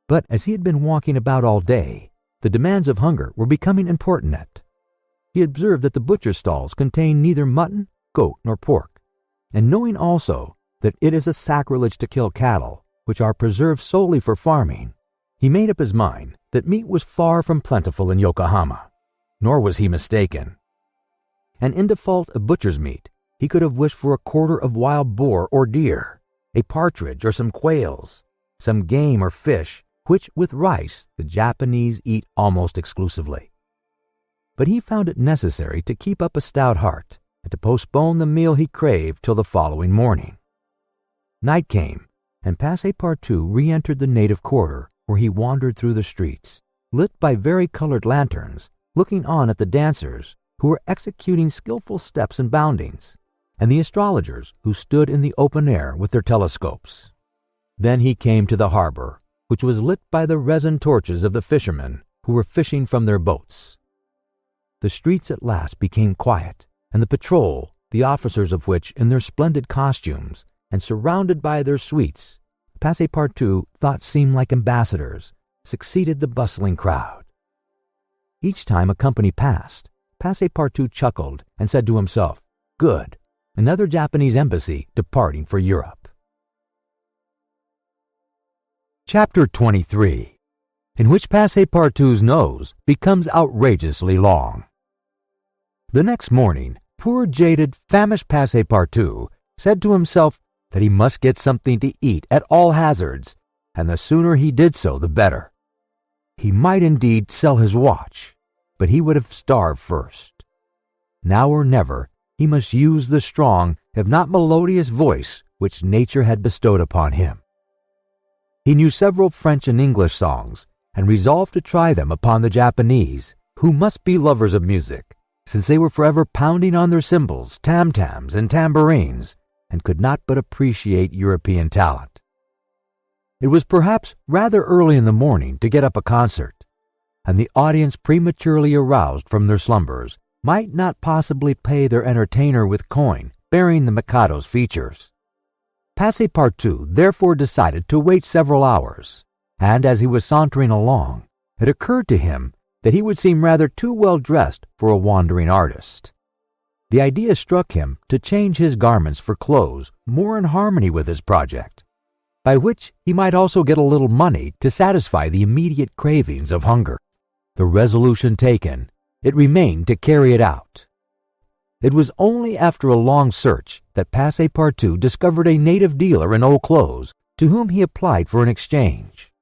But as he had been walking about all day, the demands of hunger were becoming importunate. He observed that the butcher's stalls contained neither mutton, goat, nor pork, and knowing also that it is a sacrilege to kill cattle, which are preserved solely for farming, he made up his mind that meat was far from plentiful in Yokohama. Nor was he mistaken. And in default of butcher's meat, he could have wished for a quarter of wild boar or deer, a partridge or some quails, some game or fish, which with rice the Japanese eat almost exclusively. But he found it necessary to keep up a stout heart and to postpone the meal he craved till the following morning. Night came, and Passepartout re-entered the native quarter, where he wandered through the streets, lit by vari-colored lanterns, looking on at the dancers, who were executing skillful steps and boundings, and the astrologers, who stood in the open air with their telescopes. Then he came to the harbor, which was lit by the resin torches of the fishermen who were fishing from their boats. The streets at last became quiet, and the patrol, the officers of which in their splendid costumes, and surrounded by their suites, Passepartout thought seemed like ambassadors, succeeded the bustling crowd. Each time a company passed, Passepartout chuckled and said to himself, "Good, another Japanese embassy departing for Europe." Chapter 23, in which Passepartout's nose becomes outrageously long. The next morning, poor jaded, famished Passepartout said to himself that he must get something to eat at all hazards, and the sooner he did so the better. He might indeed sell his watch, but he would have starved first. Now or never, he must use the strong, if not melodious voice which nature had bestowed upon him. He knew several French and English songs, and resolved to try them upon the Japanese, who must be lovers of music, since they were forever pounding on their cymbals, tam-tams, and tambourines, and could not but appreciate European talent. It was perhaps rather early in the morning to get up a concert, and the audience, prematurely aroused from their slumbers, might not possibly pay their entertainer with coin bearing the Mikado's features. Passepartout therefore decided to wait several hours, and as he was sauntering along, it occurred to him that he would seem rather too well dressed for a wandering artist. The idea struck him to change his garments for clothes more in harmony with his project, by which he might also get a little money to satisfy the immediate cravings of hunger. The resolution taken, it remained to carry it out. It was only after a long search that Passepartout discovered a native dealer in old clothes, to whom he applied for an exchange.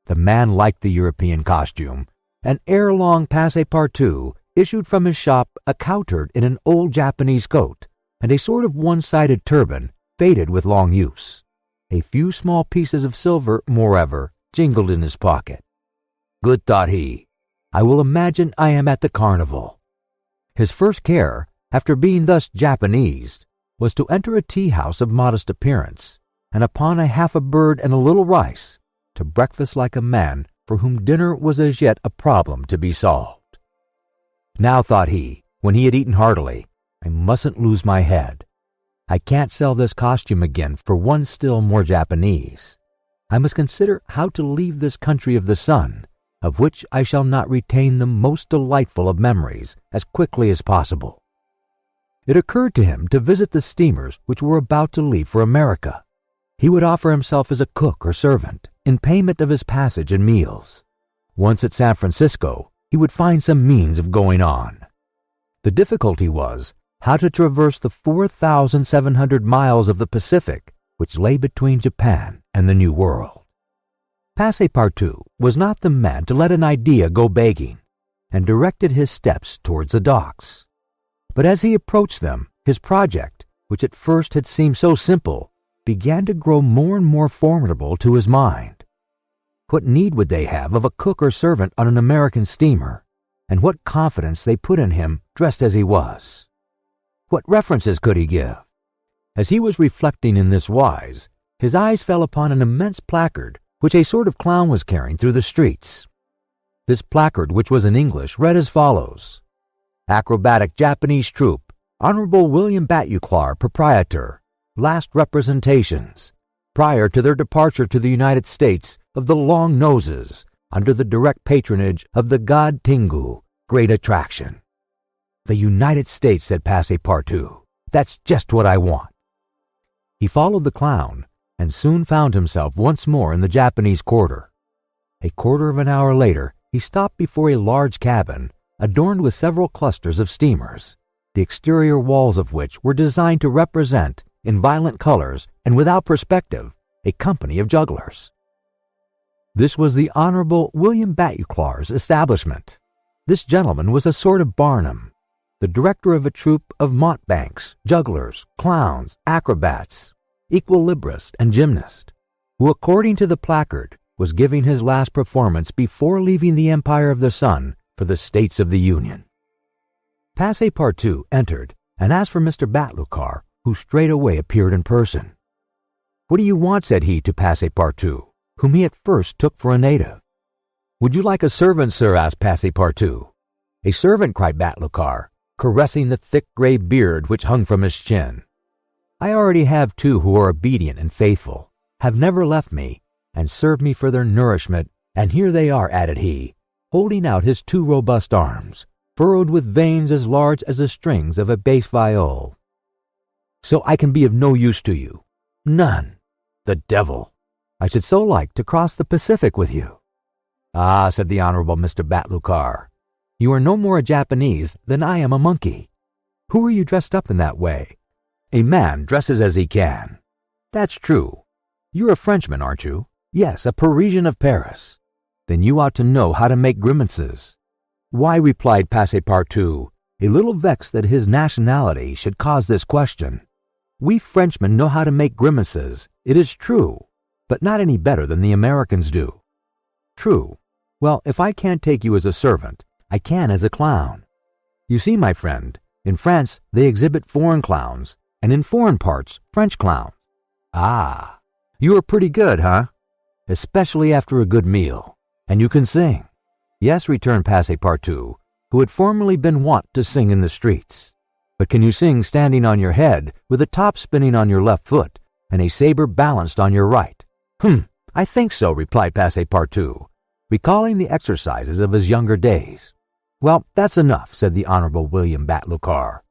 The man liked the European costume, and ere long Passepartout issued from his shop accoutred in an old Japanese coat and a sort of one-sided turban faded with long use. A few small pieces of silver, moreover, jingled in his pocket. "Good," thought he, "I will imagine I am at the carnival." His first care, after being thus Japanesed, was to enter a tea-house of modest appearance, and upon a half a bird and a little rice, to breakfast like a man for whom dinner was as yet a problem to be solved. "Now," thought he, when he had eaten heartily, "I mustn't lose my head. I can't sell this costume again for one still more Japanese. I must consider how to leave this country of the sun, of which I shall not retain the most delightful of memories, as quickly as possible." It occurred to him to visit the steamers which were about to leave for America. He would offer himself as a cook or servant, in payment of his passage and meals. Once at San Francisco, he would find some means of going on. The difficulty was how to traverse the 4,700 miles of the Pacific which lay between Japan and the New World. Passepartout was not the man to let an idea go begging, and directed his steps towards the docks. But as he approached them, his project, which at first had seemed so simple, began to grow more and more formidable to his mind. What need would they have of a cook or servant on an American steamer, and what confidence they put in him dressed as he was? What references could he give? As he was reflecting in this wise, his eyes fell upon an immense placard which a sort of clown was carrying through the streets. This placard, which was in English, read as follows: Acrobatic Japanese Troupe, Honorable William Batuclar, Proprietor, last representations, prior to their departure to the United States, of the Long Noses, under the direct patronage of the god Tingu, great attraction. The United States, said Passepartout. That's just what I want. He followed the clown and soon found himself once more in the Japanese quarter. A quarter of an hour later, he stopped before a large cabin adorned with several clusters of steamers, the exterior walls of which were designed to represent, in violent colors and without perspective, a company of jugglers. This was the Honorable William Batuclar's establishment. This gentleman was a sort of Barnum, the director of a troupe of mountebanks, jugglers, clowns, acrobats, equilibrist, and gymnast, who, according to the placard, was giving his last performance before leaving the Empire of the Sun for the States of the Union. Passepartout entered and asked for Mr. Batuclar, who straightway appeared in person. "What do you want?" said he to Passepartout, whom he at first took for a native. "Would you like a servant, sir?" asked Passepartout. "A servant," cried Batuclar, caressing the thick gray beard which hung from his chin. "I already have two who are obedient and faithful, have never left me, and serve me for their nourishment, and here they are," added he, holding out his two robust arms, furrowed with veins as large as the strings of a bass viol. "So I can be of no use to you?" "None." "The devil! I should so like to cross the Pacific with you." "Ah," said the Honorable Mr. Batuclar, "you are no more a Japanese than I am a monkey. Who are you dressed up in that way?" "A man dresses as he can." "That's true. You're a Frenchman, aren't you?" "Yes, a Parisian of Paris." "Then you ought to know how to make grimaces." "Why," replied Passepartout, a little vexed that his nationality should cause this question, "we Frenchmen know how to make grimaces, it is true, but not any better than the Americans do." "True. Well, if I can't take you as a servant, I can as a clown. You see, my friend, in France they exhibit foreign clowns, and in foreign parts French clowns." "Ah, you are pretty good, huh? Especially after a good meal. And you can sing." "Yes," returned Passepartout, who had formerly been wont to sing in the streets. "But can you sing standing on your head, with a top spinning on your left foot, and a saber balanced on your right?" "I think so," replied Passepartout, recalling the exercises of his younger days. "Well, that's enough," said the Honorable William Batuclar.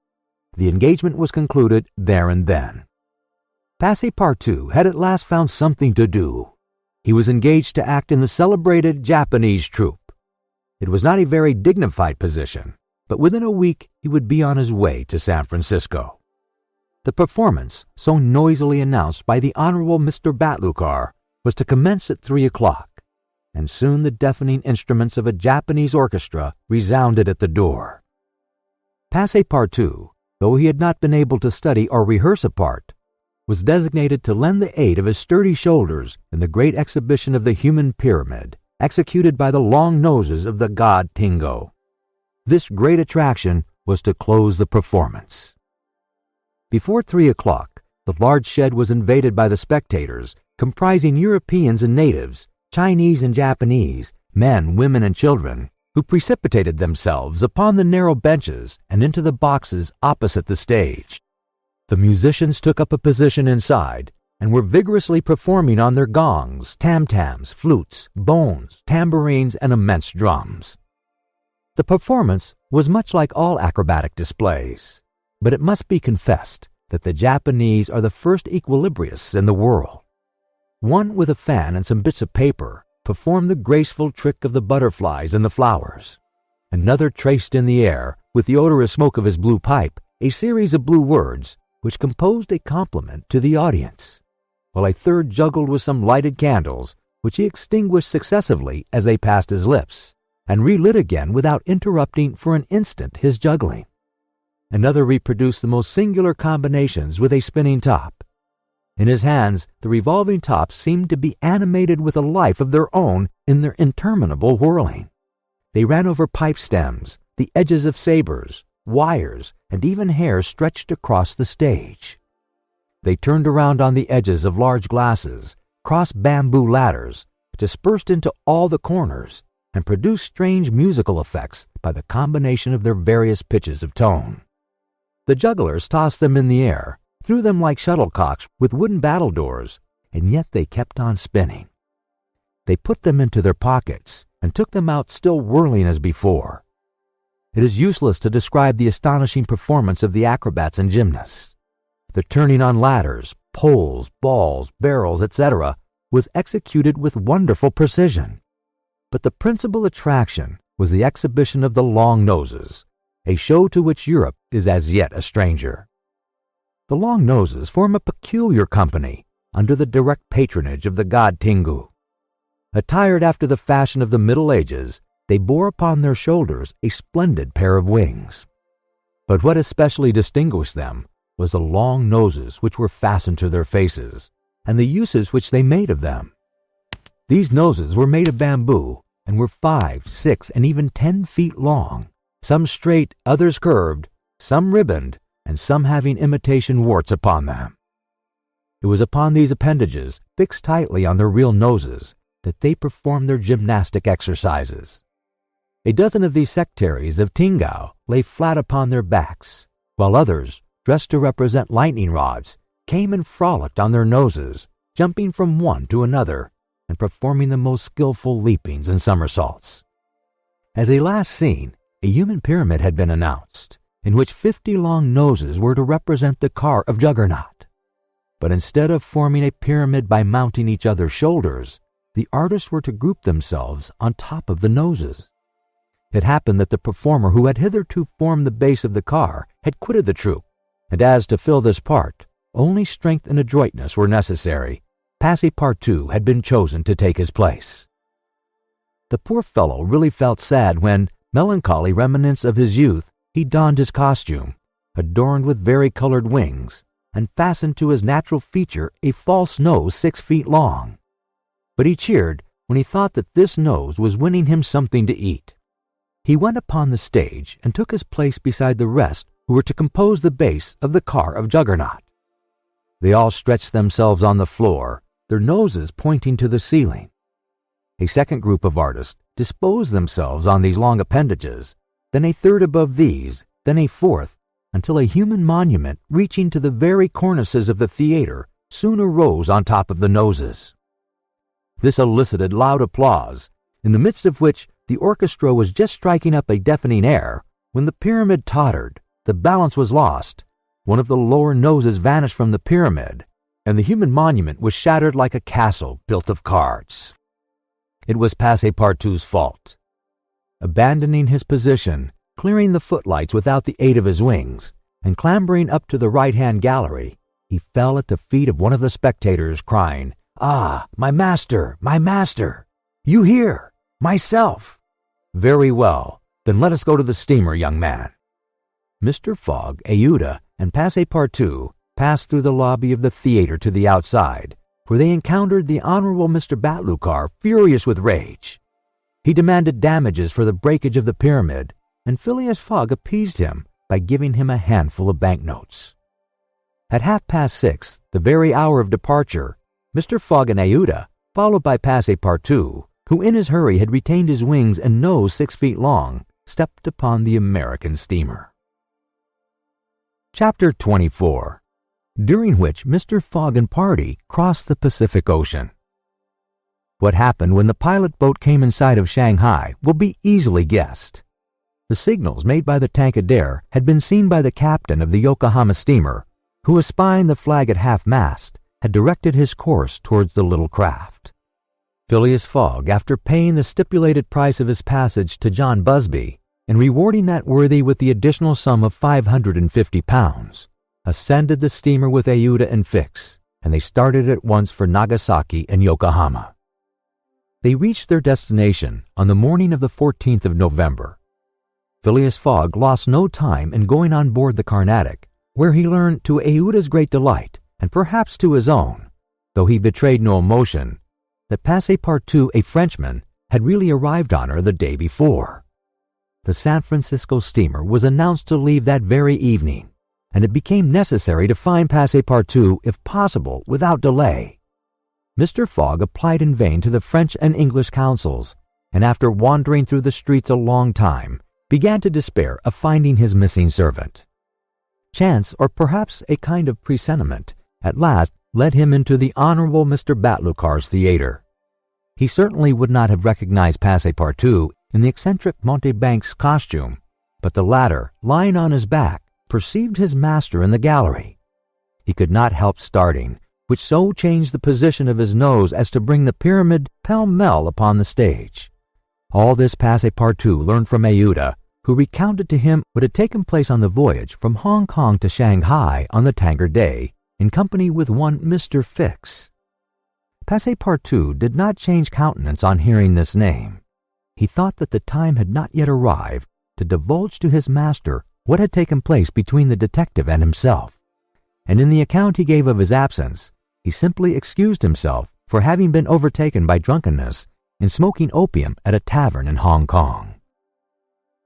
The engagement was concluded there and then. Passepartout had at last found something to do. He was engaged to act in the celebrated Japanese troupe. It was not a very dignified position, but within a week he would be on his way to San Francisco. The performance, so noisily announced by the Honorable Mr. Batuclar, was to commence at 3 o'clock, and soon the deafening instruments of a Japanese orchestra resounded at the door. Passepartout, though he had not been able to study or rehearse a part, was designated to lend the aid of his sturdy shoulders in the great exhibition of the human pyramid, executed by the long noses of the god Tingo. This great attraction was to close the performance. Before 3 o'clock, the large shed was invaded by the spectators, comprising Europeans and natives, Chinese and Japanese, men, women, and children, who precipitated themselves upon the narrow benches and into the boxes opposite the stage. The musicians took up a position inside and were vigorously performing on their gongs, tam-tams, flutes, bones, tambourines, and immense drums. The performance was much like all acrobatic displays, but it must be confessed that the Japanese are the first equilibrists in the world. One with a fan and some bits of paper performed the graceful trick of the butterflies and the flowers. Another traced in the air, with the odorous smoke of his blue pipe, a series of blue words which composed a compliment to the audience, while a third juggled with some lighted candles, which he extinguished successively as they passed his lips, and relit again without interrupting for an instant his juggling. Another reproduced the most singular combinations with a spinning top. In his hands the revolving tops seemed to be animated with a life of their own in their interminable whirling. They ran over pipe stems, the edges of sabers, wires, and even hair stretched across the stage. they turned around on the edges of large glasses, crossed bamboo ladders, dispersed into all the corners, and produced strange musical effects by the combination of their various pitches of tone. The jugglers tossed them in the air, threw them like shuttlecocks with wooden battledores, and yet they kept on spinning. They put them into their pockets and took them out still whirling as before. It is useless to describe the astonishing performance of the acrobats and gymnasts. The turning on ladders, poles, balls, barrels, etc., was executed with wonderful precision. But the principal attraction was the exhibition of the long noses, a show to which Europe is as yet a stranger. The long noses form a peculiar company under the direct patronage of the god Tingu. Attired after the fashion of the Middle Ages, they bore upon their shoulders a splendid pair of wings. But what especially distinguished them was the long noses which were fastened to their faces, and the uses which they made of them. These noses were made of bamboo, and were 5, 6, and even 10 feet long, some straight, others curved, some ribboned, and some having imitation warts upon them. It was upon these appendages, fixed tightly on their real noses, that they performed their gymnastic exercises. A dozen of these sectaries of Tingao lay flat upon their backs, while others, dressed to represent lightning rods, came and frolicked on their noses, jumping from one to another, and performing the most skillful leapings and somersaults. As a last scene, a human pyramid had been announced, in which 50 long noses were to represent the car of Juggernaut. But instead of forming a pyramid by mounting each other's shoulders, the artists were to group themselves on top of the noses. It happened that the performer who had hitherto formed the base of the car had quitted the troupe, and as to fill this part, only strength and adroitness were necessary. Passepartout had been chosen to take his place. The poor fellow really felt sad when, melancholy remnants of his youth, he donned his costume, adorned with vari-colored wings, and fastened to his natural feature a false nose 6 feet long. But he cheered when he thought that this nose was winning him something to eat. He went upon the stage and took his place beside the rest who were to compose the base of the car of Juggernaut. They all stretched themselves on the floor, their noses pointing to the ceiling. A second group of artists disposed themselves on these long appendages, then a third above these, then a fourth, until a human monument reaching to the very cornices of the theater soon arose on top of the noses. This elicited loud applause, in the midst of which the orchestra was just striking up a deafening air, when the pyramid tottered, the balance was lost, one of the lower noses vanished from the pyramid, and the human monument was shattered like a castle built of cards. It was Passepartout's fault. Abandoning his position, clearing the footlights without the aid of his wings, and clambering up to the right-hand gallery, he fell at the feet of one of the spectators, crying, "Ah, my master, my master! You here? Myself! Very well, then let us go to the steamer, young man." Mr. Fogg, Aouda, and Passepartout passed through the lobby of the theater to the outside, where they encountered the Honorable Mr. Batloucar, furious with rage. He demanded damages for the breakage of the pyramid, and Phileas Fogg appeased him by giving him a handful of banknotes. At 6:30, the very hour of departure, Mr. Fogg and Aouda, followed by Passepartout, who in his hurry had retained his wings and nose 6 feet long, stepped upon the American steamer. Chapter 24, during which Mr. Fogg and party crossed the Pacific Ocean. What happened when the pilot boat came in sight of Shanghai will be easily guessed. The signals made by the Tankadere had been seen by the captain of the Yokohama steamer, who, espying the flag at half-mast, had directed his course towards the little craft. Phileas Fogg, after paying the stipulated price of his passage to John Busby, and rewarding that worthy with the additional sum of £550, ascended the steamer with Aouda and Fix, and they started at once for Nagasaki and Yokohama. They reached their destination on the morning of the 14th of November. Phileas Fogg lost no time in going on board the Carnatic, where he learned, to Aouda's great delight, and perhaps to his own, though he betrayed no emotion, that Passepartout, a Frenchman, had really arrived on her the day before. The San Francisco steamer was announced to leave that very evening, and it became necessary to find Passepartout, if possible, without delay. Mr. Fogg applied in vain to the French and English councils, and after wandering through the streets a long time, began to despair of finding his missing servant. Chance, or perhaps a kind of presentiment, at last led him into the Honorable Mr. Batloucar's theatre. He certainly would not have recognized Passepartout in the eccentric mountebank's costume, but the latter, lying on his back, perceived his master in the gallery. He could not help starting, which so changed the position of his nose as to bring the pyramid pell-mell upon the stage. All this Passepartout learned from Aouda, who recounted to him what had taken place on the voyage from Hong Kong to Shanghai on the Tanger Day, in company with one Mr. Fix. Passepartout did not change countenance on hearing this name. He thought that the time had not yet arrived to divulge to his master what had taken place between the detective and himself, and in the account he gave of his absence, he simply excused himself for having been overtaken by drunkenness in smoking opium at a tavern in Hong Kong.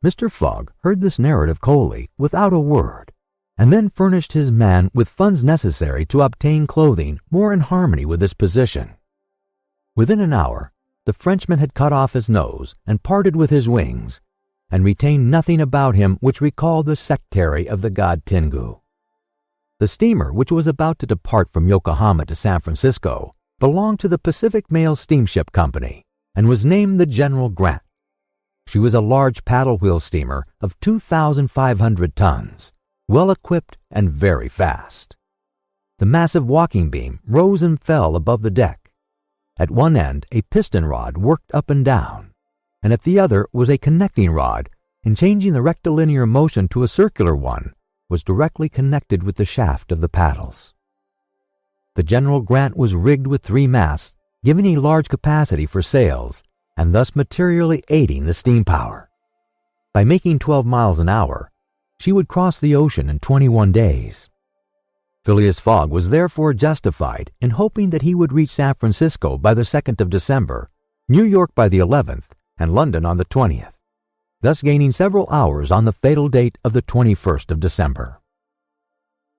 Mr. Fogg heard this narrative coolly, without a word, and then furnished his man with funds necessary to obtain clothing more in harmony with his position. Within an hour, the Frenchman had cut off his nose and parted with his wings, and retained nothing about him which recalled the secretary of the god Tengu. The steamer, which was about to depart from Yokohama to San Francisco, belonged to the Pacific Mail Steamship Company, and was named the General Grant. She was a large paddle-wheel steamer of 2,500 tons, well-equipped and very fast. The massive walking beam rose and fell above the deck. At one end a piston rod worked up and down, and at the other was a connecting rod, and changing the rectilinear motion to a circular one, was directly connected with the shaft of the paddles. The General Grant was rigged with 3 masts, giving a large capacity for sails, and thus materially aiding the steam power. By making 12 miles an hour, she would cross the ocean in 21 days. Phileas Fogg was therefore justified in hoping that he would reach San Francisco by the 2nd of December, New York by the 11th, and London on the 20th, thus gaining several hours on the fatal date of the 21st of December.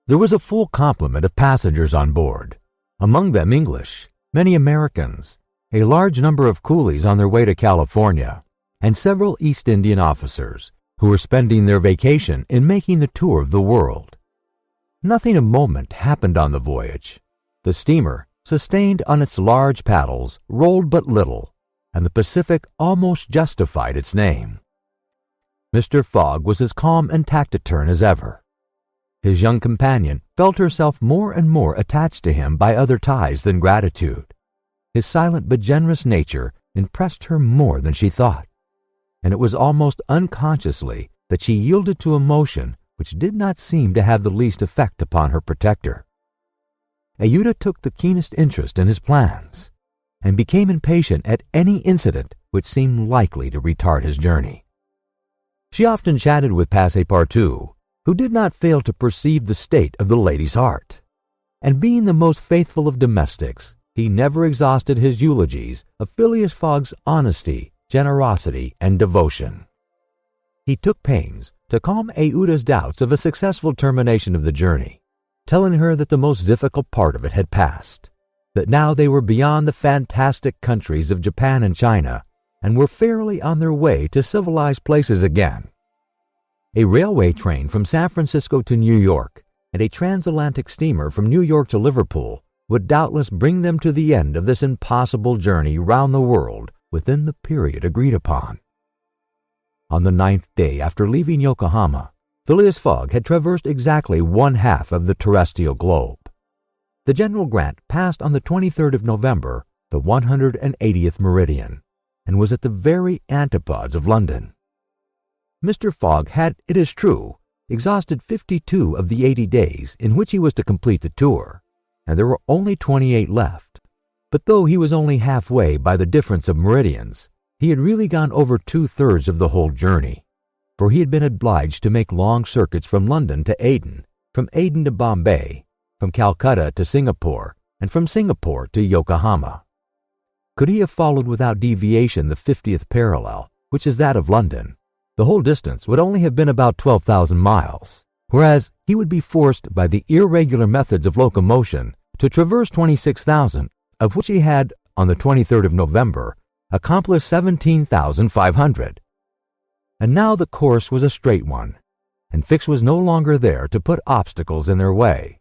There was a full complement of passengers on board, among them English, many Americans, a large number of coolies on their way to California, and several East Indian officers who were spending their vacation in making the tour of the world. Nothing of moment happened on the voyage. The steamer, sustained on its large paddles, rolled but little, and the Pacific almost justified its name. Mr. Fogg was as calm and taciturn as ever. His young companion felt herself more and more attached to him by other ties than gratitude. His silent but generous nature impressed her more than she thought, and it was almost unconsciously that she yielded to emotion which did not seem to have the least effect upon her protector. Aouda took the keenest interest in his plans, and became impatient at any incident which seemed likely to retard his journey. She often chatted with Passepartout, who did not fail to perceive the state of the lady's heart, and being the most faithful of domestics, he never exhausted his eulogies of Phileas Fogg's honesty, generosity, and devotion. He took pains to calm Aouda's doubts of a successful termination of the journey, telling her that the most difficult part of it had passed, that now they were beyond the fantastic countries of Japan and China, and were fairly on their way to civilized places again. A railway train from San Francisco to New York and a transatlantic steamer from New York to Liverpool would doubtless bring them to the end of this impossible journey round the world within the period agreed upon. On the 9th day after leaving Yokohama, Phileas Fogg had traversed exactly 1/2 of the terrestrial globe. The General Grant passed on the 23rd of November the 180th meridian, and was at the very antipodes of London. Mr. Fogg had, it is true, exhausted 52 of the 80 days in which he was to complete the tour, and there were only 28 left. But though he was only halfway by the difference of meridians, he had really gone over 2/3 of the whole journey, for he had been obliged to make long circuits from London to Aden, from Aden to Bombay, from Calcutta to Singapore, and from Singapore to Yokohama. Could he have followed without deviation the 50th parallel, which is that of London, the whole distance would only have been about 12,000 miles, whereas he would be forced by the irregular methods of locomotion to traverse 26,000, of which he had, on the 23rd of November, accomplished 17,500. And now the course was a straight one, and Fix was no longer there to put obstacles in their way.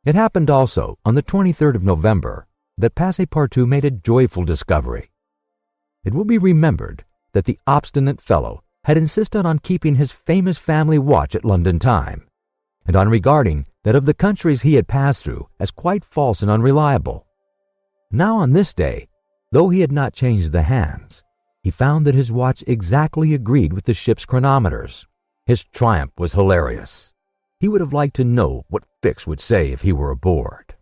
It happened also, on the 23rd of November, that Passepartout made a joyful discovery. It will be remembered that the obstinate fellow had insisted on keeping his famous family watch at London time, and on regarding that of the countries he had passed through as quite false and unreliable. Now on this day, though he had not changed the hands, he found that his watch exactly agreed with the ship's chronometers. His triumph was hilarious. He would have liked to know what Fix would say if he were aboard.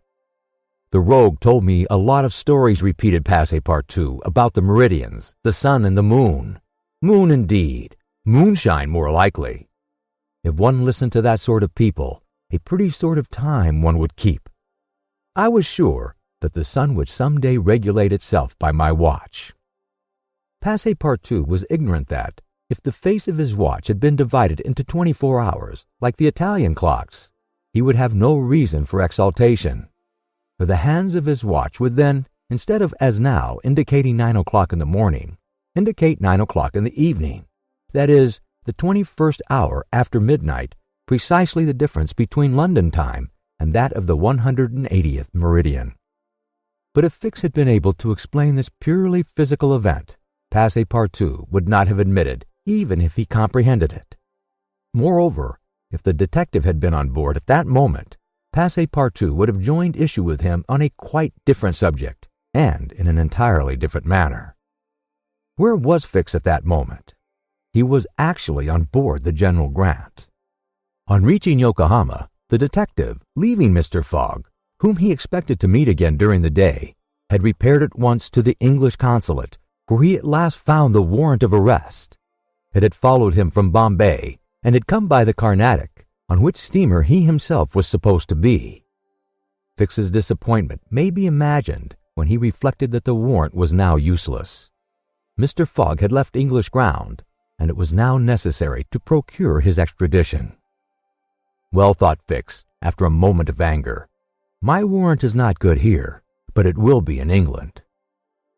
"The rogue told me a lot of stories," repeated Passepartout, "about the meridians, the sun and the moon. Moon indeed. Moonshine more likely. If one listened to that sort of people, a pretty sort of time one would keep. I was sure that the sun would some day regulate itself by my watch." Passepartout was ignorant that, if the face of his watch had been divided into 24 hours, like the Italian clocks, he would have no reason for exultation. For the hands of his watch would then, instead of as now indicating 9 o'clock in the morning, indicate 9 o'clock in the evening, that is, the 21st hour after midnight, precisely the difference between London time and that of the 180th meridian. But if Fix had been able to explain this purely physical event, Passepartout would not have admitted, even if he comprehended it. Moreover, if the detective had been on board at that moment, Passepartout would have joined issue with him on a quite different subject, and in an entirely different manner. Where was Fix at that moment? He was actually on board the General Grant. On reaching Yokohama, the detective, leaving Mr. Fogg, whom he expected to meet again during the day, had repaired at once to the English consulate, where he at last found the warrant of arrest. It had followed him from Bombay, and had come by the Carnatic, on which steamer he himself was supposed to be. Fix's disappointment may be imagined when he reflected that the warrant was now useless. Mr. Fogg had left English ground, and it was now necessary to procure his extradition. "Well," thought Fix, after a moment of anger, "my warrant is not good here, but it will be in England.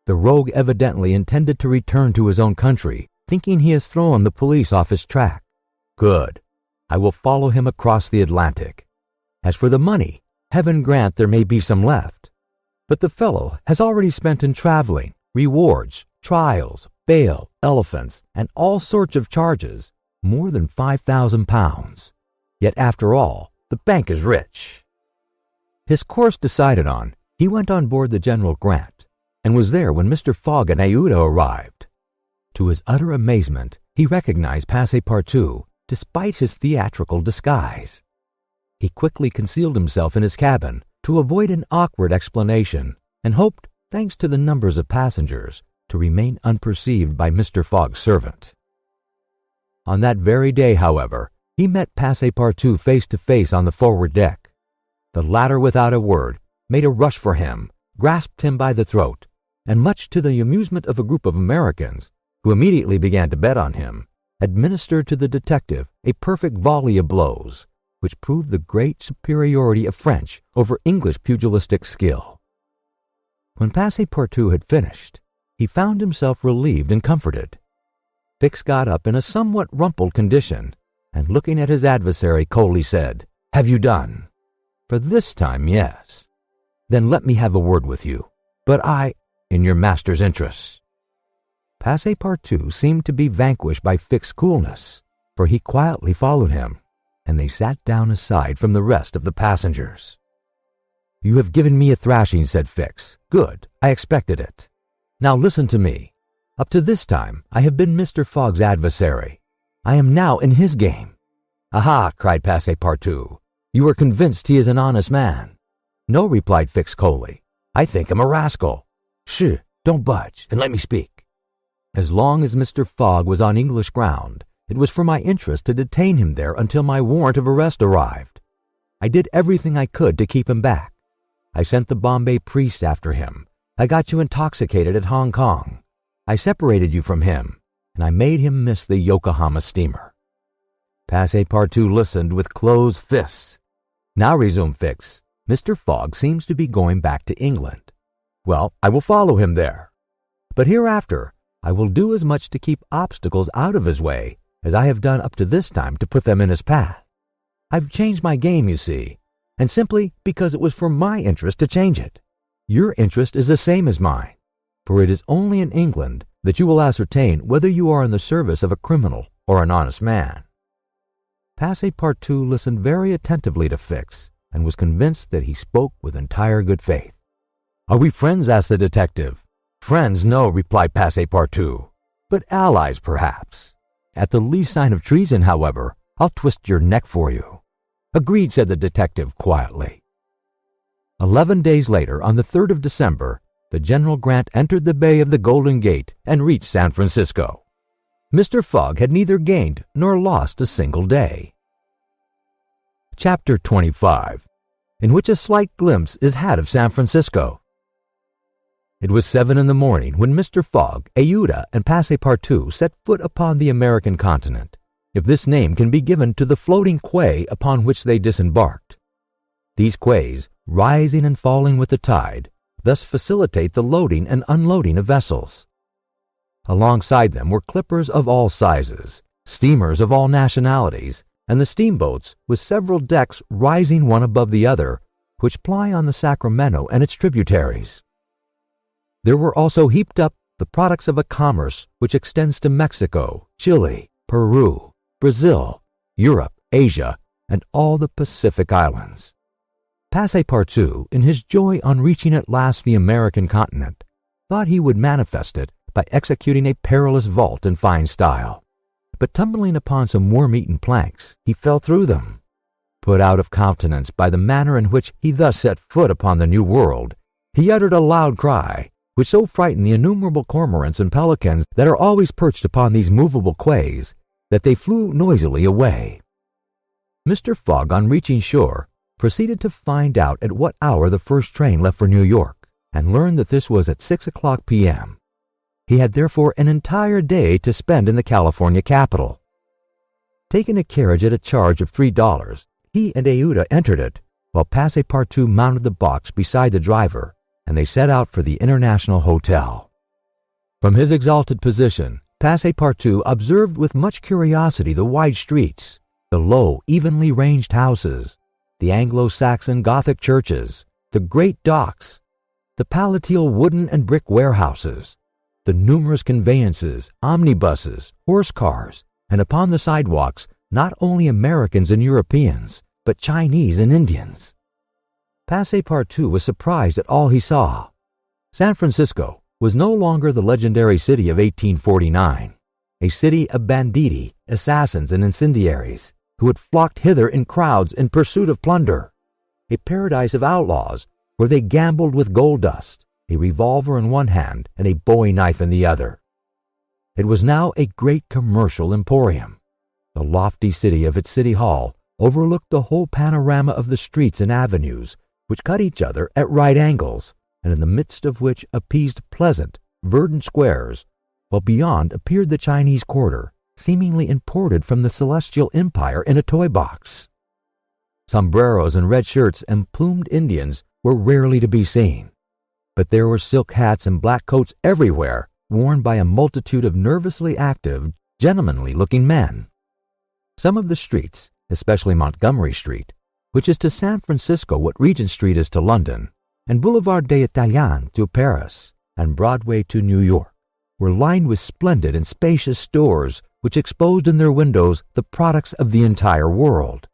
The rogue evidently intended to return to his own country, thinking he has thrown the police off his track. Good. I will follow him across the Atlantic. As for the money, heaven grant there may be some left. But the fellow has already spent in traveling, rewards, trials, bail, elephants, and all sorts of charges, more than £5,000. Yet after all, the bank is rich." His course decided on, he went on board the General Grant, and was there when Mr. Fogg and Aouda arrived. To his utter amazement, he recognized Passepartout, despite his theatrical disguise. He quickly concealed himself in his cabin to avoid an awkward explanation, and hoped, thanks to the numbers of passengers, to remain unperceived by Mr. Fogg's servant. On that very day, however, he met Passepartout face to face on the forward deck. The latter, without a word, made a rush for him, grasped him by the throat, and much to the amusement of a group of Americans, who immediately began to bet on him, administered to the detective a perfect volley of blows, which proved the great superiority of French over English pugilistic skill. When Passepartout had finished, he found himself relieved and comforted. Fix got up in a somewhat rumpled condition, and looking at his adversary coldly said, "Have you done?" "For this time, yes." "Then let me have a word with you. But in your master's interests." Passepartout seemed to be vanquished by Fix's coolness, for he quietly followed him, and they sat down aside from the rest of the passengers. "You have given me a thrashing," said Fix. "Good, I expected it. Now listen to me. Up to this time I have been Mr. Fogg's adversary. I am now in his game." "Aha!" cried Passepartout. "You are convinced he is an honest man?" "No," replied Fix coldly. "I think him a rascal." "Shh! Don't budge, and let me speak. As long as Mr. Fogg was on English ground, it was for my interest to detain him there until my warrant of arrest arrived. I did everything I could to keep him back. I sent the Bombay priest after him. I got you intoxicated at Hong Kong. I separated you from him, and I made him miss the Yokohama steamer." Passepartout listened with closed fists. "Now," resumed Fix, "Mr. Fogg seems to be going back to England. Well, I will follow him there. But hereafter I will do as much to keep obstacles out of his way as I have done up to this time to put them in his path. I've changed my game, you see, and simply because it was for my interest to change it. Your interest is the same as mine, for it is only in England that you will ascertain whether you are in the service of a criminal or an honest man." Passepartout listened very attentively to Fix, and was convinced that he spoke with entire good faith. "Are we friends?" asked the detective. "Friends, no," replied Passepartout, "but allies, perhaps. At the least sign of treason, however, I'll twist your neck for you." "Agreed," said the detective quietly. 11 days later, on the 3rd of December, the General Grant entered the Bay of the Golden Gate and reached San Francisco. Mr. Fogg had neither gained nor lost a single day. Chapter 25, in which a slight glimpse is had of San Francisco. It was 7 in the morning when Mr. Fogg, Aouda, and Passepartout set foot upon the American continent, if this name can be given to the floating quay upon which they disembarked. These quays, rising and falling with the tide, thus facilitate the loading and unloading of vessels. Alongside them were clippers of all sizes, steamers of all nationalities, and the steamboats with several decks rising one above the other, which ply on the Sacramento and its tributaries. There were also heaped up the products of a commerce which extends to Mexico, Chile, Peru, Brazil, Europe, Asia, and all the Pacific Islands. Passepartout, in his joy on reaching at last the American continent, thought he would manifest it by executing a perilous vault in fine style. But tumbling upon some worm-eaten planks, he fell through them. Put out of countenance by the manner in which he thus set foot upon the New World, he uttered a loud cry, which so frightened the innumerable cormorants and pelicans that are always perched upon these movable quays, that they flew noisily away. Mr. Fogg, on reaching shore, proceeded to find out at what hour the first train left for New York, and learned that this was at 6 o'clock p.m. He had therefore an entire day to spend in the California capital. Taking a carriage at a charge of $3, he and Aouda entered it, while Passepartout mounted the box beside the driver, and they set out for the International Hotel. From his exalted position, Passepartout observed with much curiosity the wide streets, the low, evenly ranged houses, the Anglo-Saxon Gothic churches, the great docks, the palatial wooden and brick warehouses, the numerous conveyances, omnibuses, horse cars, and upon the sidewalks not only Americans and Europeans, but Chinese and Indians. Passepartout was surprised at all he saw. San Francisco was no longer the legendary city of 1849, a city of banditti, assassins, and incendiaries, who had flocked hither in crowds in pursuit of plunder, a paradise of outlaws where they gambled with gold dust, a revolver in one hand and a bowie knife in the other. It was now a great commercial emporium. The lofty city of its city hall overlooked the whole panorama of the streets and avenues which cut each other at right angles, and in the midst of which appeased pleasant, verdant squares, while beyond appeared the Chinese quarter, seemingly imported from the Celestial Empire in a toy box. Sombreros and red shirts and plumed Indians were rarely to be seen, but there were silk hats and black coats everywhere, worn by a multitude of nervously active, gentlemanly-looking men. Some of the streets, especially Montgomery Street, which is to San Francisco what Regent Street is to London, and Boulevard des Italiens to Paris, and Broadway to New York, were lined with splendid and spacious stores which exposed in their windows the products of the entire world.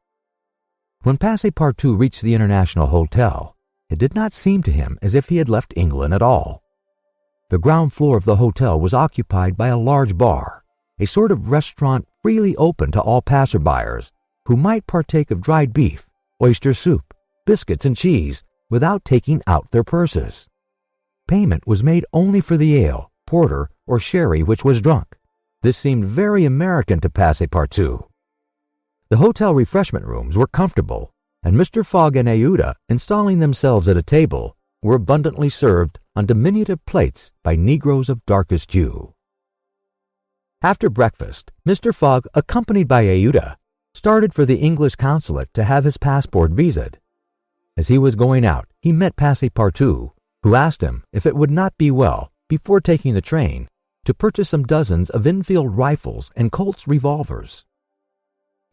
When Passepartout reached the International Hotel, it did not seem to him as if he had left England at all. The ground floor of the hotel was occupied by a large bar, a sort of restaurant freely open to all passerbyers, who might partake of dried beef, oyster soup, biscuits, and cheese without taking out their purses. Payment was made only for the ale, porter, or sherry which was drunk. This seemed very American to Passepartout. The hotel refreshment rooms were comfortable, and Mr. Fogg and Aouda, installing themselves at a table, were abundantly served on diminutive plates by negroes of darkest hue. After breakfast, Mr. Fogg, accompanied by Aouda, started for the English consulate to have his passport visaed. As he was going out, he met Passepartout, who asked him if it would not be well, before taking the train, to purchase some dozens of Enfield rifles and Colt's revolvers.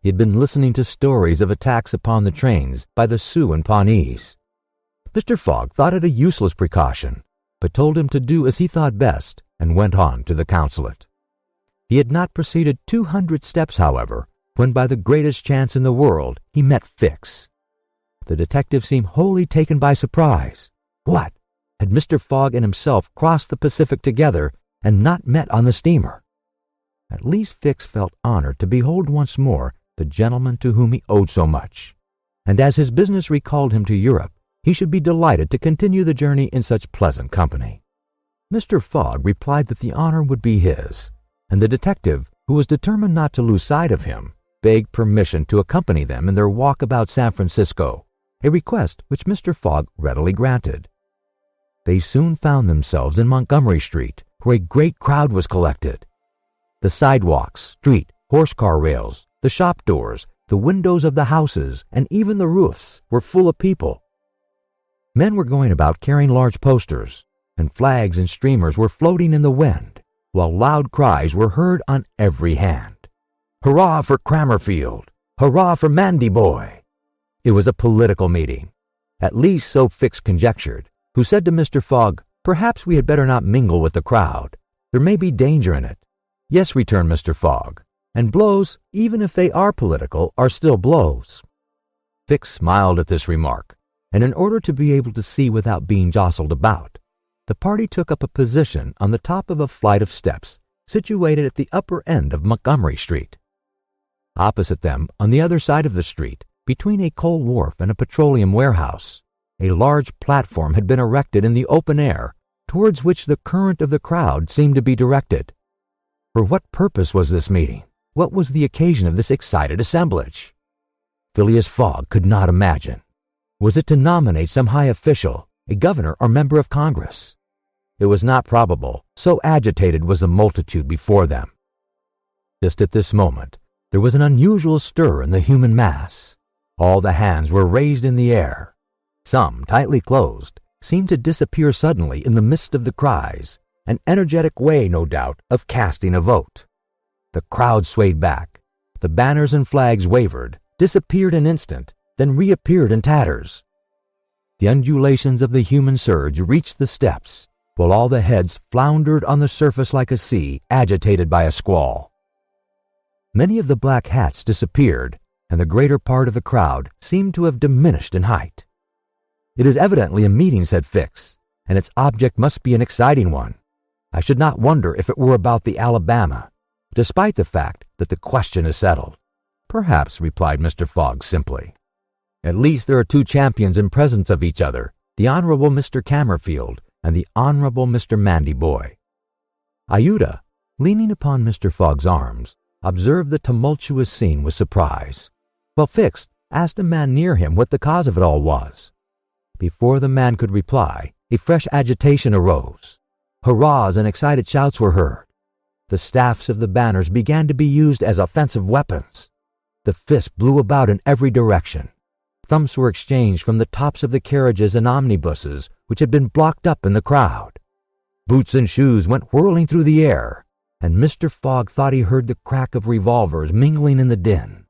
He had been listening to stories of attacks upon the trains by the Sioux and Pawnees. Mr. Fogg thought it a useless precaution, but told him to do as he thought best, and went on to the consulate. He had not proceeded 200 steps, however, when by the greatest chance in the world he met Fix. The detective seemed wholly taken by surprise. What? Had Mr. Fogg and himself crossed the Pacific together and not met on the steamer? At least Fix felt honored to behold once more the gentleman to whom he owed so much, and as his business recalled him to Europe, he should be delighted to continue the journey in such pleasant company. Mr. Fogg replied that the honor would be his, and the detective, who was determined not to lose sight of him, begged permission to accompany them in their walk about San Francisco, a request which Mr. Fogg readily granted. They soon found themselves in Montgomery Street, where a great crowd was collected. The sidewalks, street, horse-car rails, the shop doors, the windows of the houses, and even the roofs were full of people. Men were going about carrying large posters, and flags and streamers were floating in the wind, while loud cries were heard on every hand. Hurrah for Crammerfield! Hurrah for Mandy Boy! It was a political meeting, at least so Fix conjectured, who said to Mr. Fogg, "Perhaps we had better not mingle with the crowd. There may be danger in it." "Yes," returned Mr. Fogg, "and blows, even if they are political, are still blows." Fix smiled at this remark, and in order to be able to see without being jostled about, the party took up a position on the top of a flight of steps situated at the upper end of Montgomery Street. Opposite them, on the other side of the street, between a coal wharf and a petroleum warehouse, a large platform had been erected in the open air, towards which the current of the crowd seemed to be directed. For what purpose was this meeting? What was the occasion of this excited assemblage? Phileas Fogg could not imagine. Was it to nominate some high official, a governor or member of Congress? It was not probable, so agitated was the multitude before them. Just at this moment, there was an unusual stir in the human mass. All the hands were raised in the air. Some, tightly closed, seemed to disappear suddenly in the midst of the cries, an energetic way, no doubt, of casting a vote. The crowd swayed back. The banners and flags wavered, disappeared an instant, then reappeared in tatters. The undulations of the human surge reached the steps, while all the heads floundered on the surface like a sea agitated by a squall. Many of the black hats disappeared, and the greater part of the crowd seemed to have diminished in height. "It is evidently a meeting," said Fix, "and its object must be an exciting one. I should not wonder if it were about the Alabama, despite the fact that the question is settled." "Perhaps," replied Mr. Fogg simply. "At least there are two champions in presence of each other, the Honorable Mr. Cammerfield and the Honorable Mr. Mandy Boy." Iuta, leaning upon Mr. Fogg's arms, observed the tumultuous scene with surprise, while Fix asked a man near him what the cause of it all was. Before the man could reply, a fresh agitation arose. Hurrahs and excited shouts were heard. The staffs of the banners began to be used as offensive weapons. The fists blew about in every direction. Thumps were exchanged from the tops of the carriages and omnibuses which had been blocked up in the crowd. Boots and shoes went whirling through the air, and Mr. Fogg thought he heard the crack of revolvers mingling in the din.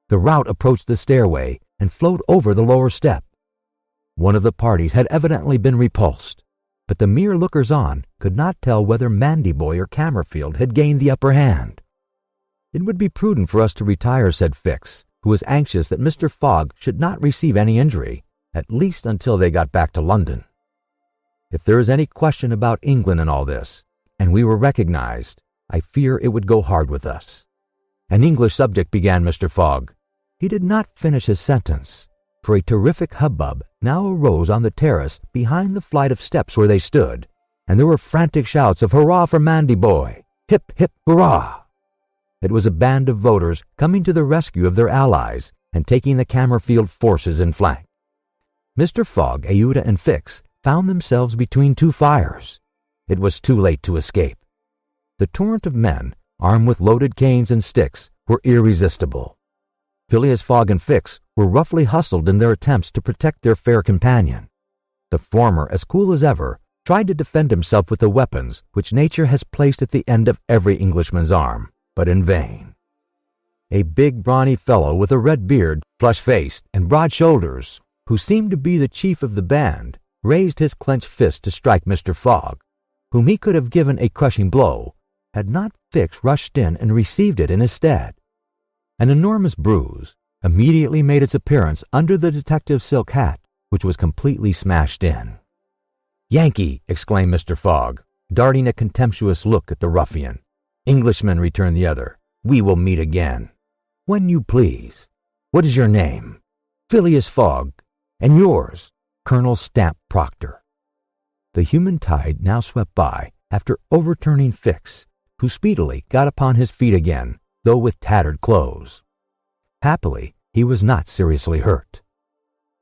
The rout approached the stairway and flowed over the lower step. One of the parties had evidently been repulsed, but the mere lookers-on could not tell whether Mandy Boy or Cammerfield had gained the upper hand. "It would be prudent for us to retire," said Fix, who was anxious that Mr. Fogg should not receive any injury, at least until they got back to London. "If there is any question about England in all this, and we were recognized, I fear it would go hard with us." "An English subject," began Mr. Fogg. He did not finish his sentence, for a terrific hubbub now arose on the terrace behind the flight of steps where they stood, and there were frantic shouts of "Hurrah for Mandy Boy! Hip, hip, hurrah!" It was a band of voters coming to the rescue of their allies and taking the Cammerfield forces in flank. Mr. Fogg, Iuta, and Fix found themselves between two fires. It was too late to escape. The torrent of men, armed with loaded canes and sticks, were irresistible. Phileas Fogg and Fix were roughly hustled in their attempts to protect their fair companion. The former, as cool as ever, tried to defend himself with the weapons which nature has placed at the end of every Englishman's arm, but in vain. A big, brawny fellow with a red beard, flush-faced, and broad shoulders, who seemed to be the chief of the band, raised his clenched fist to strike Mr. Fogg, whom he could have given a crushing blow, had not Fix rushed in and received it in his stead. An enormous bruise immediately made its appearance under the detective's silk hat, which was completely smashed in. "Yankee!" exclaimed Mr. Fogg, darting a contemptuous look at the ruffian. "Englishman," returned the other. "We will meet again." "When you please. What is your name?" "Phileas Fogg." "And yours?" "Colonel Stamp Proctor." The human tide now swept by after overturning Fix, who speedily got upon his feet again, though with tattered clothes. Happily, he was not seriously hurt.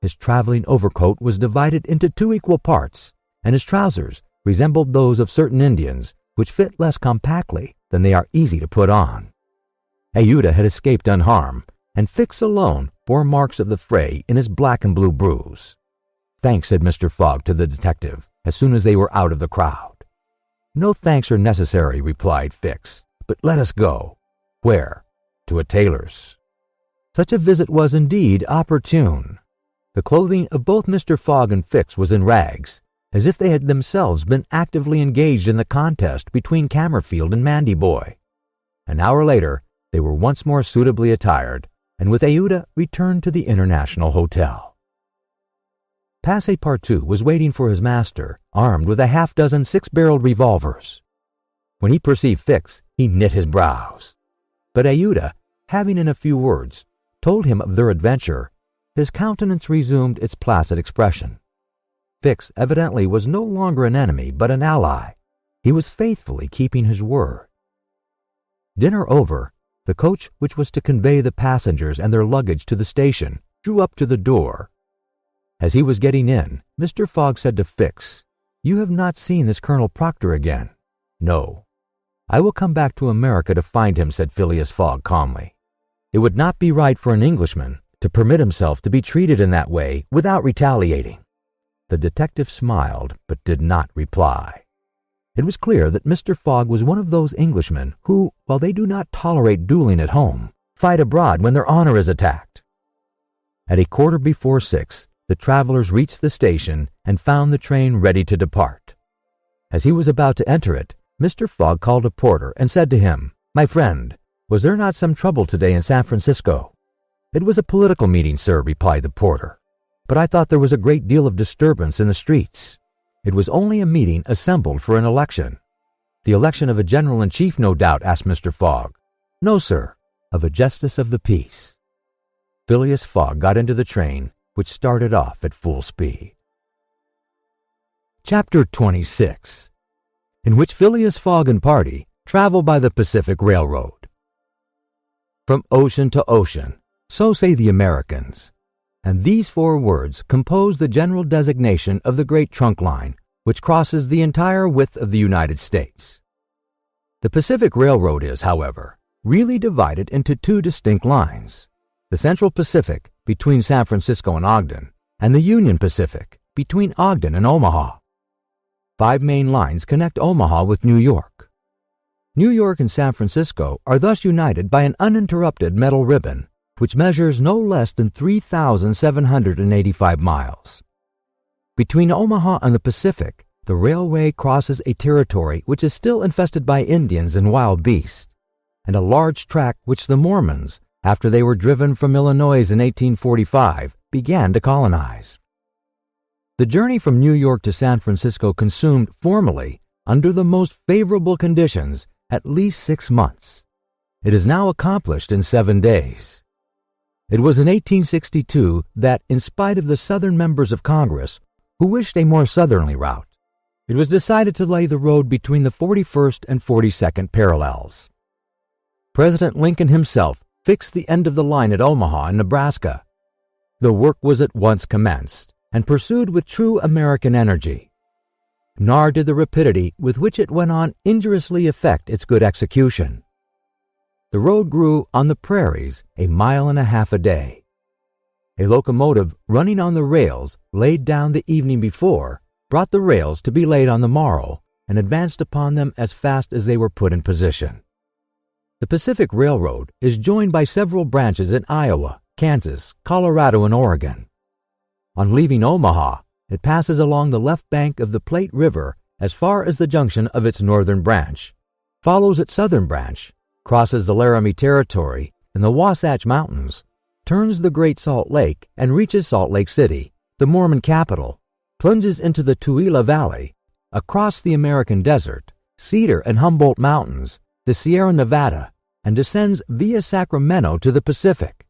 His traveling overcoat was divided into 2 equal parts, and his trousers resembled those of certain Indians, which fit less compactly than they are easy to put on. Aouda had escaped unharmed, and Fix alone bore marks of the fray in his black and blue bruise. "Thanks," said Mr. Fogg to the detective, as soon as they were out of the crowd. "No thanks are necessary," replied Fix, "but let us go." "Where?" "To a tailor's." Such a visit was indeed opportune. The clothing of both Mr. Fogg and Fix was in rags, as if they had themselves been actively engaged in the contest between Cammerfield and Mandyboy. An hour later, they were once more suitably attired, and with Aouda returned to the International Hotel. Passepartout was waiting for his master, armed with a half-dozen 6-barreled revolvers. When he perceived Fix, he knit his brows. But Aouda, having in a few words told him of their adventure, his countenance resumed its placid expression. Fix evidently was no longer an enemy, but an ally. He was faithfully keeping his word. Dinner over, the coach which was to convey the passengers and their luggage to the station drew up to the door. As he was getting in, Mr. Fogg said to Fix, "You have not seen this Colonel Proctor again?" "No." "I will come back to America to find him," said Phileas Fogg calmly. "It would not be right for an Englishman to permit himself to be treated in that way without retaliating." The detective smiled, but did not reply. It was clear that Mr. Fogg was one of those Englishmen who, while they do not tolerate dueling at home, fight abroad when their honor is attacked. At 6:15, the travelers reached the station and found the train ready to depart. As he was about to enter it, Mr. Fogg called a porter and said to him, "My friend, was there not some trouble today in San Francisco?" "It was a political meeting, sir," replied the porter. "But I thought there was a great deal of disturbance in the streets." "It was only a meeting assembled for an election." "The election of a general-in-chief, no doubt?" asked Mr. Fogg. "No, sir, of a justice of the peace." Phileas Fogg got into the train, which started off at full speed. Chapter 26, in which Phileas Fogg and party travel by the Pacific Railroad. From ocean to ocean, so say the Americans, and these 4 words compose the general designation of the great trunk line which crosses the entire width of the United States. The Pacific Railroad is, however, really divided into 2 distinct lines: the Central Pacific between San Francisco and Ogden, and the Union Pacific between Ogden and Omaha. 5 main lines connect Omaha with New York. New York and San Francisco are thus united by an uninterrupted metal ribbon which measures no less than 3,785 miles. Between Omaha and the Pacific, the railway crosses a territory which is still infested by Indians and wild beasts, and a large tract which the Mormons, after they were driven from Illinois in 1845, began to colonize. The journey from New York to San Francisco consumed, formally, under the most favorable conditions, at least 6 months. It is now accomplished in 7 days. It was in 1862 that, in spite of the Southern members of Congress, who wished a more southerly route, it was decided to lay the road between the 41st and 42nd parallels. President Lincoln himself fixed the end of the line at Omaha in Nebraska. The work was at once commenced and pursued with true American energy. Nor did the rapidity with which it went on injuriously affect its good execution. the road grew on the prairies 1.5 miles a day. A locomotive running on the rails laid down the evening before brought the rails to be laid on the morrow and advanced upon them as fast as they were put in position. The Pacific Railroad is joined by several branches in Iowa, Kansas, Colorado, and Oregon. On leaving Omaha, it passes along the left bank of the Plate River as far as the junction of its northern branch, follows its southern branch, crosses the Laramie Territory and the Wasatch Mountains, turns the Great Salt Lake and reaches Salt Lake City, the Mormon capital, plunges into the Tooele Valley, across the American Desert, Cedar and Humboldt Mountains, the Sierra Nevada, and descends via Sacramento to the Pacific.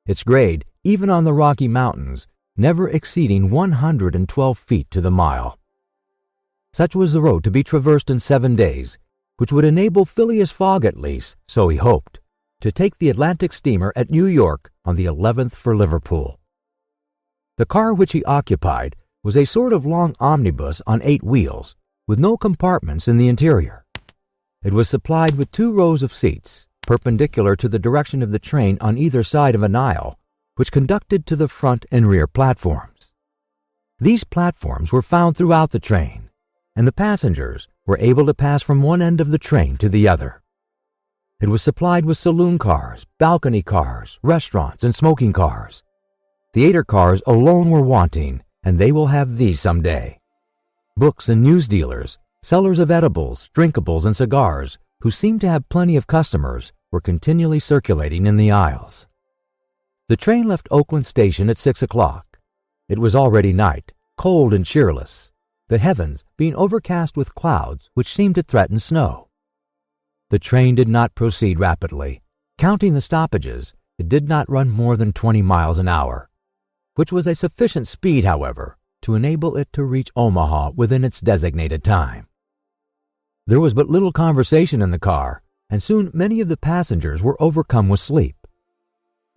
Its grade, even on the Rocky Mountains, never exceeding 112 feet to the mile. Such was the road to be traversed in 7 days, which would enable Phileas Fogg, at least, so he hoped, to take the Atlantic steamer at New York on the 11th for Liverpool. The car which he occupied was a sort of long omnibus on 8 wheels, with no compartments in the interior. It was supplied with 2 rows of seats, perpendicular to the direction of the train on either side of an aisle, which conducted to the front and rear platforms. These platforms were found throughout the train, and the passengers were able to pass from one end of the train to the other. It was supplied with saloon cars, balcony cars, restaurants, and smoking cars. Theater cars alone were wanting, and they will have these some day. Books and news dealers, sellers of edibles, drinkables, and cigars, who seemed to have plenty of customers, were continually circulating in the aisles. The train left Oakland Station at 6 o'clock. It was already night, cold and cheerless, the heavens being overcast with clouds which seemed to threaten snow. The train did not proceed rapidly. Counting the stoppages, it did not run more than 20 miles an hour, which was a sufficient speed, however, to enable it to reach Omaha within its designated time. There was but little conversation in the car, and soon many of the passengers were overcome with sleep.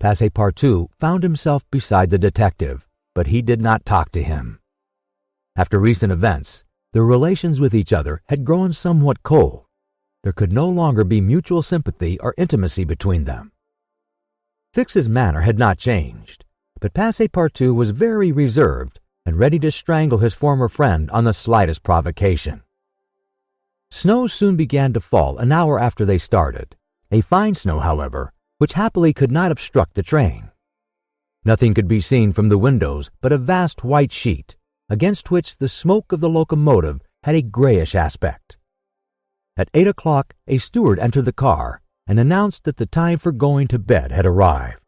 Passepartout found himself beside the detective, but he did not talk to him. After recent events, their relations with each other had grown somewhat cold. There could no longer be mutual sympathy or intimacy between them. Fix's manner had not changed, but Passepartout was very reserved and ready to strangle his former friend on the slightest provocation. Snow soon began to fall an hour after they started, a fine snow, however, which happily could not obstruct the train. Nothing could be seen from the windows but a vast white sheet, against which the smoke of the locomotive had a grayish aspect. At 8 o'clock a steward entered the car and announced that the time for going to bed had arrived,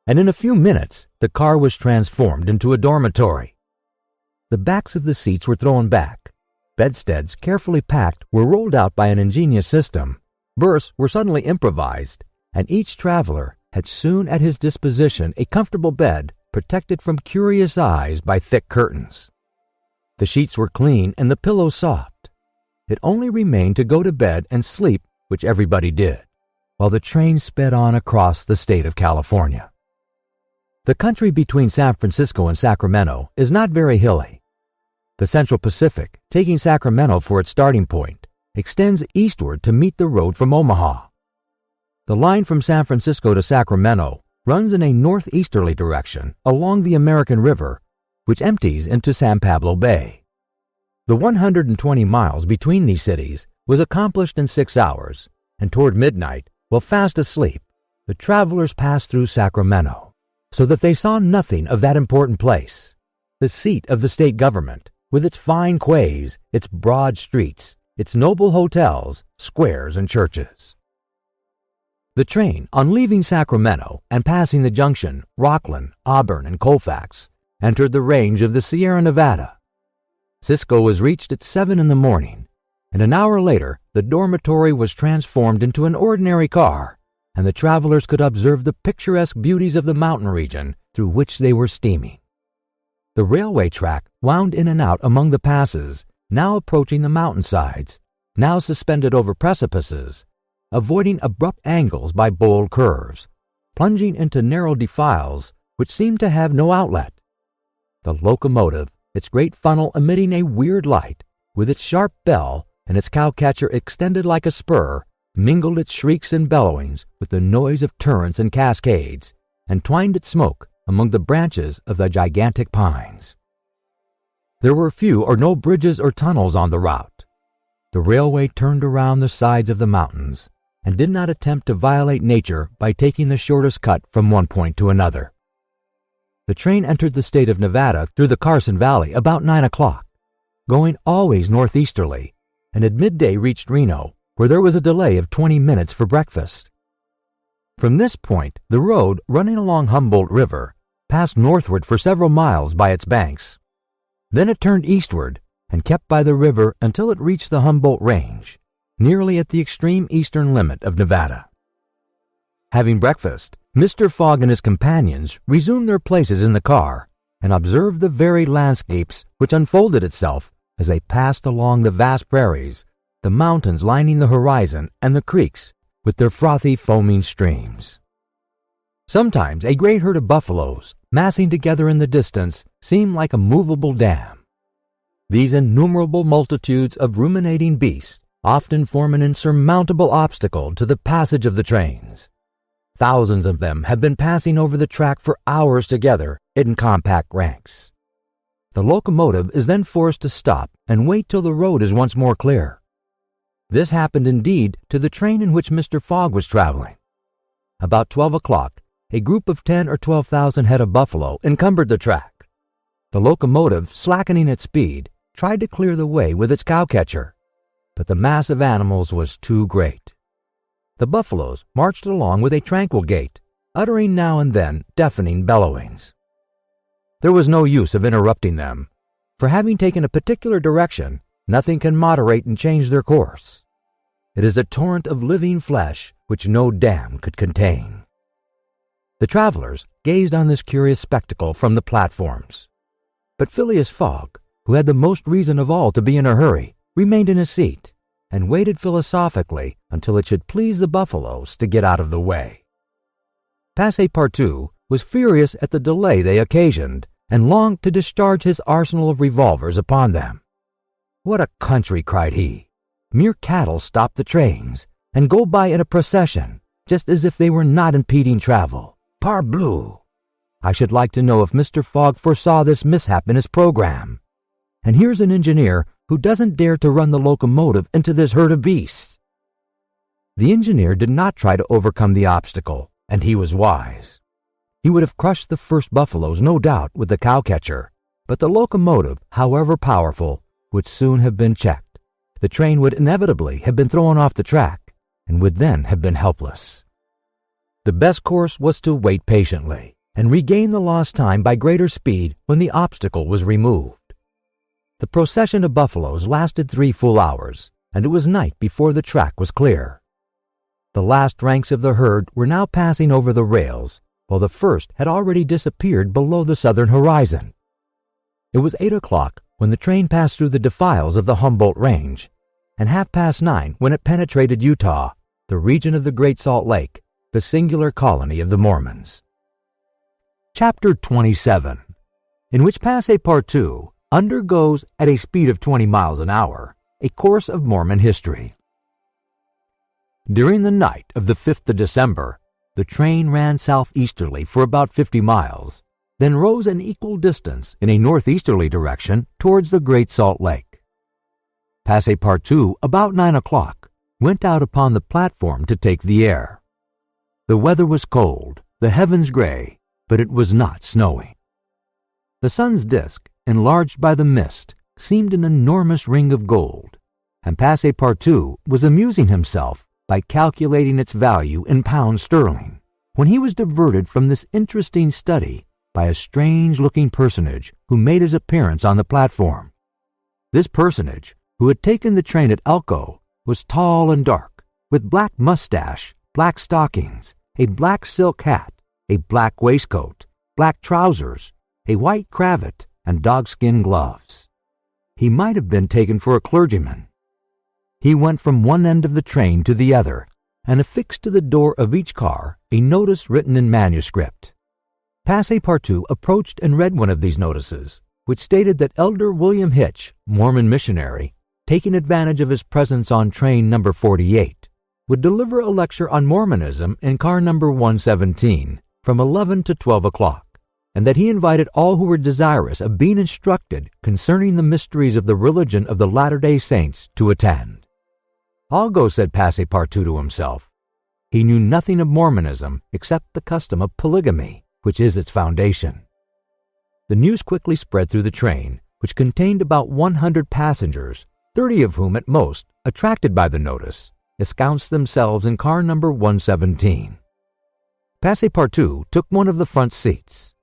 and in a few minutes the car was transformed into a dormitory. The backs of the seats were thrown back, bedsteads carefully packed were rolled out by an ingenious system, berths were suddenly improvised, and each traveler had soon at his disposition a comfortable bed protected from curious eyes by thick curtains. The sheets were clean and the pillows soft. It only remained to go to bed and sleep, which everybody did, while the train sped on across the state of California. The country between San Francisco and Sacramento is not very hilly. The Central Pacific, taking Sacramento for its starting point, extends eastward to meet the road from Omaha. The line from San Francisco to Sacramento runs in a northeasterly direction along the American River, which empties into San Pablo Bay. The 120 miles between these cities was accomplished in 6 hours, and toward midnight, while fast asleep, the travelers passed through Sacramento, so that they saw nothing of that important place, the seat of the state government, with its fine quays, its broad streets, its noble hotels, squares, and churches. The train, on leaving Sacramento and passing the junction, Rocklin, Auburn, and Colfax, entered the range of the Sierra Nevada. Cisco was reached at 7 in the morning, and an hour later the dormitory was transformed into an ordinary car, and the travelers could observe the picturesque beauties of the mountain region through which they were steaming. The railway track wound in and out among the passes, now approaching the mountainsides, now suspended over precipices, avoiding abrupt angles by bold curves, plunging into narrow defiles which seemed to have no outlet. The locomotive, its great funnel emitting a weird light, with its sharp bell and its cowcatcher extended like a spur, mingled its shrieks and bellowings with the noise of torrents and cascades, and twined its smoke among the branches of the gigantic pines. There were few or no bridges or tunnels on the route. The railway turned around the sides of the mountains and did not attempt to violate nature by taking the shortest cut from one point to another. The train entered the state of Nevada through the Carson Valley about 9 o'clock, going always northeasterly, and at midday reached Reno, where there was a delay of 20 minutes for breakfast. From this point, the road, running along Humboldt River, passed northward for several miles by its banks. Then it turned eastward and kept by the river until it reached the Humboldt Range, nearly at the extreme eastern limit of Nevada. Having breakfast, Mr. Fogg and his companions resumed their places in the car and observed the varied landscapes which unfolded itself as they passed along the vast prairies, the mountains lining the horizon, and the creeks with their frothy, foaming streams. Sometimes a great herd of buffaloes, massing together in the distance, seemed like a movable dam. These innumerable multitudes of ruminating beasts often form an insurmountable obstacle to the passage of the trains. Thousands of them have been passing over the track for hours together in compact ranks. The locomotive is then forced to stop and wait till the road is once more clear. This happened indeed to the train in which Mr. Fogg was traveling. About 12 o'clock, a group of 10 or 12,000 head of buffalo encumbered the track. The locomotive, slackening its speed, tried to clear the way with its cowcatcher, but the mass of animals was too great. The buffaloes marched along with a tranquil gait, uttering now and then deafening bellowings. There was no use of interrupting them, for having taken a particular direction, nothing can moderate and change their course. It is a torrent of living flesh which no dam could contain. The travelers gazed on this curious spectacle from the platforms, but Phileas Fogg, who had the most reason of all to be in a hurry, remained in his seat and waited philosophically until it should please the buffaloes to get out of the way. Passepartout was furious at the delay they occasioned and longed to discharge his arsenal of revolvers upon them. "What a country!" cried he. "Mere cattle stop the trains and go by in a procession, just as if they were not impeding travel. Parbleu! I should like to know if Mr. Fogg foresaw this mishap in his program. And here's an engineer who doesn't dare to run the locomotive into this herd of beasts." The engineer did not try to overcome the obstacle, and he was wise. He would have crushed the first buffaloes, no doubt, with the cowcatcher, but the locomotive, however powerful, would soon have been checked. The train would inevitably have been thrown off the track, and would then have been helpless. The best course was to wait patiently, and regain the lost time by greater speed when the obstacle was removed. The procession of buffaloes lasted 3 full hours, and it was night before the track was clear. The last ranks of the herd were now passing over the rails, while the first had already disappeared below the southern horizon. It was 8 o'clock when the train passed through the defiles of the Humboldt Range, and 9:30 when it penetrated Utah, the region of the Great Salt Lake, the singular colony of the Mormons. Chapter 27, in which Passepartout undergoes, at a speed of 20 miles an hour, a course of Mormon history. During the night of the 5th of December, the train ran southeasterly for about 50 miles, then rose an equal distance in a northeasterly direction towards the Great Salt Lake. Passepartout, about 9 o'clock, went out upon the platform to take the air. The weather was cold, the heavens gray, but it was not snowing. The sun's disk, enlarged by the mist, seemed an enormous ring of gold, and Passepartout was amusing himself by calculating its value in pounds sterling, when he was diverted from this interesting study by a strange-looking personage who made his appearance on the platform. This personage, who had taken the train at Elko, was tall and dark, with black mustache, black stockings, a black silk hat, a black waistcoat, black trousers, a white cravat, and dogskin gloves. He might have been taken for a clergyman. He went from one end of the train to the other, and affixed to the door of each car a notice written in manuscript. Passepartout approached and read one of these notices, which stated that Elder William Hitch, Mormon missionary, taking advantage of his presence on train number 48, would deliver a lecture on Mormonism in car number 117 from 11 to 12 o'clock, and that he invited all who were desirous of being instructed concerning the mysteries of the religion of the Latter-day Saints to attend. "I'll go," said Passepartout to himself. He knew nothing of Mormonism except the custom of polygamy, which is its foundation. The news quickly spread through the train, which contained about 100 passengers, 30 of whom at most, attracted by the notice, ensconced themselves in car number 117. Passepartout took one of the front seats.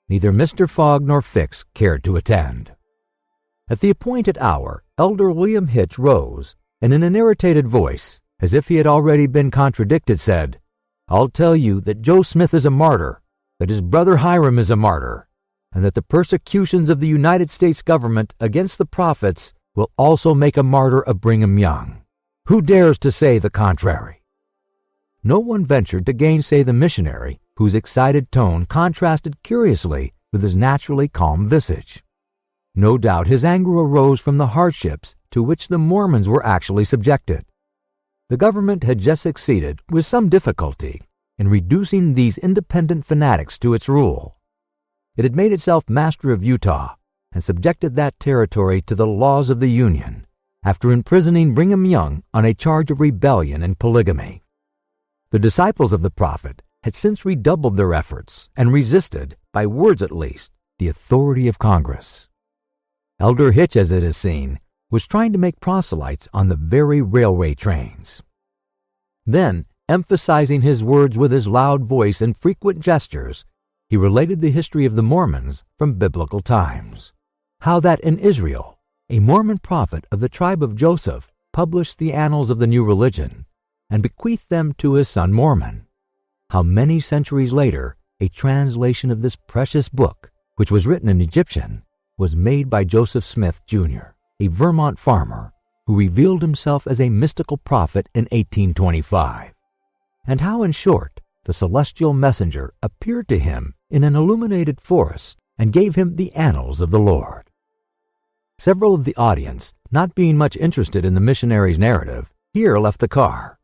Neither Mr. Fogg nor Fix cared to attend. At the appointed hour, Elder William Hitch rose, and in an irritated voice, as if he had already been contradicted, said, "I'll tell you that Joe Smith is a martyr, that his brother Hiram is a martyr, and that the persecutions of the United States government against the prophets will also make a martyr of Brigham Young. Who dares to say the contrary?" No one ventured to gainsay the missionary, whose excited tone contrasted curiously with his naturally calm visage. No doubt his anger arose from the hardships to which the Mormons were actually subjected. The government had just succeeded, with some difficulty, in reducing these independent fanatics to its rule. It had made itself master of Utah and subjected that territory to the laws of the Union, after imprisoning Brigham Young on a charge of rebellion and polygamy. The disciples of the prophet had since redoubled their efforts and resisted, by words at least, the authority of Congress. Elder Hitch, as it is seen, was trying to make proselytes on the very railway trains. Then, emphasizing his words with his loud voice and frequent gestures, he related the history of the Mormons from biblical times. How that in Israel, a Mormon prophet of the tribe of Joseph published the annals of the new religion and bequeathed them to his son Mormon. How many centuries later, a translation of this precious book, which was written in Egyptian, was made by Joseph Smith, Jr., a Vermont farmer who revealed himself as a mystical prophet in 1825. And how, in short, the celestial messenger appeared to him in an illuminated forest and gave him the annals of the Lord. Several of the audience, not being much interested in the missionary's narrative, here left the car.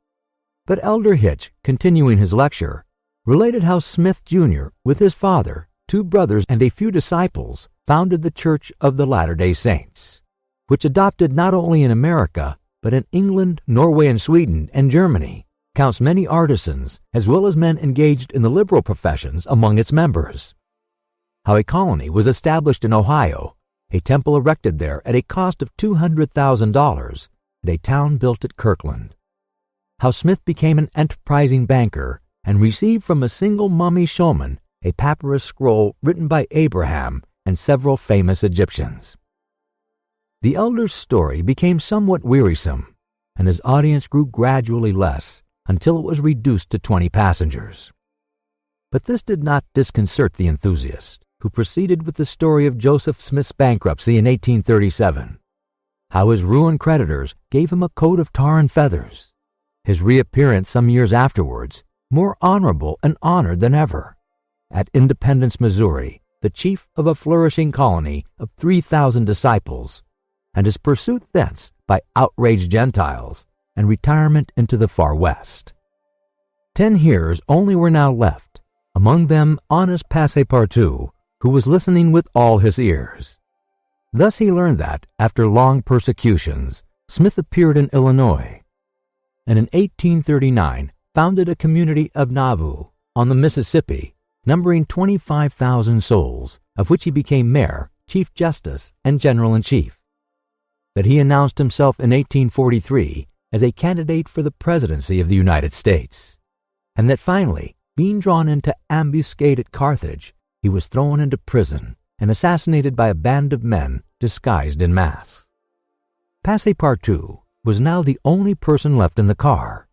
But Elder Hitch, continuing his lecture, related how Smith, Jr., with his father, 2 brothers, and a few disciples, founded the Church of the Latter-day Saints, which adopted not only in America, but in England, Norway, and Sweden, and Germany, counts many artisans as well as men engaged in the liberal professions among its members. How a colony was established in Ohio, a temple erected there at a cost of $200,000, and a town built at Kirkland. How Smith became an enterprising banker and received from a single mummy showman a papyrus scroll written by Abraham and several famous Egyptians. The elder's story became somewhat wearisome, and his audience grew gradually less until it was reduced to 20 passengers. But this did not disconcert the enthusiast, who proceeded with the story of Joseph Smith's bankruptcy in 1837, how his ruined creditors gave him a coat of tar and feathers, his reappearance some years afterwards, more honorable and honored than ever, at Independence, Missouri, the chief of a flourishing colony of 3,000 disciples, and his pursuit thence by outraged Gentiles, and retirement into the far west. 10 hearers only were now left, among them honest Passepartout, who was listening with all his ears. Thus he learned that, after long persecutions, Smith appeared in Illinois, and in 1839 founded a community of Nauvoo on the Mississippi, numbering 25,000 souls, of which he became mayor, chief justice, and general-in-chief. That he announced himself in 1843 as a candidate for the presidency of the United States, and that finally, being drawn into ambuscade at Carthage, he was thrown into prison and assassinated by a band of men disguised in masks. Passepartout was now the only person left in the car,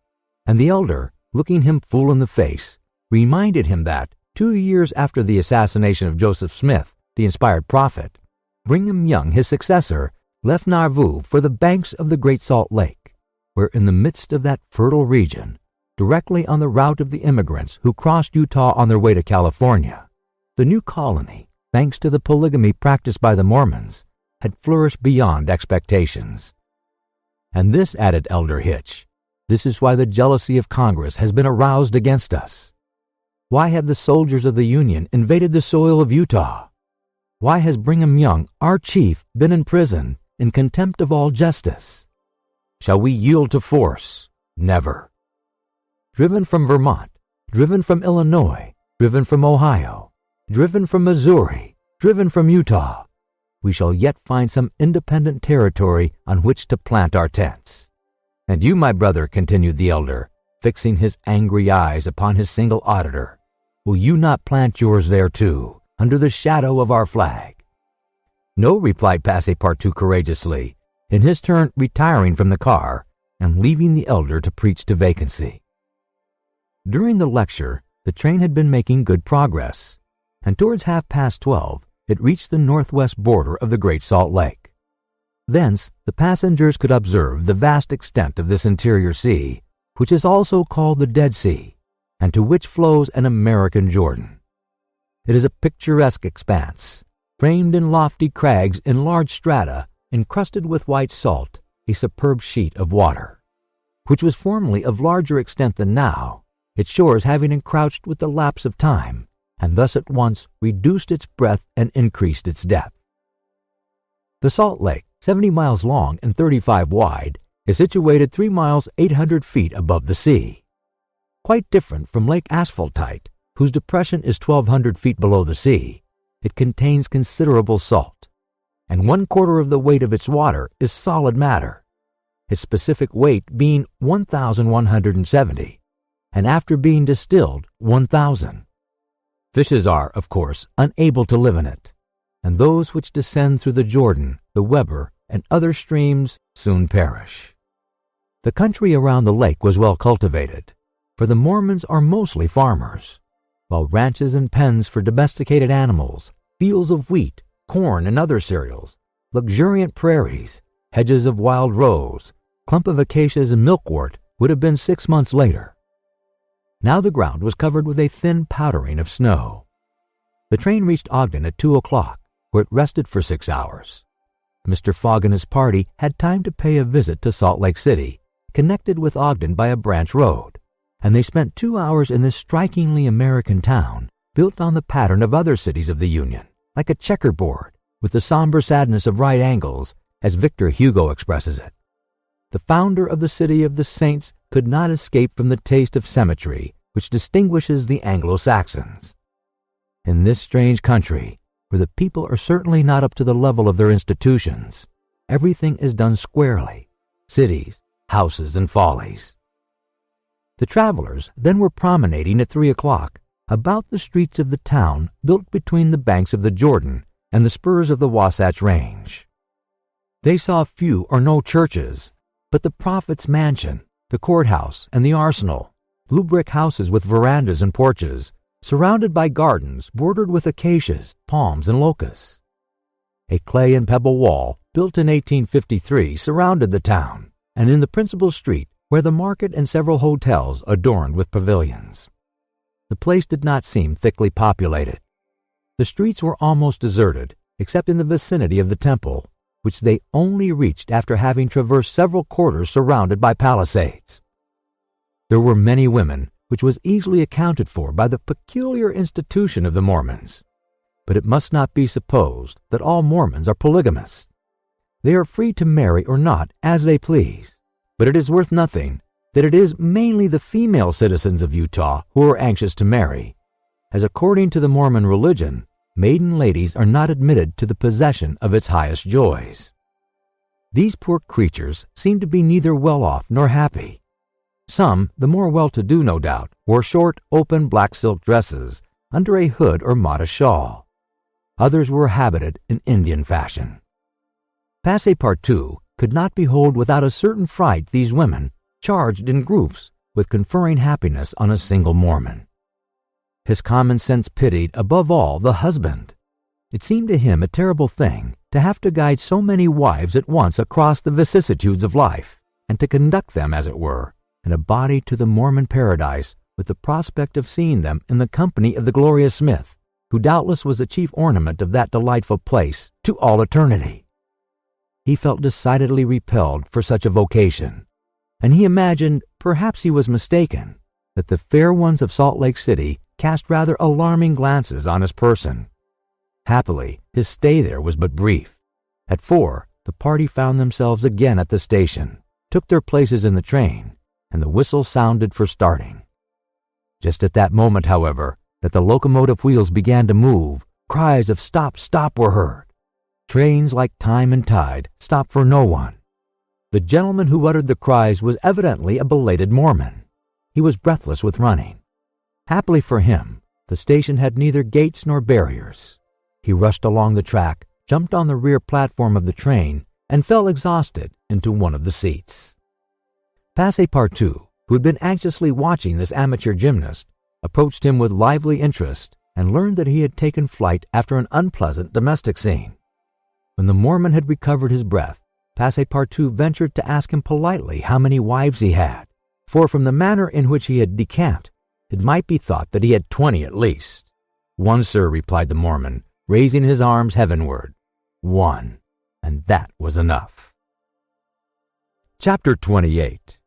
and the elder, looking him full in the face, reminded him that, 2 years after the assassination of Joseph Smith, the inspired prophet, Brigham Young, his successor, left Nauvoo for the banks of the Great Salt Lake, where in the midst of that fertile region, directly on the route of the immigrants who crossed Utah on their way to California, the new colony, thanks to the polygamy practiced by the Mormons, had flourished beyond expectations. And this, added Elder Hitch, This is why the jealousy of Congress has been aroused against us. Why have the soldiers of the Union invaded the soil of Utah? Why has Brigham Young, our chief, been in prison in contempt of all justice? Shall we yield to force? Never. Driven from Vermont, driven from Illinois, driven from Ohio, driven from Missouri, driven from Utah, we shall yet find some independent territory on which to plant our tents. And you, my brother, continued the elder, fixing his angry eyes upon his single auditor, will you not plant yours there too, under the shadow of our flag? No, replied Passepartout courageously, in his turn retiring from the car and leaving the elder to preach to vacancy. During the lecture, the train had been making good progress, and towards 12:30 it reached the northwest border of the Great Salt Lake. Thence the passengers could observe the vast extent of this interior sea, which is also called the Dead Sea, and to which flows an American Jordan. It is a picturesque expanse, framed in lofty crags in large strata, encrusted with white salt, a superb sheet of water, which was formerly of larger extent than now, its shores having encroached with the lapse of time, and thus at once reduced its breadth and increased its depth. The Salt Lake, 70 miles long and 35 wide, is situated 3 miles 800 feet above the sea. Quite different from Lake Asphaltite, whose depression is 1,200 feet below the sea, it contains considerable salt, and 1/4 of the weight of its water is solid matter, its specific weight being 1,170, and after being distilled 1,000. Fishes are, of course, unable to live in it, and those which descend through the Jordan, the Weber, and other streams soon perish. The country around the lake was well cultivated, for the Mormons are mostly farmers, while ranches and pens for domesticated animals, fields of wheat, corn, and other cereals, luxuriant prairies, hedges of wild rose, clump of acacias and milkwort would have been 6 months later. Now the ground was covered with a thin powdering of snow. The train reached Ogden at 2 o'clock, where it rested for 6 hours. Mr. Fogg and his party had time to pay a visit to Salt Lake City, connected with Ogden by a branch road, and they spent 2 hours in this strikingly American town, built on the pattern of other cities of the Union, like a checkerboard, with the somber sadness of right angles, as Victor Hugo expresses it. The founder of the city of the saints could not escape from the taste of symmetry which distinguishes the Anglo-Saxons. In this strange country, where the people are certainly not up to the level of their institutions, everything is done squarely, cities, houses, and follies. The travelers then were promenading at 3 o'clock about the streets of the town built between the banks of the Jordan and the spurs of the Wasatch Range. They saw few or no churches, but the prophet's mansion, the courthouse, and the arsenal, blue brick houses with verandas and porches, surrounded by gardens bordered with acacias, palms, and locusts. A clay and pebble wall, built in 1853, surrounded the town, and in the principal street were the market and several hotels adorned with pavilions. The place did not seem thickly populated. The streets were almost deserted, except in the vicinity of the temple, which they only reached after having traversed several quarters surrounded by palisades. There were many women, which was easily accounted for by the peculiar institution of the Mormons. But it must not be supposed that all Mormons are polygamists. They are free to marry or not as they please, but it is worth nothing that it is mainly the female citizens of Utah who are anxious to marry, as according to the Mormon religion, maiden ladies are not admitted to the possession of its highest joys. These poor creatures seemed to be neither well off nor happy. Some, the more well-to-do no doubt, wore short, open black silk dresses under a hood or modest shawl. Others were habited in Indian fashion. Passepartout could not behold without a certain fright these women, charged in groups with conferring happiness on a single Mormon. His common sense pitied, above all, the husband. It seemed to him a terrible thing to have to guide so many wives at once across the vicissitudes of life, and to conduct them, as it were, in a body to the Mormon paradise, with the prospect of seeing them in the company of the glorious Smith, who doubtless was the chief ornament of that delightful place to all eternity. He felt decidedly repelled for such a vocation, and he imagined perhaps he was mistaken, that the fair ones of Salt Lake City cast rather alarming glances on his person. Happily, his stay there was but brief. At 4, the party found themselves again at the station, took their places in the train, and the whistle sounded for starting. Just at that moment, however, that the locomotive wheels began to move, cries of "Stop, stop" were heard. Trains, like time and tide, stopped for no one. The gentleman who uttered the cries was evidently a belated Mormon. He was breathless with running. Happily for him, the station had neither gates nor barriers. He rushed along the track, jumped on the rear platform of the train, and fell exhausted into one of the seats. Passepartout, who had been anxiously watching this amateur gymnast, approached him with lively interest and learned that he had taken flight after an unpleasant domestic scene. When the Mormon had recovered his breath, Passepartout ventured to ask him politely how many wives he had, for from the manner in which he had decamped, it might be thought that he had 20 at least. "One, sir," replied the Mormon, raising his arms heavenward. "One, and that was enough." Chapter 28,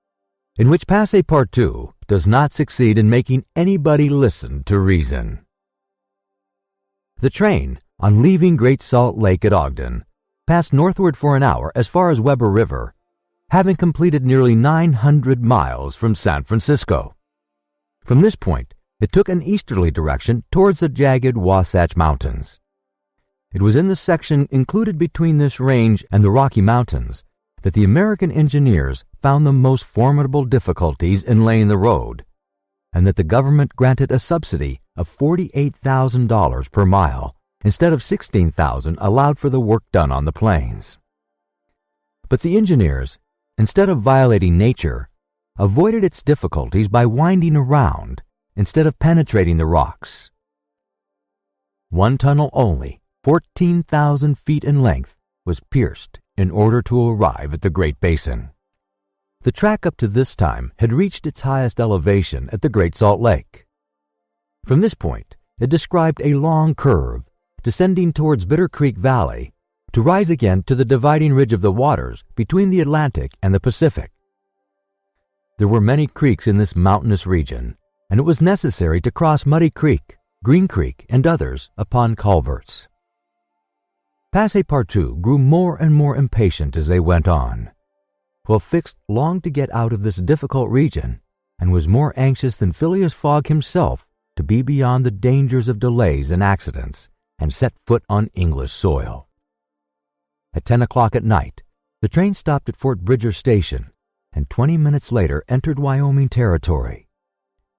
in which Passepartout does not succeed in making anybody listen to reason. The train, on leaving Great Salt Lake at Ogden, passed northward for an hour as far as Weber River, having completed nearly 900 miles from San Francisco. From this point, it took an easterly direction towards the jagged Wasatch Mountains. It was in the section included between this range and the Rocky Mountains that the American engineers found the most formidable difficulties in laying the road, and that the government granted a subsidy of $48,000 per mile instead of $16,000 allowed for the work done on the plains. But the engineers, instead of violating nature, avoided its difficulties by winding around instead of penetrating the rocks. One tunnel only, 14,000 feet in length, was pierced in order to arrive at the Great Basin. The track up to this time had reached its highest elevation at the Great Salt Lake. From this point, it described a long curve, descending towards Bitter Creek Valley, to rise again to the dividing ridge of the waters between the Atlantic and the Pacific. There were many creeks in this mountainous region, and it was necessary to cross Muddy Creek, Green Creek, and others upon culverts. Passepartout grew more and more impatient as they went on, while Fix longed to get out of this difficult region and was more anxious than Phileas Fogg himself to be beyond the dangers of delays and accidents and set foot on English soil. At 10 o'clock at night, the train stopped at Fort Bridger Station and 20 minutes later entered Wyoming territory,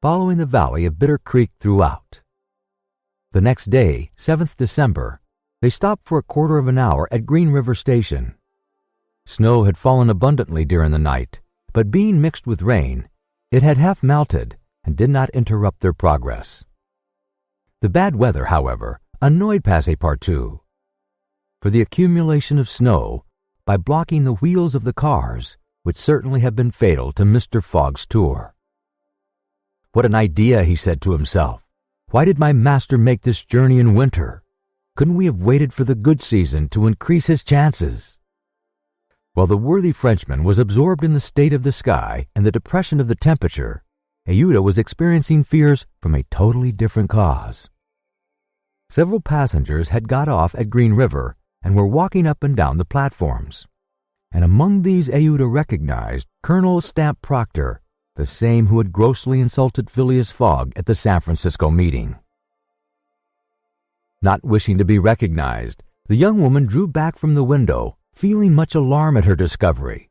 following the valley of Bitter Creek throughout. The next day, 7th December, they stopped for a quarter of an hour at Green River Station. Snow had fallen abundantly during the night, but being mixed with rain, it had half melted and did not interrupt their progress. The bad weather, however, annoyed Passepartout, for the accumulation of snow, by blocking the wheels of the cars, would certainly have been fatal to Mr. Fogg's tour. "What an idea," he said to himself. "Why did my master make this journey in winter? Couldn't we have waited for the good season to increase his chances?" While the worthy Frenchman was absorbed in the state of the sky and the depression of the temperature, Aouda was experiencing fears from a totally different cause. Several passengers had got off at Green River and were walking up and down the platforms, and among these Aouda recognized Colonel Stamp Proctor, the same who had grossly insulted Phileas Fogg at the San Francisco meeting. Not wishing to be recognized, the young woman drew back from the window, feeling much alarm at her discovery.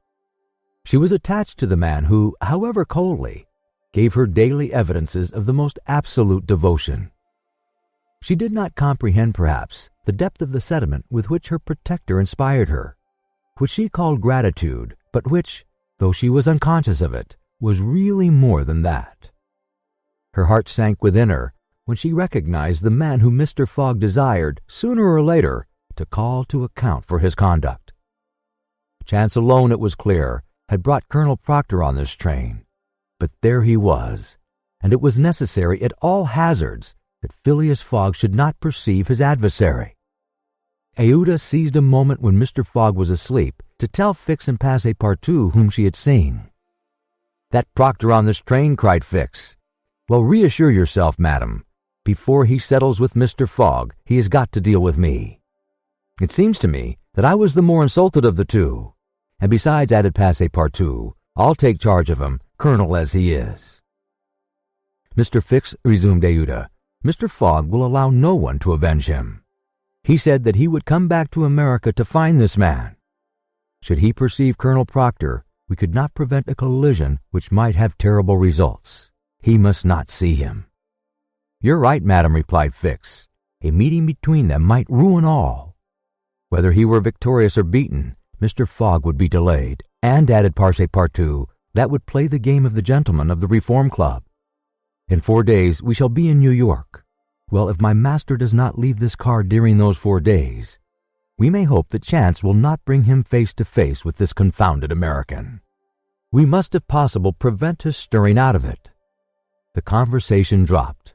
She was attached to the man who, however coldly, gave her daily evidences of the most absolute devotion. She did not comprehend, perhaps, the depth of the sentiment with which her protector inspired her, which she called gratitude, but which, though she was unconscious of it, was really more than that. Her heart sank within her when she recognized the man whom Mr. Fogg desired, sooner or later, to call to account for his conduct. Chance alone, it was clear, had brought Colonel Proctor on this train, but there he was, and it was necessary at all hazards that Phileas Fogg should not perceive his adversary. Aouda seized a moment when Mr. Fogg was asleep to tell Fix and Passepartout whom she had seen. "That proctor on this train," cried Fix. "Well, reassure yourself, madam. Before he settles with Mr. Fogg, he has got to deal with me. It seems to me that I was the more insulted of the two. And besides," added Passepartout, "I'll take charge of him, colonel as he is." "Mr. Fix," resumed Aouda, "Mr. Fogg will allow no one to avenge him. He said that he would come back to America to find this man. Should he perceive Colonel Proctor, we could not prevent a collision which might have terrible results. He must not see him." "You're right, madam," replied Fix. "A meeting between them might ruin all. Whether he were victorious or beaten, Mr. Fogg would be delayed, and," added Passepartout, "that would play the game of the gentlemen of the Reform Club. In 4 days we shall be in New York. Well, if my master does not leave this car during those 4 days, we may hope that chance will not bring him face to face with this confounded American. We must, if possible, prevent his stirring out of it." The conversation dropped.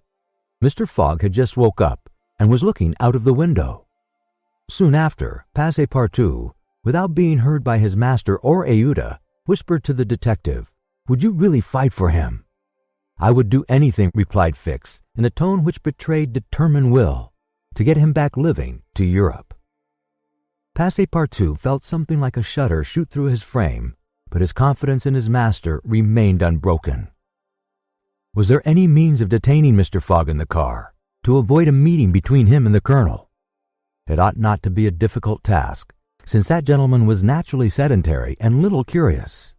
Mr. Fogg had just woke up and was looking out of the window. Soon after, Passepartout, without being heard by his master or Aouda, whispered to the detective, "Would you really fight for him?" "I would do anything," replied Fix, in a tone which betrayed determined will, "to get him back living to Europe." Passepartout felt something like a shudder shoot through his frame, but his confidence in his master remained unbroken. Was there any means of detaining Mr. Fogg in the car, to avoid a meeting between him and the colonel? It ought not to be a difficult task, since that gentleman was naturally sedentary and little curious.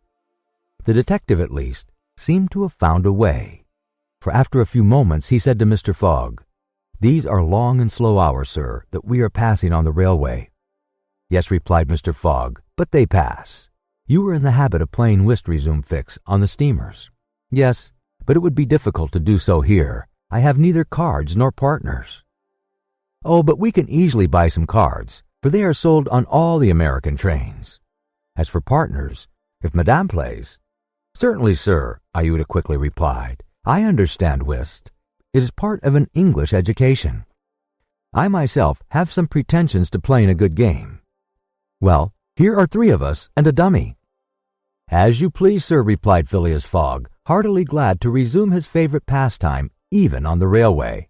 The detective, at least, seemed to have found a way, for after a few moments he said to Mr. Fogg, "These are long and slow hours, sir, that we are passing on the railway." "Yes," replied Mr. Fogg, "but they pass." "You were in the habit of playing whist," resumed Fix, "on the steamers." "Yes, but it would be difficult to do so here. I have neither cards nor partners." "Oh, but we can easily buy some cards, for they are sold on all the American trains. As for partners, if Madame plays—" "Certainly, sir," Aouda quickly replied. "I understand whist. It is part of an English education. I myself have some pretensions to playing a good game. Well, here are 3 of us and a dummy." "As you please, sir," replied Phileas Fogg, heartily glad to resume his favorite pastime even on the railway.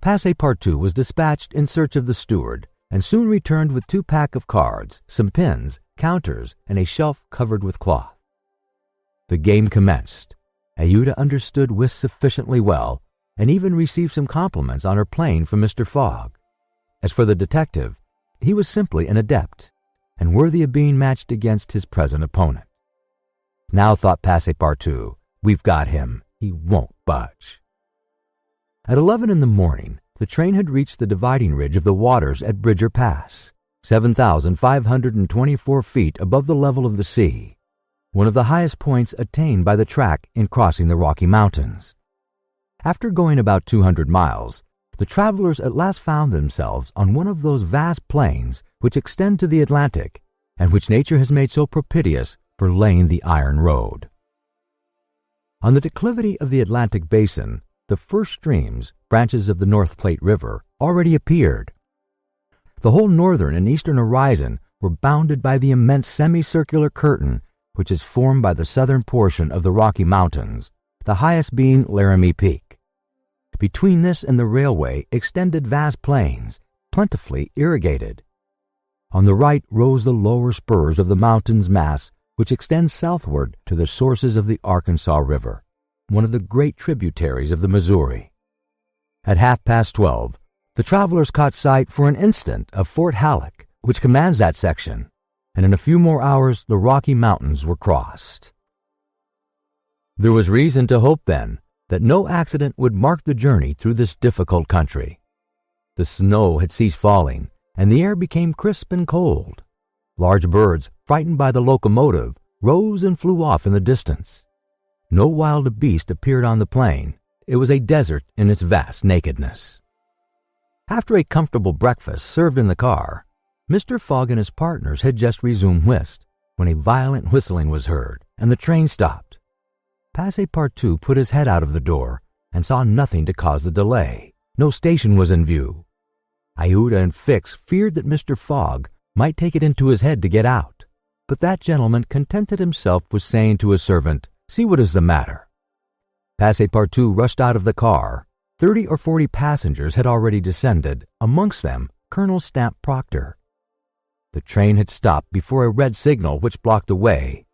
Passepartout was dispatched in search of the steward, and soon returned with 2 packs of cards, some pins, counters, and a shelf covered with cloth. The game commenced. Aouda understood whist sufficiently well, and even received some compliments on her playing from Mr. Fogg. As for the detective, he was simply an adept, and worthy of being matched against his present opponent. "Now," thought Passepartout, "we've got him. He won't budge." At 11 in the morning, the train had reached the dividing ridge of the waters at Bridger Pass, 7,524 feet above the level of the sea, one of the highest points attained by the track in crossing the Rocky Mountains. After going about 200 miles, the travelers at last found themselves on one of those vast plains which extend to the Atlantic, and which nature has made so propitious for laying the iron road. On the declivity of the Atlantic basin, the first streams, branches of the North Platte River, already appeared. The whole northern and eastern horizon were bounded by the immense semicircular curtain which is formed by the southern portion of the Rocky Mountains, the highest being Laramie Peak. Between this and the railway extended vast plains, plentifully irrigated. On the right rose the lower spurs of the mountain's mass, which extends southward to the sources of the Arkansas River, one of the great tributaries of the Missouri. At 12:30, the travelers caught sight for an instant of Fort Halleck, which commands that section, and in a few more hours the Rocky Mountains were crossed. There was reason to hope, then, that no accident would mark the journey through this difficult country. The snow had ceased falling, and the air became crisp and cold. Large birds, frightened by the locomotive, rose and flew off in the distance. No wild beast appeared on the plain. It was a desert in its vast nakedness. After a comfortable breakfast served in the car, Mr. Fogg and his partners had just resumed whist, when a violent whistling was heard, and the train stopped. Passepartout put his head out of the door, and saw nothing to cause the delay. No station was in view. Aouda and Fix feared that Mr. Fogg might take it into his head to get out, but that gentleman contented himself with saying to his servant, See what is the matter." Passepartout rushed out of the car. 30 or 40 passengers had already descended, amongst them Colonel Stamp Proctor. The train had stopped before a red signal which blocked the way.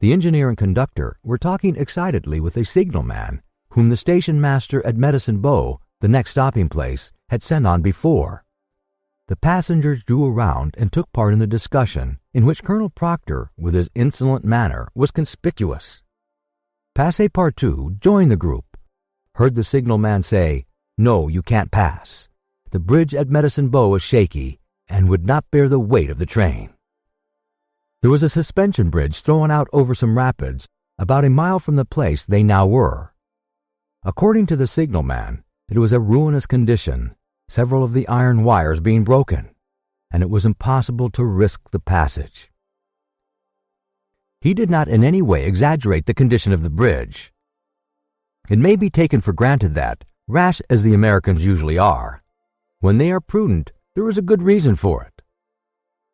The engineer and conductor were talking excitedly with a signalman whom the station master at Medicine Bow, the next stopping place, had sent on before. The passengers drew around and took part in the discussion, in which Colonel Proctor, with his insolent manner, was conspicuous. Passepartout joined the group, heard the signalman say, "No, you can't pass. The bridge at Medicine Bow is shaky and would not bear the weight of the train." There was a suspension bridge thrown out over some rapids about a mile from the place they now were. According to the signalman, it was a ruinous condition, several of the iron wires being broken, and it was impossible to risk the passage. He did not in any way exaggerate the condition of the bridge. It may be taken for granted that, rash as the Americans usually are, when they are prudent, there is a good reason for it.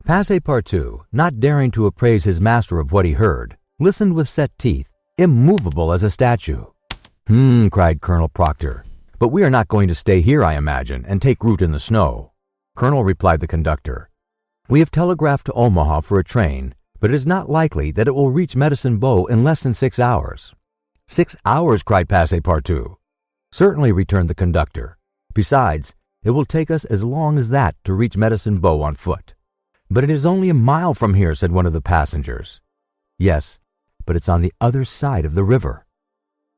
Passepartout, not daring to appraise his master of what he heard, listened with set teeth, immovable as a statue. Cried Colonel Proctor. "But we are not going to stay here, I imagine, and take root in the snow." "Colonel," replied the conductor, "we have telegraphed to Omaha for a train, but it is not likely that it will reach Medicine Bow in less than 6 hours." "6 hours!" cried Passepartout. "Certainly," returned the conductor. "Besides, it will take us as long as that to reach Medicine Bow on foot." "But it is only a mile from here," said one of the passengers. "Yes, but it's on the other side of the river."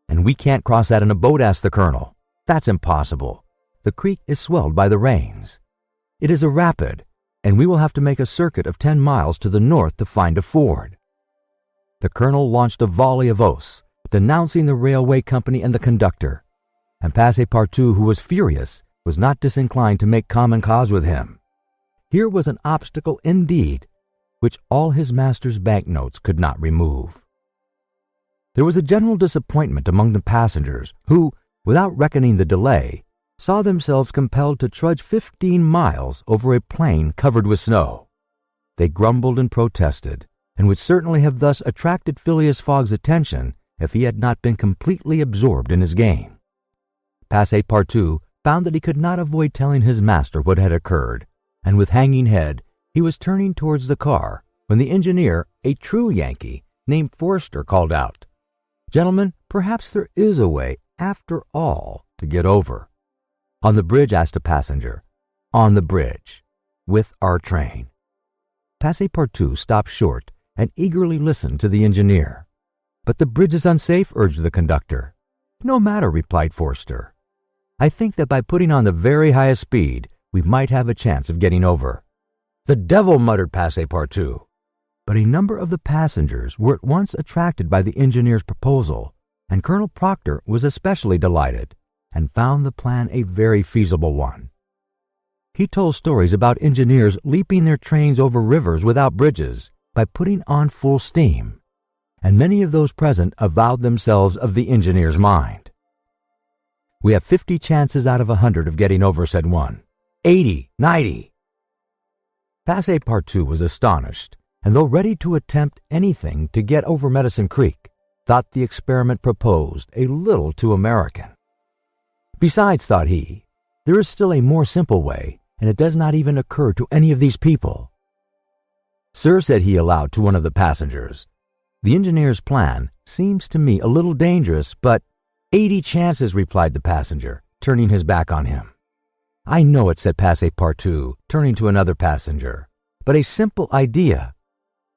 "And we can't cross that in a boat?" asked the colonel. "That's impossible. The creek is swelled by the rains. It is a rapid, and we will have to make a circuit of 10 miles to the north to find a ford." The colonel launched a volley of oaths, denouncing the railway company and the conductor, and Passepartout, who was furious, was not disinclined to make common cause with him. Here was an obstacle indeed, which all his master's banknotes could not remove. There was a general disappointment among the passengers, who, without reckoning the delay, saw themselves compelled to trudge 15 miles over a plain covered with snow. They grumbled and protested, and would certainly have thus attracted Phileas Fogg's attention if he had not been completely absorbed in his game. Passepartout found that he could not avoid telling his master what had occurred, and with hanging head he was turning towards the car when the engineer, a true Yankee, named Forster, called out, "Gentlemen, perhaps there is a way, after all, to get over." "On the bridge?" asked a passenger. "On the bridge, with our train." Passepartout stopped short and eagerly listened to the engineer. "But the bridge is unsafe," urged the conductor. "No matter," replied Forster. "I think that by putting on the very highest speed, we might have a chance of getting over." "The devil!" muttered Passepartout. But a number of the passengers were at once attracted by the engineer's proposal, and Colonel Proctor was especially delighted, and found the plan a very feasible one. He told stories about engineers leaping their trains over rivers without bridges by putting on full steam, and many of those present avowed themselves of the engineer's mind. "We have 50 chances out of 100 of getting over," said one. 80, 90. Passepartout was astonished, and though ready to attempt anything to get over Medicine Creek, thought the experiment proposed a little too American. Besides, thought he, there is still a more simple way, and it does not even occur to any of these people. "Sir," said he aloud to one of the passengers, "the engineer's plan seems to me a little dangerous, but—" 80 chances, replied the passenger, turning his back on him. "I know it," said Passepartout, turning to another passenger, "but a simple idea—"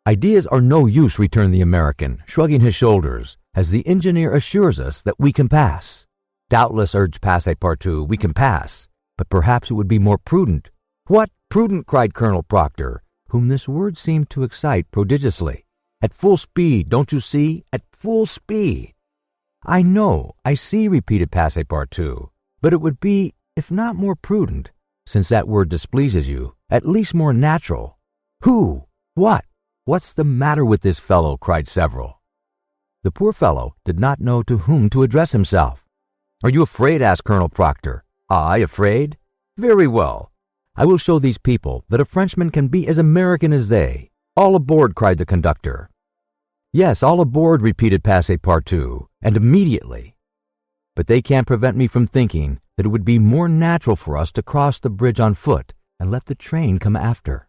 "Ideas are no use," returned the American, shrugging his shoulders, "as the engineer assures us that we can pass." "Doubtless," urged Passepartout, "we can pass, but perhaps it would be more prudent." "What, prudent?" cried Colonel Proctor, whom this word seemed to excite prodigiously. "At full speed, don't you see? At full speed." "I know, I see," repeated Passepartout, "but it would be, if not more prudent, since that word displeases you, at least more natural." "Who? What? What's the matter with this fellow?" cried several. The poor fellow did not know to whom to address himself. "Are you afraid?" asked Colonel Proctor. "I afraid? Very well. I will show these people that a Frenchman can be as American as they. All aboard!" cried the conductor. "Yes, all aboard," repeated Passepartout, "and immediately. But they can't prevent me from thinking that it would be more natural for us to cross the bridge on foot and let the train come after."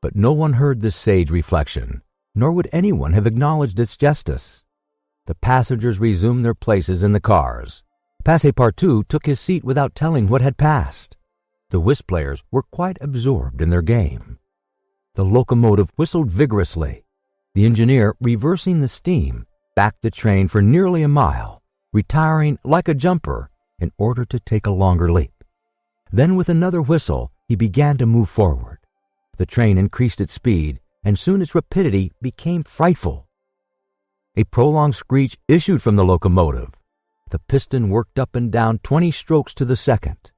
But no one heard this sage reflection, nor would anyone have acknowledged its justice. The passengers resumed their places in the cars. Passepartout took his seat without telling what had passed. The whist players were quite absorbed in their game. The locomotive whistled vigorously. The engineer, reversing the steam, backed the train for nearly a mile, retiring like a jumper in order to take a longer leap. Then with another whistle, he began to move forward. The train increased its speed, and soon its rapidity became frightful. A prolonged screech issued from the locomotive. The piston worked up and down 20 strokes to the second.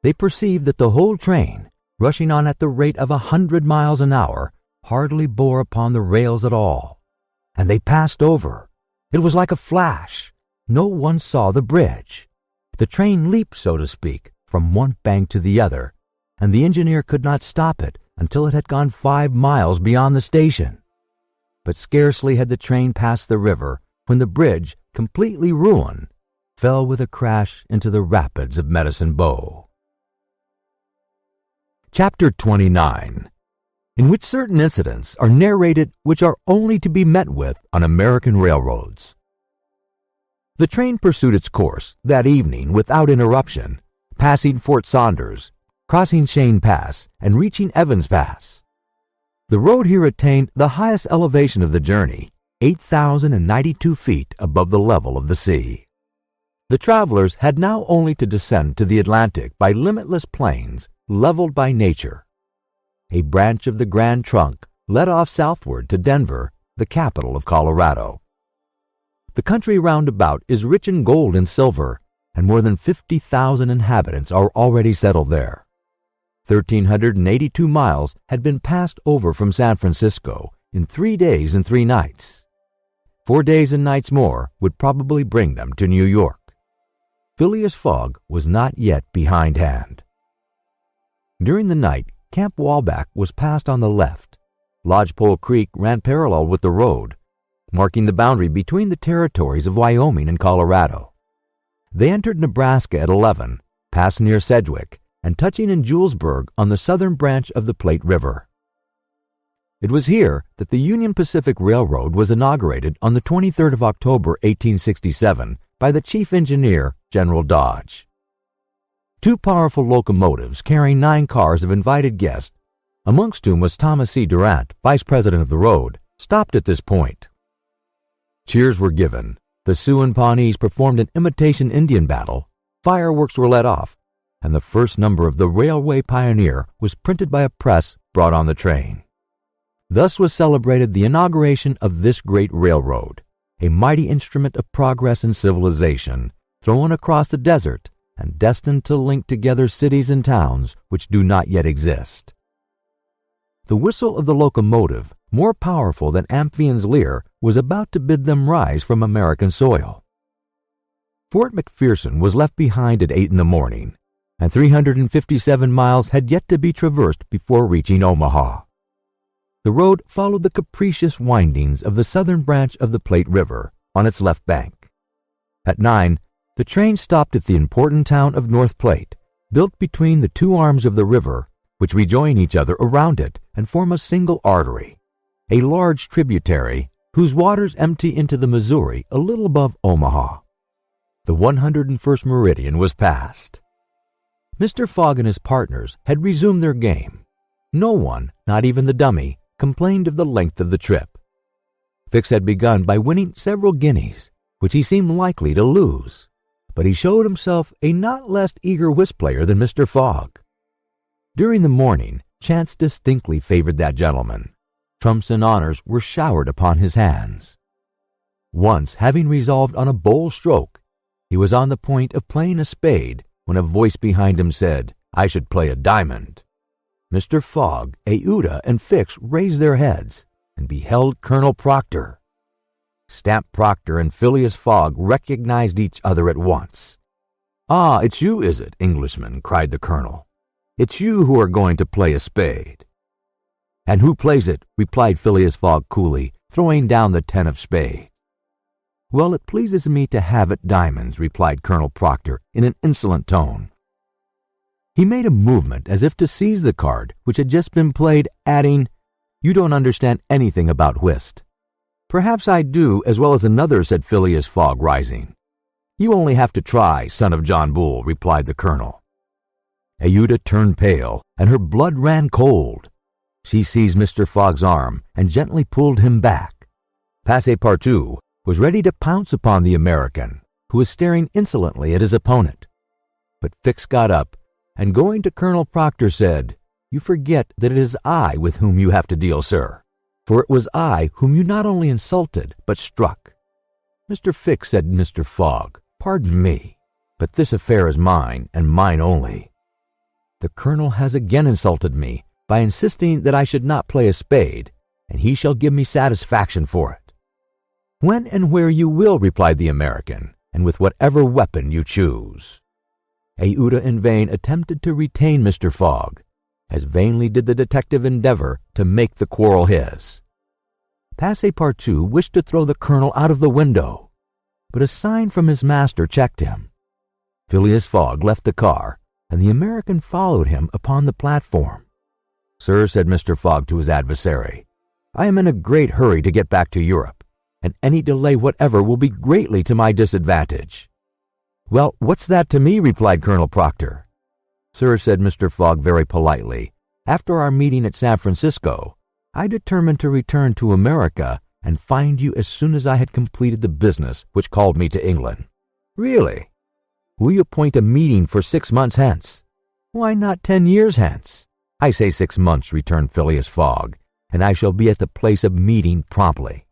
They perceived that the whole train, rushing on at the rate of 100 miles an hour, hardly bore upon the rails at all. And they passed over. It was like a flash. No one saw the bridge. The train leaped, so to speak, from one bank to the other, and the engineer could not stop it until it had gone 5 miles beyond the station. But scarcely had the train passed the river when the bridge, completely ruined, fell with a crash into the rapids of Medicine Bow. Chapter 29, in which certain incidents are narrated which are only to be met with on American railroads. The train pursued its course that evening without interruption, passing Fort Saunders, crossing Cheyenne Pass, and reaching Evans Pass. The road here attained the highest elevation of the journey, 8,092 feet above the level of the sea. The travelers had now only to descend to the Atlantic by limitless plains leveled by nature. A branch of the Grand Trunk led off southward to Denver, the capital of Colorado. The country round about is rich in gold and silver, and more than 50,000 inhabitants are already settled there. 1,382 miles had been passed over from San Francisco in 3 days and 3 nights. 4 days and nights more would probably bring them to New York. Phileas Fogg was not yet behindhand. During the night, Camp Walbeck was passed on the left. Lodgepole Creek ran parallel with the road, marking the boundary between the territories of Wyoming and Colorado. They entered Nebraska at 11, passed near Sedgwick, and touching in Julesburg on the southern branch of the Plate River. It was here that the Union Pacific Railroad was inaugurated on the 23rd of October, 1867, by the chief engineer, General Dodge. 2 powerful locomotives carrying 9 cars of invited guests, amongst whom was Thomas C. Durant, vice president of the road, stopped at this point. Cheers were given, the Sioux and Pawnees performed an imitation Indian battle, fireworks were let off, and the first number of the Railway Pioneer was printed by a press brought on the train. Thus was celebrated the inauguration of this great railroad, a mighty instrument of progress and civilization, thrown across the desert and destined to link together cities and towns which do not yet exist. The whistle of the locomotive, more powerful than Amphion's lyre, was about to bid them rise from American soil. Fort McPherson was left behind at 8 in the morning, and 357 miles had yet to be traversed before reaching Omaha. The road followed the capricious windings of the southern branch of the Plate River on its left bank. At 9, the train stopped at the important town of North Plate, built between the 2 arms of the river, which rejoin each other around it and form a single artery, a large tributary whose waters empty into the Missouri a little above Omaha. The 101st meridian was passed. Mr. Fogg and his partners had resumed their game. No one, not even the dummy, complained of the length of the trip. Fix had begun by winning several guineas, which he seemed likely to lose, but he showed himself a not less eager whist player than Mr. Fogg. During the morning, chance distinctly favored that gentleman. Trumps and honors were showered upon his hands. Once, having resolved on a bold stroke, he was on the point of playing a spade when a voice behind him said, "I should play a diamond." Mr. Fogg, Euda, and Fix raised their heads and beheld Colonel Proctor. Stamp Proctor and Phileas Fogg recognized each other at once. "Ah, it's you, is it, Englishman?" cried the colonel. "It's you who are going to play a spade." "And who plays it?" replied Phileas Fogg coolly. throwing down the 10 of spades. "Well, it pleases me to have it diamonds," replied Colonel Proctor in an insolent tone. He made a movement as if to seize the card which had just been played, adding, "You don't understand anything about whist." "Perhaps I do as well as another," said Phileas Fogg, rising. "You only have to try, son of John Bull," replied the colonel. Aouda turned pale, and her blood ran cold. She seized Mr. Fogg's arm and gently pulled him back. Passepartout was ready to pounce upon the American, who was staring insolently at his opponent. But Fix got up, and going to Colonel Proctor said, "You forget that it is I with whom you have to deal, sir, for it was I whom you not only insulted, but struck." "Mr. Fix," said Mr. Fogg, "pardon me, but this affair is mine, and mine only. The colonel has again insulted me by insisting that I should not play a spade, and he shall give me satisfaction for it." "When and where you will," replied the American, "and with whatever weapon you choose." Aouda in vain attempted to retain Mr. Fogg, as vainly did the detective endeavor to make the quarrel his. Passepartout wished to throw the colonel out of the window, but a sign from his master checked him. Phileas Fogg left the car, and the American followed him upon the platform. "Sir," said Mr. Fogg to his adversary, "I am in a great hurry to get back to Europe, and any delay whatever will be greatly to my disadvantage." "Well, what's that to me?" replied Colonel Proctor. "Sir," said Mr. Fogg very politely, "after our meeting at San Francisco, I determined to return to America and find you as soon as I had completed the business which called me to England." "Really? Will you appoint a meeting for 6 months hence?" "Why not 10 years hence?" "I say 6 months," returned Phileas Fogg, "and I shall be at the place of meeting promptly."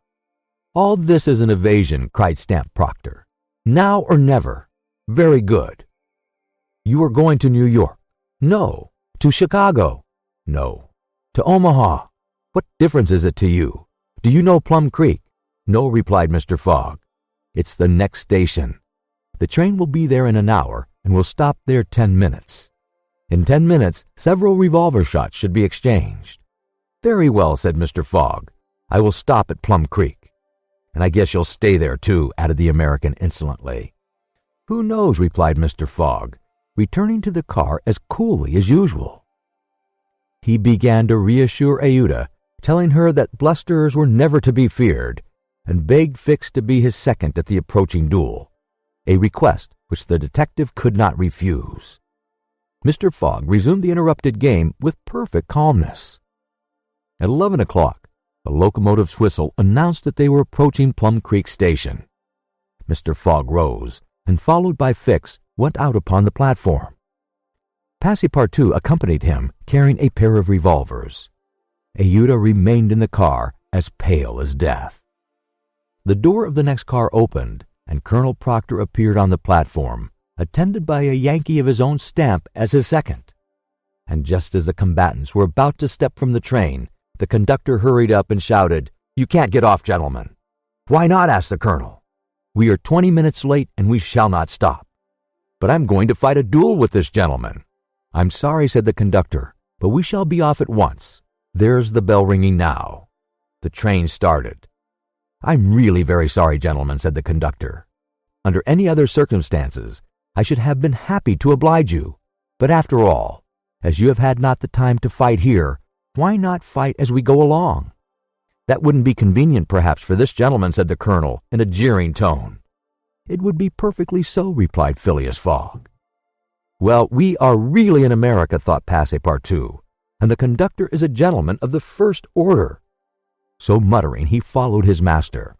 "All this is an evasion," cried Stamp Proctor. "Now or never." "Very good." "You are going to New York?" "No." "To Chicago?" "No." "To Omaha?" "What difference is it to you? Do you know Plum Creek?" "No," replied Mr. Fogg. "It's the next station. The train will be there in an hour, and will stop there 10 minutes. In 10 minutes, several revolver shots should be exchanged." "Very well," said Mr. Fogg. "I will stop at Plum Creek." "And I guess you'll stay there, too," added the American insolently. "Who knows?" replied Mr. Fogg, returning to the car as coolly as usual. He began to reassure Aouda, telling her that blusterers were never to be feared, and begged Fix to be his second at the approaching duel, a request which the detective could not refuse. Mr. Fogg resumed the interrupted game with perfect calmness. At 11 o'clock, the locomotive's whistle announced that they were approaching Plum Creek Station. Mr. Fogg rose, and followed by Fix, went out upon the platform. Passepartout accompanied him, carrying a pair of revolvers. Aouda remained in the car, as pale as death. The door of the next car opened, and Colonel Proctor appeared on the platform, attended by a Yankee of his own stamp as his second. And just as the combatants were about to step from the train, the conductor hurried up and shouted, "You can't get off, gentlemen." "Why not?" asked the colonel. "We are 20 minutes late, and we shall not stop." "But I'm going to fight a duel with this gentleman." "I'm sorry," said the conductor, "but we shall be off at once. There's the bell ringing now." The train started. "I'm really very sorry, gentlemen," said the conductor. "Under any other circumstances, I should have been happy to oblige you. But after all, as you have had not the time to fight here, why not fight as we go along?" "That wouldn't be convenient, perhaps, for this gentleman," said the colonel in a jeering tone. "It would be perfectly so," replied Phileas Fogg. "Well, we are really in America," thought Passepartout, "and the conductor is a gentleman of the first order." So muttering, he followed his master.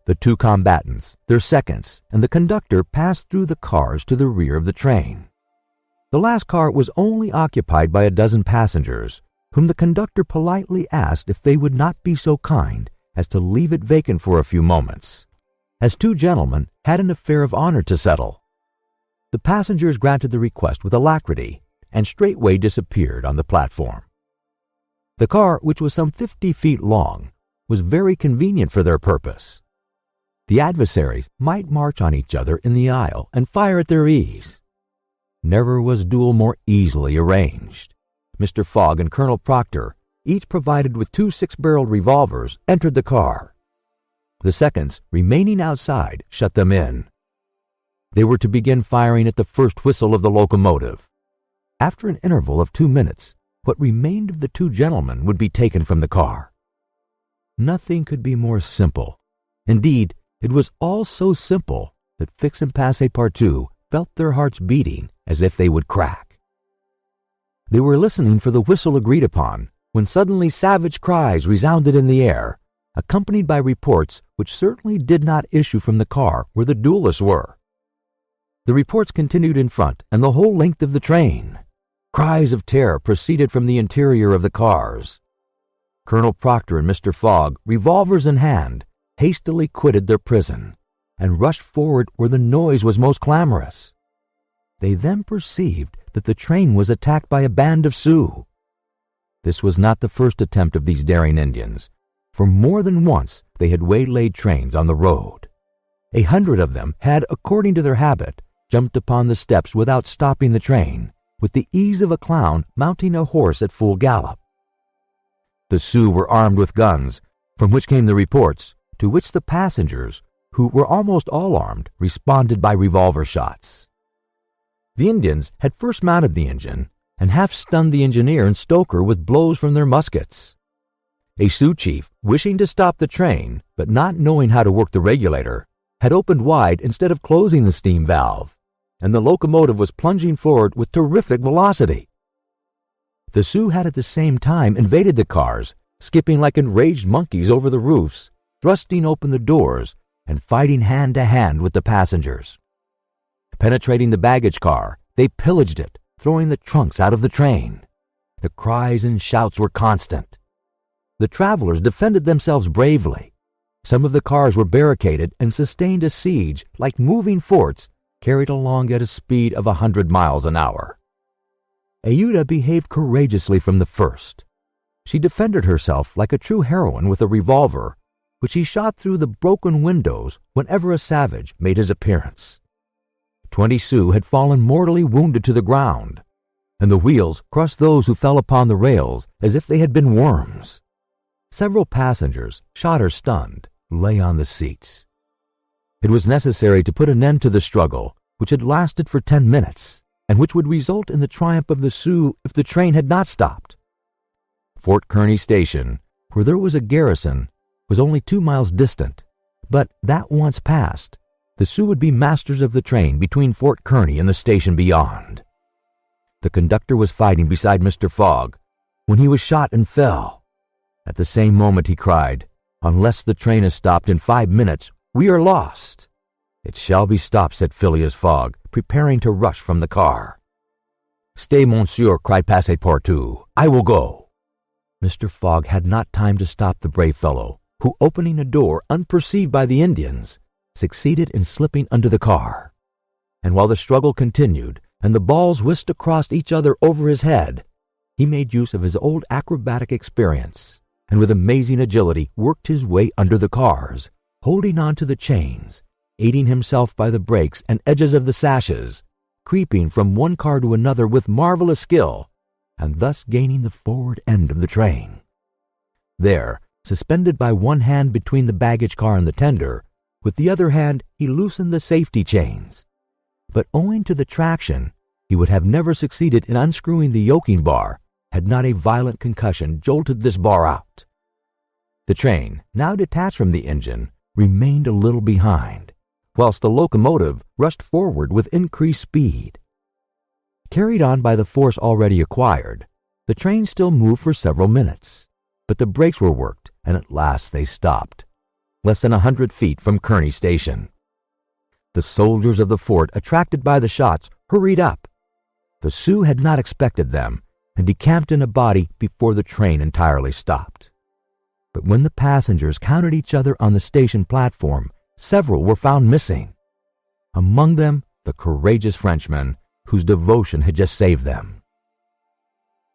The two combatants, their seconds, and the conductor passed through the cars to the rear of the train. The last car was only occupied by a dozen passengers, whom the conductor politely asked if they would not be so kind as to leave it vacant for a few moments, as two gentlemen had an affair of honor to settle. The passengers granted the request with alacrity, and straightway disappeared on the platform. The car, which was some 50 feet long, was very convenient for their purpose. The adversaries might march on each other in the aisle and fire at their ease. Never was duel more easily arranged. Mr. Fogg and Colonel Proctor, each provided with 2 6-barreled revolvers, entered the car. The seconds, remaining outside, shut them in. They were to begin firing at the first whistle of the locomotive. After an interval of 2 minutes, what remained of the 2 gentlemen would be taken from the car. Nothing could be more simple. Indeed, it was all so simple that Fix and Passepartout felt their hearts beating as if they would crack. They were listening for the whistle agreed upon, when suddenly savage cries resounded in the air, accompanied by reports which certainly did not issue from the car where the duelists were. The reports continued in front and the whole length of the train. Cries of terror proceeded from the interior of the cars. Colonel Proctor and Mr. Fogg, revolvers in hand, hastily quitted their prison and rushed forward where the noise was most clamorous. They then perceived that the train was attacked by a band of Sioux. This was not the first attempt of these daring Indians, for more than once they had waylaid trains on the road. 100 of them had, according to their habit, jumped upon the steps without stopping the train, with the ease of a clown mounting a horse at full gallop. The Sioux were armed with guns, from which came the reports, to which the passengers, who were almost all armed, responded by revolver shots. The Indians had first mounted the engine and half stunned the engineer and stoker with blows from their muskets. A Sioux chief, wishing to stop the train, but not knowing how to work the regulator, had opened wide instead of closing the steam valve, and the locomotive was plunging forward with terrific velocity. The Sioux had at the same time invaded the cars, skipping like enraged monkeys over the roofs, thrusting open the doors, and fighting hand to hand with the passengers. Penetrating the baggage car, they pillaged it, throwing the trunks out of the train. The cries and shouts were constant. The travelers defended themselves bravely. Some of the cars were barricaded and sustained a siege like moving forts carried along at a speed of 100 miles an hour. Aouda behaved courageously from the first. She defended herself like a true heroine with a revolver, which she shot through the broken windows whenever a savage made his appearance. 20 Sioux had fallen mortally wounded to the ground, and the wheels crushed those who fell upon the rails as if they had been worms. Several passengers, shot or stunned, lay on the seats. It was necessary to put an end to the struggle, which had lasted for 10 minutes, and which would result in the triumph of the Sioux if the train had not stopped. Fort Kearny Station, where there was a garrison, was only 2 miles distant, but that once passed, the Sioux would be masters of the train between Fort Kearny and the station beyond. The conductor was fighting beside Mr. Fogg when he was shot and fell. At the same moment he cried, "Unless the train is stopped in 5 minutes, we are lost." "It shall be stopped," said Phileas Fogg, preparing to rush from the car. "Stay, monsieur," cried Passepartout. "I will go." Mr. Fogg had not time to stop the brave fellow, who, opening a door unperceived by the Indians, succeeded in slipping under the car. And while the struggle continued, and the balls whisked across each other over his head, he made use of his old acrobatic experience, and with amazing agility worked his way under the cars, holding on to the chains, aiding himself by the brakes and edges of the sashes, creeping from one car to another with marvelous skill, and thus gaining the forward end of the train. There, suspended by one hand between the baggage car and the tender, with the other hand he loosened the safety chains. But owing to the traction, he would have never succeeded in unscrewing the yoking bar had not a violent concussion jolted this bar out. The train, now detached from the engine, remained a little behind, whilst the locomotive rushed forward with increased speed. Carried on by the force already acquired, the train still moved for several minutes, but the brakes were worked, and at last they stopped, less than 100 feet from Kearny Station. The soldiers of the fort, attracted by the shots, hurried up. The Sioux had not expected them, and decamped in a body before the train entirely stopped. But when the passengers counted each other on the station platform, several were found missing. Among them, the courageous Frenchman, whose devotion had just saved them.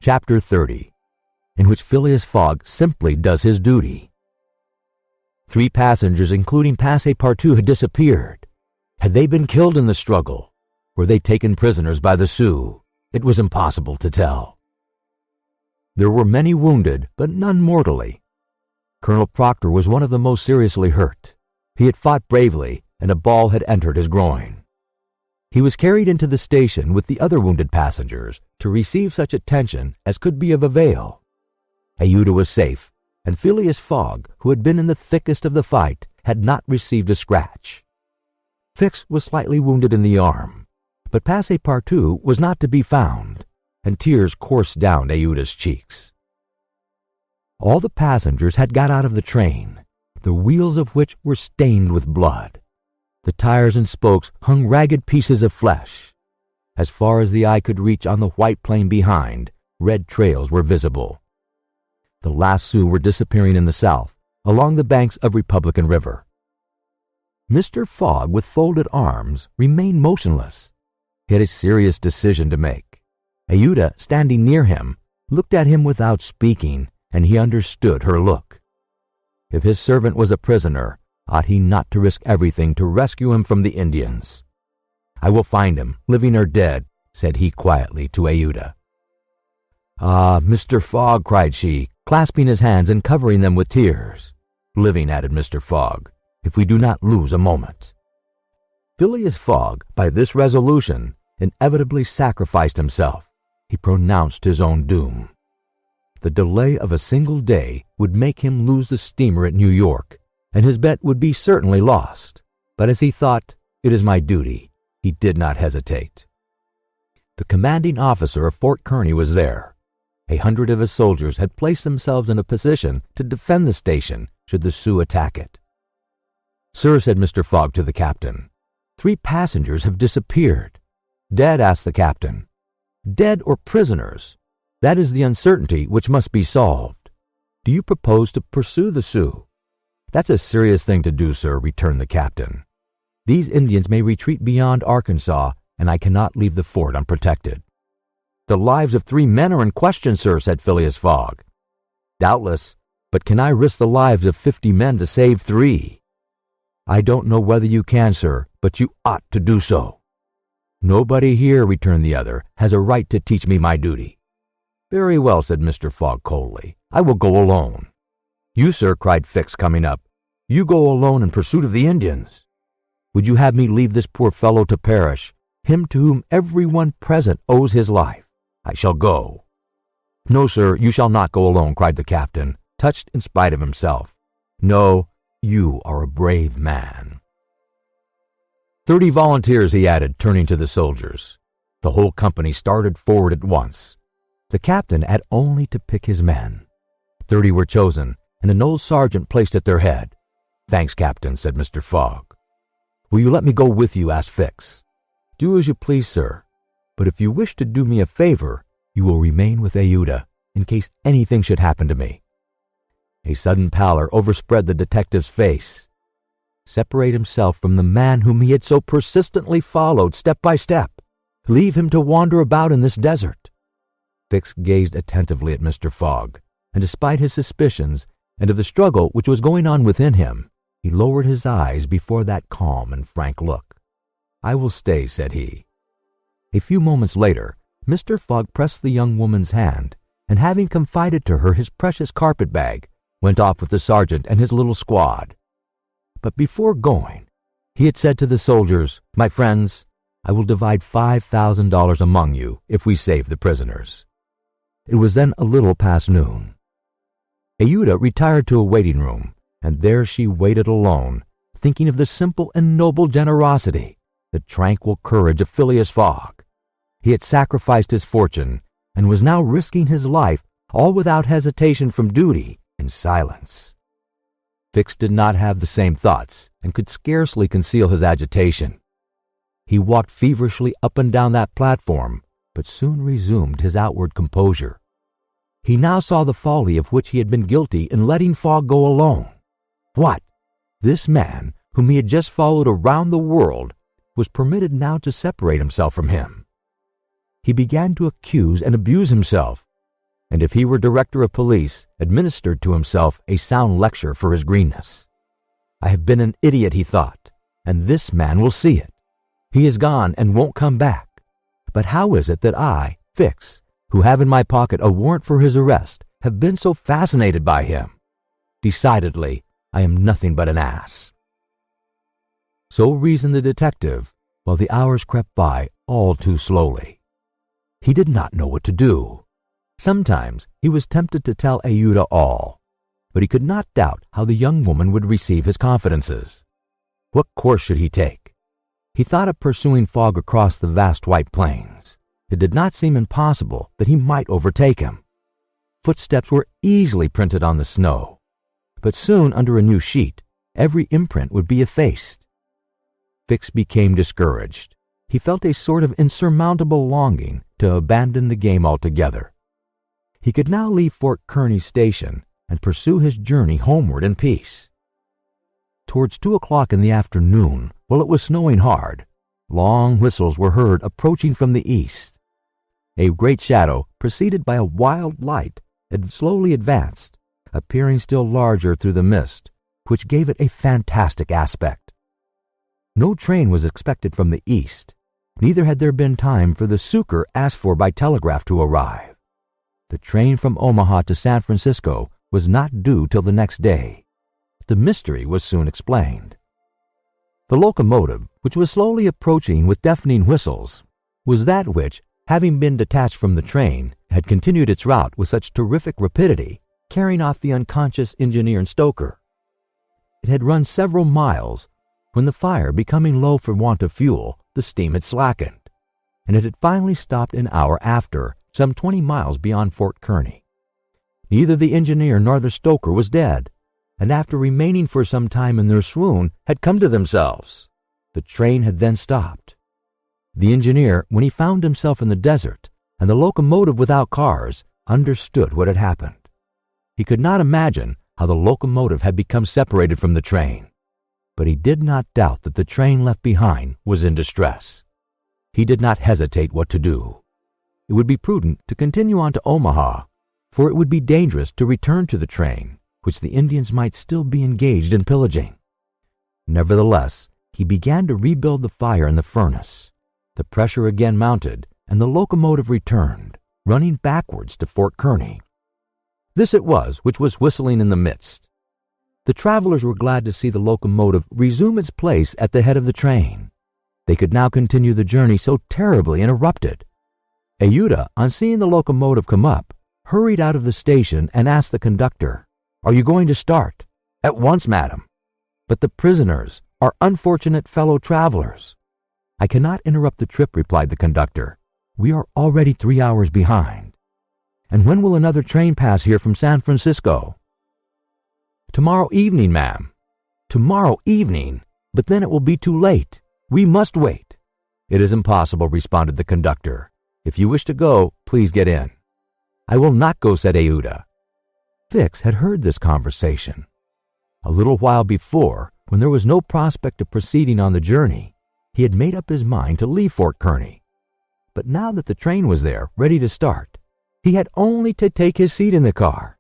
Chapter 30, in which Phileas Fogg simply does his duty. 3 passengers, including Passepartout, had disappeared. Had they been killed in the struggle? Were they taken prisoners by the Sioux? It was impossible to tell. There were many wounded, but none mortally. Colonel Proctor was one of the most seriously hurt. He had fought bravely, and a ball had entered his groin. He was carried into the station with the other wounded passengers to receive such attention as could be of avail. Aouda was safe, and Phileas Fogg, who had been in the thickest of the fight, had not received a scratch. Fix was slightly wounded in the arm, but Passepartout was not to be found, and tears coursed down Aouda's cheeks. All the passengers had got out of the train, the wheels of which were stained with blood. The tires and spokes hung ragged pieces of flesh. As far as the eye could reach on the white plain behind, red trails were visible. The last Sioux were disappearing in the south, along the banks of Republican River. Mr. Fogg, with folded arms, remained motionless. He had a serious decision to make. Aouda, standing near him, looked at him without speaking, and he understood her look. If his servant was a prisoner, ought he not to risk everything to rescue him from the Indians? "I will find him, living or dead," said he quietly to Aouda. "Ah, Mr. Fogg," cried she, clasping his hands and covering them with tears. "Living," added Mr. Fogg, "if we do not lose a moment." Phileas Fogg, by this resolution, inevitably sacrificed himself. He pronounced his own doom. The delay of a single day would make him lose the steamer at New York, and his bet would be certainly lost. But as he thought, "It is my duty," he did not hesitate. The commanding officer of Fort Kearny was there. 100 of his soldiers had placed themselves in a position to defend the station should the Sioux attack it. "Sir," said Mr. Fogg to the captain, 3 passengers have disappeared." "Dead?" asked the captain. "Dead or prisoners? That is the uncertainty which must be solved. Do you propose to pursue the Sioux?" "That's a serious thing to do, sir," returned the captain. "These Indians may retreat beyond Arkansas, and I cannot leave the fort unprotected." "The lives of 3 men are in question, sir," said Phileas Fogg. "Doubtless, but can I risk the lives of 50 men to save 3? "I don't know whether you can, sir, but you ought to do so." "Nobody here," returned the other, "has a right to teach me my duty." "Very well," said Mr. Fogg coldly. "I will go alone." "You, sir," cried Fix, coming up, "you go alone in pursuit of the Indians? Would you have me leave this poor fellow to perish, him to whom every one present owes his life? I shall go." "No, sir, you shall not go alone," cried the captain, touched in spite of himself. "No, you are a brave man." 30 volunteers, he added, turning to the soldiers. The whole company started forward at once. The captain had only to pick his men. 30 were chosen, and an old sergeant placed at their head. "Thanks, Captain," said Mr. Fogg. "Will you let me go with you?" asked Fix. "Do as you please, sir. But if you wish to do me a favor, you will remain with Aouda, in case anything should happen to me." A sudden pallor overspread the detective's face. Separate himself from the man whom he had so persistently followed step by step? Leave him to wander about in this desert? Fix gazed attentively at Mr. Fogg, and despite his suspicions and of the struggle which was going on within him, he lowered his eyes before that calm and frank look. "I will stay," said he. A few moments later, Mr. Fogg pressed the young woman's hand, and having confided to her his precious carpet-bag, went off with the sergeant and his little squad. But before going, he had said to the soldiers, "My friends, I will divide $5,000 among you if we save the prisoners." It was then a little past noon. Aouda retired to a waiting room, and there she waited alone, thinking of the simple and noble generosity, the tranquil courage of Phileas Fogg. He had sacrificed his fortune, and was now risking his life, all without hesitation from duty, in silence. Fix did not have the same thoughts, and could scarcely conceal his agitation. He walked feverishly up and down that platform, but soon resumed his outward composure. He now saw the folly of which he had been guilty in letting Fogg go alone. What? This man, whom he had just followed around the world, was permitted now to separate himself from him. He began to accuse and abuse himself, and if he were director of police, administered to himself a sound lecture for his greenness. "I have been an idiot," he thought, "and this man will see it. He is gone and won't come back. But how is it that I, Fix, who have in my pocket a warrant for his arrest, have been so fascinated by him. Decidedly, I am nothing but an ass." So reasoned the detective, while the hours crept by all too slowly. He did not know what to do. Sometimes he was tempted to tell Aouda all, but he could not doubt how the young woman would receive his confidences. What course should he take? He thought of pursuing Fogg across the vast white plains. It did not seem impossible that he might overtake him. Footsteps were easily printed on the snow, but soon under a new sheet, every imprint would be effaced. Fix became discouraged. He felt a sort of insurmountable longing to abandon the game altogether. He could now leave Fort Kearny station and pursue his journey homeward in peace. Towards 2 o'clock in the afternoon, while it was snowing hard, long whistles were heard approaching from the east. A great shadow, preceded by a wild light, had slowly advanced, appearing still larger through the mist, which gave it a fantastic aspect. No train was expected from the east, neither had there been time for the succor asked for by telegraph to arrive. The train from Omaha to San Francisco was not due till the next day. The mystery was soon explained. The locomotive, which was slowly approaching with deafening whistles, was that which, having been detached from the train, had continued its route with such terrific rapidity, carrying off the unconscious engineer and stoker. It had run several miles, when the fire becoming low for want of fuel, the steam had slackened, and it had finally stopped an hour after, some 20 miles beyond Fort Kearny. Neither the engineer nor the stoker was dead, and after remaining for some time in their swoon, had come to themselves. The train had then stopped. The engineer, when he found himself in the desert, and the locomotive without cars, understood what had happened. He could not imagine how the locomotive had become separated from the train, but he did not doubt that the train left behind was in distress. He did not hesitate what to do. It would be prudent to continue on to Omaha, for it would be dangerous to return to the train, which the Indians might still be engaged in pillaging. Nevertheless, he began to rebuild the fire in the furnace. The pressure again mounted, and the locomotive returned, running backwards to Fort Kearny. This it was which was whistling in the midst. The travelers were glad to see the locomotive resume its place at the head of the train. They could now continue the journey so terribly interrupted. Aouda, on seeing the locomotive come up, hurried out of the station and asked the conductor, "Are you going to start?" "At once, madam." "But the prisoners, our unfortunate fellow travelers." "I cannot interrupt the trip," replied the conductor. "We are already 3 hours behind." "And when will another train pass here from San Francisco?" "Tomorrow evening, ma'am." "Tomorrow evening? But then it will be too late. We must wait." "It is impossible," responded the conductor. "If you wish to go, please get in." "I will not go," said Aouda. Fix had heard this conversation. A little while before, when there was no prospect of proceeding on the journey, he had made up his mind to leave Fort Kearny. But now that the train was there, ready to start, he had only to take his seat in the car.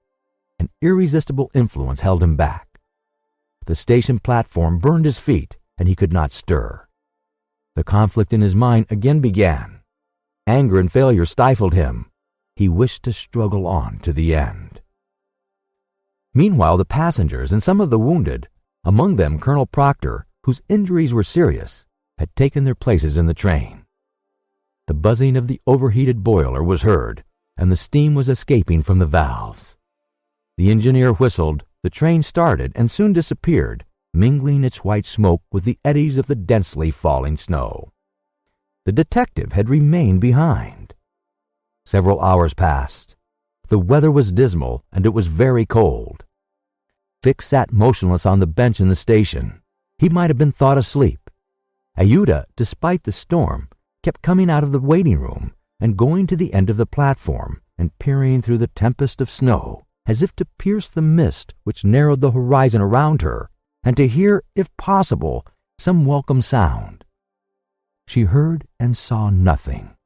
An irresistible influence held him back. The station platform burned his feet, and he could not stir. The conflict in his mind again began. Anger and failure stifled him. He wished to struggle on to the end. Meanwhile, the passengers and some of the wounded, among them Colonel Proctor, whose injuries were serious, had taken their places in the train. The buzzing of the overheated boiler was heard, and the steam was escaping from the valves. The engineer whistled, the train started and soon disappeared, mingling its white smoke with the eddies of the densely falling snow. The detective had remained behind. Several hours passed. The weather was dismal, and it was very cold. Fix sat motionless on the bench in the station. He might have been thought asleep. Aouda, despite the storm, kept coming out of the waiting room and going to the end of the platform and peering through the tempest of snow, as if to pierce the mist which narrowed the horizon around her, and to hear, if possible, some welcome sound. She heard and saw nothing.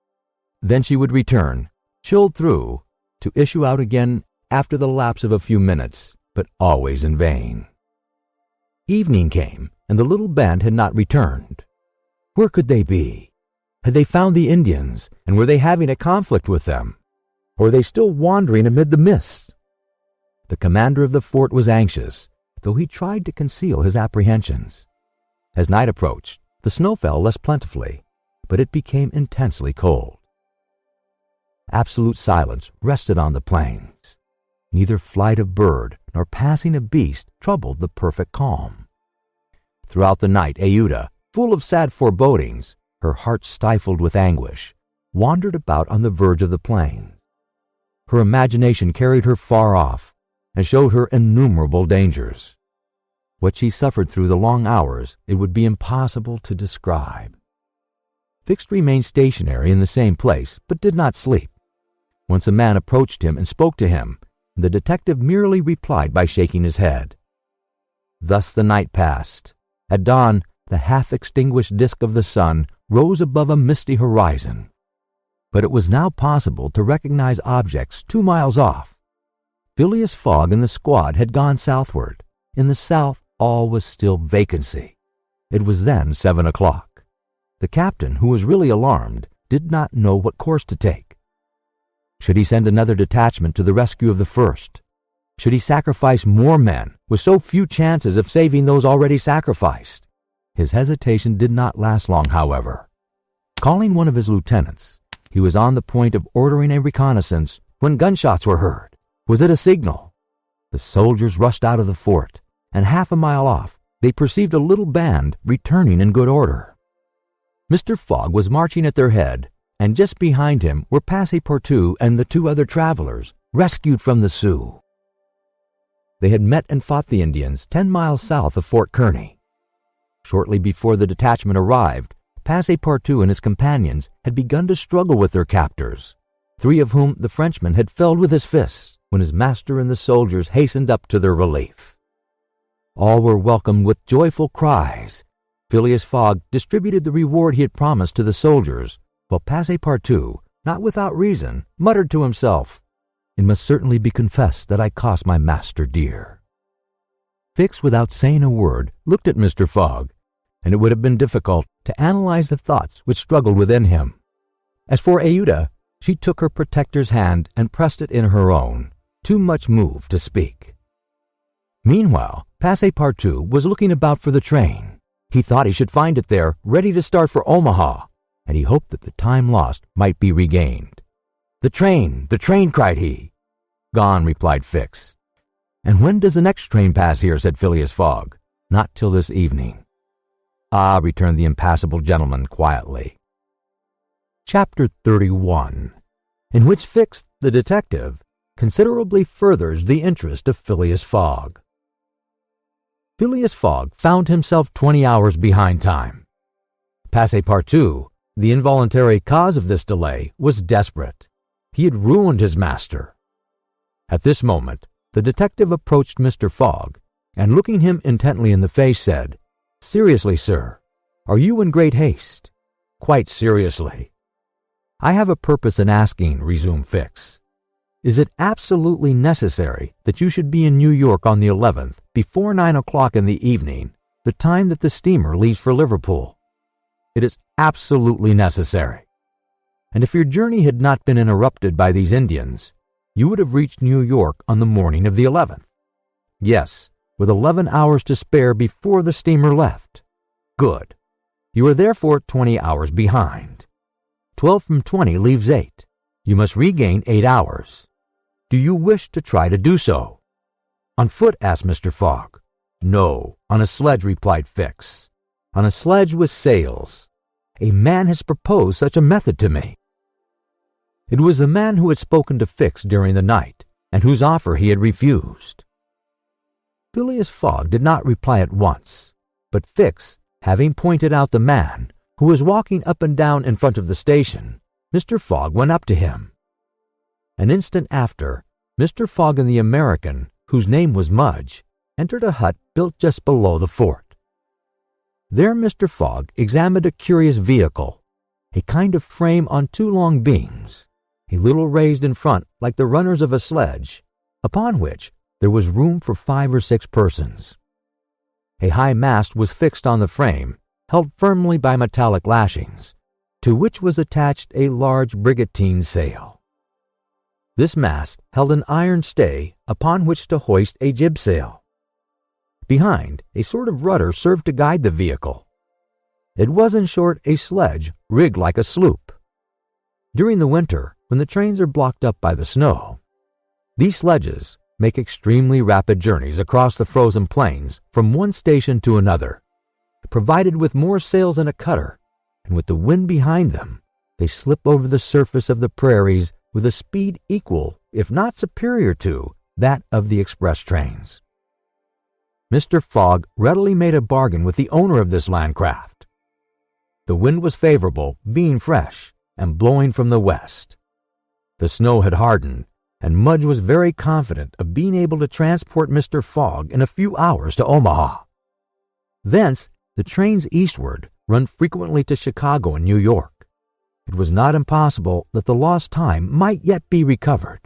Then she would return, chilled through, to issue out again after the lapse of a few minutes, but always in vain. Evening came, and the little band had not returned. Where could they be? Had they found the Indians, and were they having a conflict with them? or were they still wandering amid the mists? The commander of the fort was anxious, though he tried to conceal his apprehensions. As night approached, the snow fell less plentifully, but it became intensely cold. Absolute silence rested on the plains. Neither flight of bird nor passing of beast troubled the perfect calm. Throughout the night, Aouda, full of sad forebodings, her heart stifled with anguish, wandered about on the verge of the plains. Her imagination carried her far off and showed her innumerable dangers. What she suffered through the long hours it would be impossible to describe. Fix remained stationary in the same place, but did not sleep. Once a man approached him and spoke to him, and the detective merely replied by shaking his head. Thus the night passed. At dawn, the half-extinguished disk of the sun rose above a misty horizon. But it was now possible to recognize objects 2 miles off. Phileas Fogg and the squad had gone southward. In the south, all was still vacancy. It was then 7 o'clock. The captain, who was really alarmed, did not know what course to take. Should he send another detachment to the rescue of the first? Should he sacrifice more men, with so few chances of saving those already sacrificed? His hesitation did not last long, however. Calling one of his lieutenants, he was on the point of ordering a reconnaissance when gunshots were heard. Was it a signal? The soldiers rushed out of the fort, and 1/2 a mile off, they perceived a little band returning in good order. Mr. Fogg was marching at their head, and just behind him were Passepartout and the 2 other travelers, rescued from the Sioux. They had met and fought the Indians 10 miles south of Fort Kearny. Shortly before the detachment arrived, Passepartout and his companions had begun to struggle with their captors, 3 of whom the Frenchman had felled with his fists, when his master and the soldiers hastened up to their relief. All were welcomed with joyful cries. Phileas Fogg distributed the reward he had promised to the soldiers, while Passepartout, not without reason, muttered to himself, "It must certainly be confessed that I cost my master dear." Fix, without saying a word, looked at Mr. Fogg, and it would have been difficult to analyze the thoughts which struggled within him. As for Aouda, she took her protector's hand and pressed it in her own, too much moved to speak. Meanwhile, Passepartout was looking about for the train. He thought he should find it there, ready to start for Omaha, and he hoped that the time lost might be regained. The train, cried he. Gone, replied Fix. And when does the next train pass here? Said Phileas Fogg. Not till this evening. Ah, returned the impassible gentleman quietly. Chapter 31, in which Fix, the detective, considerably furthers the interest of Phileas Fogg. Phileas Fogg found himself 20 hours behind time. Passepartout, the involuntary cause of this delay, was desperate. He had ruined his master. At this moment, the detective approached Mr. Fogg, and looking him intently in the face, said, "Seriously, sir, are you in great haste?" "Quite seriously." "I have a purpose in asking," resumed Fix. "Is it absolutely necessary that you should be in New York on the 11th before 9 o'clock in the evening, the time that the steamer leaves for Liverpool?" "It is absolutely necessary." "And if your journey had not been interrupted by these Indians, you would have reached New York on the morning of the 11th?" "Yes, with 11 hours to spare before the steamer left." "Good. You are therefore 20 hours behind. 12 from 20 leaves 8. You must regain 8 hours. Do you wish to try to do so?" "On foot?" asked Mr. Fogg. "No, on a sledge," replied Fix. "On a sledge with sails. A man has proposed such a method to me." It was the man who had spoken to Fix during the night, and whose offer he had refused. Phileas Fogg did not reply at once, but Fix, having pointed out the man, who was walking up and down in front of the station, Mr. Fogg went up to him. An instant after, Mr. Fogg and the American, whose name was Mudge, entered a hut built just below the fort. There Mr. Fogg examined a curious vehicle, a kind of frame on 2 long beams, a little raised in front like the runners of a sledge, upon which there was room for 5 or 6 persons. A high mast was fixed on the frame, held firmly by metallic lashings, to which was attached a large brigantine sail. This mast held an iron stay upon which to hoist a jibsail. Behind, a sort of rudder served to guide the vehicle. It was, in short, a sledge rigged like a sloop. During the winter, when the trains are blocked up by the snow, these sledges make extremely rapid journeys across the frozen plains from one station to another. Provided with more sails than a cutter, and with the wind behind them, they slip over the surface of the prairies with a speed equal, if not superior to, that of the express trains. Mr. Fogg readily made a bargain with the owner of this landcraft. The wind was favorable, being fresh, and blowing from the west. The snow had hardened, and Mudge was very confident of being able to transport Mr. Fogg in a few hours to Omaha. Thence, the trains eastward run frequently to Chicago and New York. It was not impossible that the lost time might yet be recovered,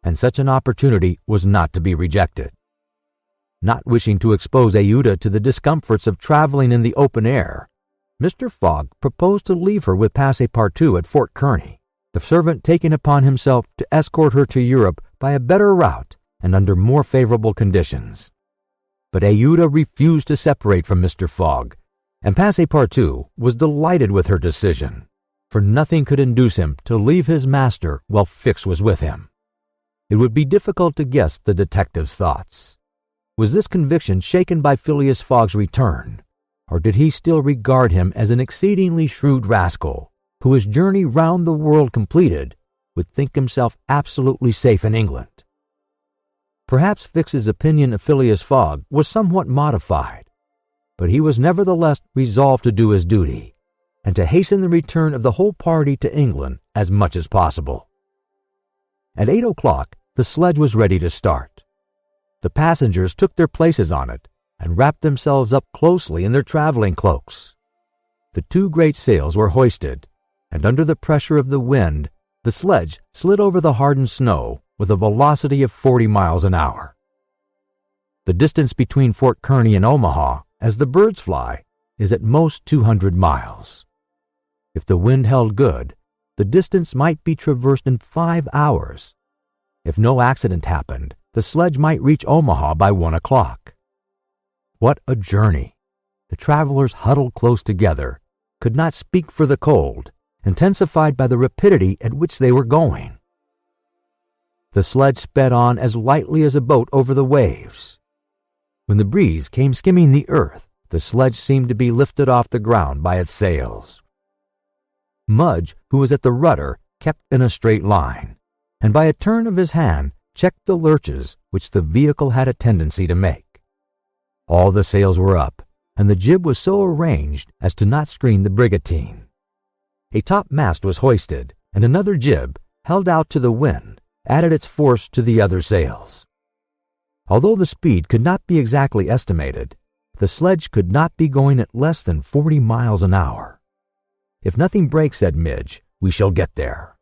and such an opportunity was not to be rejected. Not wishing to expose Aouda to the discomforts of traveling in the open air, Mr. Fogg proposed to leave her with Passepartout at Fort Kearny, the servant taking upon himself to escort her to Europe by a better route and under more favorable conditions. But Aouda refused to separate from Mr. Fogg, and Passepartout was delighted with her decision, for nothing could induce him to leave his master while Fix was with him. It would be difficult to guess the detective's thoughts. Was this conviction shaken by Phileas Fogg's return, or did he still regard him as an exceedingly shrewd rascal, who, his journey round the world completed, would think himself absolutely safe in England? Perhaps Fix's opinion of Phileas Fogg was somewhat modified, but he was nevertheless resolved to do his duty, and to hasten the return of the whole party to England as much as possible. At 8 o'clock, the sledge was ready to start. The passengers took their places on it and wrapped themselves up closely in their traveling cloaks. The two great sails were hoisted, and under the pressure of the wind, the sledge slid over the hardened snow with a velocity of 40 miles an hour. The distance between Fort Kearny and Omaha, as the birds fly, is at most 200 miles. If the wind held good, the distance might be traversed in 5 hours. If no accident happened, the sledge might reach Omaha by 1 o'clock. What a journey! The travelers, huddled close together, could not speak for the cold, intensified by the rapidity at which they were going. The sledge sped on as lightly as a boat over the waves. When the breeze came skimming the earth, the sledge seemed to be lifted off the ground by its sails. Mudge, who was at the rudder, kept in a straight line, and by a turn of his hand checked the lurches which the vehicle had a tendency to make. All the sails were up, and the jib was so arranged as to not screen the brigantine. A topmast was hoisted, and another jib, held out to the wind, added its force to the other sails. Although the speed could not be exactly estimated, the sledge could not be going at less than 40 miles an hour. "If nothing breaks," said Midge, "we shall get there."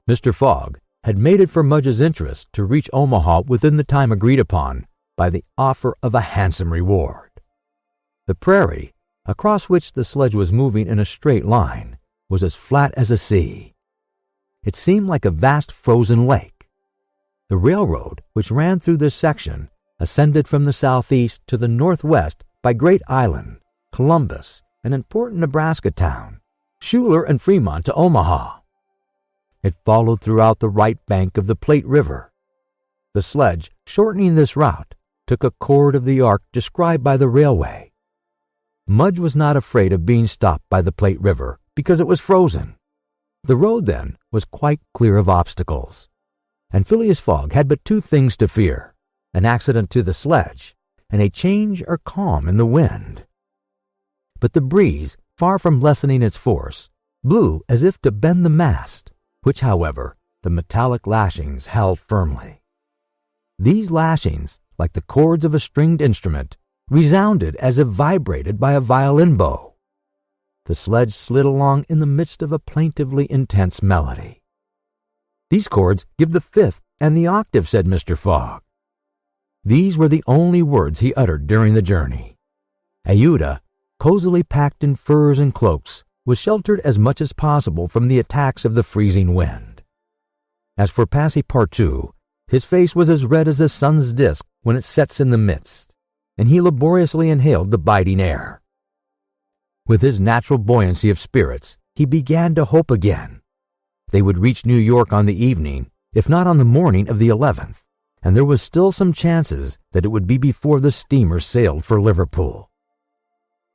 Mr. Fogg had made it for Mudge's interest to reach Omaha within the time agreed upon by the offer of a handsome reward. The prairie, across which the sledge was moving in a straight line, was as flat as a sea. It seemed like a vast frozen lake. The railroad, which ran through this section, ascended from the southeast to the northwest by Great Island, Columbus, an important Nebraska town, Schuyler and Fremont to Omaha. It followed throughout the right bank of the Plate River. The sledge, shortening this route, took a chord of the arc described by the railway. Mudge was not afraid of being stopped by the Plate River because it was frozen. The road, then, was quite clear of obstacles, and Phileas Fogg had but two things to fear: an accident to the sledge and a change or calm in the wind. But the breeze, far from lessening its force, blew as if to bend the mast, which, however, the metallic lashings held firmly. These lashings, like the chords of a stringed instrument, resounded as if vibrated by a violin bow. The sledge slid along in the midst of a plaintively intense melody. "These chords give the fifth and the octave," said Mr. Fogg. These were the only words he uttered during the journey. Aouda, cozily packed in furs and cloaks, was sheltered as much as possible from the attacks of the freezing wind. As for Passepartout, his face was as red as the sun's disk when it sets in the midst, and he laboriously inhaled the biting air. With his natural buoyancy of spirits, he began to hope again. They would reach New York on the evening, if not on the morning of the 11th, and there was still some chances that it would be before the steamer sailed for Liverpool.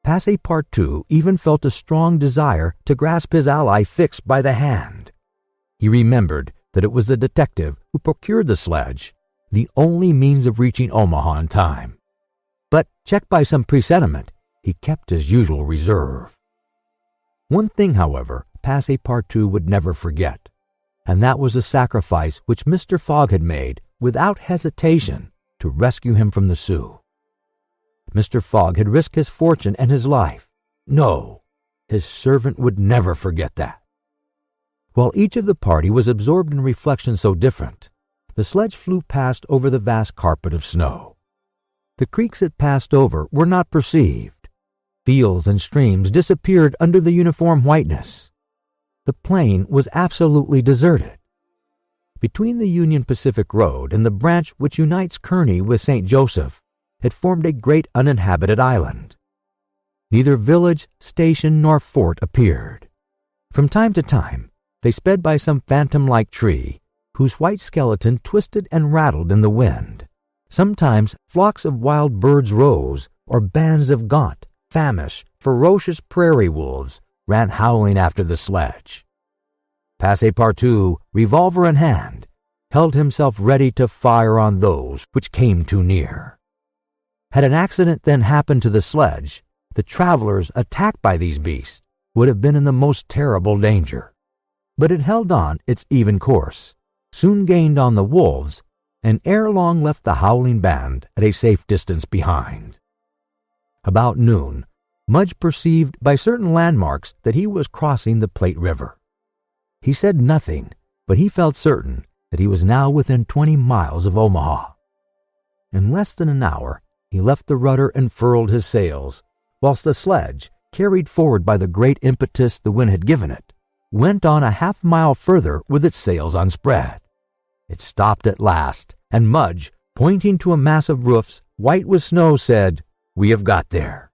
Passepartout even felt a strong desire to grasp his ally Fix by the hand. He remembered that it was the detective who procured the sledge, the only means of reaching Omaha in time. But, checked by some presentiment, he kept his usual reserve. One thing, however, Passepartout would never forget, and that was the sacrifice which Mr. Fogg had made, without hesitation, to rescue him from the Sioux. Mr. Fogg had risked his fortune and his life. No, his servant would never forget that. While each of the party was absorbed in reflections so different, the sledge flew past over the vast carpet of snow. The creeks it passed over were not perceived. Fields and streams disappeared under the uniform whiteness. The plain was absolutely deserted. Between the Union Pacific Road and the branch which unites Kearney with St. Joseph, it formed a great uninhabited island. Neither village, station, nor fort appeared. From time to time, they sped by some phantom-like tree, whose white skeleton twisted and rattled in the wind. Sometimes flocks of wild birds rose, or bands of gaunt, famished, ferocious prairie wolves ran howling after the sledge. Passepartout, revolver in hand, held himself ready to fire on those which came too near. Had an accident then happened to the sledge, the travelers attacked by these beasts would have been in the most terrible danger. But it held on its even course, soon gained on the wolves, and ere long left the howling band at a safe distance behind. About noon, Mudge perceived by certain landmarks that he was crossing the Plate River. He said nothing, but he felt certain that he was now within 20 miles of Omaha. In less than an hour, he left the rudder and furled his sails, whilst the sledge, carried forward by the great impetus the wind had given it, went on a half-mile further with its sails unspread. It stopped at last, and Mudge, pointing to a mass of roofs white with snow, said, "We have got there.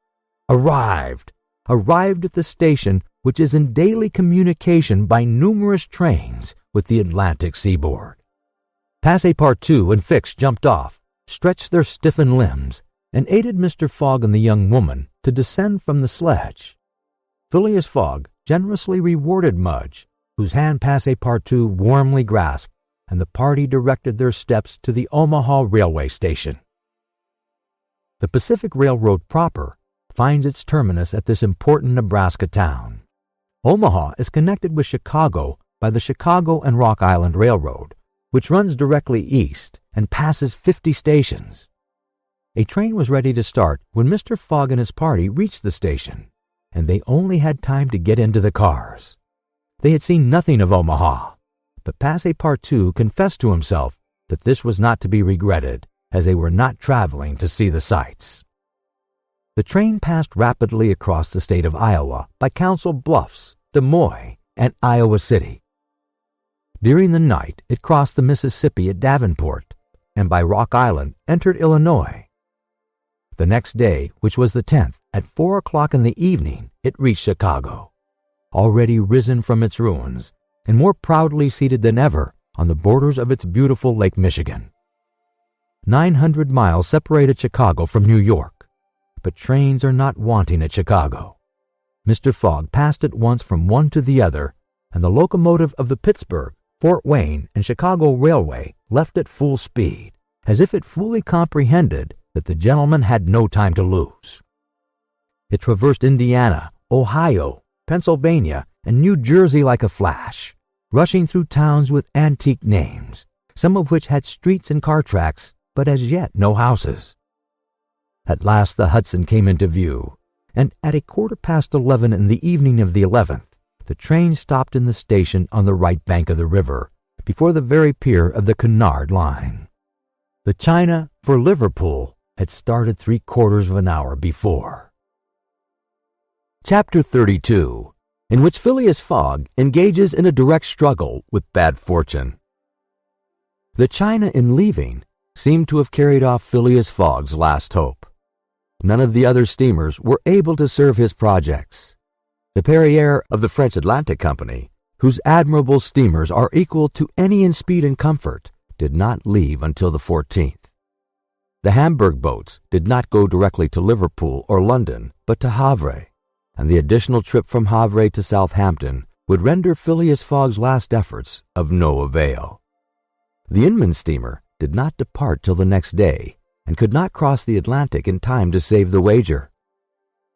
Arrived at the station which is in daily communication by numerous trains with the Atlantic seaboard." Passepartout and Fix jumped off, stretched their stiffened limbs, and aided Mr. Fogg and the young woman to descend from the sledge. Phileas Fogg generously rewarded Mudge, whose hand Passepartout warmly grasped, and the party directed their steps to the Omaha railway station. The Pacific Railroad proper finds its terminus at this important Nebraska town. Omaha is connected with Chicago by the Chicago and Rock Island Railroad, which runs directly east and passes 50 stations. A train was ready to start when Mr. Fogg and his party reached the station, and they only had time to get into the cars. They had seen nothing of Omaha, but Passepartout confessed to himself that this was not to be regretted, as they were not traveling to see the sights. The train passed rapidly across the state of Iowa by Council Bluffs, Des Moines, and Iowa City. During the night, it crossed the Mississippi at Davenport, and by Rock Island entered Illinois. The next day, which was the 10th, at 4 o'clock in the evening, it reached Chicago, already risen from its ruins, and more proudly seated than ever on the borders of its beautiful Lake Michigan. 900 miles separated Chicago from New York, but trains are not wanting at Chicago. Mr. Fogg passed at once from one to the other, and the locomotive of the Pittsburgh, Fort Wayne, and Chicago Railway left at full speed, as if it fully comprehended that the gentleman had no time to lose. It traversed Indiana, Ohio, Pennsylvania, and New Jersey like a flash, rushing through towns with antique names, some of which had streets and car tracks, but as yet no houses. At last the Hudson came into view, and at 11:15 in the evening of the 11th, the train stopped in the station on the right bank of the river, before the very pier of the Cunard line. The China for Liverpool had started 3/4 of an hour before. Chapter 32, in which Phileas Fogg engages in a direct struggle with bad fortune. The China in leaving seemed to have carried off Phileas Fogg's last hope. None of the other steamers were able to serve his projects. The Perrier of the French Atlantic Company, whose admirable steamers are equal to any in speed and comfort, did not leave until the 14th. The Hamburg boats did not go directly to Liverpool or London, but to Havre, and the additional trip from Havre to Southampton would render Phileas Fogg's last efforts of no avail. The Inman steamer did not depart till the next day, and could not cross the Atlantic in time to save the wager.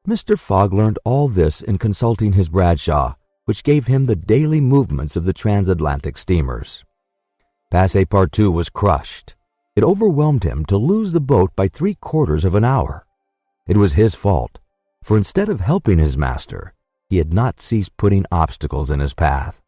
Mr. Fogg learned all this in consulting his Bradshaw, which gave him the daily movements of the transatlantic steamers. Passepartout was crushed. It overwhelmed him to lose the boat by 3/4 of an hour. It was his fault, for instead of helping his master, he had not ceased putting obstacles in his path.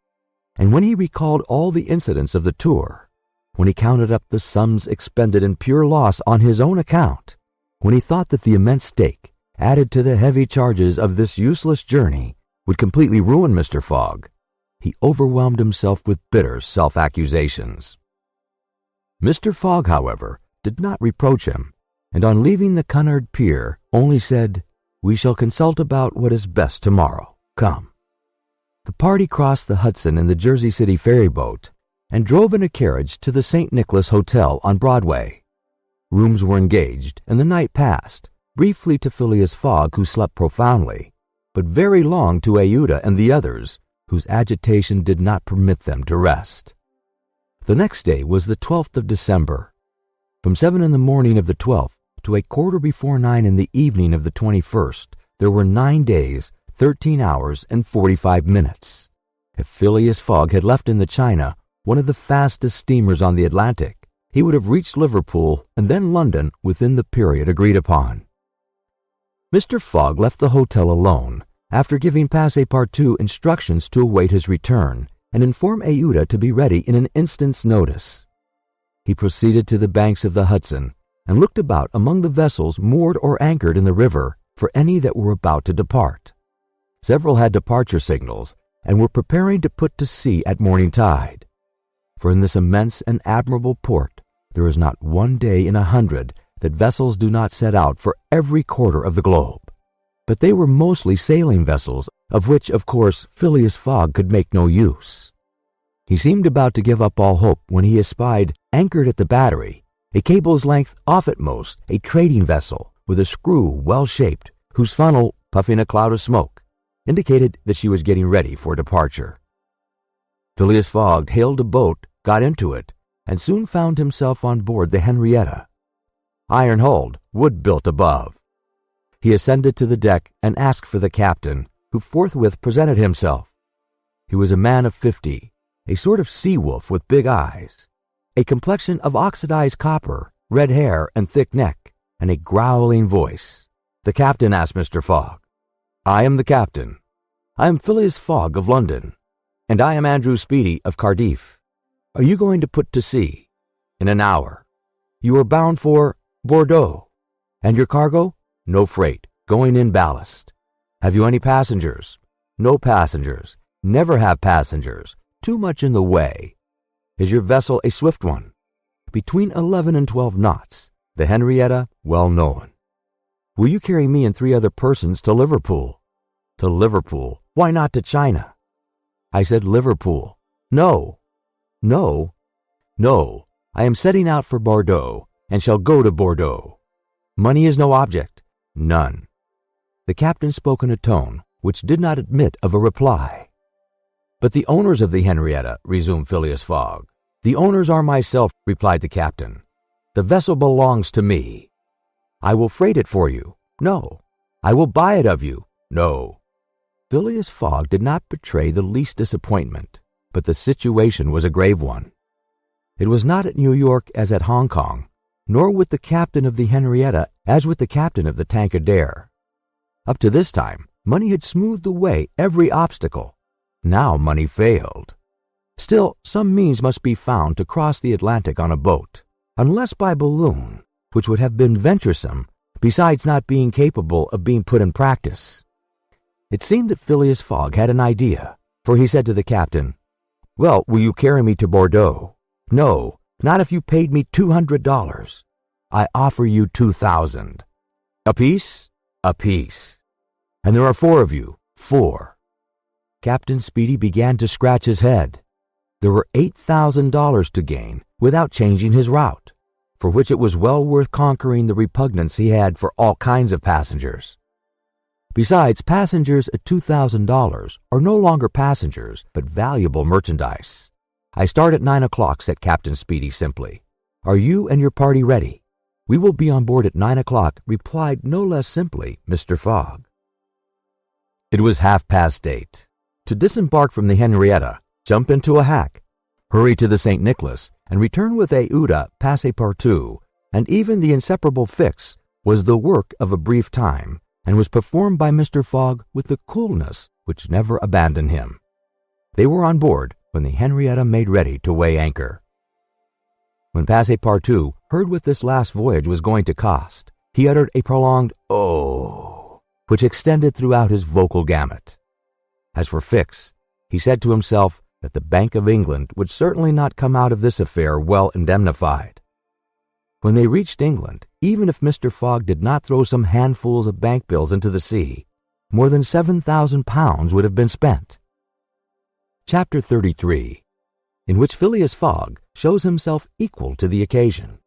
And when he recalled all the incidents of the tour, when he counted up the sums expended in pure loss on his own account, when he thought that the immense stake, added to the heavy charges of this useless journey, would completely ruin Mr. Fogg, he overwhelmed himself with bitter self-accusations. Mr. Fogg, however, did not reproach him, and on leaving the Cunard pier only said, "We shall consult about what is best tomorrow. Come." The party crossed the Hudson in the Jersey City ferry boat and drove in a carriage to the St. Nicholas Hotel on Broadway. Rooms were engaged, and the night passed, briefly to Phileas Fogg, who slept profoundly, but very long to Aouda and the others, whose agitation did not permit them to rest. The next day was the 12th of December. From 7 in the morning of the 12th to 9:15 in the evening of the 21st, there were 9 days, 13 hours, and 45 minutes. If Phileas Fogg had left in the China, one of the fastest steamers on the Atlantic, he would have reached Liverpool and then London within the period agreed upon. Mr. Fogg left the hotel alone, after giving Passepartout instructions to await his return and inform Aouda to be ready in an instant's notice. He proceeded to the banks of the Hudson and looked about among the vessels moored or anchored in the river for any that were about to depart. Several had departure signals and were preparing to put to sea at morning tide. For in this immense and admirable port there is not one day in 100 that vessels do not set out for every quarter of the globe. But they were mostly sailing vessels, of which, of course, Phileas Fogg could make no use. He seemed about to give up all hope when he espied, anchored at the battery, a cable's length off at most, a trading vessel with a screw well-shaped, whose funnel, puffing a cloud of smoke, indicated that she was getting ready for departure. Phileas Fogg hailed a boat, got into it, and soon found himself on board the Henrietta. Iron-hulled, wood built above. He ascended to the deck and asked for the captain, who forthwith presented himself. He was a man of 50, a sort of sea-wolf with big eyes, a complexion of oxidized copper, red hair and thick neck, and a growling voice. The captain asked Mr. Fogg, "I am the captain. I am Phileas Fogg of London, and I am Andrew Speedy of Cardiff. Are you going to put to sea?" "In an hour." "You are bound for Bordeaux. And your cargo?" "No freight, going in ballast." "Have you any passengers?" "No passengers. Never have passengers. Too much in the way." "Is your vessel a swift one?" "Between 11 and 12 knots. The Henrietta, well known." "Will you carry me and 3 other persons to Liverpool?" "To Liverpool? Why not to China?" "I said Liverpool." "No." "No?" "No. I am setting out for Bordeaux, and shall go to Bordeaux." "Money is no object?" "None." The captain spoke in a tone which did not admit of a reply. "But the owners of the Henrietta," resumed Phileas Fogg. "The owners are myself," replied the captain. "The vessel belongs to me." "I will freight it for you." "No." "I will buy it of you." "No." Phileas Fogg did not betray the least disappointment, but the situation was a grave one. It was not at New York as at Hong Kong, nor with the captain of the Henrietta as with the captain of the Tankadere. Up to this time, money had smoothed away every obstacle. Now money failed. Still, some means must be found to cross the Atlantic on a boat, unless by balloon, which would have been venturesome, besides not being capable of being put in practice. It seemed that Phileas Fogg had an idea, for he said to the captain, "Well, will you carry me to Bordeaux?" "No, Not if you paid me $200. I offer you 2,000. A piece? A piece. And there are 4 of you. 4. Captain Speedy began to scratch his head. There were $8,000 to gain without changing his route, for which it was well worth conquering the repugnance he had for all kinds of passengers. Besides, passengers at $2,000 are no longer passengers, but valuable merchandise. I start at 9 o'clock, said Captain Speedy simply. Are you and your party ready? We will be on board at 9 o'clock, replied no less simply Mr. Fogg. It was 8:30. To disembark from the Henrietta, jump into a hack, hurry to the St. Nicholas, and return with Aouda, Passepartout, and even the inseparable Fix was the work of a brief time, and was performed by Mr. Fogg with the coolness which never abandoned him. They were on board when the Henrietta made ready to weigh anchor. When Passepartout heard what this last voyage was going to cost, he uttered a prolonged "oh," which extended throughout his vocal gamut. As for Fix, he said to himself that the Bank of England would certainly not come out of this affair well indemnified. When they reached England, even if Mr. Fogg did not throw some handfuls of bank bills into the sea, more than £7,000 would have been spent. Chapter 33, in which Phileas Fogg shows himself equal to the occasion.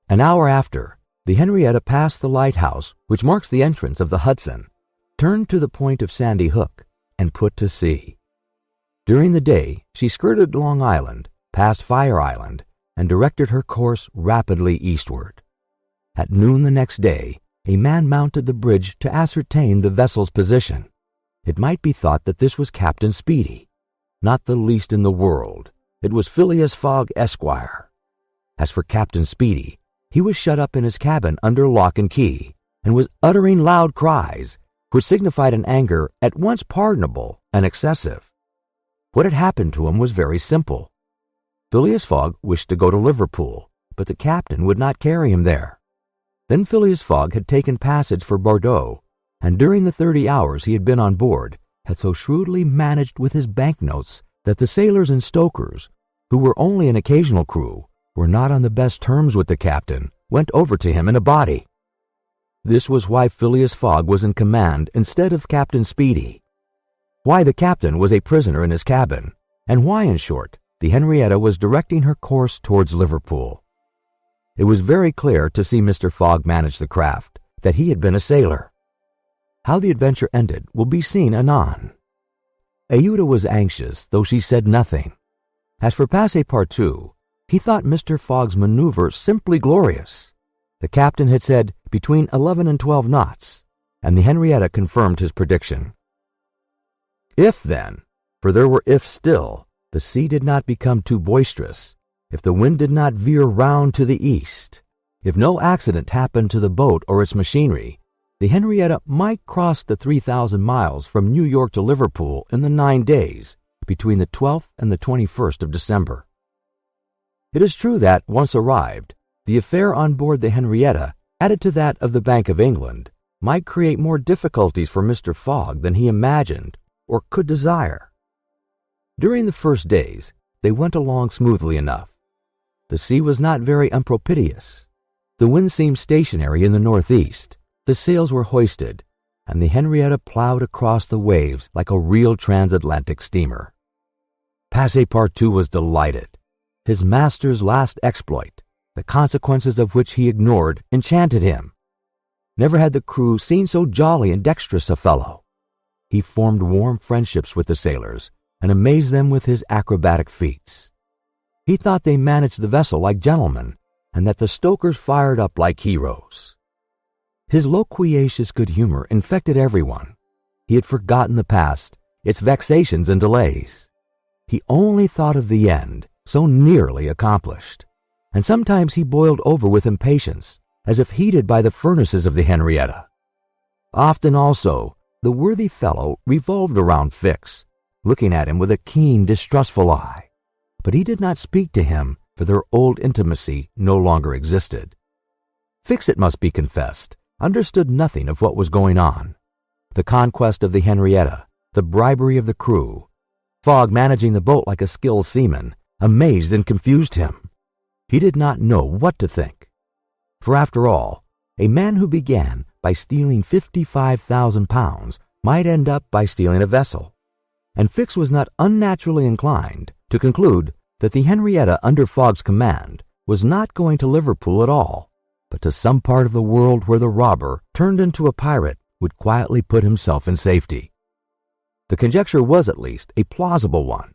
An hour after, the Henrietta passed the lighthouse which marks the entrance of the Hudson, turned to the point of Sandy Hook, and put to sea. During the day, she skirted Long Island, passed Fire Island, and directed her course rapidly eastward. At noon the next day, a man mounted the bridge to ascertain the vessel's position. It might be thought that this was Captain Speedy. Not the least in the world. It was Phileas Fogg, Esquire. As for Captain Speedy, he was shut up in his cabin under lock and key, and was uttering loud cries, which signified an anger at once pardonable and excessive. What had happened to him was very simple. Phileas Fogg wished to go to Liverpool, but the captain would not carry him there. Then Phileas Fogg had taken passage for Bordeaux, and during the 30 hours he had been on board, had so shrewdly managed with his banknotes that the sailors and stokers, who were only an occasional crew, were not on the best terms with the captain, went over to him in a body. This was why Phileas Fogg was in command instead of Captain Speedy, why the captain was a prisoner in his cabin, and why, in short, the Henrietta was directing her course towards Liverpool. It was very clear to see Mr. Fogg manage the craft that he had been a sailor. How the adventure ended will be seen anon. Aouda was anxious, though she said nothing. As for Passepartout, he thought Mr. Fogg's maneuver simply glorious. The captain had said between 11 and 12 knots, and the Henrietta confirmed his prediction. If then, for there were ifs still, the sea did not become too boisterous, if the wind did not veer round to the east, if no accident happened to the boat or its machinery, the Henrietta might cross the 3,000 miles from New York to Liverpool in the 9 days between the 12th and the 21st of December. It is true that, once arrived, the affair on board the Henrietta, added to that of the Bank of England, might create more difficulties for Mr. Fogg than he imagined or could desire. During the first days, they went along smoothly enough. The sea was not very unpropitious. The wind seemed stationary in the northeast, the sails were hoisted, and the Henrietta plowed across the waves like a real transatlantic steamer. Passepartout was delighted. His master's last exploit, the consequences of which he ignored, enchanted him. Never had the crew seen so jolly and dexterous a fellow. He formed warm friendships with the sailors, and amazed them with his acrobatic feats. He thought they managed the vessel like gentlemen, and that the stokers fired up like heroes. His loquacious good humor infected everyone. He had forgotten the past, its vexations and delays. He only thought of the end, so nearly accomplished, and sometimes he boiled over with impatience, as if heated by the furnaces of the Henrietta. Often also, the worthy fellow revolved around Fix, looking at him with a keen, distrustful eye, but he did not speak to him, for their old intimacy no longer existed. Fix, it must be confessed, understood nothing of what was going on. The conquest of the Henrietta, the bribery of the crew, Fogg managing the boat like a skilled seaman, amazed and confused him. He did not know what to think. For after all, a man who began by stealing £55,000 might end up by stealing a vessel, and Fix was not unnaturally inclined to conclude that the Henrietta under Fogg's command was not going to Liverpool at all, but to some part of the world where the robber, turned into a pirate, would quietly put himself in safety. The conjecture was at least a plausible one,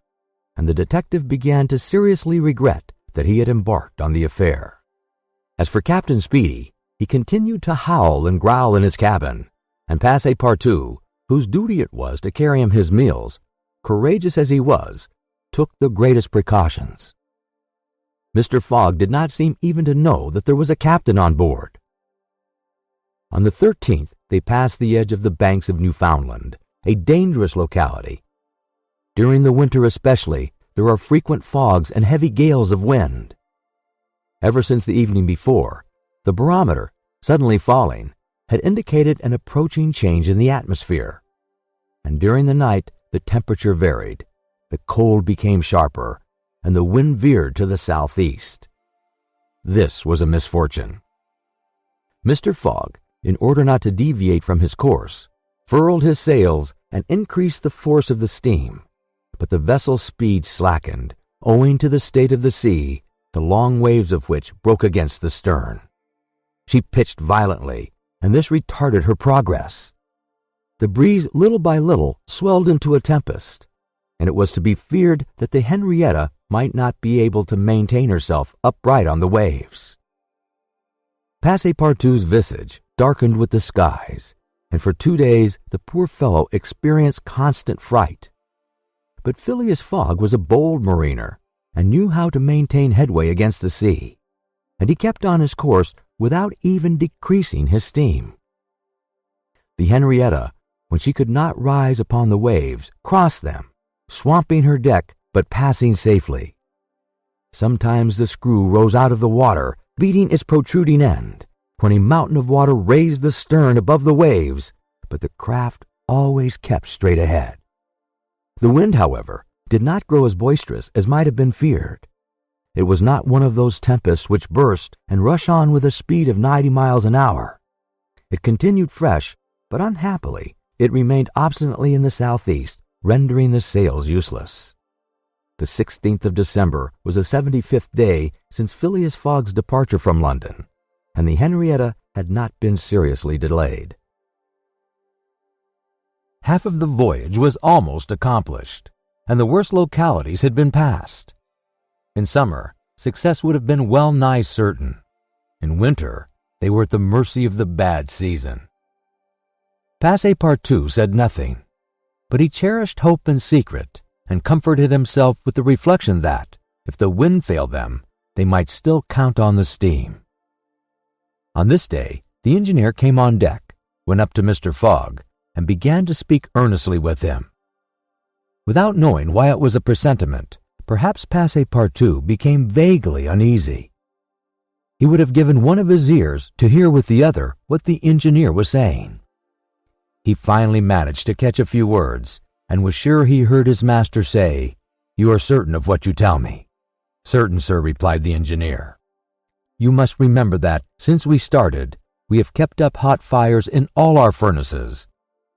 and the detective began to seriously regret that he had embarked on the affair. As for Captain Speedy, he continued to howl and growl in his cabin, and Passepartout, whose duty it was to carry him his meals, courageous as he was, took the greatest precautions. Mr. Fogg did not seem even to know that there was a captain on board. On the 13th, they passed the edge of the banks of Newfoundland, a dangerous locality. During the winter especially, there are frequent fogs and heavy gales of wind. Ever since the evening before, the barometer, suddenly falling, had indicated an approaching change in the atmosphere, and during the night the temperature varied, the cold became sharper, and the wind veered to the southeast. This was a misfortune. Mr. Fogg, in order not to deviate from his course, furled his sails and increased the force of the steam, but the vessel's speed slackened, owing to the state of the sea, the long waves of which broke against the stern. She pitched violently, and this retarded her progress. The breeze little by little swelled into a tempest, and it was to be feared that the Henrietta might not be able to maintain herself upright on the waves. Passepartout's visage darkened with the skies, and for 2 days the poor fellow experienced constant fright. But Phileas Fogg was a bold mariner, and knew how to maintain headway against the sea, and he kept on his course without even decreasing his steam. The Henrietta, when she could not rise upon the waves, crossed them, swamping her deck but passing safely. Sometimes the screw rose out of the water, beating its protruding end, when a mountain of water raised the stern above the waves, but the craft always kept straight ahead. The wind, however, did not grow as boisterous as might have been feared. It was not one of those tempests which burst and rush on with a speed of 90 miles an hour. It continued fresh, but unhappily it remained obstinately in the southeast, rendering the sails useless. The 16th of December was the 75th day since Phileas Fogg's departure from London, and the Henrietta had not been seriously delayed. Half of the voyage was almost accomplished, and the worst localities had been passed. In summer, success would have been well nigh certain. In winter, they were at the mercy of the bad season. Passepartout said nothing, but he cherished hope in secret, and comforted himself with the reflection that, if the wind failed them, they might still count on the steam. On this day, the engineer came on deck, went up to Mr. Fogg, and began to speak earnestly with him. Without knowing why it was a presentiment, perhaps Passepartout became vaguely uneasy. He would have given one of his ears to hear with the other what the engineer was saying. He finally managed to catch a few words, and was sure he heard his master say, "You are certain of what you tell me?" "Certain, sir," replied the engineer. "You must remember that, since we started, we have kept up hot fires in all our furnaces,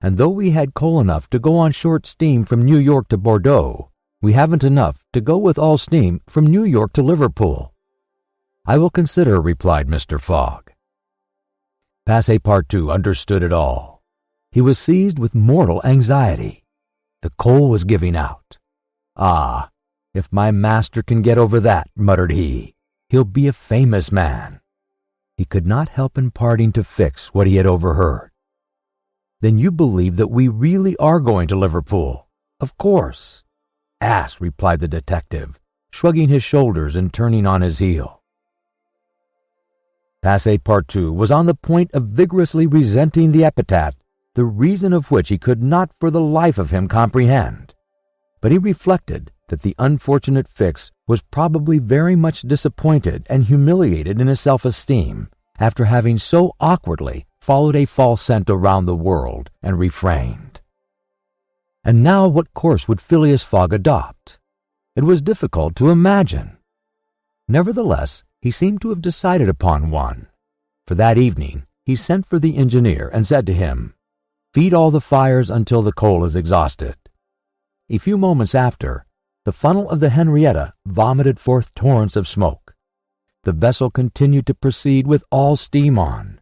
and though we had coal enough to go on short steam from New York to Bordeaux, we haven't enough to go with all steam from New York to Liverpool." "I will consider," replied Mr. Fogg. Passepartout understood it all. He was seized with mortal anxiety. The coal was giving out. "Ah, if my master can get over that," muttered he, "he'll be a famous man." He could not help imparting to Fix what he had overheard. "Then you believe that we really are going to Liverpool?" "Of course." "Ass," replied the detective, shrugging his shoulders and turning on his heel. Passepartout was on the point of vigorously resenting the epithet, the reason of which he could not for the life of him comprehend. But he reflected that the unfortunate Fix was probably very much disappointed and humiliated in his self-esteem after having so awkwardly followed a false scent around the world and refrained. And now what course would Phileas Fogg adopt? It was difficult to imagine. Nevertheless, he seemed to have decided upon one, for that evening he sent for the engineer and said to him, "Feed all the fires until the coal is exhausted." A few moments after, the funnel of the Henrietta vomited forth torrents of smoke. The vessel continued to proceed with all steam on.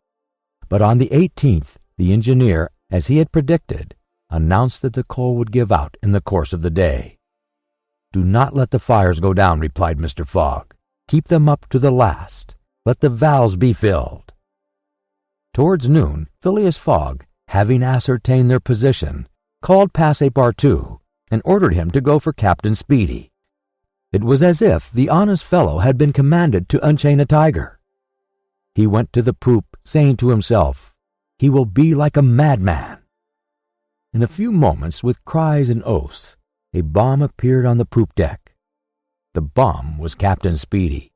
But on the 18th, the engineer, as he had predicted, announced that the coal would give out in the course of the day. "Do not let the fires go down," replied Mr. Fogg. "Keep them up to the last. Let the valves be filled." Towards noon, Phileas Fogg, having ascertained their position, called Passepartout and ordered him to go for Captain Speedy. It was as if the honest fellow had been commanded to unchain a tiger. He went to the poop, saying to himself, "He will be like a madman." In a few moments, with cries and oaths, a bomb appeared on the poop deck. The bomb was Captain Speedy.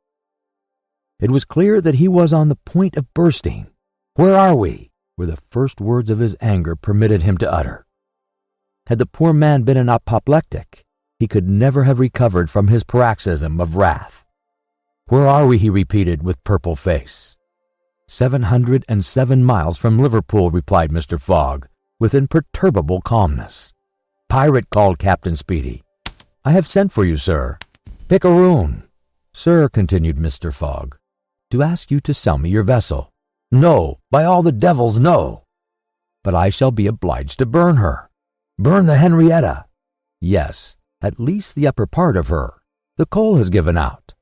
It was clear that he was on the point of bursting. "Where are we?" were the first words of his anger permitted him to utter. Had the poor man been an apoplectic, he could never have recovered from his paroxysm of wrath. "Where are we?" he repeated with purple face. 707 miles from Liverpool," replied Mr. Fogg, with imperturbable calmness. "Pirate," called Captain Speedy. "I have sent for you, sir." "Picaroon." "Sir," continued Mr. Fogg, "to ask you to sell me your vessel." "No, by all the devils, no." "But I shall be obliged to burn her." "Burn the Henrietta." "Yes, at least the upper part of her. The coal has given out."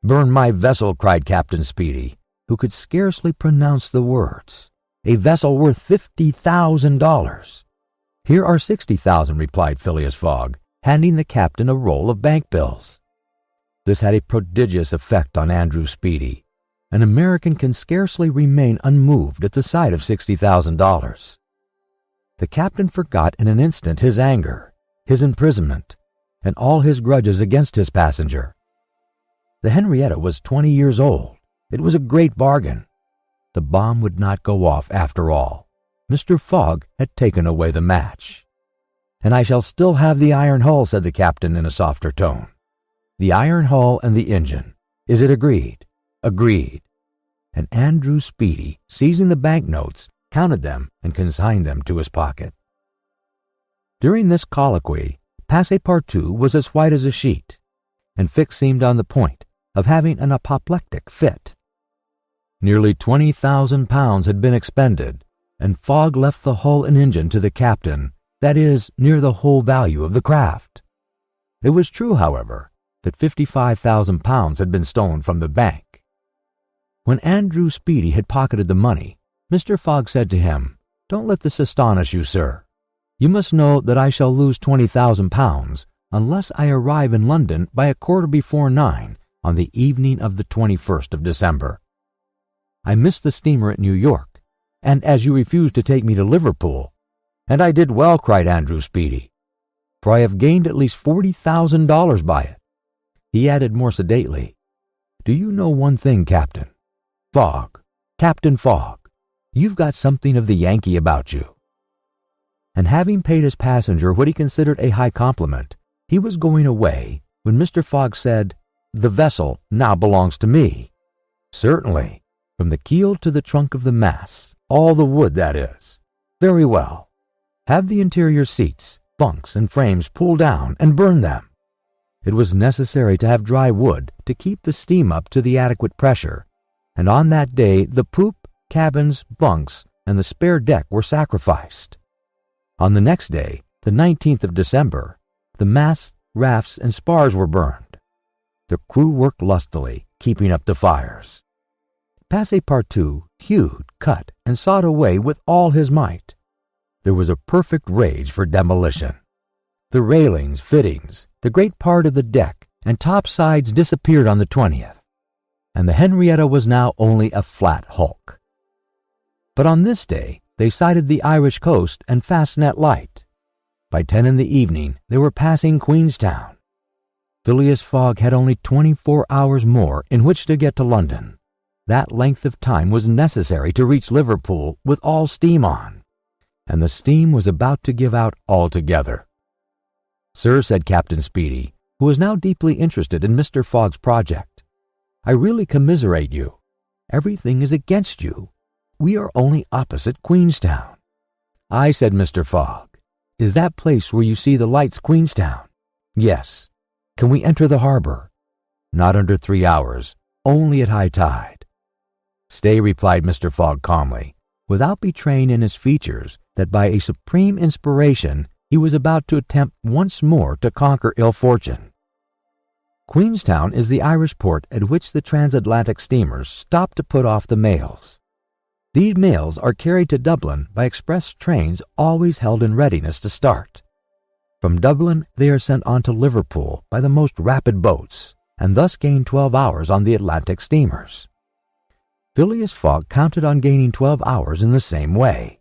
"Burn my vessel," cried Captain Speedy, who could scarcely pronounce the words. "A vessel worth $50,000. "Here are 60,000, replied Phileas Fogg, handing the captain a roll of bank bills. This had a prodigious effect on Andrew Speedy. An American can scarcely remain unmoved at the sight of $60,000. The captain forgot in an instant his anger, his imprisonment, and all his grudges against his passenger. The Henrietta was 20 years old. It was a great bargain. The bomb would not go off after all. Mr. Fogg had taken away the match. "And I shall still have the iron hull," said the captain in a softer tone. "The iron hull and the engine. Is it agreed?" "Agreed." And Andrew Speedy, seizing the banknotes, counted them and consigned them to his pocket. During this colloquy, Passepartout was as white as a sheet, and Fix seemed on the point of having an apoplectic fit. Nearly £20,000 had been expended, and Fogg left the hull and engine to the captain, that is, near the whole value of the craft. It was true, however, that £55,000 had been stolen from the bank. When Andrew Speedy had pocketed the money, Mr. Fogg said to him, "Don't let this astonish you, sir. You must know that I shall lose £20,000 unless I arrive in London by 9:15 on the evening of the 21st of December. I missed the steamer at New York, and as you refused to take me to Liverpool—" "And I did well," cried Andrew Speedy, "for I have gained at least $40,000 by it." He added more sedately, "Do you know one thing, Captain? Fogg, Captain Fogg, you've got something of the Yankee about you." And having paid his passenger what he considered a high compliment, he was going away when Mr. Fogg said, "The vessel now belongs to me." "Certainly, from the keel to the trunk of the mast, all the wood, that is." "Very well. Have the interior seats, bunks, and frames pulled down and burn them." It was necessary to have dry wood to keep the steam up to the adequate pressure, and on that day the poop, cabins, bunks, and the spare deck were sacrificed. On the next day, the 19th of December, the masts, rafts, and spars were burned. The crew worked lustily, keeping up the fires. Passepartout hewed, cut, and sawed away with all his might. There was a perfect rage for demolition. The railings, fittings, the great part of the deck, and top sides disappeared on the 20th, and the Henrietta was now only a flat hulk. But on this day they sighted the Irish coast and Fastnet Light. By 10 in the evening they were passing Queenstown. Phileas Fogg had only 24 hours more in which to get to London. That length of time was necessary to reach Liverpool with all steam on, and the steam was about to give out altogether. "Sir," said Captain Speedy, who was now deeply interested in Mr. Fogg's project. "I really commiserate you. Everything is against you. We are only opposite Queenstown." "Aye," said Mr. Fogg. "Is that place where you see the lights Queenstown?" "Yes." "Can we enter the harbor?" "Not under 3 hours, only at high tide." "Stay," replied Mr. Fogg calmly, without betraying in his features that by a supreme inspiration he was about to attempt once more to conquer ill fortune. Queenstown is the Irish port at which the transatlantic steamers stop to put off the mails. These mails are carried to Dublin by express trains always held in readiness to start. From Dublin they are sent on to Liverpool by the most rapid boats, and thus gain 12 hours on the Atlantic steamers. Phileas Fogg counted on gaining 12 hours in the same way.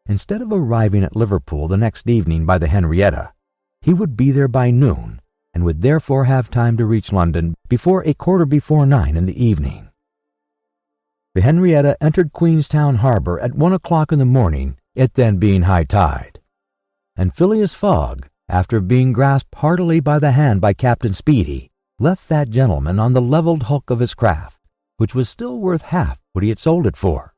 Instead of arriving at Liverpool the next evening by the Henrietta, he would be there by noon, and would therefore have time to reach London before 9:15 in the evening. The Henrietta entered Queenstown harbor at 1 o'clock in the morning, it then being high tide, and Phileas Fogg, after being grasped heartily by the hand by Captain Speedy, left that gentleman on the levelled hulk of his craft, which was still worth half what he had sold it for.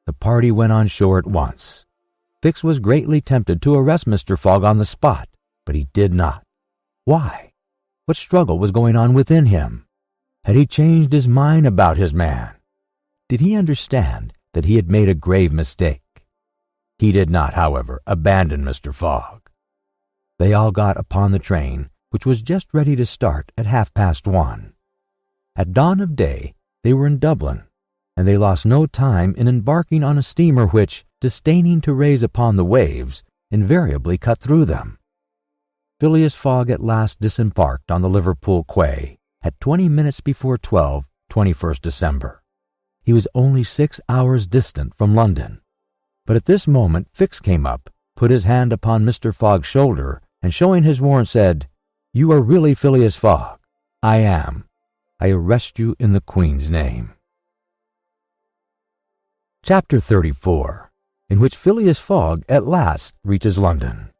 The party went on shore at once. Fix was greatly tempted to arrest Mr. Fogg on the spot, but he did not. Why? What struggle was going on within him? Had he changed his mind about his man? Did he understand that he had made a grave mistake? He did not, however, abandon Mr. Fogg. They all got upon the train, which was just ready to start at 1:30. At dawn of day they were in Dublin, and they lost no time in embarking on a steamer which, disdaining to raise upon the waves, invariably cut through them. Phileas Fogg at last disembarked on the Liverpool quay at 20 minutes before 12, 21st December. He was only 6 hours distant from London. But at this moment Fix came up, put his hand upon Mr. Fogg's shoulder, and showing his warrant said, "You are really Phileas Fogg?" "I am. I arrest you in the Queen's name." Chapter 34, in which Phileas Fogg at last reaches London.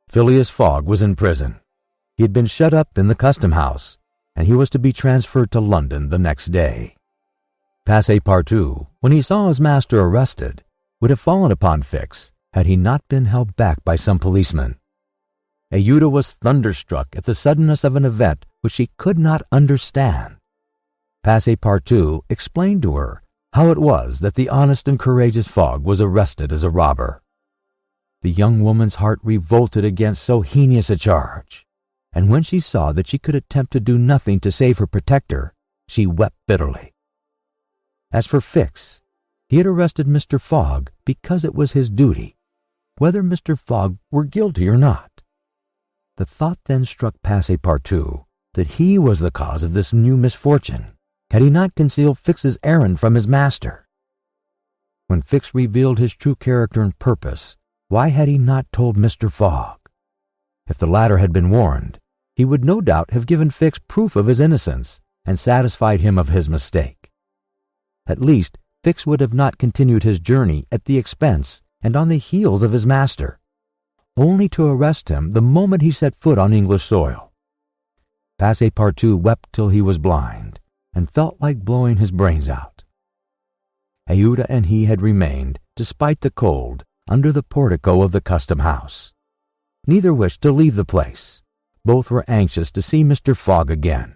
Phileas Fogg was in prison. He had been shut up in the custom house, and he was to be transferred to London the next day. Passepartout, when he saw his master arrested, would have fallen upon Fix had he not been held back by some policemen. Aouda was thunderstruck at the suddenness of an event which she could not understand. Passepartout explained to her how it was that the honest and courageous Fogg was arrested as a robber. The young woman's heart revolted against so heinous a charge, and when she saw that she could attempt to do nothing to save her protector, she wept bitterly. As for Fix, he had arrested Mr. Fogg because it was his duty, whether Mr. Fogg were guilty or not. The thought then struck Passepartout that he was the cause of this new misfortune, had he not concealed Fix's errand from his master. When Fix revealed his true character and purpose, why had he not told Mr. Fogg? If the latter had been warned, he would no doubt have given Fix proof of his innocence and satisfied him of his mistake. At least, Fix would have not continued his journey at the expense and on the heels of his master, only to arrest him the moment he set foot on English soil. Passepartout wept till he was blind, and felt like blowing his brains out. Aouda and he had remained, despite the cold, under the portico of the custom house. Neither wished to leave the place. Both were anxious to see Mr. Fogg again.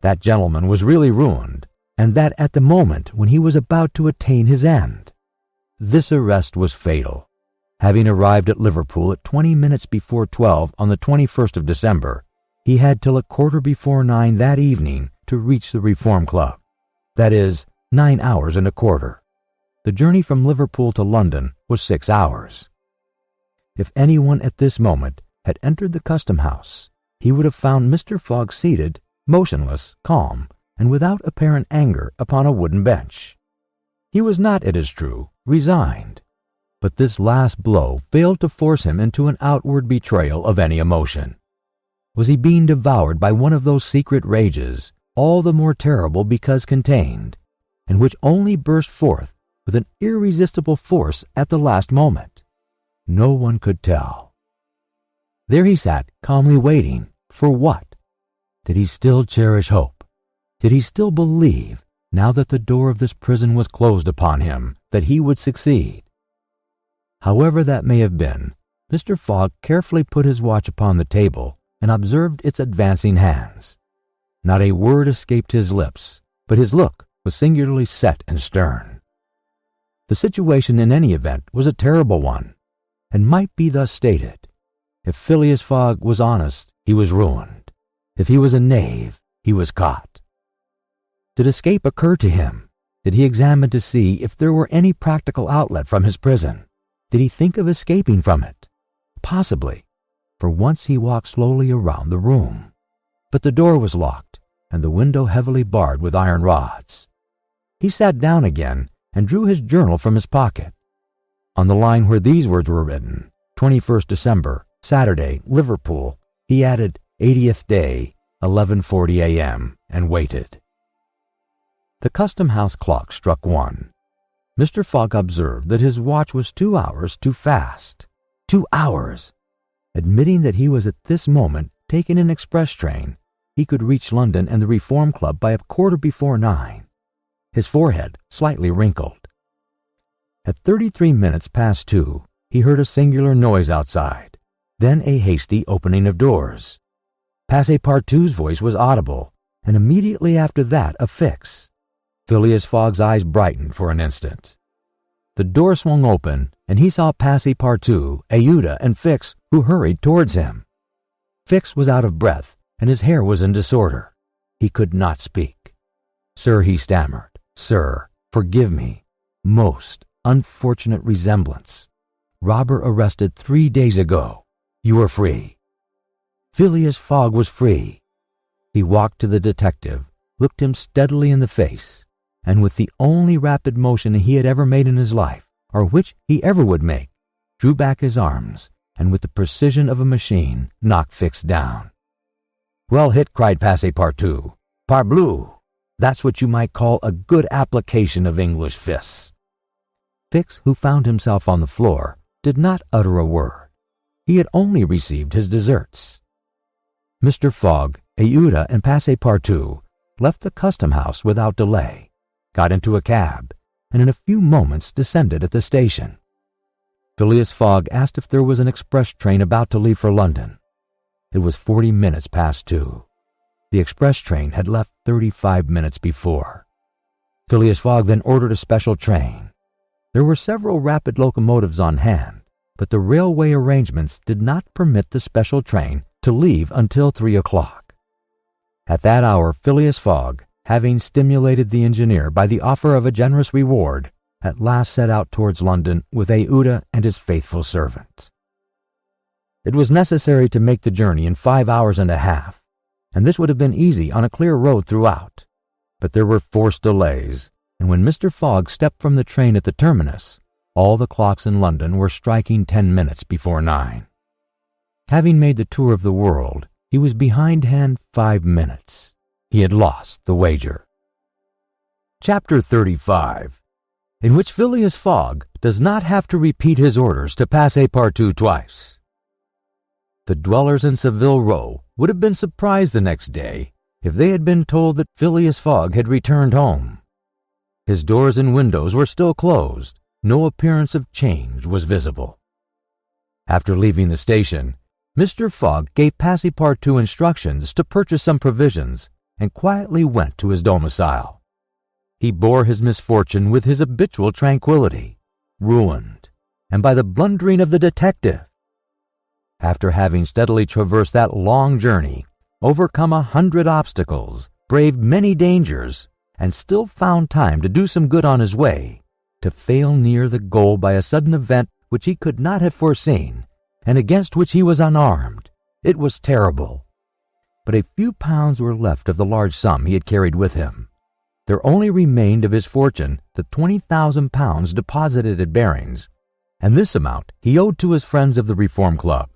That gentleman was really ruined, and that at the moment when he was about to attain his end. This arrest was fatal. Having arrived at Liverpool at 20 minutes before 12 on the 21st of December, he had till 9:15 that evening to reach the Reform Club. That is, 9 hours and a quarter. The journey from Liverpool to London was 6 hours. If anyone at this moment had entered the custom house, he would have found Mr. Fogg seated, motionless, calm, and without apparent anger upon a wooden bench. He was not, it is true, resigned, but this last blow failed to force him into an outward betrayal of any emotion. Was he being devoured by one of those secret rages, all the more terrible because contained, and which only burst forth with an irresistible force at the last moment? No one could tell. There he sat, calmly waiting. For what? Did he still cherish hope? Did he still believe, now that the door of this prison was closed upon him, that he would succeed? However that may have been, Mr. Fogg carefully put his watch upon the table and observed its advancing hands. Not a word escaped his lips, but his look was singularly set and stern. The situation in any event was a terrible one, and might be thus stated. If Phileas Fogg was honest, he was ruined. If he was a knave, he was caught. Did escape occur to him? Did he examine to see if there were any practical outlet from his prison? Did he think of escaping from it? Possibly, for once he walked slowly around the room. But the door was locked, and the window heavily barred with iron rods. He sat down again and drew his journal from his pocket. On the line where these words were written, 21st December, Saturday, Liverpool, he added 80th day, 11:40 a.m., and waited. The custom-house clock struck 1. Mr. Fogg observed that his watch was 2 hours too fast. 2 hours! Admitting that he was at this moment taking an express train, he could reach London and the Reform Club by 9:15. His forehead slightly wrinkled. At 33 minutes past 2, he heard a singular noise outside, then a hasty opening of doors. Passepartout's voice was audible, and immediately after that a Fix. Phileas Fogg's eyes brightened for an instant. The door swung open, and he saw Passepartout, Aouda, and Fix, who hurried towards him. Fix was out of breath, and his hair was in disorder. He could not speak. "Sir," he stammered, "sir, forgive me. Most unfortunate resemblance. Robber arrested 3 days ago. You are free." Phileas Fogg was free. He walked to the detective, looked him steadily in the face, and with the only rapid motion he had ever made in his life, or which he ever would make, drew back his arms, and with the precision of a machine knocked Fix down. "Well hit," cried Passepartout. "Parbleu! That's what you might call a good application of English fists." Fix, who found himself on the floor, did not utter a word. He had only received his deserts. Mr. Fogg, Aouda, and Passepartout left the custom-house without delay, got into a cab, and in a few moments descended at the station. Phileas Fogg asked if there was an express train about to leave for London. It was 40 minutes past 2. The express train had left 35 minutes before. Phileas Fogg then ordered a special train. There were several rapid locomotives on hand, but the railway arrangements did not permit the special train to leave until 3 o'clock. At that hour, Phileas Fogg, having stimulated the engineer by the offer of a generous reward, at last set out towards London with Aouda and his faithful servant. It was necessary to make the journey in 5 hours and a half, and this would have been easy on a clear road throughout. But there were forced delays, and when Mr. Fogg stepped from the train at the terminus, all the clocks in London were striking 10 minutes before 9. Having made the tour of the world, he was behindhand 5 minutes. He had lost the wager. Chapter 35, in which Phileas Fogg does not have to repeat his orders to Passepartout twice. The dwellers in Savile Row would have been surprised the next day if they had been told that Phileas Fogg had returned home. His doors and windows were still closed. No appearance of change was visible. After leaving the station, Mr. Fogg gave Passepartout instructions to purchase some provisions and quietly went to his domicile. He bore his misfortune with his habitual tranquillity, ruined, and by the blundering of the detective. After having steadily traversed that long journey, overcome 100 obstacles, braved many dangers, and still found time to do some good on his way, to fail near the goal by a sudden event which he could not have foreseen, and against which he was unarmed, it was terrible. But a few pounds were left of the large sum he had carried with him. There only remained of his fortune the £20,000 deposited at Barings, and this amount he owed to his friends of the Reform Club.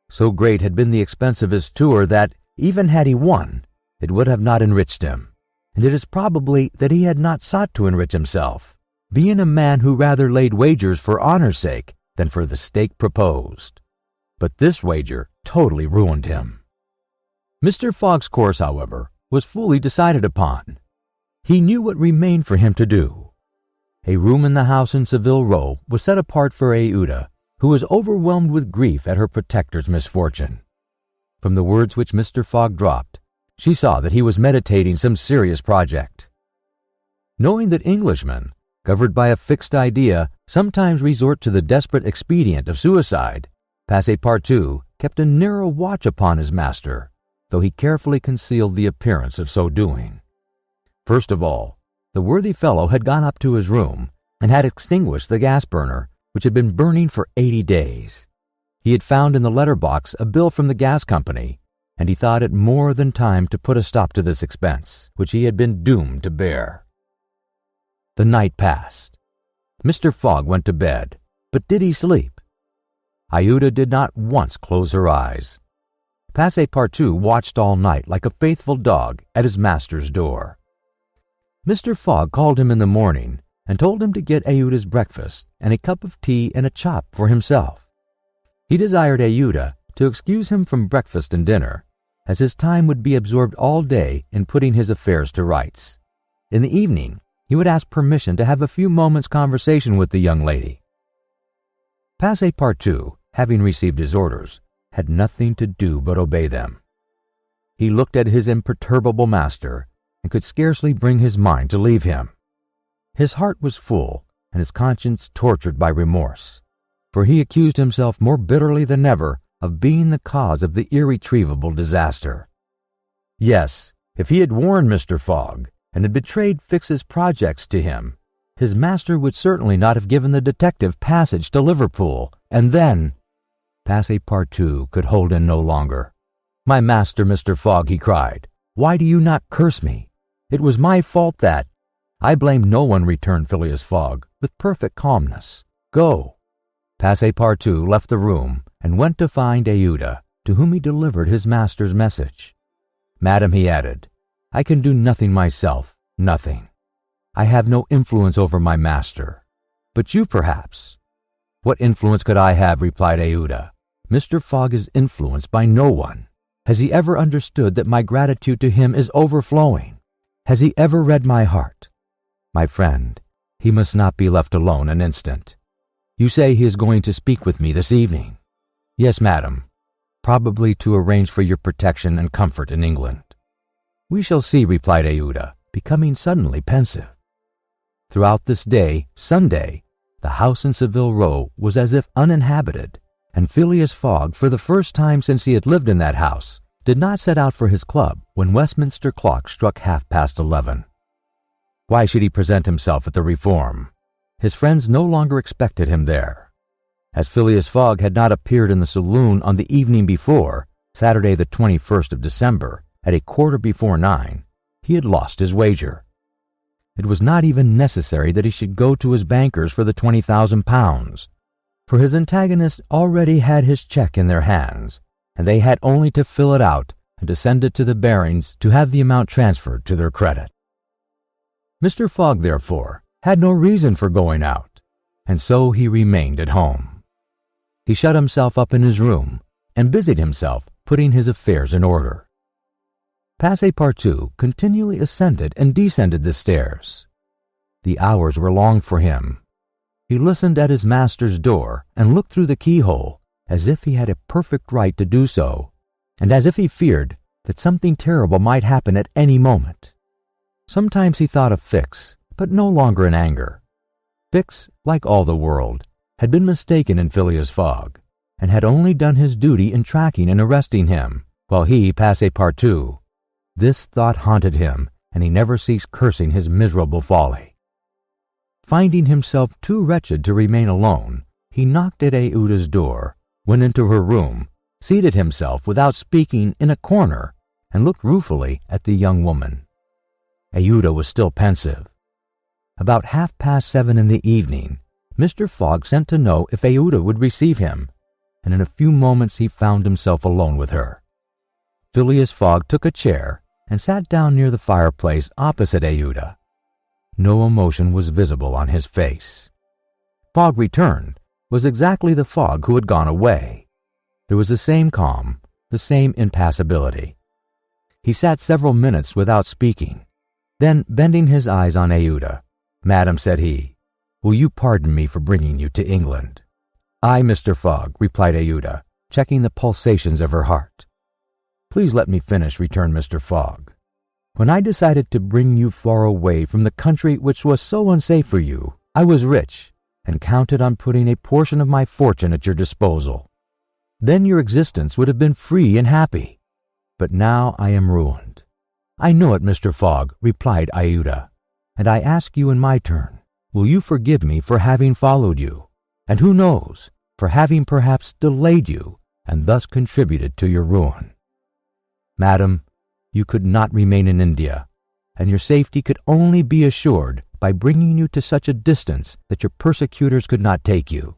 So great had been the expense of his tour that, even had he won, it would have not enriched him, and it is probably that he had not sought to enrich himself, being a man who rather laid wagers for honor's sake than for the stake proposed. but this wager totally ruined him. Mr. Fogg's course, however, was fully decided upon. He knew what remained for him to do. A room in the house in Savile Row was set apart for Aouda, who was overwhelmed with grief at her protector's misfortune. From the words which Mr. Fogg dropped, she saw that he was meditating some serious project. Knowing that Englishmen, governed by a fixed idea, sometimes resort to the desperate expedient of suicide, Passepartout kept a narrow watch upon his master, though he carefully concealed the appearance of so doing. First of all, the worthy fellow had gone up to his room and had extinguished the gas burner, which had been burning for 80 days. He had found in the letter box a bill from the gas company, and he thought it more than time to put a stop to this expense, which he had been doomed to bear. The night passed. Mr. Fogg went to bed, but did he sleep? Aouda did not once close her eyes. Passepartout watched all night like a faithful dog at his master's door. Mr. Fogg called him in the morning and told him to get Aouda's breakfast and a cup of tea and a chop for himself. He desired Aouda to excuse him from breakfast and dinner, as his time would be absorbed all day in putting his affairs to rights. In the evening, he would ask permission to have a few moments' conversation with the young lady. Passepartout, having received his orders, had nothing to do but obey them. He looked at his imperturbable master and could scarcely bring his mind to leave him. His heart was full and his conscience tortured by remorse, for he accused himself more bitterly than ever of being the cause of the irretrievable disaster. Yes, if he had warned Mr. Fogg and had betrayed Fix's projects to him, his master would certainly not have given the detective passage to Liverpool, and then— Passepartout could hold in no longer. "My master, Mr. Fogg," he cried, "why do you not curse me? It was my fault that—" "I blame no one," returned Phileas Fogg, with perfect calmness. "Go." Passepartout left the room and went to find Aouda, to whom he delivered his master's message. "Madam," he added, "I can do nothing myself, nothing. I have no influence over my master. But you, perhaps." "What influence could I have?" replied Aouda. "Mr. Fogg is influenced by no one. Has he ever understood that my gratitude to him is overflowing? Has he ever read my heart? My friend, he must not be left alone an instant. You say he is going to speak with me this evening?" "Yes, madam, probably to arrange for your protection and comfort in England." "We shall see," replied Aouda, becoming suddenly pensive. Throughout this day, Sunday, the house in Savile Row was as if uninhabited, and Phileas Fogg, for the first time since he had lived in that house, did not set out for his club when Westminster clock struck 11:30. Why should he present himself at the Reform? His friends no longer expected him there. As Phileas Fogg had not appeared in the saloon on the evening before, Saturday the 21st of December, at 9:15, he had lost his wager. It was not even necessary that he should go to his bankers for the £20,000, for his antagonists already had his cheque in their hands, and they had only to fill it out and to send it to the Barings to have the amount transferred to their credit. Mr. Fogg, therefore, had no reason for going out, and so he remained at home. He shut himself up in his room and busied himself putting his affairs in order. Passepartout continually ascended and descended the stairs. The hours were long for him. He listened at his master's door and looked through the keyhole as if he had a perfect right to do so, and as if he feared that something terrible might happen at any moment. Sometimes he thought of Fix, but no longer in anger. Fix, like all the world, had been mistaken in Phileas Fogg, and had only done his duty in tracking and arresting him, while he, Passepartout— this thought haunted him, and he never ceased cursing his miserable folly. Finding himself too wretched to remain alone, he knocked at Aouda's door, went into her room, seated himself without speaking in a corner, and looked ruefully at the young woman. Aouda was still pensive. About 7:30 in the evening, Mr. Fogg sent to know if Aouda would receive him, and in a few moments he found himself alone with her. Phileas Fogg took a chair and sat down near the fireplace opposite Aouda. No emotion was visible on his face. Fogg returned was exactly the Fogg who had gone away. There was the same calm, the same impassibility. He sat several minutes without speaking. Then, bending his eyes on Aouda, "Madam," said he, "will you pardon me for bringing you to England?" "Aye, Mr. Fogg," replied Aouda, checking the pulsations of her heart. "Please let me finish," returned Mr. Fogg. "When I decided to bring you far away from the country which was so unsafe for you, I was rich, and counted on putting a portion of my fortune at your disposal. Then your existence would have been free and happy. But now I am ruined." "I know it, Mr. Fogg," replied Aouda, "and I ask you in my turn, will you forgive me for having followed you, and who knows, for having perhaps delayed you, and thus contributed to your ruin? Madam, you could not remain in India, and your safety could only be assured by bringing you to such a distance that your persecutors could not take you."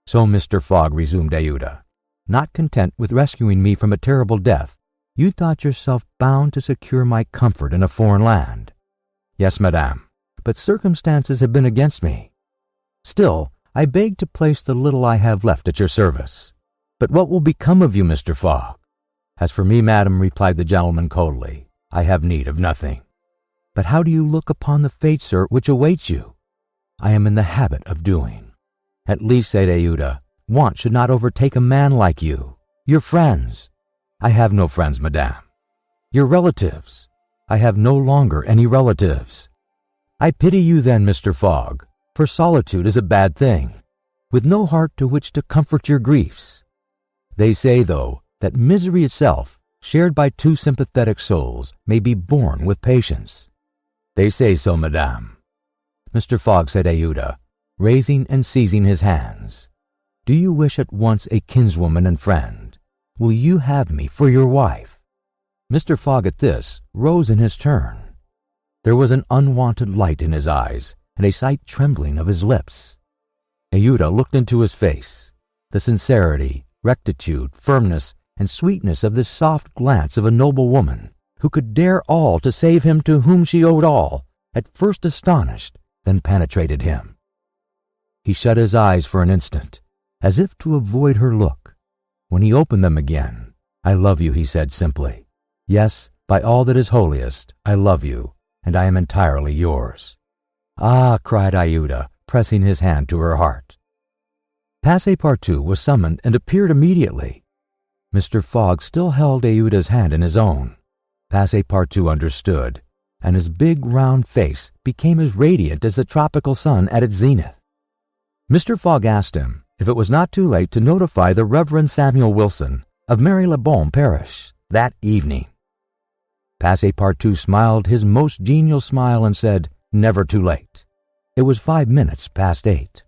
"So, Mr. Fogg," resumed Aouda, "not content with rescuing me from a terrible death, you thought yourself bound to secure my comfort in a foreign land." "Yes, madame, but circumstances have been against me. Still, I beg to place the little I have left at your service. But what will become of you, Mr. Fogg?" "As for me, madam," replied the gentleman coldly, "I have need of nothing." "But how do you look upon the fate, sir, which awaits you?" "I am in the habit of doing." "At least," said Aouda, "want should not overtake a man like you. Your friends—" "I have no friends, madame." "Your relatives—" "I have no longer any relatives." "I pity you then, Mr. Fogg, for solitude is a bad thing, with no heart to which to comfort your griefs. They say, though, that misery itself, shared by two sympathetic souls, may be borne with patience." "They say so, madame." "Mr. Fogg," said Aouda, raising and seizing his hands, "do you wish at once a kinswoman and friend? Will you have me for your wife?" Mr. Fogg at this rose in his turn. There was an unwonted light in his eyes and a slight trembling of his lips. Aouda looked into his face. The sincerity, rectitude, firmness, and sweetness of this soft glance of a noble woman, who could dare all to save him to whom she owed all, at first astonished, then penetrated him. He shut his eyes for an instant, as if to avoid her look. When he opened them again, "I love you," he said simply. "Yes, by all that is holiest, I love you, and I am entirely yours." "Ah!" cried Aouda, pressing his hand to her heart. Passepartout was summoned and appeared immediately. Mr. Fogg still held Aouda's hand in his own. Passepartout understood, and his big round face became as radiant as the tropical sun at its zenith. Mr. Fogg asked him if it was not too late to notify the Reverend Samuel Wilson of Marylebone Parish that evening. Passepartout smiled his most genial smile and said, "Never too late." It was 5 minutes past 8.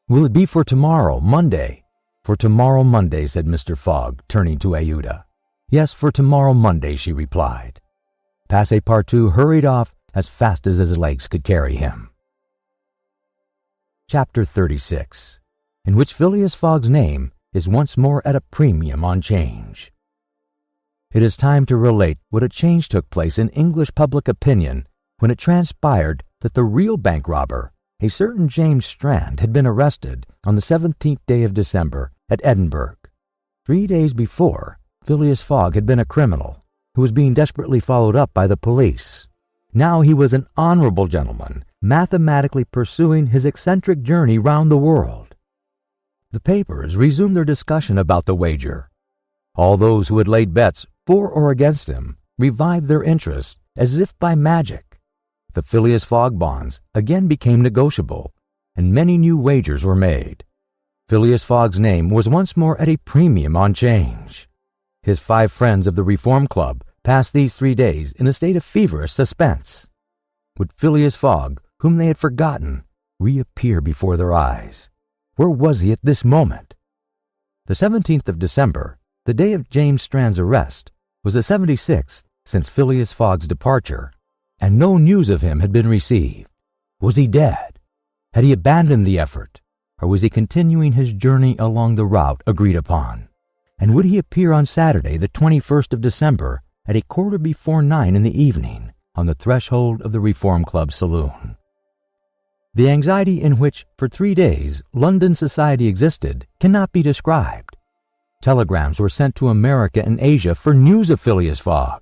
"Will it be for tomorrow, Monday?" "For tomorrow, Monday," said Mr. Fogg, turning to Aouda. "Yes, for tomorrow, Monday," she replied. Passepartout hurried off as fast as his legs could carry him. Chapter 36, in which Phileas Fogg's name is once more at a premium on change. It is time to relate what a change took place in English public opinion when it transpired that the real bank robber, a certain James Strand, had been arrested on the 17th day of December at Edinburgh. 3 days before, Phileas Fogg had been a criminal who was being desperately followed up by the police. Now he was an honorable gentleman, mathematically pursuing his eccentric journey round the world. The papers resumed their discussion about the wager. All those who had laid bets for or against him revived their interest as if by magic. The Phileas Fogg bonds again became negotiable, and many new wagers were made. Phileas Fogg's name was once more at a premium on change. His 5 friends of the Reform Club passed these 3 days in a state of feverish suspense. Would Phileas Fogg, whom they had forgotten, reappear before their eyes? Where was he at this moment? The 17th of December, the day of James Strand's arrest, was the 76th since Phileas Fogg's departure, and no news of him had been received. Was he dead? Had he abandoned the effort, or was he continuing his journey along the route agreed upon? And would he appear on Saturday, the 21st of December, at 9:15 in the evening, on the threshold of the Reform Club saloon? The anxiety in which, for 3 days, London society existed cannot be described. Telegrams were sent to America and Asia for news of Phileas Fogg.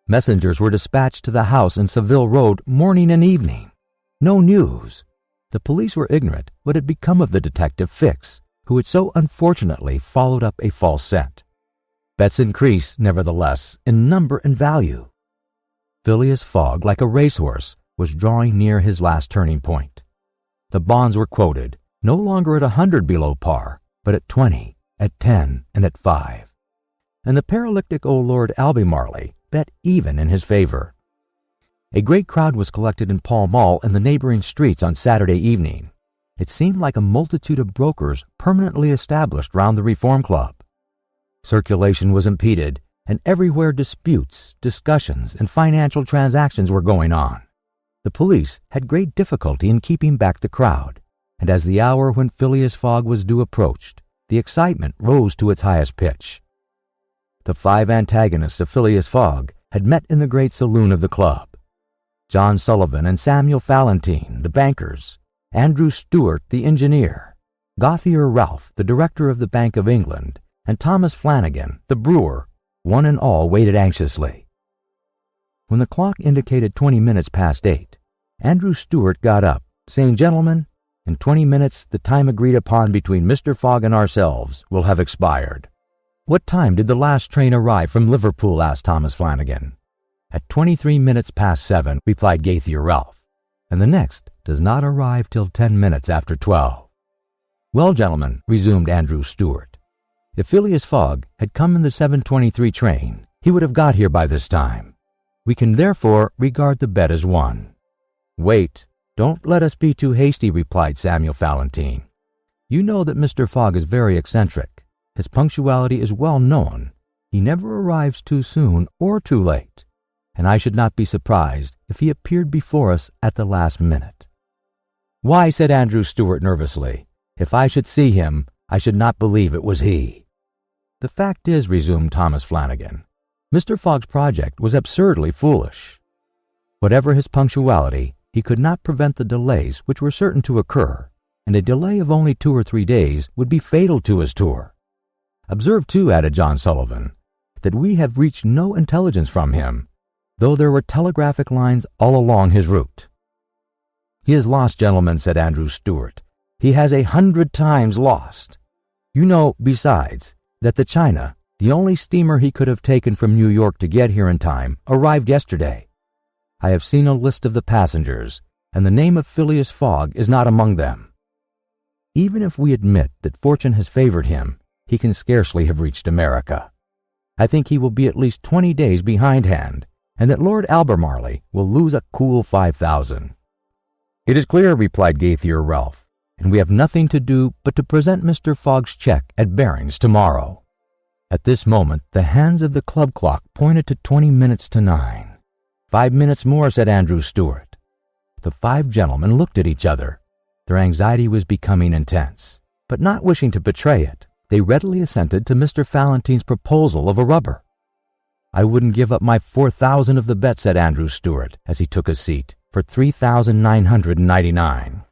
Messengers were dispatched to the house in Savile Road morning and evening. No news. The police were ignorant what had become of the detective Fix, who had so unfortunately followed up a false scent. Bets increased, nevertheless, in number and value. Phileas Fogg, like a racehorse, was drawing near his last turning point. The bonds were quoted, no longer at 100 below par, but at 20, at 10, and at 5. And the paralytic old Lord Albemarle bet even in his favor. A great crowd was collected in Pall Mall and the neighboring streets on Saturday evening. It seemed like a multitude of brokers permanently established round the Reform Club. Circulation was impeded, and everywhere disputes, discussions, and financial transactions were going on. The police had great difficulty in keeping back the crowd, and as the hour when Phileas Fogg was due approached, the excitement rose to its highest pitch. The 5 antagonists of Phileas Fogg had met in the great saloon of the club. John Sullivan and Samuel Fallentin, the bankers, Andrew Stewart, the engineer, Gauthier Ralph, the director of the Bank of England, and Thomas Flanagan, the brewer, one and all waited anxiously. When the clock indicated 20 minutes past 8, Andrew Stewart got up, saying, "Gentlemen, in 20 minutes the time agreed upon between Mr. Fogg and ourselves will have expired." "What time did the last train arrive from Liverpool?" asked Thomas Flanagan. "At 23 minutes past 7, replied Gauthier Ralph, "and the next does not arrive till 10 minutes after 12. "Well, gentlemen," resumed Andrew Stewart, "if Phileas Fogg had come in the 7:23 train, he would have got here by this time. We can therefore regard the bet as won." "Wait, don't let us be too hasty," replied Samuel Fallentin. "You know that Mr. Fogg is very eccentric. His punctuality is well known. He never arrives too soon or too late, and I should not be surprised if he appeared before us at the last minute." "Why," said Andrew Stewart nervously, "if I should see him, I should not believe it was he." "The fact is," resumed Thomas Flanagan, "Mr. Fogg's project was absurdly foolish. Whatever his punctuality, he could not prevent the delays which were certain to occur, and a delay of only 2 or 3 days would be fatal to his tour. Observe, too," added John Sullivan, "that we have reached no intelligence from him, though there were telegraphic lines all along his route." "He is lost, gentlemen," said Andrew Stewart. "He has 100 times lost. You know, besides, that the China, the only steamer he could have taken from New York to get here in time, arrived yesterday. I have seen a list of the passengers, and the name of Phileas Fogg is not among them. Even if we admit that fortune has favored him, he can scarcely have reached America. I think he will be at least 20 days behindhand, and that Lord Albemarle will lose a cool 5,000. "It is clear," replied Gauthier Ralph, "and we have nothing to do but to present Mr. Fogg's check at Barings tomorrow." At this moment the hands of the club clock pointed to 20 minutes to 9. "5 minutes more," said Andrew Stewart. The 5 gentlemen looked at each other. Their anxiety was becoming intense, but not wishing to betray it, they readily assented to Mr. Fallentin's proposal of a rubber. "I wouldn't give up my 4,000 of the bet," said Andrew Stewart, as he took a seat, "for 3,999.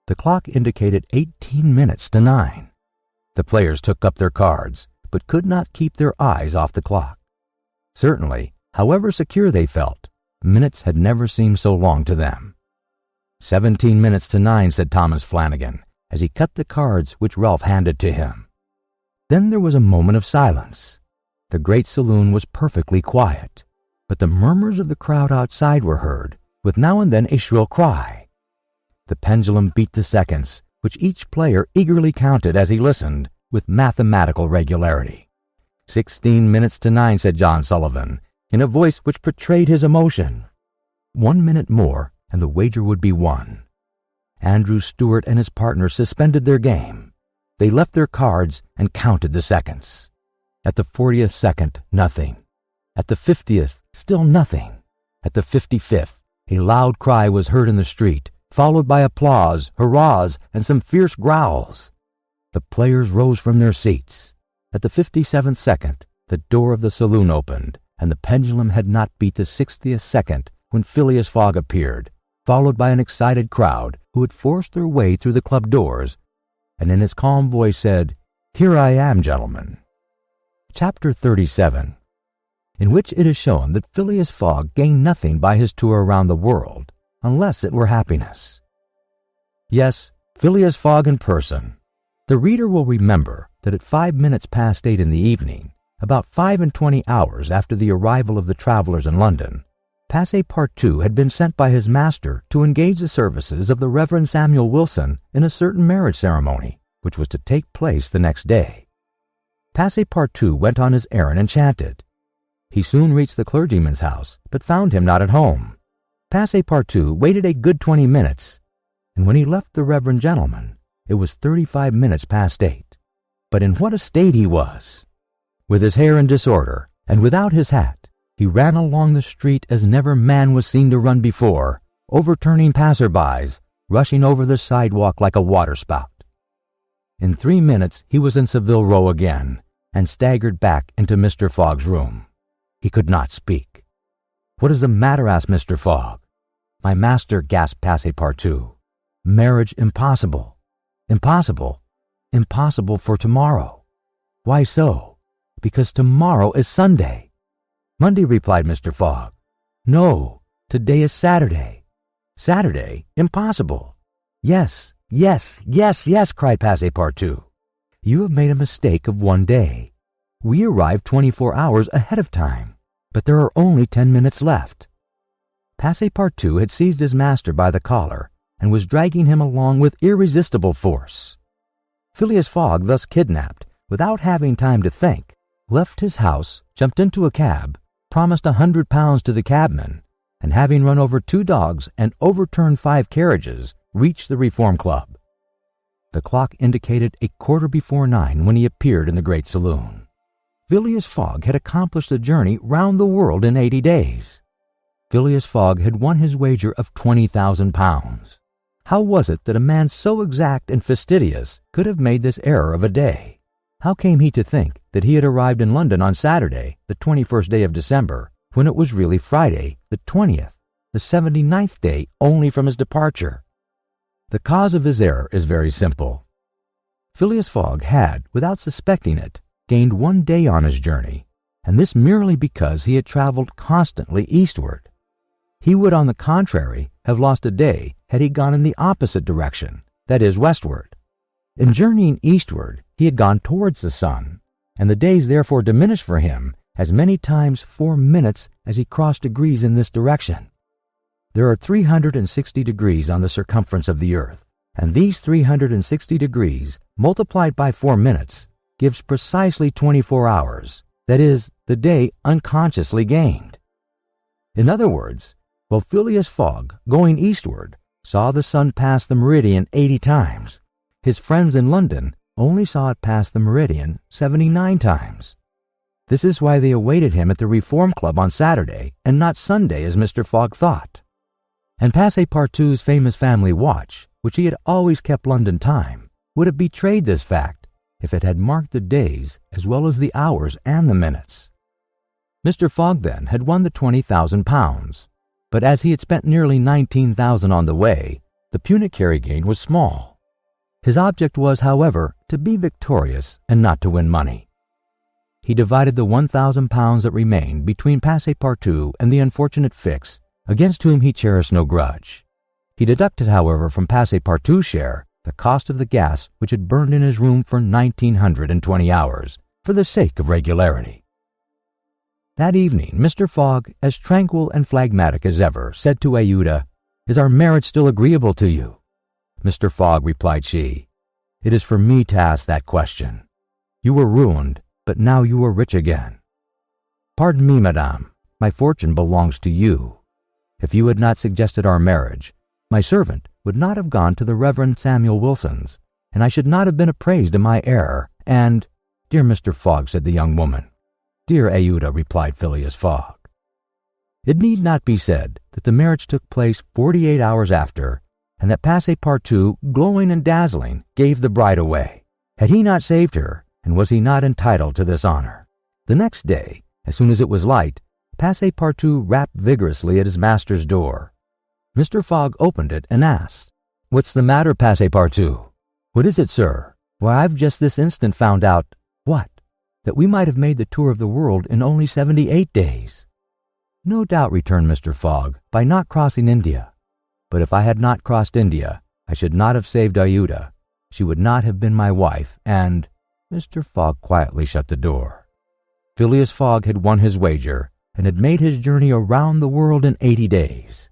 The clock indicated 18 minutes to 9. The players took up their cards, but could not keep their eyes off the clock. Certainly, however secure they felt, minutes had never seemed so long to them. 17 minutes to 9, said Thomas Flanagan, as he cut the cards which Ralph handed to him. Then there was a moment of silence. The great saloon was perfectly quiet, but the murmurs of the crowd outside were heard, with now and then a shrill cry. The pendulum beat the seconds, which each player eagerly counted as he listened, with mathematical regularity. 16 minutes to 9, said John Sullivan, in a voice which betrayed his emotion. 1 minute more, and the wager would be won. Andrew Stewart and his partner suspended their game. They left their cards and counted the seconds. At the 40th second, nothing. At the 50th, still nothing. At the 55th, a loud cry was heard in the street, followed by applause, hurrahs, and some fierce growls. The players rose from their seats. At the 57th second, the door of the saloon opened, and the pendulum had not beat the 60th second when Phileas Fogg appeared, followed by an excited crowd who had forced their way through the club doors, and in his calm voice said, Here I am, gentlemen. Chapter 37, in which it is shown that Phileas Fogg gained nothing by his tour around the world, unless it were happiness. Yes, Phileas Fogg in person. The reader will remember that at 8 in the evening, about 25 hours after the arrival of the travelers in London, Passepartout had been sent by his master to engage the services of the Reverend Samuel Wilson in a certain marriage ceremony, which was to take place the next day. Passepartout went on his errand enchanted. He soon reached the clergyman's house, but found him not at home. Passepartout waited a good 20 minutes, and when he left the reverend gentleman, it was 8:35. But in what a state he was! With his hair in disorder, and without his hat, he ran along the street as never man was seen to run before, overturning passers-by, rushing over the sidewalk like a waterspout. In 3 minutes he was in Savile Row again, and staggered back into Mr. Fogg's room. He could not speak. "What is the matter?" asked Mr. Fogg. "My master," gasped Passepartout. "Marriage impossible. Impossible. Impossible for tomorrow." "Why so?" "Because tomorrow is Sunday." "Monday," replied Mr. Fogg. "No, today is Saturday." "Saturday? Impossible." "Yes, yes, yes, yes," cried Passepartout. "You have made a mistake of 1 day. We arrived 24 hours ahead of time, but there are only 10 minutes left." Passepartout had seized his master by the collar and was dragging him along with irresistible force. Phileas Fogg, thus kidnapped, without having time to think, left his house, jumped into a cab, promised £100 to the cabman, and having run over 2 dogs and overturned 5 carriages, reached the Reform Club. The clock indicated 9:15 when he appeared in the great saloon. Phileas Fogg had accomplished the journey round the world in 80 days. Phileas Fogg had won his wager of £20,000. How was it that a man so exact and fastidious could have made this error of a day? How came he to think that he had arrived in London on Saturday, the 21st day of December, when it was really Friday, the 20th, the 79th day only from his departure? The cause of his error is very simple. Phileas Fogg had, without suspecting it, gained 1 day on his journey, and this merely because he had traveled constantly eastward. He would, on the contrary, have lost a day had he gone in the opposite direction, that is, westward. In journeying eastward, he had gone towards the sun, and the days therefore diminished for him as many times 4 minutes as he crossed degrees in this direction. There are 360 degrees on the circumference of the earth, and these 360 degrees, multiplied by 4 minutes, gives precisely 24 hours, that is, the day unconsciously gained. In other words, while Phileas Fogg, going eastward, saw the sun pass the meridian 80 times, his friends in London only saw it pass the meridian 79 times. This is why they awaited him at the Reform Club on Saturday and not Sunday as Mr. Fogg thought. And Passepartout's famous family watch, which he had always kept London time, would have betrayed this fact if it had marked the days as well as the hours and the minutes. Mr. Fogg, then, had won the £20,000, but as he had spent nearly 19,000 on the way, the pecuniary gain was small. His object was, however, to be victorious and not to win money. He divided the £1,000 that remained between Passepartout and the unfortunate Fix, against whom he cherished no grudge. He deducted, however, from Passepartout's share the cost of the gas which had burned in his room for 1,920 hours, for the sake of regularity. That evening, Mr. Fogg, as tranquil and phlegmatic as ever, said to Aouda, "Is our marriage still agreeable to you?" "Mr. Fogg," replied she, "it is for me to ask that question. You were ruined, but now you are rich again." "Pardon me, madame, my fortune belongs to you. If you had not suggested our marriage, my servant would not have gone to the Reverend Samuel Wilson's, and I should not have been appraised of my error, and—" "Dear Mr. Fogg," said the young woman. "Dear Aouda," replied Phileas Fogg. It need not be said that the marriage took place 48 hours after, and that Passepartout, glowing and dazzling, gave the bride away. Had he not saved her, and was he not entitled to this honor? The next day, as soon as it was light, Passepartout rapped vigorously at his master's door. Mr. Fogg opened it and asked, "What's the matter, Passepartout?" "What is it, sir? Why, I've just this instant found out, what? That we might have made the tour of the world in only 78 days. No doubt, returned Mr. Fogg, by not crossing India. But if I had not crossed India, I should not have saved Aouda. She would not have been my wife, and— Mr. Fogg quietly shut the door. Phileas Fogg had won his wager, and had made his journey around the world in 80 days.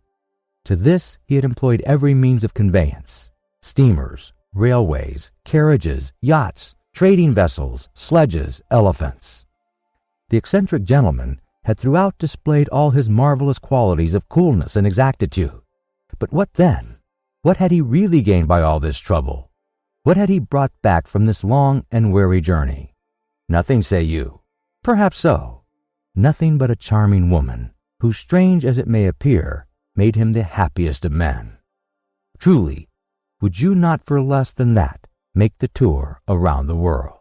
To this he had employed every means of conveyance: steamers, railways, carriages, yachts, trading vessels, sledges, elephants. The eccentric gentleman had throughout displayed all his marvelous qualities of coolness and exactitude. But what then? What had he really gained by all this trouble? What had he brought back from this long and weary journey? Nothing, say you? Perhaps so. Nothing but a charming woman, who, strange as it may appear, made him the happiest of men. Truly, would you not for less than that make the tour around the world?